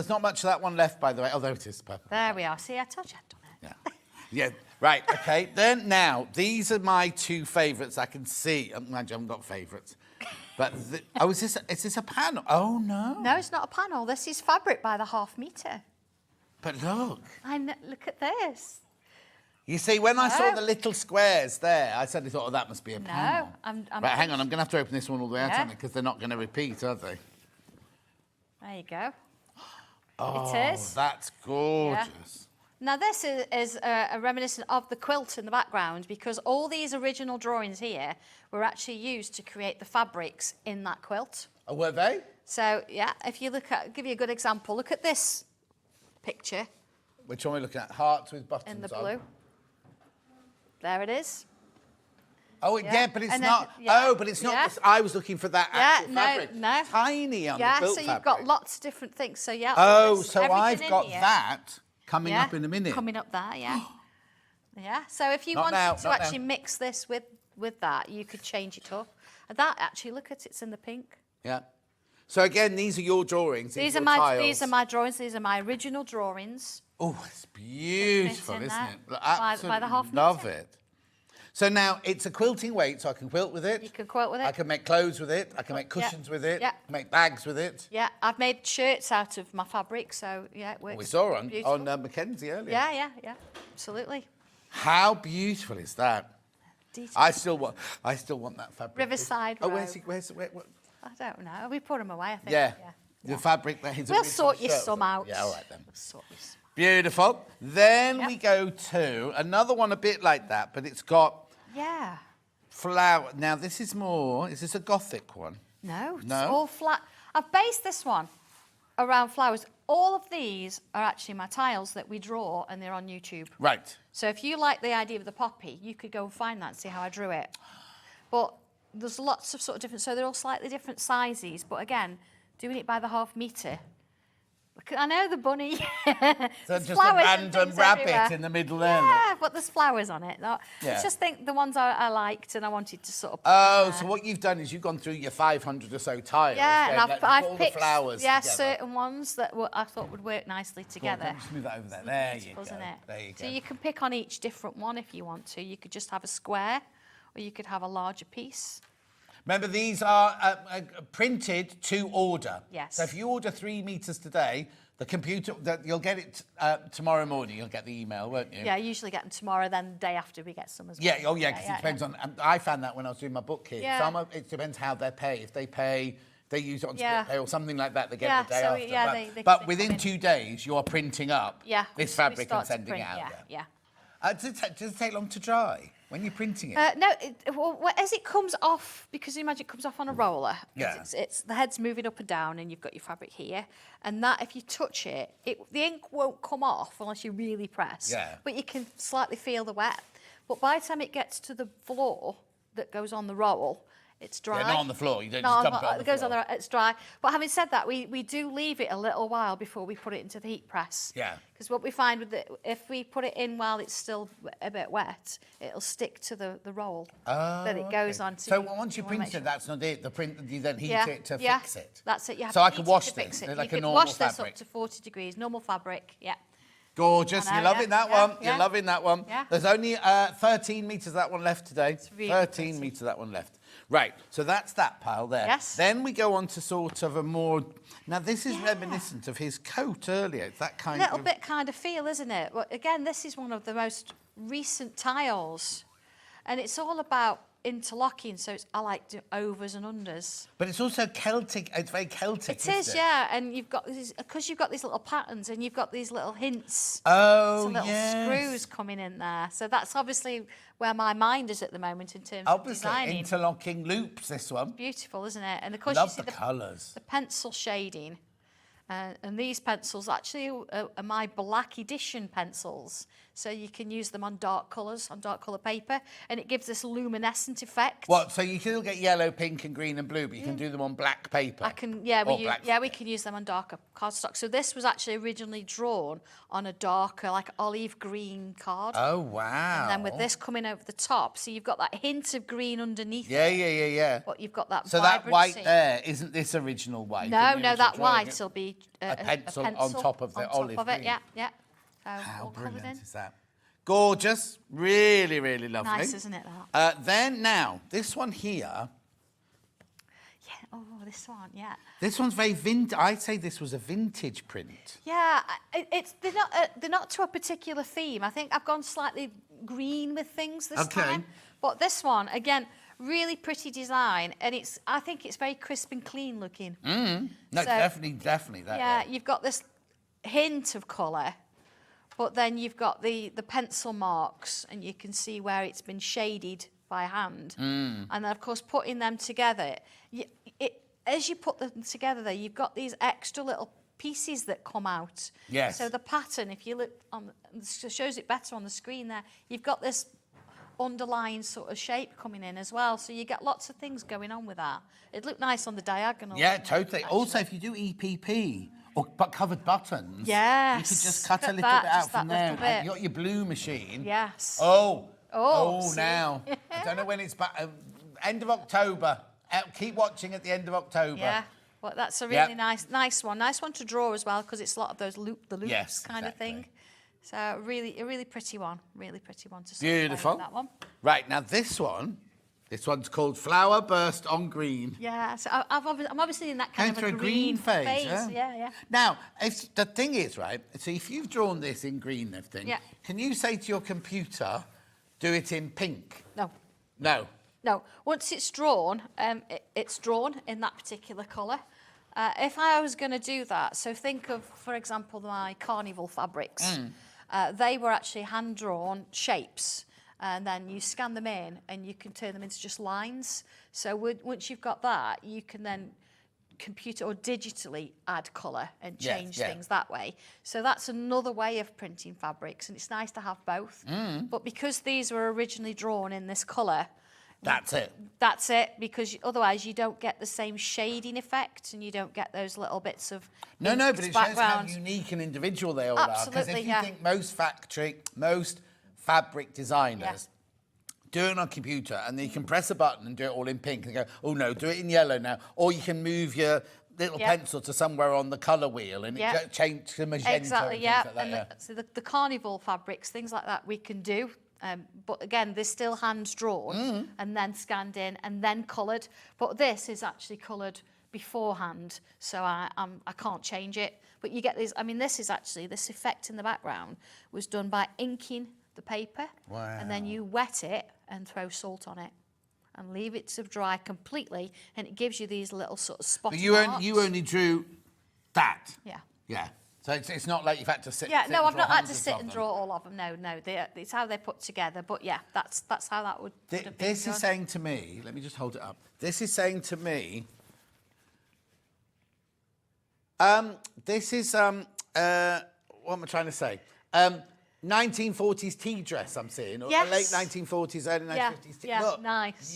not much of that one left, by the way. Oh, there it is. Purple. There we are. See, I told you I'd done it. Yeah. Yeah. Right. Okay. Then now these are my two favourites. I can see. Mind you, I haven't got favourites. But is this a panel? Oh no. No, it's not a panel. This is fabric by the ½ metre. But look. Look at this. You see, when I saw the little squares there, I suddenly thought, oh, that must be a panel. I'm But hang on, I'm going to have to open this one all the way out, because they're not going to repeat, are they? There you go. Oh, it is. That's gorgeous. Yeah. Now, this is a reminiscent of the quilt in the background, because all these original drawings here were actually used to create the fabrics in that quilt. Oh, were they? So, yeah, if you look at, give you a good example, look at this picture. Which one are we looking at? Hearts with buttons In the on. blue. There it is. Oh, yeah, but it's And not. then, yeah, Oh, but it's not. yeah. I was looking for that actual fabric. No. Tiny on the quilt so you've fabric. got lots of different things. So, yeah. Oh, there's so everything I've in got here. that coming up in a minute. Coming up there, yeah. Yeah, so if you Not wanted now, to not actually now. mix this with that, you could change it up. And that actually, look at it's in the pink. Yeah. So again, these are your drawings. These are are your my tiles. these are my drawings. These are my original drawings. Oh, it's beautiful, in isn't there it? Look, by absolutely the ½ love metre. it. So now it's a quilting weight, so I can quilt with it. You can quilt with it. I can make clothes with it. I can make cushions with it. Yeah. Make bags with it. Yeah, I've made shirts out of my fabric, so yeah, it works. We saw on beautiful. Mackenzie earlier. Yeah, absolutely. How beautiful is that? Detail. I still want that fabric. Riverside Oh, Row. where? I don't know. We put them away, I think. Yeah. The fabric that his We'll original sort you shirt some was- out. Yeah, all right then. We'll sort you some. Beautiful. Then Yep. we go to another one a bit like that, but it's got Yeah. flower. Now this is more. Is this a Gothic one? No, it's No? all flat. I've based this one around flowers. All of these are actually my tiles that we draw, and they're on YouTube. Right. So if you like the idea of the poppy, you could go and find that and see how I drew it. But there's lots of sort of different, so they're all slightly different sizes. But again, doing it by the ½ metre. Look, I know the bunny. So There's just a flowers and random things rabbit everywhere. in the middle there. Yeah, but there's flowers on it. Yeah. I just think the ones I liked and I wanted to sort of put Oh, in there. so what you've done is you've gone through your 500 or so tiles. Yeah, then and let I've all picked the flowers together. certain ones that I thought would work nicely Go on, together. let me just move that over there. There you go. Wasn't it? There you go. So you can pick on each different one if you want to. You could just have a square, or you could have a larger piece. Remember, these are printed to order. Yes. So if you order 3 metres today, the computer, you'll get it tomorrow morning. You'll get the email, won't you? Yeah, I usually get them tomorrow, then the day after we get some as well. Yeah, oh yeah, because it depends on. I found that when I was doing my book here. Yeah. It depends how they pay. If they pay, they use it on Yeah. split pay or something like that. They get Yeah, it the day so, after. yeah, but they but come within in. 2 days, you're printing up this we fabric start and to sending print, it out. Yeah. Does it take long to dry when you're printing it? No, as it comes off, because you imagine it comes off on a roller. Yeah. It's the head's moving up and down, and you've got your fabric here, and that if you touch it, the ink won't come off unless you really press. Yeah. But you can slightly feel the wet. But by the time it gets to the floor that goes on the roll, it's dry. Yeah, not on the floor. You don't No, just dump it on the it goes floor. on the. It's dry. But having said that, we do leave it a little while before we put it into the heat press. Yeah. Because what we find with if we put it in while it's still a bit wet, it'll stick to the roll that it goes on to. So once you print it, that's not it. The print, you then heat it to fix it. That's it. You have So to I heat can it wash to fix this it. like you a could normal wash this fabric. up to 40 degrees, normal fabric. Yeah. Gorgeous. I know, You're loving that yeah, one. yeah. You're loving that one. Yeah. There's only 13 metres of that one left today. really 13 pretty. metres of that one left. Right, so that's that pile there. Yes. Then we go on to sort of a more... Now, this is reminiscent of his coat earlier. It's that kind Little of... bit kind of feel, isn't it? But again, this is one of the most recent tiles. And it's all about interlocking, so I like do overs and unders. But it's also Celtic. It's very Celtic, It is, yeah, and you've got these, because you've got these little patterns and you've got these little hints. Oh, some little yes. screws coming in there. So that's obviously where my mind is at the moment in terms Obviously, of designing. interlocking loops, this one. Beautiful, isn't it? And of course, Love you see the colours. the pencil shading. And these pencils actually are my black edition pencils. So you can use them on dark colours, on dark colour paper, and it gives this luminescent effect. What? So you can still get yellow, pink, and green and blue, but you can do them on black paper. I can, yeah, Or we black- we can use them on darker cardstock. So this was actually originally drawn on a darker, like olive green card. Oh wow! And then with this coming over the top, so you've got that hint of green underneath. Yeah, it, yeah. But you've got that. So that white vibrancy. there isn't this original white? No, from the no, original that drawing? white will be A pencil on top of the olive of it, green. yeah. So How all coloured brilliant in. is that? Gorgeous, really, really lovely. Nice, isn't it, that? Then now this one here. Oh, this one, yeah. This one's very vintage. I'd say this was a vintage print. Yeah, they're not to a particular theme. I think I've gone slightly green with things this time. But this one, again, really pretty design, and I think it's very crisp and clean looking. No, so, definitely that. Yeah, you've got this hint of colour, but then you've got the pencil marks, and you can see where it's been shaded by hand. And then, of course, putting them together, as you put them together there, you've got these extra little pieces that come out. Yes. So the pattern, if you look on, it shows it better on the screen there, you've got this underlying sort of shape coming in as well. So you get lots of things going on with that. It looked nice on the diagonal. Yeah, totally. Actually. Also, if you do EPP or covered buttons, yes, you could just cut a little bit out from there. You got your blue machine. Yes. Oh, now. I don't know when it's back. End of October. Keep watching at the end of October. Yeah. Well, that's a really nice one. Nice one to draw as well, because it's a lot of those loops kind of thing. So a really pretty one. Really pretty one to see. Beautiful. That one. Right, now this one's called Flower Burst on Green. Yeah, so I'm obviously in that kind of a green phase. Yeah. Now, the thing is, right, so if you've drawn this in green and everything, can you say to your computer, do it in pink? No. No. No, once it's drawn, it's drawn in that particular colour. If I was going to do that, so think of, for example, my carnival fabrics. They were actually hand-drawn shapes, and then you scan them in and you can turn them into just lines. So once you've got that, you can then computer or digitally add colour and change things that way. So that's another way of printing fabrics, and it's nice to have both. But because these were originally drawn in this colour, that's it. That's it, because otherwise you don't get the same shading effect, and you don't get those little bits of No, but it shows how unique and individual they all are. Because if you think most fabric designers do it on a computer, and then you can press a button and do it all in pink, and go, oh no, do it in yellow now, or you can move your little pencil to somewhere on the colour wheel, and it changes to magenta. Exactly, and things like that, so the carnival fabrics, things like that, we can do. But again, they're still hand-drawn and then scanned in and then coloured. But this is actually coloured beforehand, so I can't change it. But you get these, this effect in the background was done by inking the paper. Wow. And then you wet it and throw salt on it and leave it to dry completely, and it gives you these little sort of spot marks. You only drew that? Yeah. So it's not like you've had to sit. Yeah, no, I've not had to sit and draw all of them. No, it's how they're put together. But yeah, that's how that would. This is saying to me. Let me just hold it up. This is saying to me. This is what am I trying to say? 1940s tea dress. I'm seeing, or late 1940s, early 1950s tea. Yeah, Look, nice.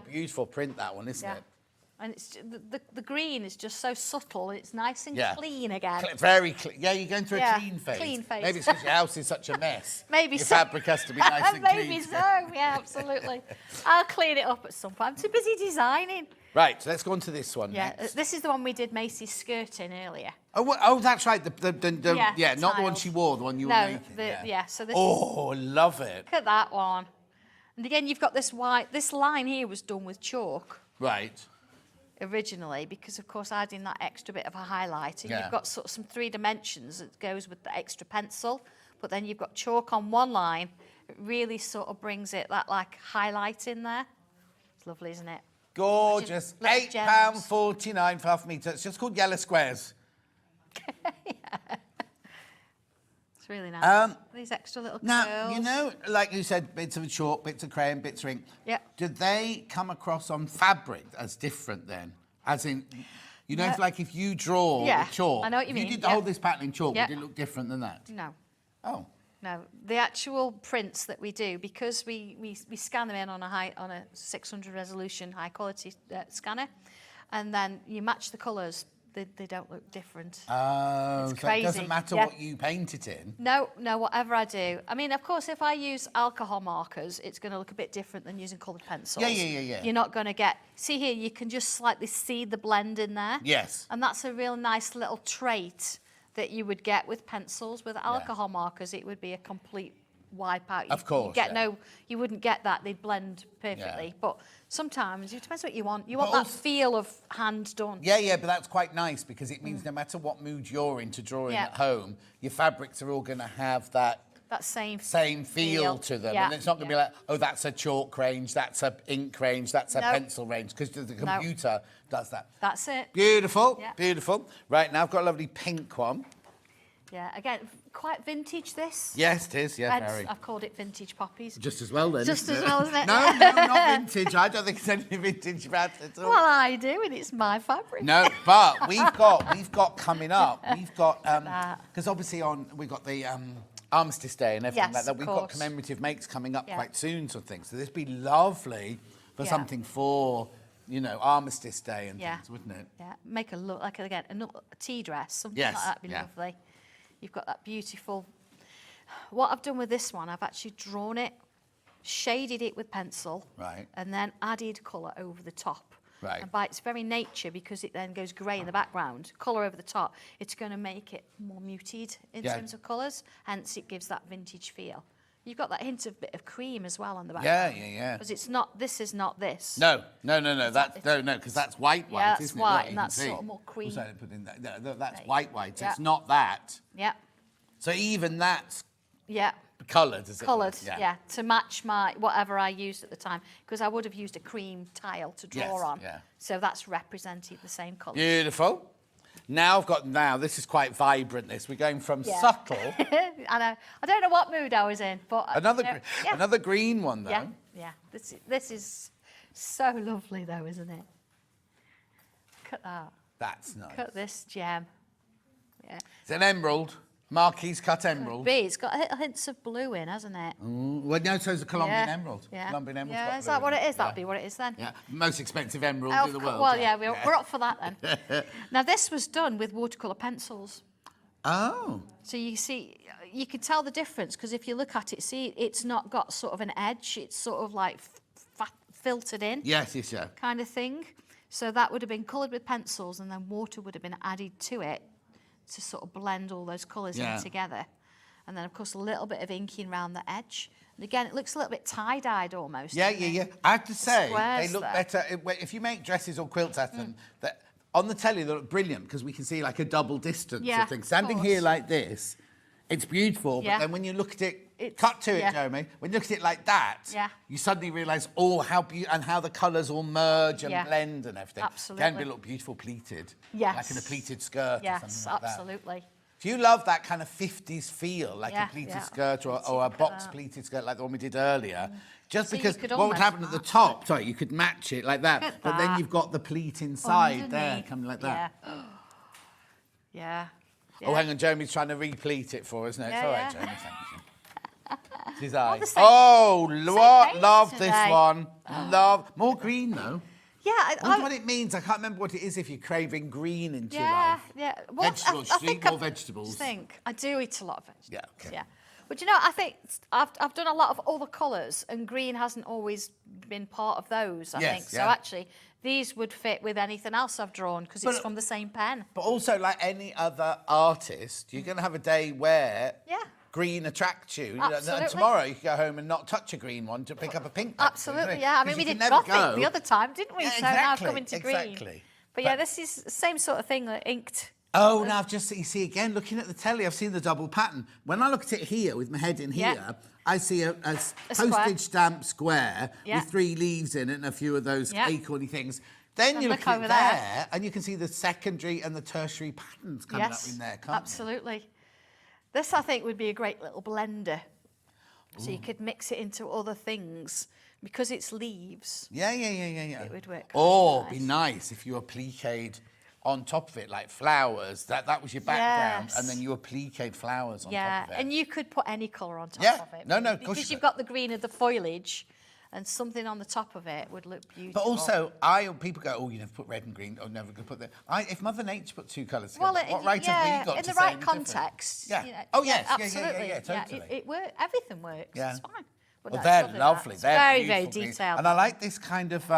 Beautiful print that one, isn't it? And it's the green is just so subtle. It's nice and clean again. Very clean. Yeah, you're going through a clean phase. Maybe it's because your house is such a mess. Maybe your fabric has to be nice and clean. Maybe so. Yeah, absolutely. I'll clean it up at some point. I'm too busy designing. Right, so let's go on to this one. Yeah, next. This is the one we did Macy's skirt in earlier. Oh, that's right. The not the one tiled. she wore, the one you were making. So this. Oh, love it. Look at that one. And again, you've got this white. This line here was done with chalk. Right. Originally, because of course adding that extra bit of a highlight, and you've got sort of some 3 dimensions that goes with the extra pencil, but then you've got chalk on one line. It really sort of brings it that like highlight in there. It's lovely, isn't it? Gorgeous. £8.49 for half a metre. It's just called yellow squares. It's really nice. These extra little curls. Now, you know, like you said, bits of chalk, bits of crayon, bits of ink. Yeah. Do they come across on fabric as different then? As in, you know, if you draw with chalk, I know what you mean. If you did hold this pattern in chalk, would it look different than that? No. Oh. No, the actual prints that we do, because we scan them in on a 600 resolution high quality scanner, and then you match the colours. They don't look different. Oh, it's so crazy. It doesn't matter what you paint it in? No, whatever I do. I mean, of course, if I use alcohol markers, it's going to look a bit different than using coloured pencils. Yeah. You're not going to get... See here, you can just slightly see the blend in there. Yes. And that's a real nice little trait that you would get with pencils. With alcohol markers, it would be a complete wipe out. Of course, You wouldn't get that. They'd blend perfectly. Yeah. But sometimes it depends what you want. You But want that also- feel of hand done. Yeah, but that's quite nice because it means no matter what mood you're in to draw in Yeah. at home, your fabrics are all going to have that same feel to them. Yeah. And it's not going to be like, oh, that's a chalk range, that's a ink range, that's a No. pencil range, because the computer does that. That's it. Beautiful, Yeah. beautiful. Right, now I've got a lovely pink one. Yeah, again, quite vintage this. Yes, it is, yeah, Hence, very. I've called it vintage poppies. Just as well then. Just isn't as it? well, isn't it? No, not vintage. I don't think it's anything vintage about it at all. Well, I do, and it's my fabric. No, but we've got coming up. We've got because obviously we've got the Armistice Day and everything Yes, like that. of We've got course. commemorative makes coming up Yeah. quite soon, sort of thing. So this would be lovely for Yeah. something for Armistice Day and Yeah. things, wouldn't it? Yeah, make a look like again a tea dress, something Yes, like that would be yeah. lovely. You've got that beautiful. What I've done with this one, I've actually drawn it, shaded it with pencil, Right. and then added colour over the top. Right. And by its very nature, because it then goes grey in the background, colour over the top, it's going to make it more muted in Yeah. terms of colours. Hence, it gives that vintage feel. You've got that hint of bit of cream as well on the Yeah, background. yeah. Because it's not. This is not this. No. That's no, because that's white, Yeah, that's isn't it? white, Look, and you that's can see. sort of more cream. Also, put in that. No, that's Right. white. So Yeah. it's not that. Yeah. So even that's Yeah. coloured, is it? Coloured, yeah, to match my whatever I used at the time, because I would have used a cream tile to draw Yes, on. yeah. So that's represented the same colour. Beautiful. Now this is quite vibrant. We're going from Yeah. subtle. I know. I don't know what mood I was in, but Another another green one though. Yeah, yeah. This is so lovely though, isn't it? Look at that. That's nice. Look at this gem. Yeah. It's an emerald. Marquise cut emerald. It's got little hints of blue in, hasn't it? Well, no, so it's a Colombian Yeah. emerald. Yeah. Colombian emerald. Yeah, is that what it is? That'll be what it is then. Yeah, most expensive emerald Oh, in the world. well, yeah, we're up for that then. Now, this was done with watercolour pencils. Oh. So you see, you can tell the difference because if you look at it, see, it's not got sort of an edge. It's sort of like filtered in. Yes. Kind of thing. So that would have been coloured with pencils and then water would have been added to it to sort of blend all those colours in together. And then, of course, a little bit of inking around the edge. And again, it looks a little bit tie-dyed almost. Yeah. I have to say, they squares look there. better if you make dresses or quilts out of them. That on the telly they look brilliant because we can see like a double distance Yeah, of things. of Standing here course. like this, it's beautiful. Yeah. But then when you look at it, It's- cut to it, yeah. Jeremy. When you look at it like that, Yeah. you suddenly realise how the colours all merge and Yeah. blend and everything. Absolutely. Can be look beautiful pleated. Yes. Like in a pleated skirt or Yes, something like that. absolutely. Do you love that kind of 50s feel, like Yeah, a pleated yeah. skirt or a Look at box that. pleated skirt like the one we did earlier? Just So you because could what would almost happen at the match top, sorry, you could match it like that, Look at but then that. you've got the pleat inside there, Underneath. coming like that. Yeah. Oh, hang on, Jeremy's trying to repleat it for us. No, it's Yeah, all right, yeah. Jeremy, thank you. It's his eye. the same- Oh, paint love this today. one. Love. More green, though. Yeah. I wonder what it means. I can't remember what it is if you're craving green into your Yeah, life. yeah. Well, Vegetables, I do you think eat more I vegetables? think I do eat a lot of vegetables. Yeah, okay. Yeah. But you know, I think I've done a lot of other colours, and green hasn't always been part of those. I Yes, think so. yeah. Actually, these would fit with anything else I've drawn because it's from the same pen. But also, like any other artist, you're going to have a day where Yeah. green attracts you. You know, and Absolutely. tomorrow you can go home and not touch a green one to pick up a pink one. Absolutely, yeah. I mean, we did gothic the other time, didn't we? Yeah, so now I've exactly, come into green. exactly. But yeah, this is the same sort of thing, like inked. Oh, now you see again, looking at the telly, I've seen the double pattern. When I look at it here with my head in Yeah. here, I see a square. postage stamp square Yeah. with 3 leaves in it and a few of those Yeah. acorny things. Then And you look look at over it there. there and you can see the secondary and the tertiary patterns coming Yes, up in there, can't absolutely. This, I think, would be a great little blender. So you could mix it into other things. Because it's leaves, you? Yeah. it would work. Or quite be nice. nice if you appliqued on top of it, like flowers. That was your background, Yes. and then you appliqued flowers on Yeah, top of it. and you could put any colour on top Yeah. of it. No, of course Because you you've could. got the green of the foliage, and something on the top of it would look beautiful. But also, people go, oh, you never put red and green. Oh, never going to put that. If Mother Nature put 2 colours together, what right have we got in to the say right anything different? context. Yeah. you know, Oh, yes. Yeah, absolutely. totally. It works. Everything works. Yeah. It's fine. But Well, no, they're it's lovely. It's They're very, beautiful very things. detailed. And I like this kind of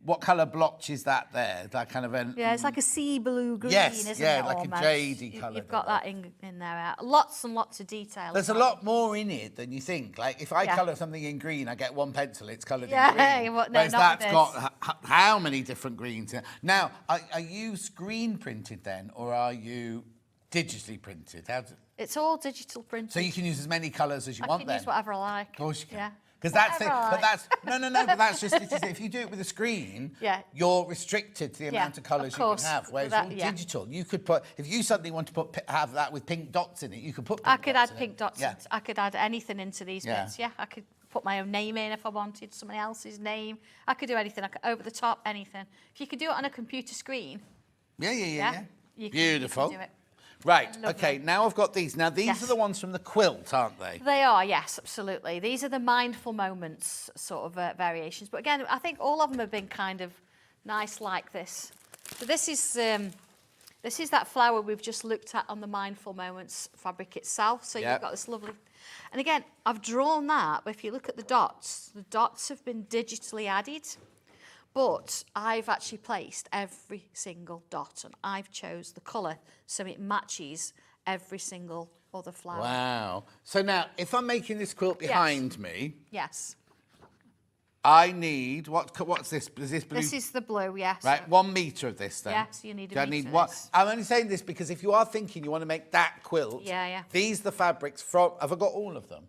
what colour blotch is that there? That kind of an... Yeah, it's like a sea blue green, Yes, isn't yeah, it? like a almost? jadey colour, You've got don't that in there. Lots and lots of detail. There's a lot more in it than you think. Like, if I Yeah. colour something in green, I get one pencil, it's coloured Yeah, in green. well, no, Whereas not with that's this. got how many different greens in it? Now, are you screen printed then, or are you digitally printed? It's all digital printed. So you can use as many colours as you I want can then? use whatever I like. Of course you can. Yeah. Because that's it. Whatever I But like. that's but that's just it. If you do it with a screen, Yeah. you're restricted to the Yeah, amount of colours of you course. can have. Whereas That- all yeah. digital, you could put if you suddenly want to have that with pink dots in it, you could put. I Pink could dots add in pink it. dots. Yeah. I could add anything into these Yeah. bits. Yeah, I could put my own name in if I wanted, somebody else's name. I could do anything. I could over the top, anything. If you could do it on a computer screen, Yeah. you can Beautiful. do it. Right. Lovely. Okay. Now I've got these. Now these Yes. are the ones from the quilt, aren't they? They are, yes, absolutely. These are the mindful moments sort of variations. But again, I think all of them have been kind of nice like this. So this is that flower we've just looked at on the mindful moments fabric itself. So Yep. you've got this lovely. And again, I've drawn that. But if you look at the dots have been digitally added. But I've actually placed every single dot, and I've chose the colour so it matches every single other flower. Wow. So now, if I'm making this quilt behind me, Yes. I need what's this? Is this blue? This is the blue, yes. Right, 1 metre of this then. Yes, you need a Do I metre need of what? this. I'm only saying this because if you are thinking you want to make that quilt, Yeah. these are the fabrics from. Have I got all of them?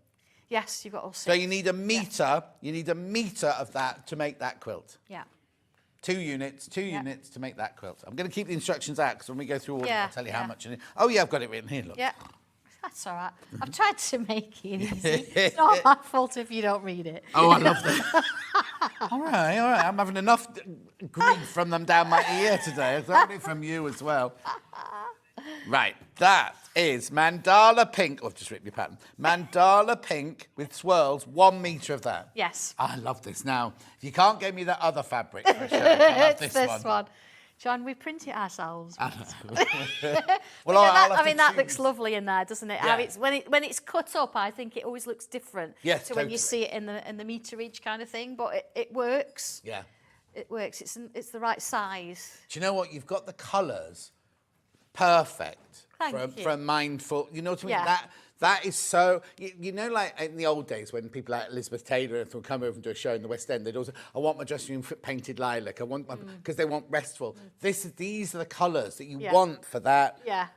Yes, you've got all 6. So you need a metre. You need a metre of that to make that quilt. Yeah. 2 units, 2 units to make that quilt. I'm going to keep the instructions out because when we go through all of them, Yeah, I'll tell you how yeah. much. Oh yeah, I've got it written here. Look. Yeah. That's all right. I've tried to make it easy. It's not my fault if you don't read it. Oh, I love that. all right. I'm having enough grief from them down my ear today. I'm having it from you as well. Right, that is mandala pink. Oh, I've just ripped your pattern. Mandala pink with swirls, 1 metre of that. Yes. I love this. Now, if you can't get me that other fabric for a show, I'll have It's this one. John, we print it ourselves. Well, That I'll have to looks choose. lovely in there, doesn't it? Yeah. When it's cut up, I think it always looks different Yes, to when you totally. see it in the meterage kind of thing. But it works. Yeah. It works. It's the right size. Do you know what? You've got the colours perfect Thank you. from mindful. You know what I mean? Yeah. That is so. You know, like in the old days when people like Elizabeth Taylor would come over and do a show in the West End, they'd also, I want my dressing room painted lilac. I want because they want restful. These are the colours that you Yeah. want for that Yeah.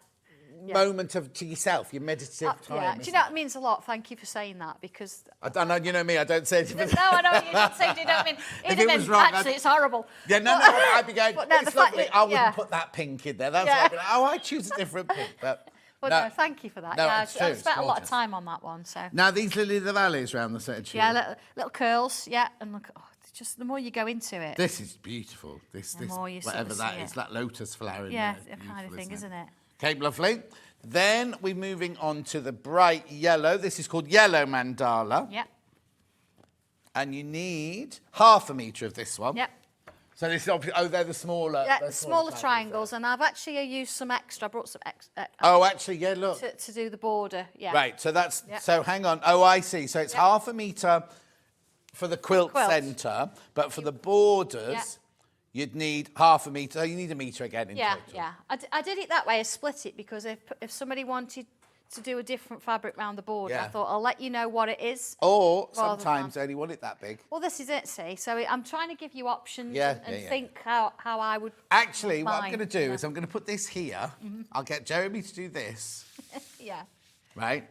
moment to yourself, your meditative time. Yeah. Do you know what means a lot? Thank you for saying that because. I don't know. You know me. I don't say it. No, I know what you're not saying. You don't mean. If It'd it have was been, wrong, actually, I'd- it's horrible. Yeah, no, I'd be going, But no, it's the fact lovely. that- I wouldn't yeah. put that pink in there. That's Yeah. why I'd be like, oh, I choose a different pink. But Well, no, thank you for that. No, yeah, it's true, I it's spent a lot of gorgeous. time on that one. So. Now, these Lily of the Valleys round the set. Yeah, little curls. Yeah, and look, just the more you go into it. This is beautiful. This more you sort whatever of that see is, it. that lotus flower in Yeah, there. that kind of thing, isn't it? Okay, lovely. Then we're moving on to the bright yellow. This is called yellow mandala. Yeah. And you need 1/2 metre of this one. Yep. So this is obviously, they're the smaller. Yeah, the smaller triangles, and I've actually used some extra. I brought some extra Oh, actually, yeah, look. to do the border. Yeah. Right, so that's, Yep. so hang on. Oh, I see. So it's Yep. 1/2 metre for the quilt quilt. centre, but for the borders, Yep. you'd need 1/2 metre. You need a metre again in Yeah, total. yeah. I did it that way. I split it because if somebody wanted to do a different fabric round the border, Yeah. I thought I'll let you know what it is. Or rather sometimes they only want it that big. Well, this is it, see. So I'm trying to give you options Yeah, and yeah. think how I would. Actually, what I'm mine, going to do you know. is I'm going to put this here. I'll get Jeremy to do this, Yeah. right?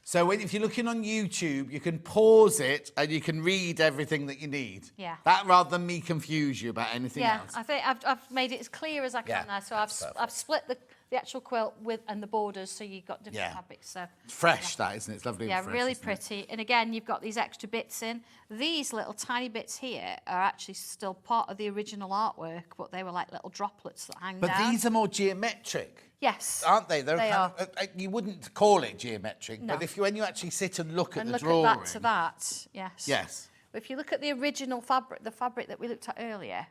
So if you're looking on YouTube, you can pause it and you can read everything that you need. Yeah. That rather than me confuse you about anything Yeah, else. I think I've made it as clear as I can Yeah, there. So that's I've split the actual quilt and the borders, so you've got different Yeah. fabrics. So It's fresh, that, isn't it? It's lovely yeah, and fresh, really isn't it? pretty. And again, you've got these extra bits in. These little tiny bits here are actually still part of the original artwork, but they were like little droplets that hang But down. these are more geometric, yes, aren't they? They're They kind of- you wouldn't call it geometric, No. but when you actually sit and look at and the look drawing... at that to that. Yes. Yes. But if you look at the original fabric, the fabric that we looked at earlier,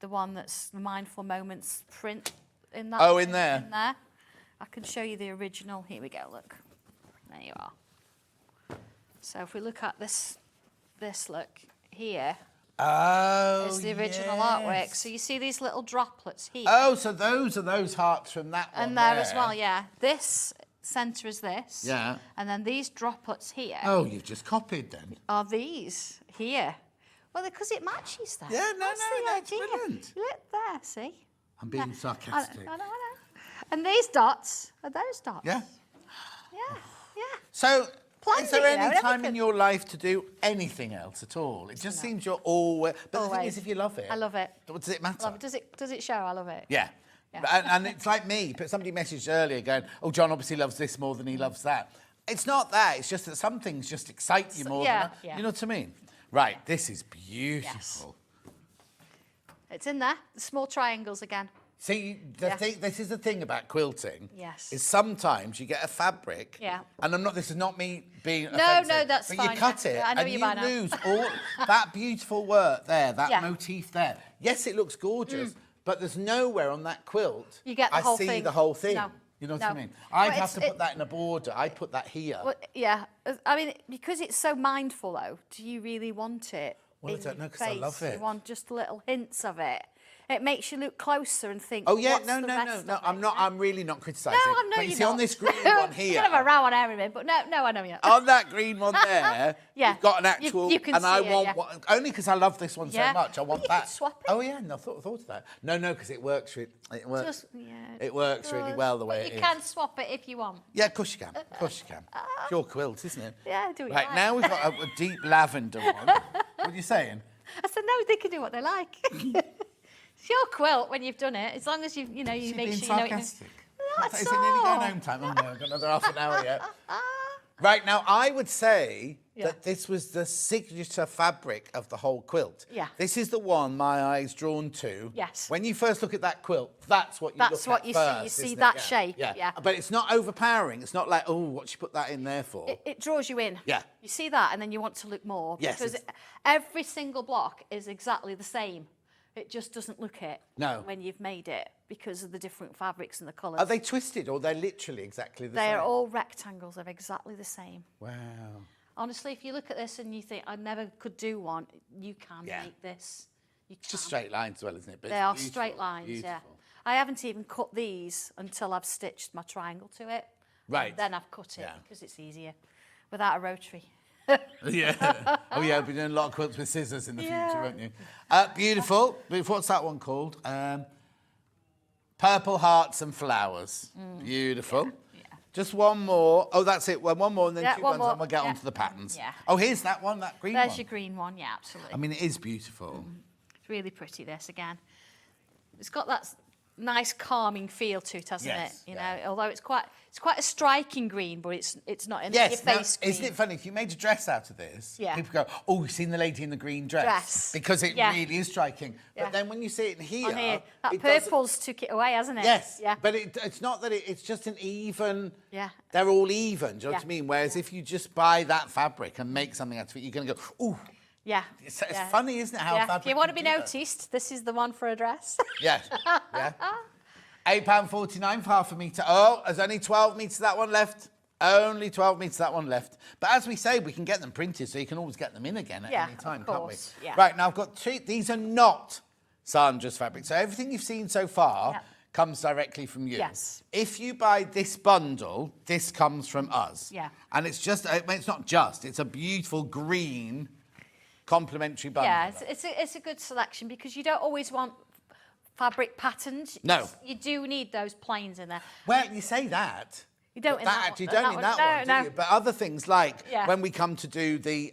the one that's the Mindful Moments print in that. Oh, in there. In there. I can show you the original. Here we go, look. There you are. So if we look at this look here, Oh, It's the original artwork. So you see these little droplets here. Oh, so those are those hearts from that one And there as well, yeah. This centre is this. Yeah. And then these droplets here Oh, you've just copied then. are these here. Well, because it matches that. Yeah, That's that's the idea. brilliant. Look there, see? I'm being sarcastic. I know. And these dots are those dots. Yeah. Yeah, yeah. So, Planned is there it, you know, any time in everything. your life to do anything else at all? It just seems you're always... But the thing Always. is, if you love it... I love it. Does it matter? Love it. Does it show? I love it. Yeah. Yeah. And it's like me, but somebody messaged earlier going, oh, John obviously loves this more than he loves that. It's not that, it's just that some things just excite you more yeah, than yeah. You know what I mean? Right, this is beautiful. It's in there. The small triangles again. See, Yeah. this is the thing about quilting. Yes. Is sometimes you get a fabric. Yeah. And this is not me being No, offensive, no, that's but fine, you cut yeah. it Yeah, I know and you you by now. lose all that beautiful work there, that Yeah. motif there. Yes, it looks gorgeous, but there's nowhere on that quilt You get the whole I see thing. the whole thing. No. You know what I No. mean? I'd Well, have to it's- put that in a border. I'd put that here. Well, yeah. I mean, because it's so mindful, though, do you really want it? Well, I in don't know, your 'cause I face? love it. You want just little hints of it. It makes you look closer and think. Oh yeah, what's no. the rest of I'm it, not. yeah? I'm really not criticising. No, I know but you you're see not. on this green one here. Kind of a row on everything, but no, I know you. On that green one there, Yeah. you've got an You- actual, you can and I see it, want yeah. one, only because I love this one Yeah. so much. I want You that. could swap it. Oh yeah, no, I thought of that. No, because it works. It works. Just, yeah, it works really does, well the way but it you is. can swap it if you want. Yeah, of course you can. Of course you can. It's your quilt, isn't it? Yeah, do it. Right now we've got a deep lavender one. What are you saying? I said no, they can do what they like. It's your quilt when you've done it, as long as you Is make he sure being you know what you sarcastic? Not Is at it nearly going all. home time? Oh no, I've got another half an hour yet. Right, now I would say that this was the signature fabric of the whole quilt. Yeah. This is the one my eye's drawn to. Yes. When you first look at that quilt, that's what you look at That's what you see. first, You see isn't it? that Yeah. shape, Yeah. yeah. But it's not overpowering. It's not like, oh, what she put that in there for? It draws you in. Yeah. You see that, and then you want to look more. Yes, Because it's- every single block is exactly the same. It just doesn't look it. No. When you've made it, because of the different fabrics and the colours. Are they twisted or they're literally exactly the same? They're all rectangles. They're exactly the same. Wow. Honestly, if you look at this and you think, I never could do one, you can Yeah. make this. You can. It's just straight lines as well, isn't it? But They it's are beautiful, straight lines, yeah. beautiful. I haven't even cut these until I've stitched my triangle to it. Right. And then I've cut it Yeah. because it's easier without a rotary. Yeah. Oh, yeah, we'll be doing a lot of quilts with scissors in the Yeah. future, won't you? Beautiful. What's that one called? Purple Hearts and Flowers. Beautiful. Yeah. Just one more. Oh, that's it. One more and then Yeah, two one ones more. and we'll get Yeah. on to the patterns. Yeah. Oh, here's that one, that green There's one. your green one, yeah, absolutely. I mean, it is beautiful. It's really pretty, this again. It's got that nice calming feel to it, hasn't Yes, it? You yeah. know, although it's quite a striking green, but it's not in Yes, your now, face green. isn't it funny? If you made a dress out of this, Yeah. people go, oh, you've seen the lady in the green dress. Dress. Because it Yeah. really is striking. Yeah. But then when you see it in here, On here, that it doesn't- purple's took it away, hasn't it? Yes, Yeah. but it's not that it's just an even. Yeah. They're all even. Do you know what Yeah. I mean? Whereas if you just buy that fabric and make something out of it, you're going to go, ooh. Yeah. It's yeah. funny, isn't it? How Yeah. fabric. If you want to can be do that? noticed, this is the one for a dress. Yes. Yeah. £8.49 for half a metre. Oh, there's only 12 metres of that one left. Only 12 metres of that one left. But as we say, we can get them printed, so you can always get them in again at Yeah, any time, of can't course, we? yeah. Right, now I've got two. These are not Sandra's fabric. So everything you've seen so far Yeah. comes directly from you. Yes. If you buy this bundle, this comes from us. Yeah. And it's just, I mean, it's not just, it's a beautiful green complementary bundle. Yeah, it's a good selection because you don't always want fabric patterns. No. You do need those plains in there. Well, you say that. You don't But in that that actually, you one. don't in that one, No, do you? But other things like Yeah. when we come to do the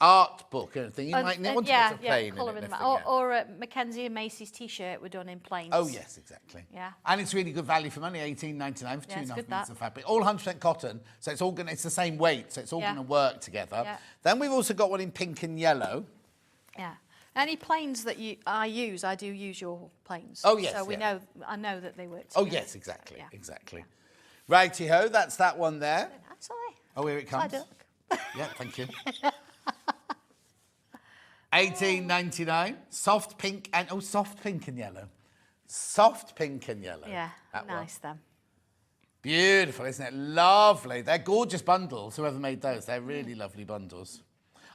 art book and everything, you might want to put a plain in it. colouring and them everything, out. yeah. Or Mackenzie and Macy's T-shirt were done in plains. Oh, yes, exactly. Yeah. And it's really good value for money, $18.99 for Yeah, it's 2.5 good, meters that. of fabric. All 100% cotton, so it's all going. It's the same weight, so it's all Yeah. going to work together. Yeah. Then we've also got one in pink and yellow. Yeah. Any plains that I do use your plains. Oh, yes, So yeah. I know that they work Oh, together. yes, exactly, Yeah. exactly. Righty-ho, that's that one there. Actually. Oh, here it comes. duck. Yeah, thank you. $18.99. Soft pink and soft pink and yellow. Soft pink and yellow. Yeah, That one. nice them. Beautiful, isn't it? Lovely. They're gorgeous bundles. Whoever made those, they're really lovely bundles.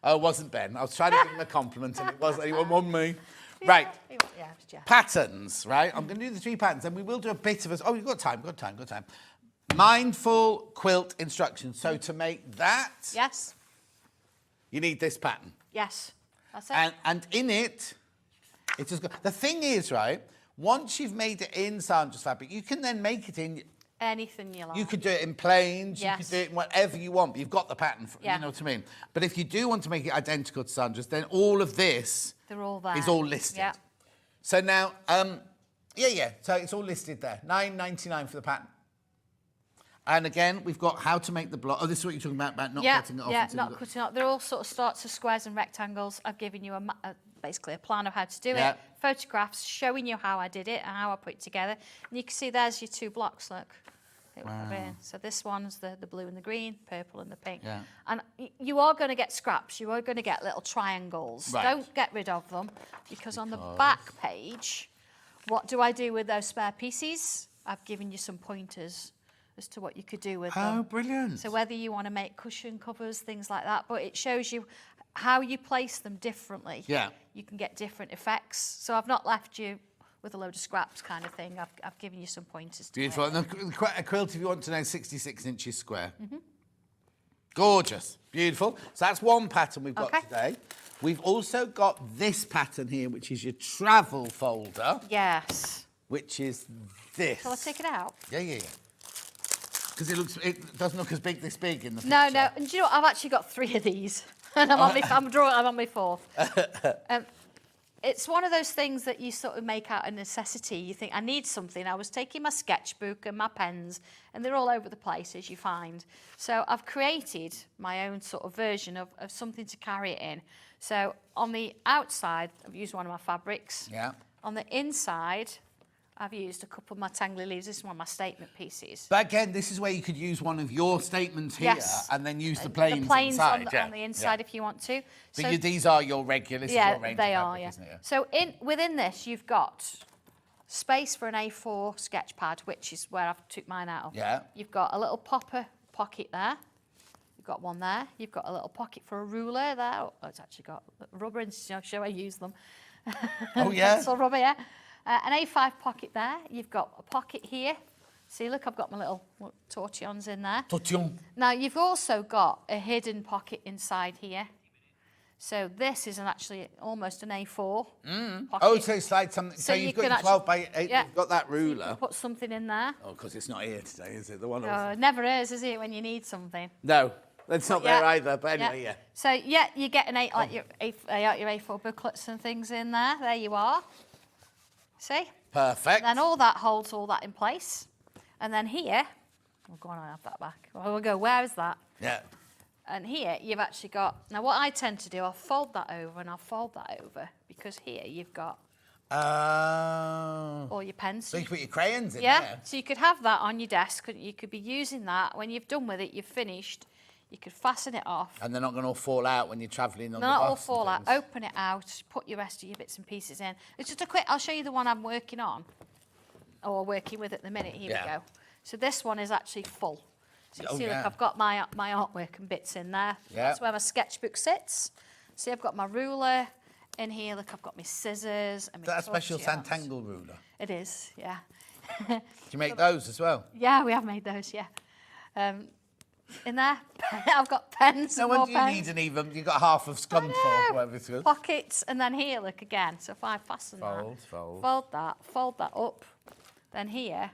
Oh, it wasn't Ben. I was trying to give him a compliment and it wasn't anyone on me. Right. Yeah, it was Jeff. Patterns, right? I'm going to do the 3 patterns and we will do a bit of a... Oh, you've got time. Mindful quilt instructions. So to make that... Yes. You need this pattern. Yes. That's it. And in it, it's just... The thing is, right, once you've made it in Sandra's fabric, you can then make it in... Anything you like. You could do it in plains, Yes. you could do it in whatever you want, but you've got the pattern, Yeah. you know what I mean? But if you do want to make it identical to Sandra's, then all of this They're all there. is all listed. Yeah. So now, so it's all listed there. $9.99 for the pattern. And again, we've got how to make the block. Oh, this is what you're talking about not cutting it off. Yeah, not cutting it off. They're all sort of starts of squares and rectangles. I've given you basically a plan of how to do it. Photographs showing you how I did it and how I put it together. And you can see there's your 2 blocks, look. Wow. So this one's the blue and the green, purple and the pink. Yeah. And you are going to get scraps. You are going to get little triangles. Right. Don't get rid of them because on the back page, what do I do with those spare pieces? I've given you some pointers as to what you could do with them. Oh, brilliant. So whether you want to make cushion covers, things like that, but it shows you how you place them differently. Yeah. You can get different effects. So I've not left you with a load of scraps kind of thing. I've given you some pointers. Beautiful. And a quilt, if you want to know, 66 inches square. Gorgeous. Beautiful. So that's one pattern we've got today. We've also got this pattern here, which is your travel folder. Yes. Which is this. Shall I take it out? Yeah. Because it doesn't look as big this big in the picture. No. And do you know what? I've actually got 3 of these. And I'm on my 4th. It's one of those things that you sort of make out a necessity. You think, I need something. I was taking my sketchbook and my pens, and they're all over the place, as you find. So I've created my own sort of version of something to carry it in. So on the outside, I've used one of my fabrics. Yeah. On the inside, I've used a couple of my tangly leaves. This is one of my statement pieces. But again, this is where you could use one of your statements here and then use the plains inside. On the inside if you want to. But so, these are your regulars. Yeah, they are, isn't it? So within this, you've got space for an A4 sketch pad, which is where I've took mine out of. Yeah. You've got a little popper pocket there. You've got one there. You've got a little pocket for a ruler there. Oh, it's actually got rubber in, show I use them. Oh, yeah? Pencil rubber, yeah. An A5 pocket there. You've got a pocket here. See, look, I've got my little tortillons in there. Tortillon. Now, you've also got a hidden pocket inside here. So this is actually almost an A4 pocket. Oh, so it's like something. So you've got your 12 by 8. Yeah. You've got that ruler. So you can put something in there. Oh, because it's not here today, is it? The one. Oh, it never is it, when you need something? No, it's not there either. But anyway, yeah. So you get an your A4 booklets and things in there. There you are. See? Perfect. And then all that holds all that in place. And then here, go on, I'll have that back. We'll go, where is that? Yeah. And here you've actually got, now what I tend to do, I'll fold that over and I'll fold that over because here you've got all your pens. So you can put your crayons in there. So you could have that on your desk. You could be using that. When you've done with it, you've finished. You could fasten it off. And they're not going to all fall out when you're travelling on the bus. They're not all fall out. Open it out, put your rest of your bits and pieces in. It's just a quick, I'll show you the one I'm working on, or working with at the minute. Here we go. So this one is actually full. So you see, look, I've got my artwork and bits in there. Yeah. That's where my sketchbook sits. See, I've got my ruler in here. Look, I've got my scissors. And my Is that a special Sanntangle ruler? It is, yeah. Do you make those as well? Yeah, we have made those, yeah. In there, I've got pens. No wonder you need an even. You've got half of Scunthorpe or whatever it's called. Pockets, and then here, look again. So if I fasten fold that up, then here,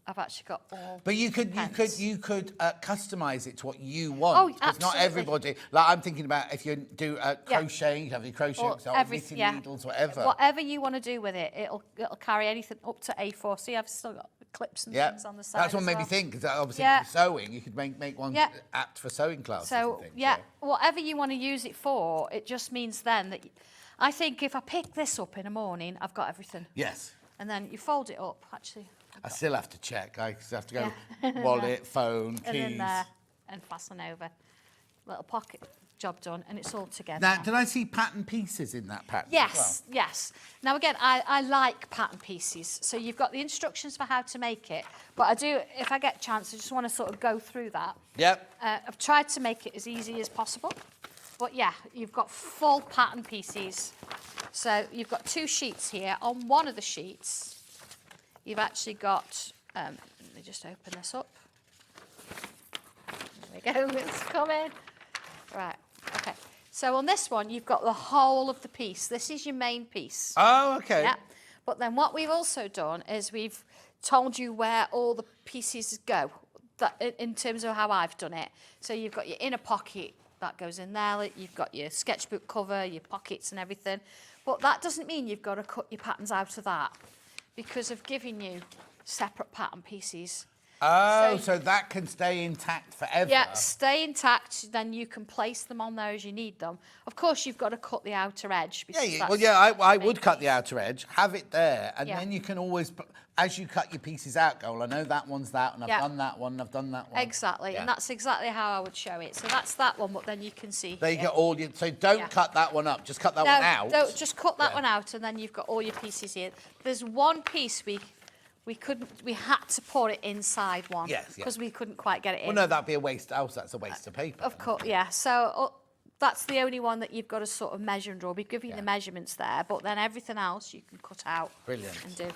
I've actually got all. But you could customise it to what you want. Oh, absolutely. It's not everybody. Like I'm thinking about if you do crocheting, you have your crochet, knitting needles, whatever. Whatever you want to do with it, it'll carry anything up to A4. See, I've still got clips and things on the side. That's what made me think. Because obviously, for sewing, you could make one apt for sewing classes. So whatever you want to use it for, it just means then that I think if I pick this up in the morning, I've got everything. Yes. And then you fold it up. Actually. I still have to check. I have to go wallet, phone, keys. And in there and fasten over. Little pocket. job done, and it's all together. Now, did I see pattern pieces in that pattern? Yes, yes. Now again, I like pattern pieces. So you've got the instructions for how to make it, but I do, if I get a chance, I just want to sort of go through that. Yep. I've tried to make it as easy as possible, but yeah, you've got full pattern pieces. So you've got 2 sheets here. On one of the sheets, you've actually got, let me just open this up. There we go, it's coming. Right, okay. So on this one, you've got the whole of the piece. This is your main piece. Oh, okay. Yeah. But then what we've also done is we've told you where all the pieces go, that, in terms of how I've done it. So you've got your inner pocket, that goes in there. You've got your sketchbook cover, your pockets and everything. But that doesn't mean you've got to cut your patterns out of that, because I've given you separate pattern pieces. Oh, so that can stay intact forever. Yeah, stay intact, then you can place them on there as you need them. Of course, you've got to cut the outer edge. I would cut the outer edge, have it there, and Yeah. then you can always, as you cut your pieces out, go, well, I know that one's that, and I've Yeah. done that one, and I've done that one. Exactly, Yeah. and that's exactly how I would show it. So that's that one, but then you can see There you here. get all your, so don't Yeah. cut that one up, just cut that one out. No, just cut that Yeah. one out, and then you've got all your pieces here. There's one piece we had to put it inside one. Yes, yeah. Because we couldn't quite get it in. Well, no, that'd be a waste. Oh, that's a waste of paper. Of course, yeah. So that's the only one that you've got to sort of measure and draw. We give you the measurements there, but then everything else you can cut out. Brilliant. And do.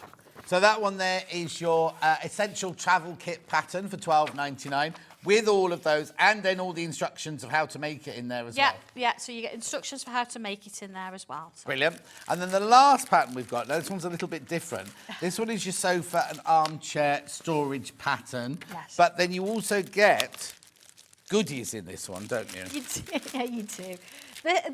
So that one there is your essential travel kit pattern for $12.99 with all of those, and then all the instructions of how to make it in there as well. Yeah, so you get instructions for how to make it in there as well. So. Brilliant. And then the last pattern we've got, now this one's a little bit different. This one is your sofa and armchair storage pattern. Yes. But then you also get goodies in this one, don't you? You do, yeah, you do.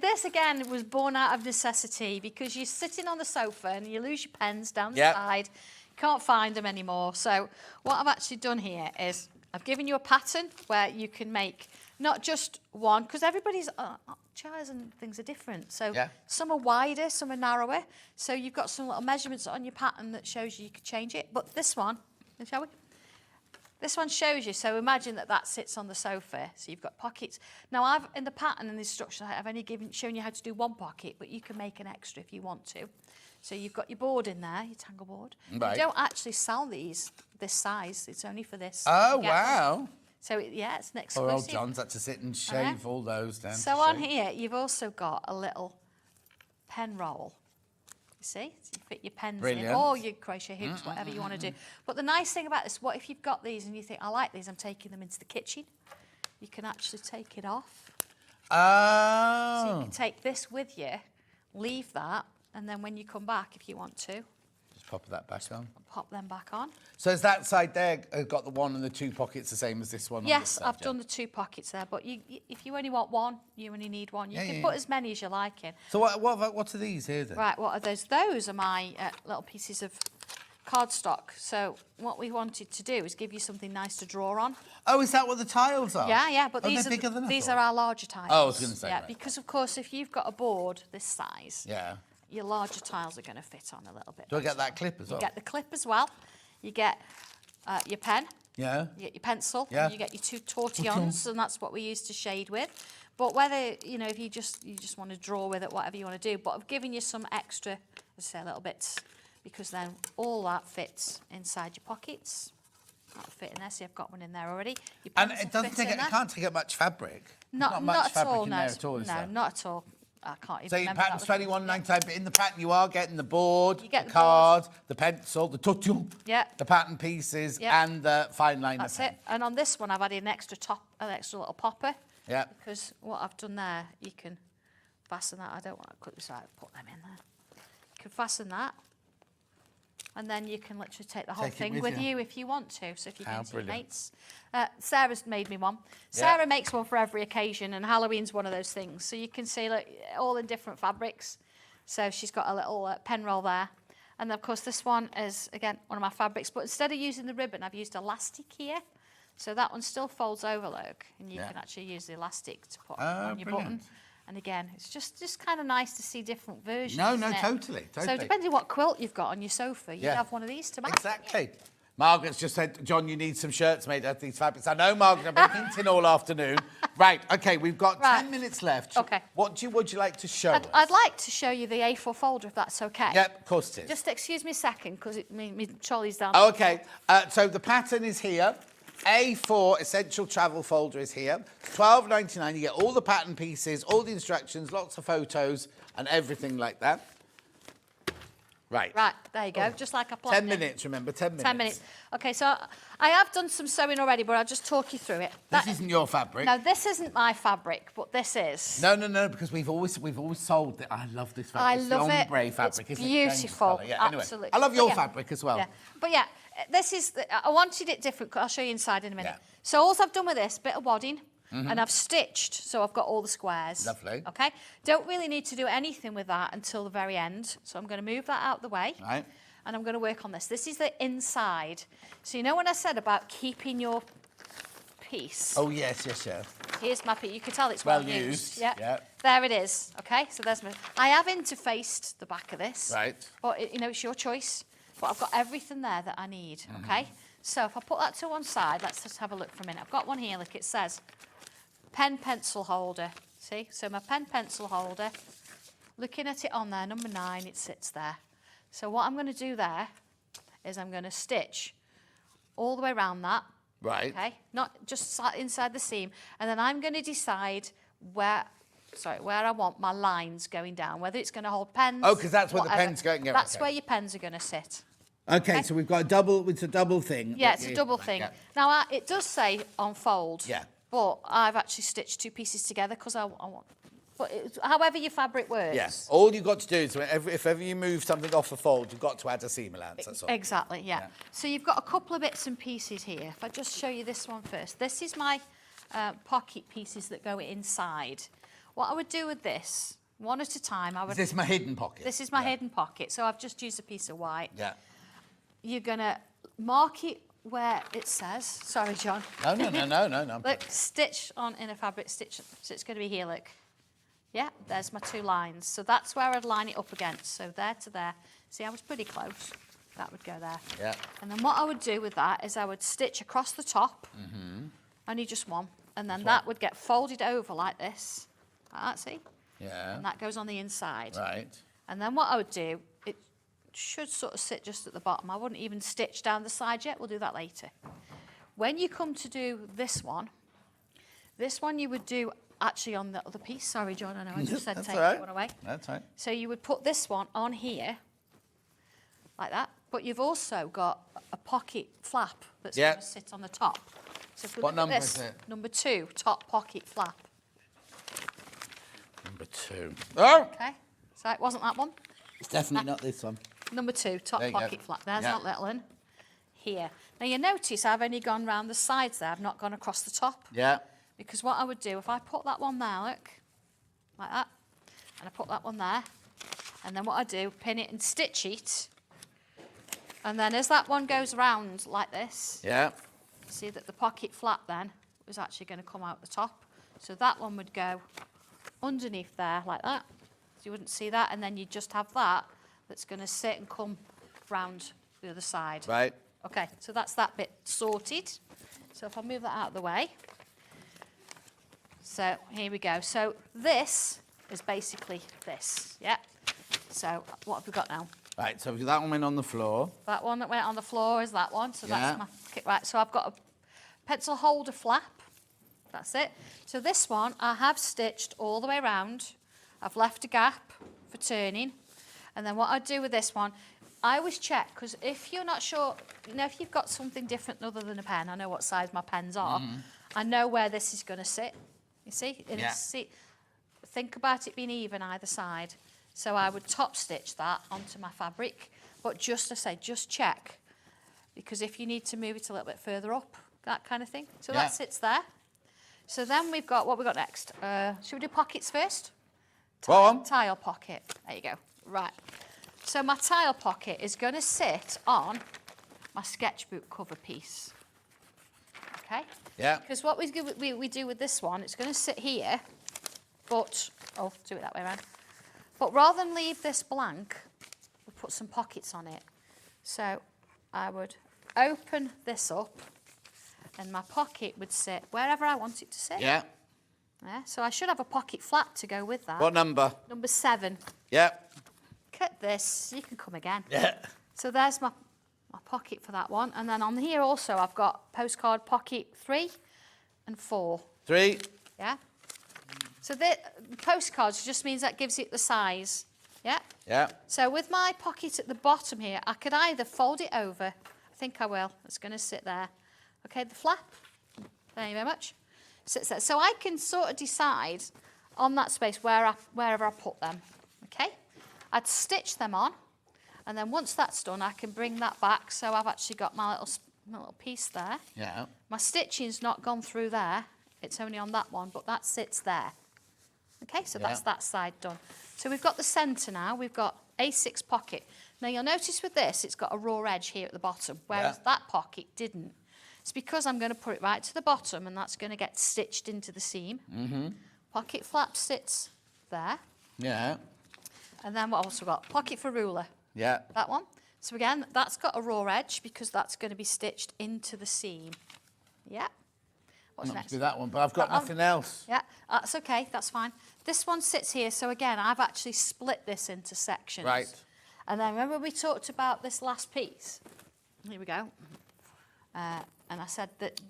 This, again, was born out of necessity, because you're sitting on the sofa and you lose your pens down the side. You can't find them anymore. So what I've actually done here is I've given you a pattern where you can make not just one, because everybody's chairs and things are different. So some are wider, some are narrower. So you've got some little measurements on your pattern that shows you can change it. But this one, shall we? This one shows you, so imagine that sits on the sofa, so you've got pockets. Now, in the pattern and the instructions, I've only shown you how to do one pocket, but you can make an extra if you want to. So you've got your board in there, your tangle board. Right. You don't actually sell these this size, it's only for this. Oh, You get wow. them. So, it's an Poor exclusive. old John's had to sit and shave all those down. So on here, you've also got a little pen roll. You see? So you fit your pens in, or your crochet hoops, whatever you want to do. But the nice thing about this, what if you've got these and you think, I like these, I'm taking them into the kitchen. You can actually take it off. Oh. So you can take this with you, leave that, and then when you come back, if you want to, Just pop that back on. pop them back on. So is that side there got the one and the 2 pockets the same as this one? on this Yes, side, I've done the 2 pockets there, but if you only want one, you only need one. You can put as many as you like in. So what are these here then? Right, what are those? Those are my little pieces of cardstock. So what we wanted to do is give you something nice to draw on. Oh, is that what the tiles are? Yeah, but these are bigger than these I are our larger tiles. Oh, I was going to say. Yeah, right. because of course, if you've got a board this size, Yeah. your larger tiles are going to fit on a little bit. Do I get that clip as well? You get the clip as well. You get your pen. Yeah. You get your pencil. Yeah. And you get your 2 tortillons, and that's what we use to shade with. But whether if you just want to draw with it, whatever you want to do. But I've given you some extra, let's say, little bits, because then all that fits inside your pockets. That'll fit in there. See, I've got one in there already. Your And pencil it doesn't fits take in it there. can't take up much fabric. Not much at fabric all. in No, there at all, is no, there? not at all. I can't even So your remember. pattern's that was- $21.99, but in the pattern you are getting the board, You get the the card, the pencil, the tortillon, Yeah. the pattern pieces, Yeah. and the fine liner That's pen. it. And on this one, I've added an extra little popper. Yeah. Because what I've done there, you can fasten that. I don't want to cut this out. Put them in there. You can fasten that. And then you can literally take the whole Take it thing with with you. you if you want to. So if you're How going to your brilliant. mates. Sarah's made me one. Sarah makes one for every occasion, and Halloween's one of those things. So you can see all in different fabrics. So she's got a little pen roll there. And of course this one is, again, one of my fabrics. But instead of using the ribbon, I've used elastic here. So that one still folds over, look. And you can actually use the elastic to put on your button. brilliant. And again, it's just kind of nice to see different versions. No, isn't it? totally. So depending what quilt you've got on your sofa, you have one of these to match. Exactly. Margaret's just said, John, you need some shirts made out of these fabrics. I know, Margaret, I've been hinting all afternoon. Right, okay, we've got Right. 10 minutes left. Okay. What would you like to show us? I'd like to show you the A4 folder, if that's okay. Yep, of course it is. Just excuse me a second, because my trolley's down. Oh, okay, so the pattern is here. A4 Essential Travel folder is here. $12.99. You get all the pattern pieces, all the instructions, lots of photos, and everything like that. Right. Right, there you go, just like I planned. 10 minutes, remember, 10 minutes. 10 minutes. Okay, so I have done some sewing already, but I'll just talk you through it. This isn't your fabric. No, this isn't my fabric, but this is. No, because we've always sold it. I love this fabric. I It's love the it. ombre fabric. It's isn't it? Changes beautiful. colour. Yeah, anyway. Absolutely. I love your But yeah. fabric as well. Yeah. But yeah, this is. I wanted it different. I'll show you inside in a minute. Yeah. So all I've done with this bit of wadding, and I've stitched, so I've got all the squares. Lovely. Okay. Don't really need to do anything with that until the very end. So I'm going to move that out of the way. Right. And I'm going to work on this. This is the inside. So you know when I said about keeping your piece? Oh, yes. Here's my piece. You can tell it's Well well used, Yeah. yeah. There it is. Okay. So there's my. I have interfaced the back of this. Right. But it's your choice. But I've got everything there that I need. Mm-hmm. Okay. So if I put that to one side, let's just have a look for a minute. I've got one here. Look, it says pen pencil holder. See? So my pen pencil holder. Looking at it on there, number 9, it sits there. So what I'm going to do there is I'm going to stitch all the way around that. Right. Okay, not just inside the seam. And then I'm going to decide where I want my lines going down, whether it's going to hold pens. Oh, 'cause that's where the whatever. pen's going, yeah, That's okay. where your pens are going to sit. Okay, so we've got it's a double thing. Yeah, it's a double thing. Yeah. Now, it does say on fold. Yeah. But I've actually stitched 2 pieces together because I want... But however your fabric works. Yes. All you've got to do is, if ever you move something off a fold, you've got to add a seam allowance, that's all. Exactly, yeah. So you've got a couple of bits and pieces here. If I just show you this one first. This is my pocket pieces that go inside. What I would do with this, one at a time, I would... Is this my hidden pocket? This is my hidden pocket. So I've just used a piece of white. Yeah. You're going to mark it where it says... Sorry, John. No. Look, stitch on inner fabric, stitch. So it's going to be here, look. Yeah, there's my 2 lines. So that's where I'd line it up against. So there to there. See, I was pretty close. That would go there. Yeah. And then what I would do with that is I would stitch across the top. Only just one. And then that would get folded over like this. Like that, see? Yeah. And that goes on the inside. Right. And then what I would do, it should sort of sit just at the bottom. I wouldn't even stitch down the side yet. We'll do that later. When you come to do this one you would do actually on the other piece. Sorry, John, I know I just said That's take all right. that one away. That's right. So you would put this one on here, like that. But you've also got a pocket flap that's Yeah. going to sit on the top. So if we What look at number this, is it? number 2, top pocket flap. Number 2. Oh! Okay, so it wasn't that one. It's definitely not this one. Number 2, top There you go. pocket flap. There's Yeah. that little one. Here. Now you notice I've only gone round the sides there. I've not gone across the top. Yeah. Because what I would do, if I put that one there, look, like that, and I put that one there, and then what I do, pin it and stitch it, and then as that one goes round like this, Yeah. see that the pocket flap then was actually going to come out the top. So that one would go underneath there like that. So you wouldn't see that, and then you just have that that's going to sit and come round the other side. Right. Okay, so that's that bit sorted. So if I move that out of the way. So here we go. So this is basically this, yeah? So what have we got now? Right, so that one went on the floor. That one that went on the floor is that one. So Yeah. that's my kit. Right, so I've got a pencil holder flap. That's it. So this one I have stitched all the way around. I've left a gap for turning. And then what I do with this one, I always check, because if you're not sure, you know, if you've got something different other than a pen, I know what size my pens are, I know where this is going to sit. You see? And Yeah. think about it being even either side. So I would top stitch that onto my fabric, but just check, because if you need to move it a little bit further up, that kind of thing. So Yeah. that sits there. So then we've got, what we got next? Should we do pockets first? Go on. Tile pocket. There you go. Right. So my tile pocket is going to sit on my sketchbook cover piece. Okay? Yeah. Because what we do with this one, it's going to sit here, but, oh, do it that way around. But rather than leave this blank, we'll put some pockets on it. So I would open this up, and my pocket would sit wherever I want it to sit. Yeah. Yeah, so I should have a pocket flap to go with that. What number? Number 7. Yep. Look at this. You can come again. Yeah. So there's my pocket for that one. And then on here also I've got postcard pocket 3 and 4. 3. Yeah. So the postcards just means that gives it the size. Yeah. Yeah. So with my pocket at the bottom here, I could either fold it over. I think I will. It's going to sit there. Okay, the flap. Thank you very much. Sits there. So I can sort of decide on that space wherever I put them. Okay. I'd stitch them on, and then once that's done, I can bring that back. So I've actually got my little piece there. Yeah. My stitching's not gone through there. It's only on that one, but that sits there. Okay, so that's that side done. So we've got the centre now. We've got A6 pocket. Now you'll notice with this, it's got a raw edge here at the bottom, whereas that pocket didn't. It's because I'm going to put it right to the bottom, and that's going to get stitched into the seam. Pocket flap sits there. Yeah. And then what else we got? Pocket for ruler. Yeah. That one. So again, that's got a raw edge because that's going to be stitched into the seam. Yeah. What's Not next? to do that one, but I've got nothing else. Yeah, that's okay, that's fine. This one sits here, so again, I've actually split this into sections. Right. And then remember we talked about this last piece? Here we go. And I said that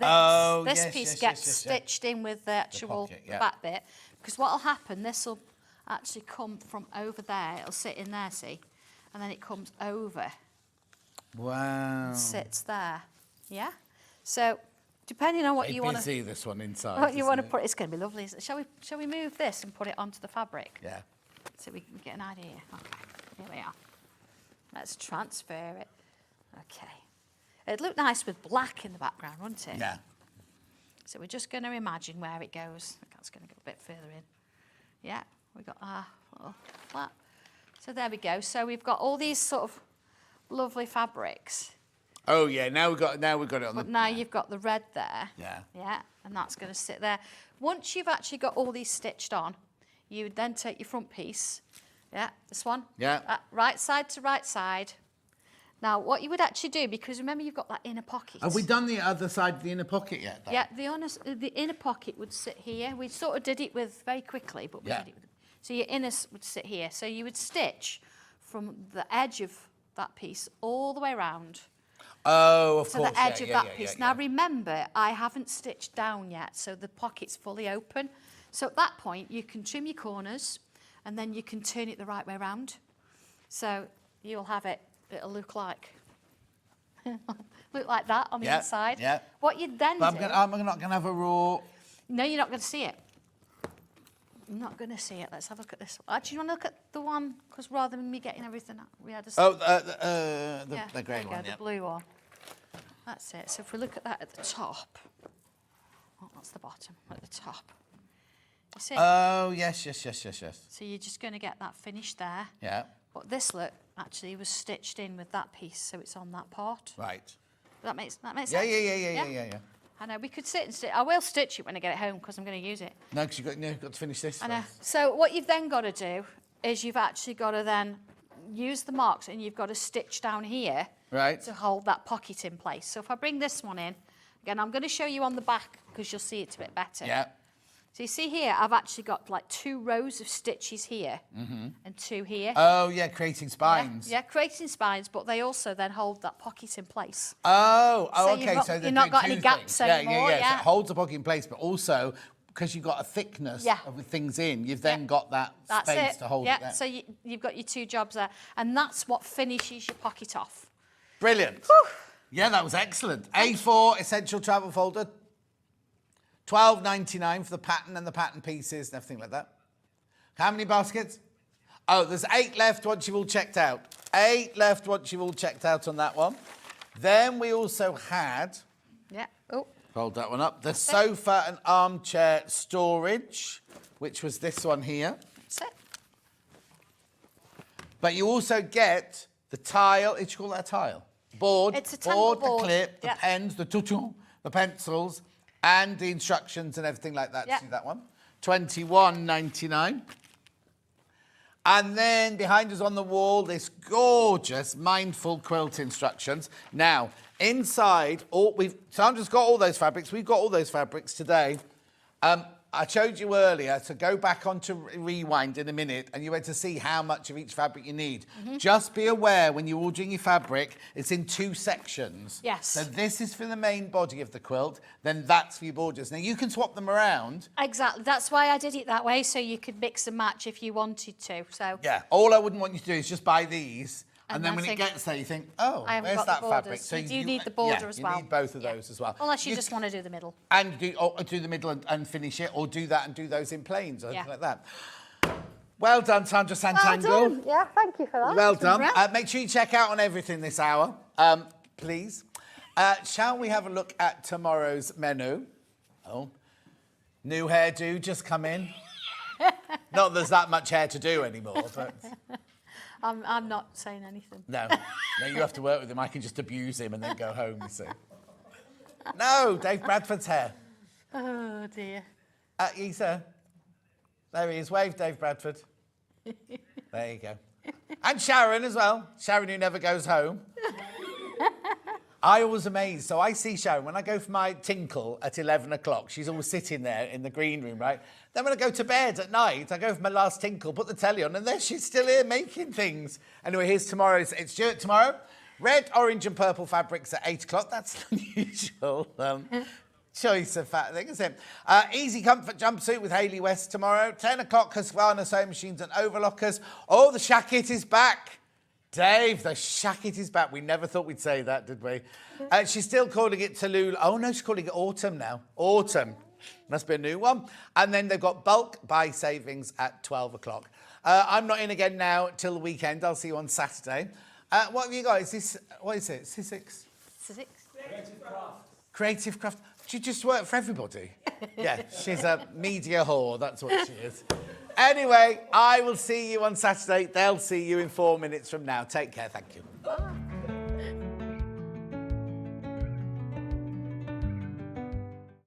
this piece gets stitched in with the actual back bit, because what will happen, this will actually come from over there. It'll sit in there, see? And then it comes over. Wow. And sits there. Yeah? So, depending on what you want to... see this one inside. What you want to put, it's going to be lovely. Isn't it? Shall we move this and put it onto the fabric? Yeah. So we can get an idea. Okay, here we are. Let's transfer it. Okay. It'd look nice with black in the background, wouldn't it? Yeah. So we're just going to imagine where it goes. That's going to go a bit further in. Yeah, we've got our little flap. So there we go. So we've got all these sort of lovely fabrics. Oh yeah, now we've got it on But now you've got the red there. Yeah. Yeah, and that's going to sit there. Once you've actually got all these stitched on, you would then take your front piece. Yeah, this one. Yeah. Right side to right side. Now, what you would actually do, because remember you've got that inner pocket. Have we done the other side of the inner pocket yet, though? Yeah, the inner pocket would sit here. We sort of did it with very quickly, but we did it with, so your inner would sit here. So you would stitch from the edge of that piece all the way around. Oh, of to course. the edge of that piece. Now remember, I haven't stitched down yet, so the pocket's fully open. So at that point, you can trim your corners, and then you can turn it the right way around. So you'll have it. It'll look like that on the inside. Yeah. What you then do... I'm not going to have a raw... No, you're not going to see it. I'm not going to see it. Let's have a look at this. Actually, you want to look at the one, because rather than me getting everything out, we had a... the grey one, the blue one. That's it. So if we look at that at the top... Oh, that's the bottom, at the top. You see? Oh, yes. So you're just going to get that finished there. Yeah. But this look actually was stitched in with that piece, so it's on that part. Right. That makes sense? Yeah. I know, we could sit and stitch. I will stitch it when I get it home because I'm going to use it. No, because you've got to finish this. I know. So what you've then got to do is you've actually got to then use the marks, and you've got to stitch down here to hold that pocket in place. So if I bring this one in, again, I'm going to show you on the back because you'll see it a bit better. Yeah. So you see here, I've actually got like 2 rows of stitches here and 2 here. Oh, yeah, creating spines. Yeah, creating spines, but they also then hold that pocket in place. Oh, okay. So you've not got any gaps anymore. Yeah. So it holds the pocket in place, but also because you've got a thickness of things in, you've then got that space to hold it there. So you've got your 2 jobs there, and that's what finishes your pocket off. Brilliant. Yeah, that was excellent. A4 essential travel folder. $12.99 for the pattern and the pattern pieces and everything like that. How many baskets? Oh, there's 8 left once you've all checked out. 8 left once you've all checked out on that one. Then we also had... Yeah. Oh. Hold that one up. The sofa and armchair storage, which was this one here. That's it. But you also get the tile. Did you call that a tile? Board. It's a tangle board. The clip, the pens, the tutu, the pencils, and the instructions and everything like that. See that one? $21.99. And then behind us on the wall, this gorgeous mindful quilt instructions. Now, inside, Sandra's got all those fabrics. We've got all those fabrics today. I showed you earlier to go back onto rewind in a minute and you went to see how much of each fabric you need. Just be aware when you're ordering your fabric, it's in 2 sections. Yes. So this is for the main body of the quilt, then that's for your borders. Now you can swap them around. Exactly. That's why I did it that way, so you could mix and match if you wanted to. So Yeah, all I wouldn't want you to do is just buy these. And then I when it think, gets there, you think, oh, I haven't where's got the that fabric? borders. So you do need the border as well. You need both of those as well. Unless you just want to do the middle. And do the middle and finish it, or do that and do those in planes or anything like that. Well done, Sandra Sanntangle. Well done. Yeah, thank you for that. Well done. Make sure you check out on everything this hour, please. Shall we have a look at tomorrow's menu? Oh, new hairdo just come in. Not that there's that much hair to do anymore, but... I'm not saying anything. No, you have to work with him. I can just abuse him and then go home, you see. No, Dave Bradford's hair. Oh, dear. Isa. There he is. Wave, Dave Bradford. There you go. And Sharon as well. Sharon who never goes home. I always amazed. So I see Sharon, when I go for my tinkle at 11 o'clock, she's always sitting there in the green room, right? Then when I go to bed at night, I go for my last tinkle, put the telly on, and there she's still here making things. Anyway, here's tomorrow's. It's Stuart tomorrow. Red, orange and purple fabrics at 8 o'clock. That's unusual. Choice of fat thing, isn't it? Easy comfort jumpsuit with Hayley West tomorrow. 10 o'clock, Husqvarna sewing machines and overlockers. Oh, the shacket is back. Dave, the shacket is back. We never thought we'd say that, did we? She's still calling it Tallulah. Oh, no, she's calling it Autumn now. Autumn. Must be a new one. And then they've got bulk buy savings at 12 o'clock. I'm not in again now till the weekend. I'll see you on Saturday. What have you got? Is this, what is it? Sissix? Creative craft. She just work for everybody. Yeah, she's a media whore. That's what she is. Anyway, I will see you on Saturday. They'll see you in 4 minutes from now. Take care. Thank you.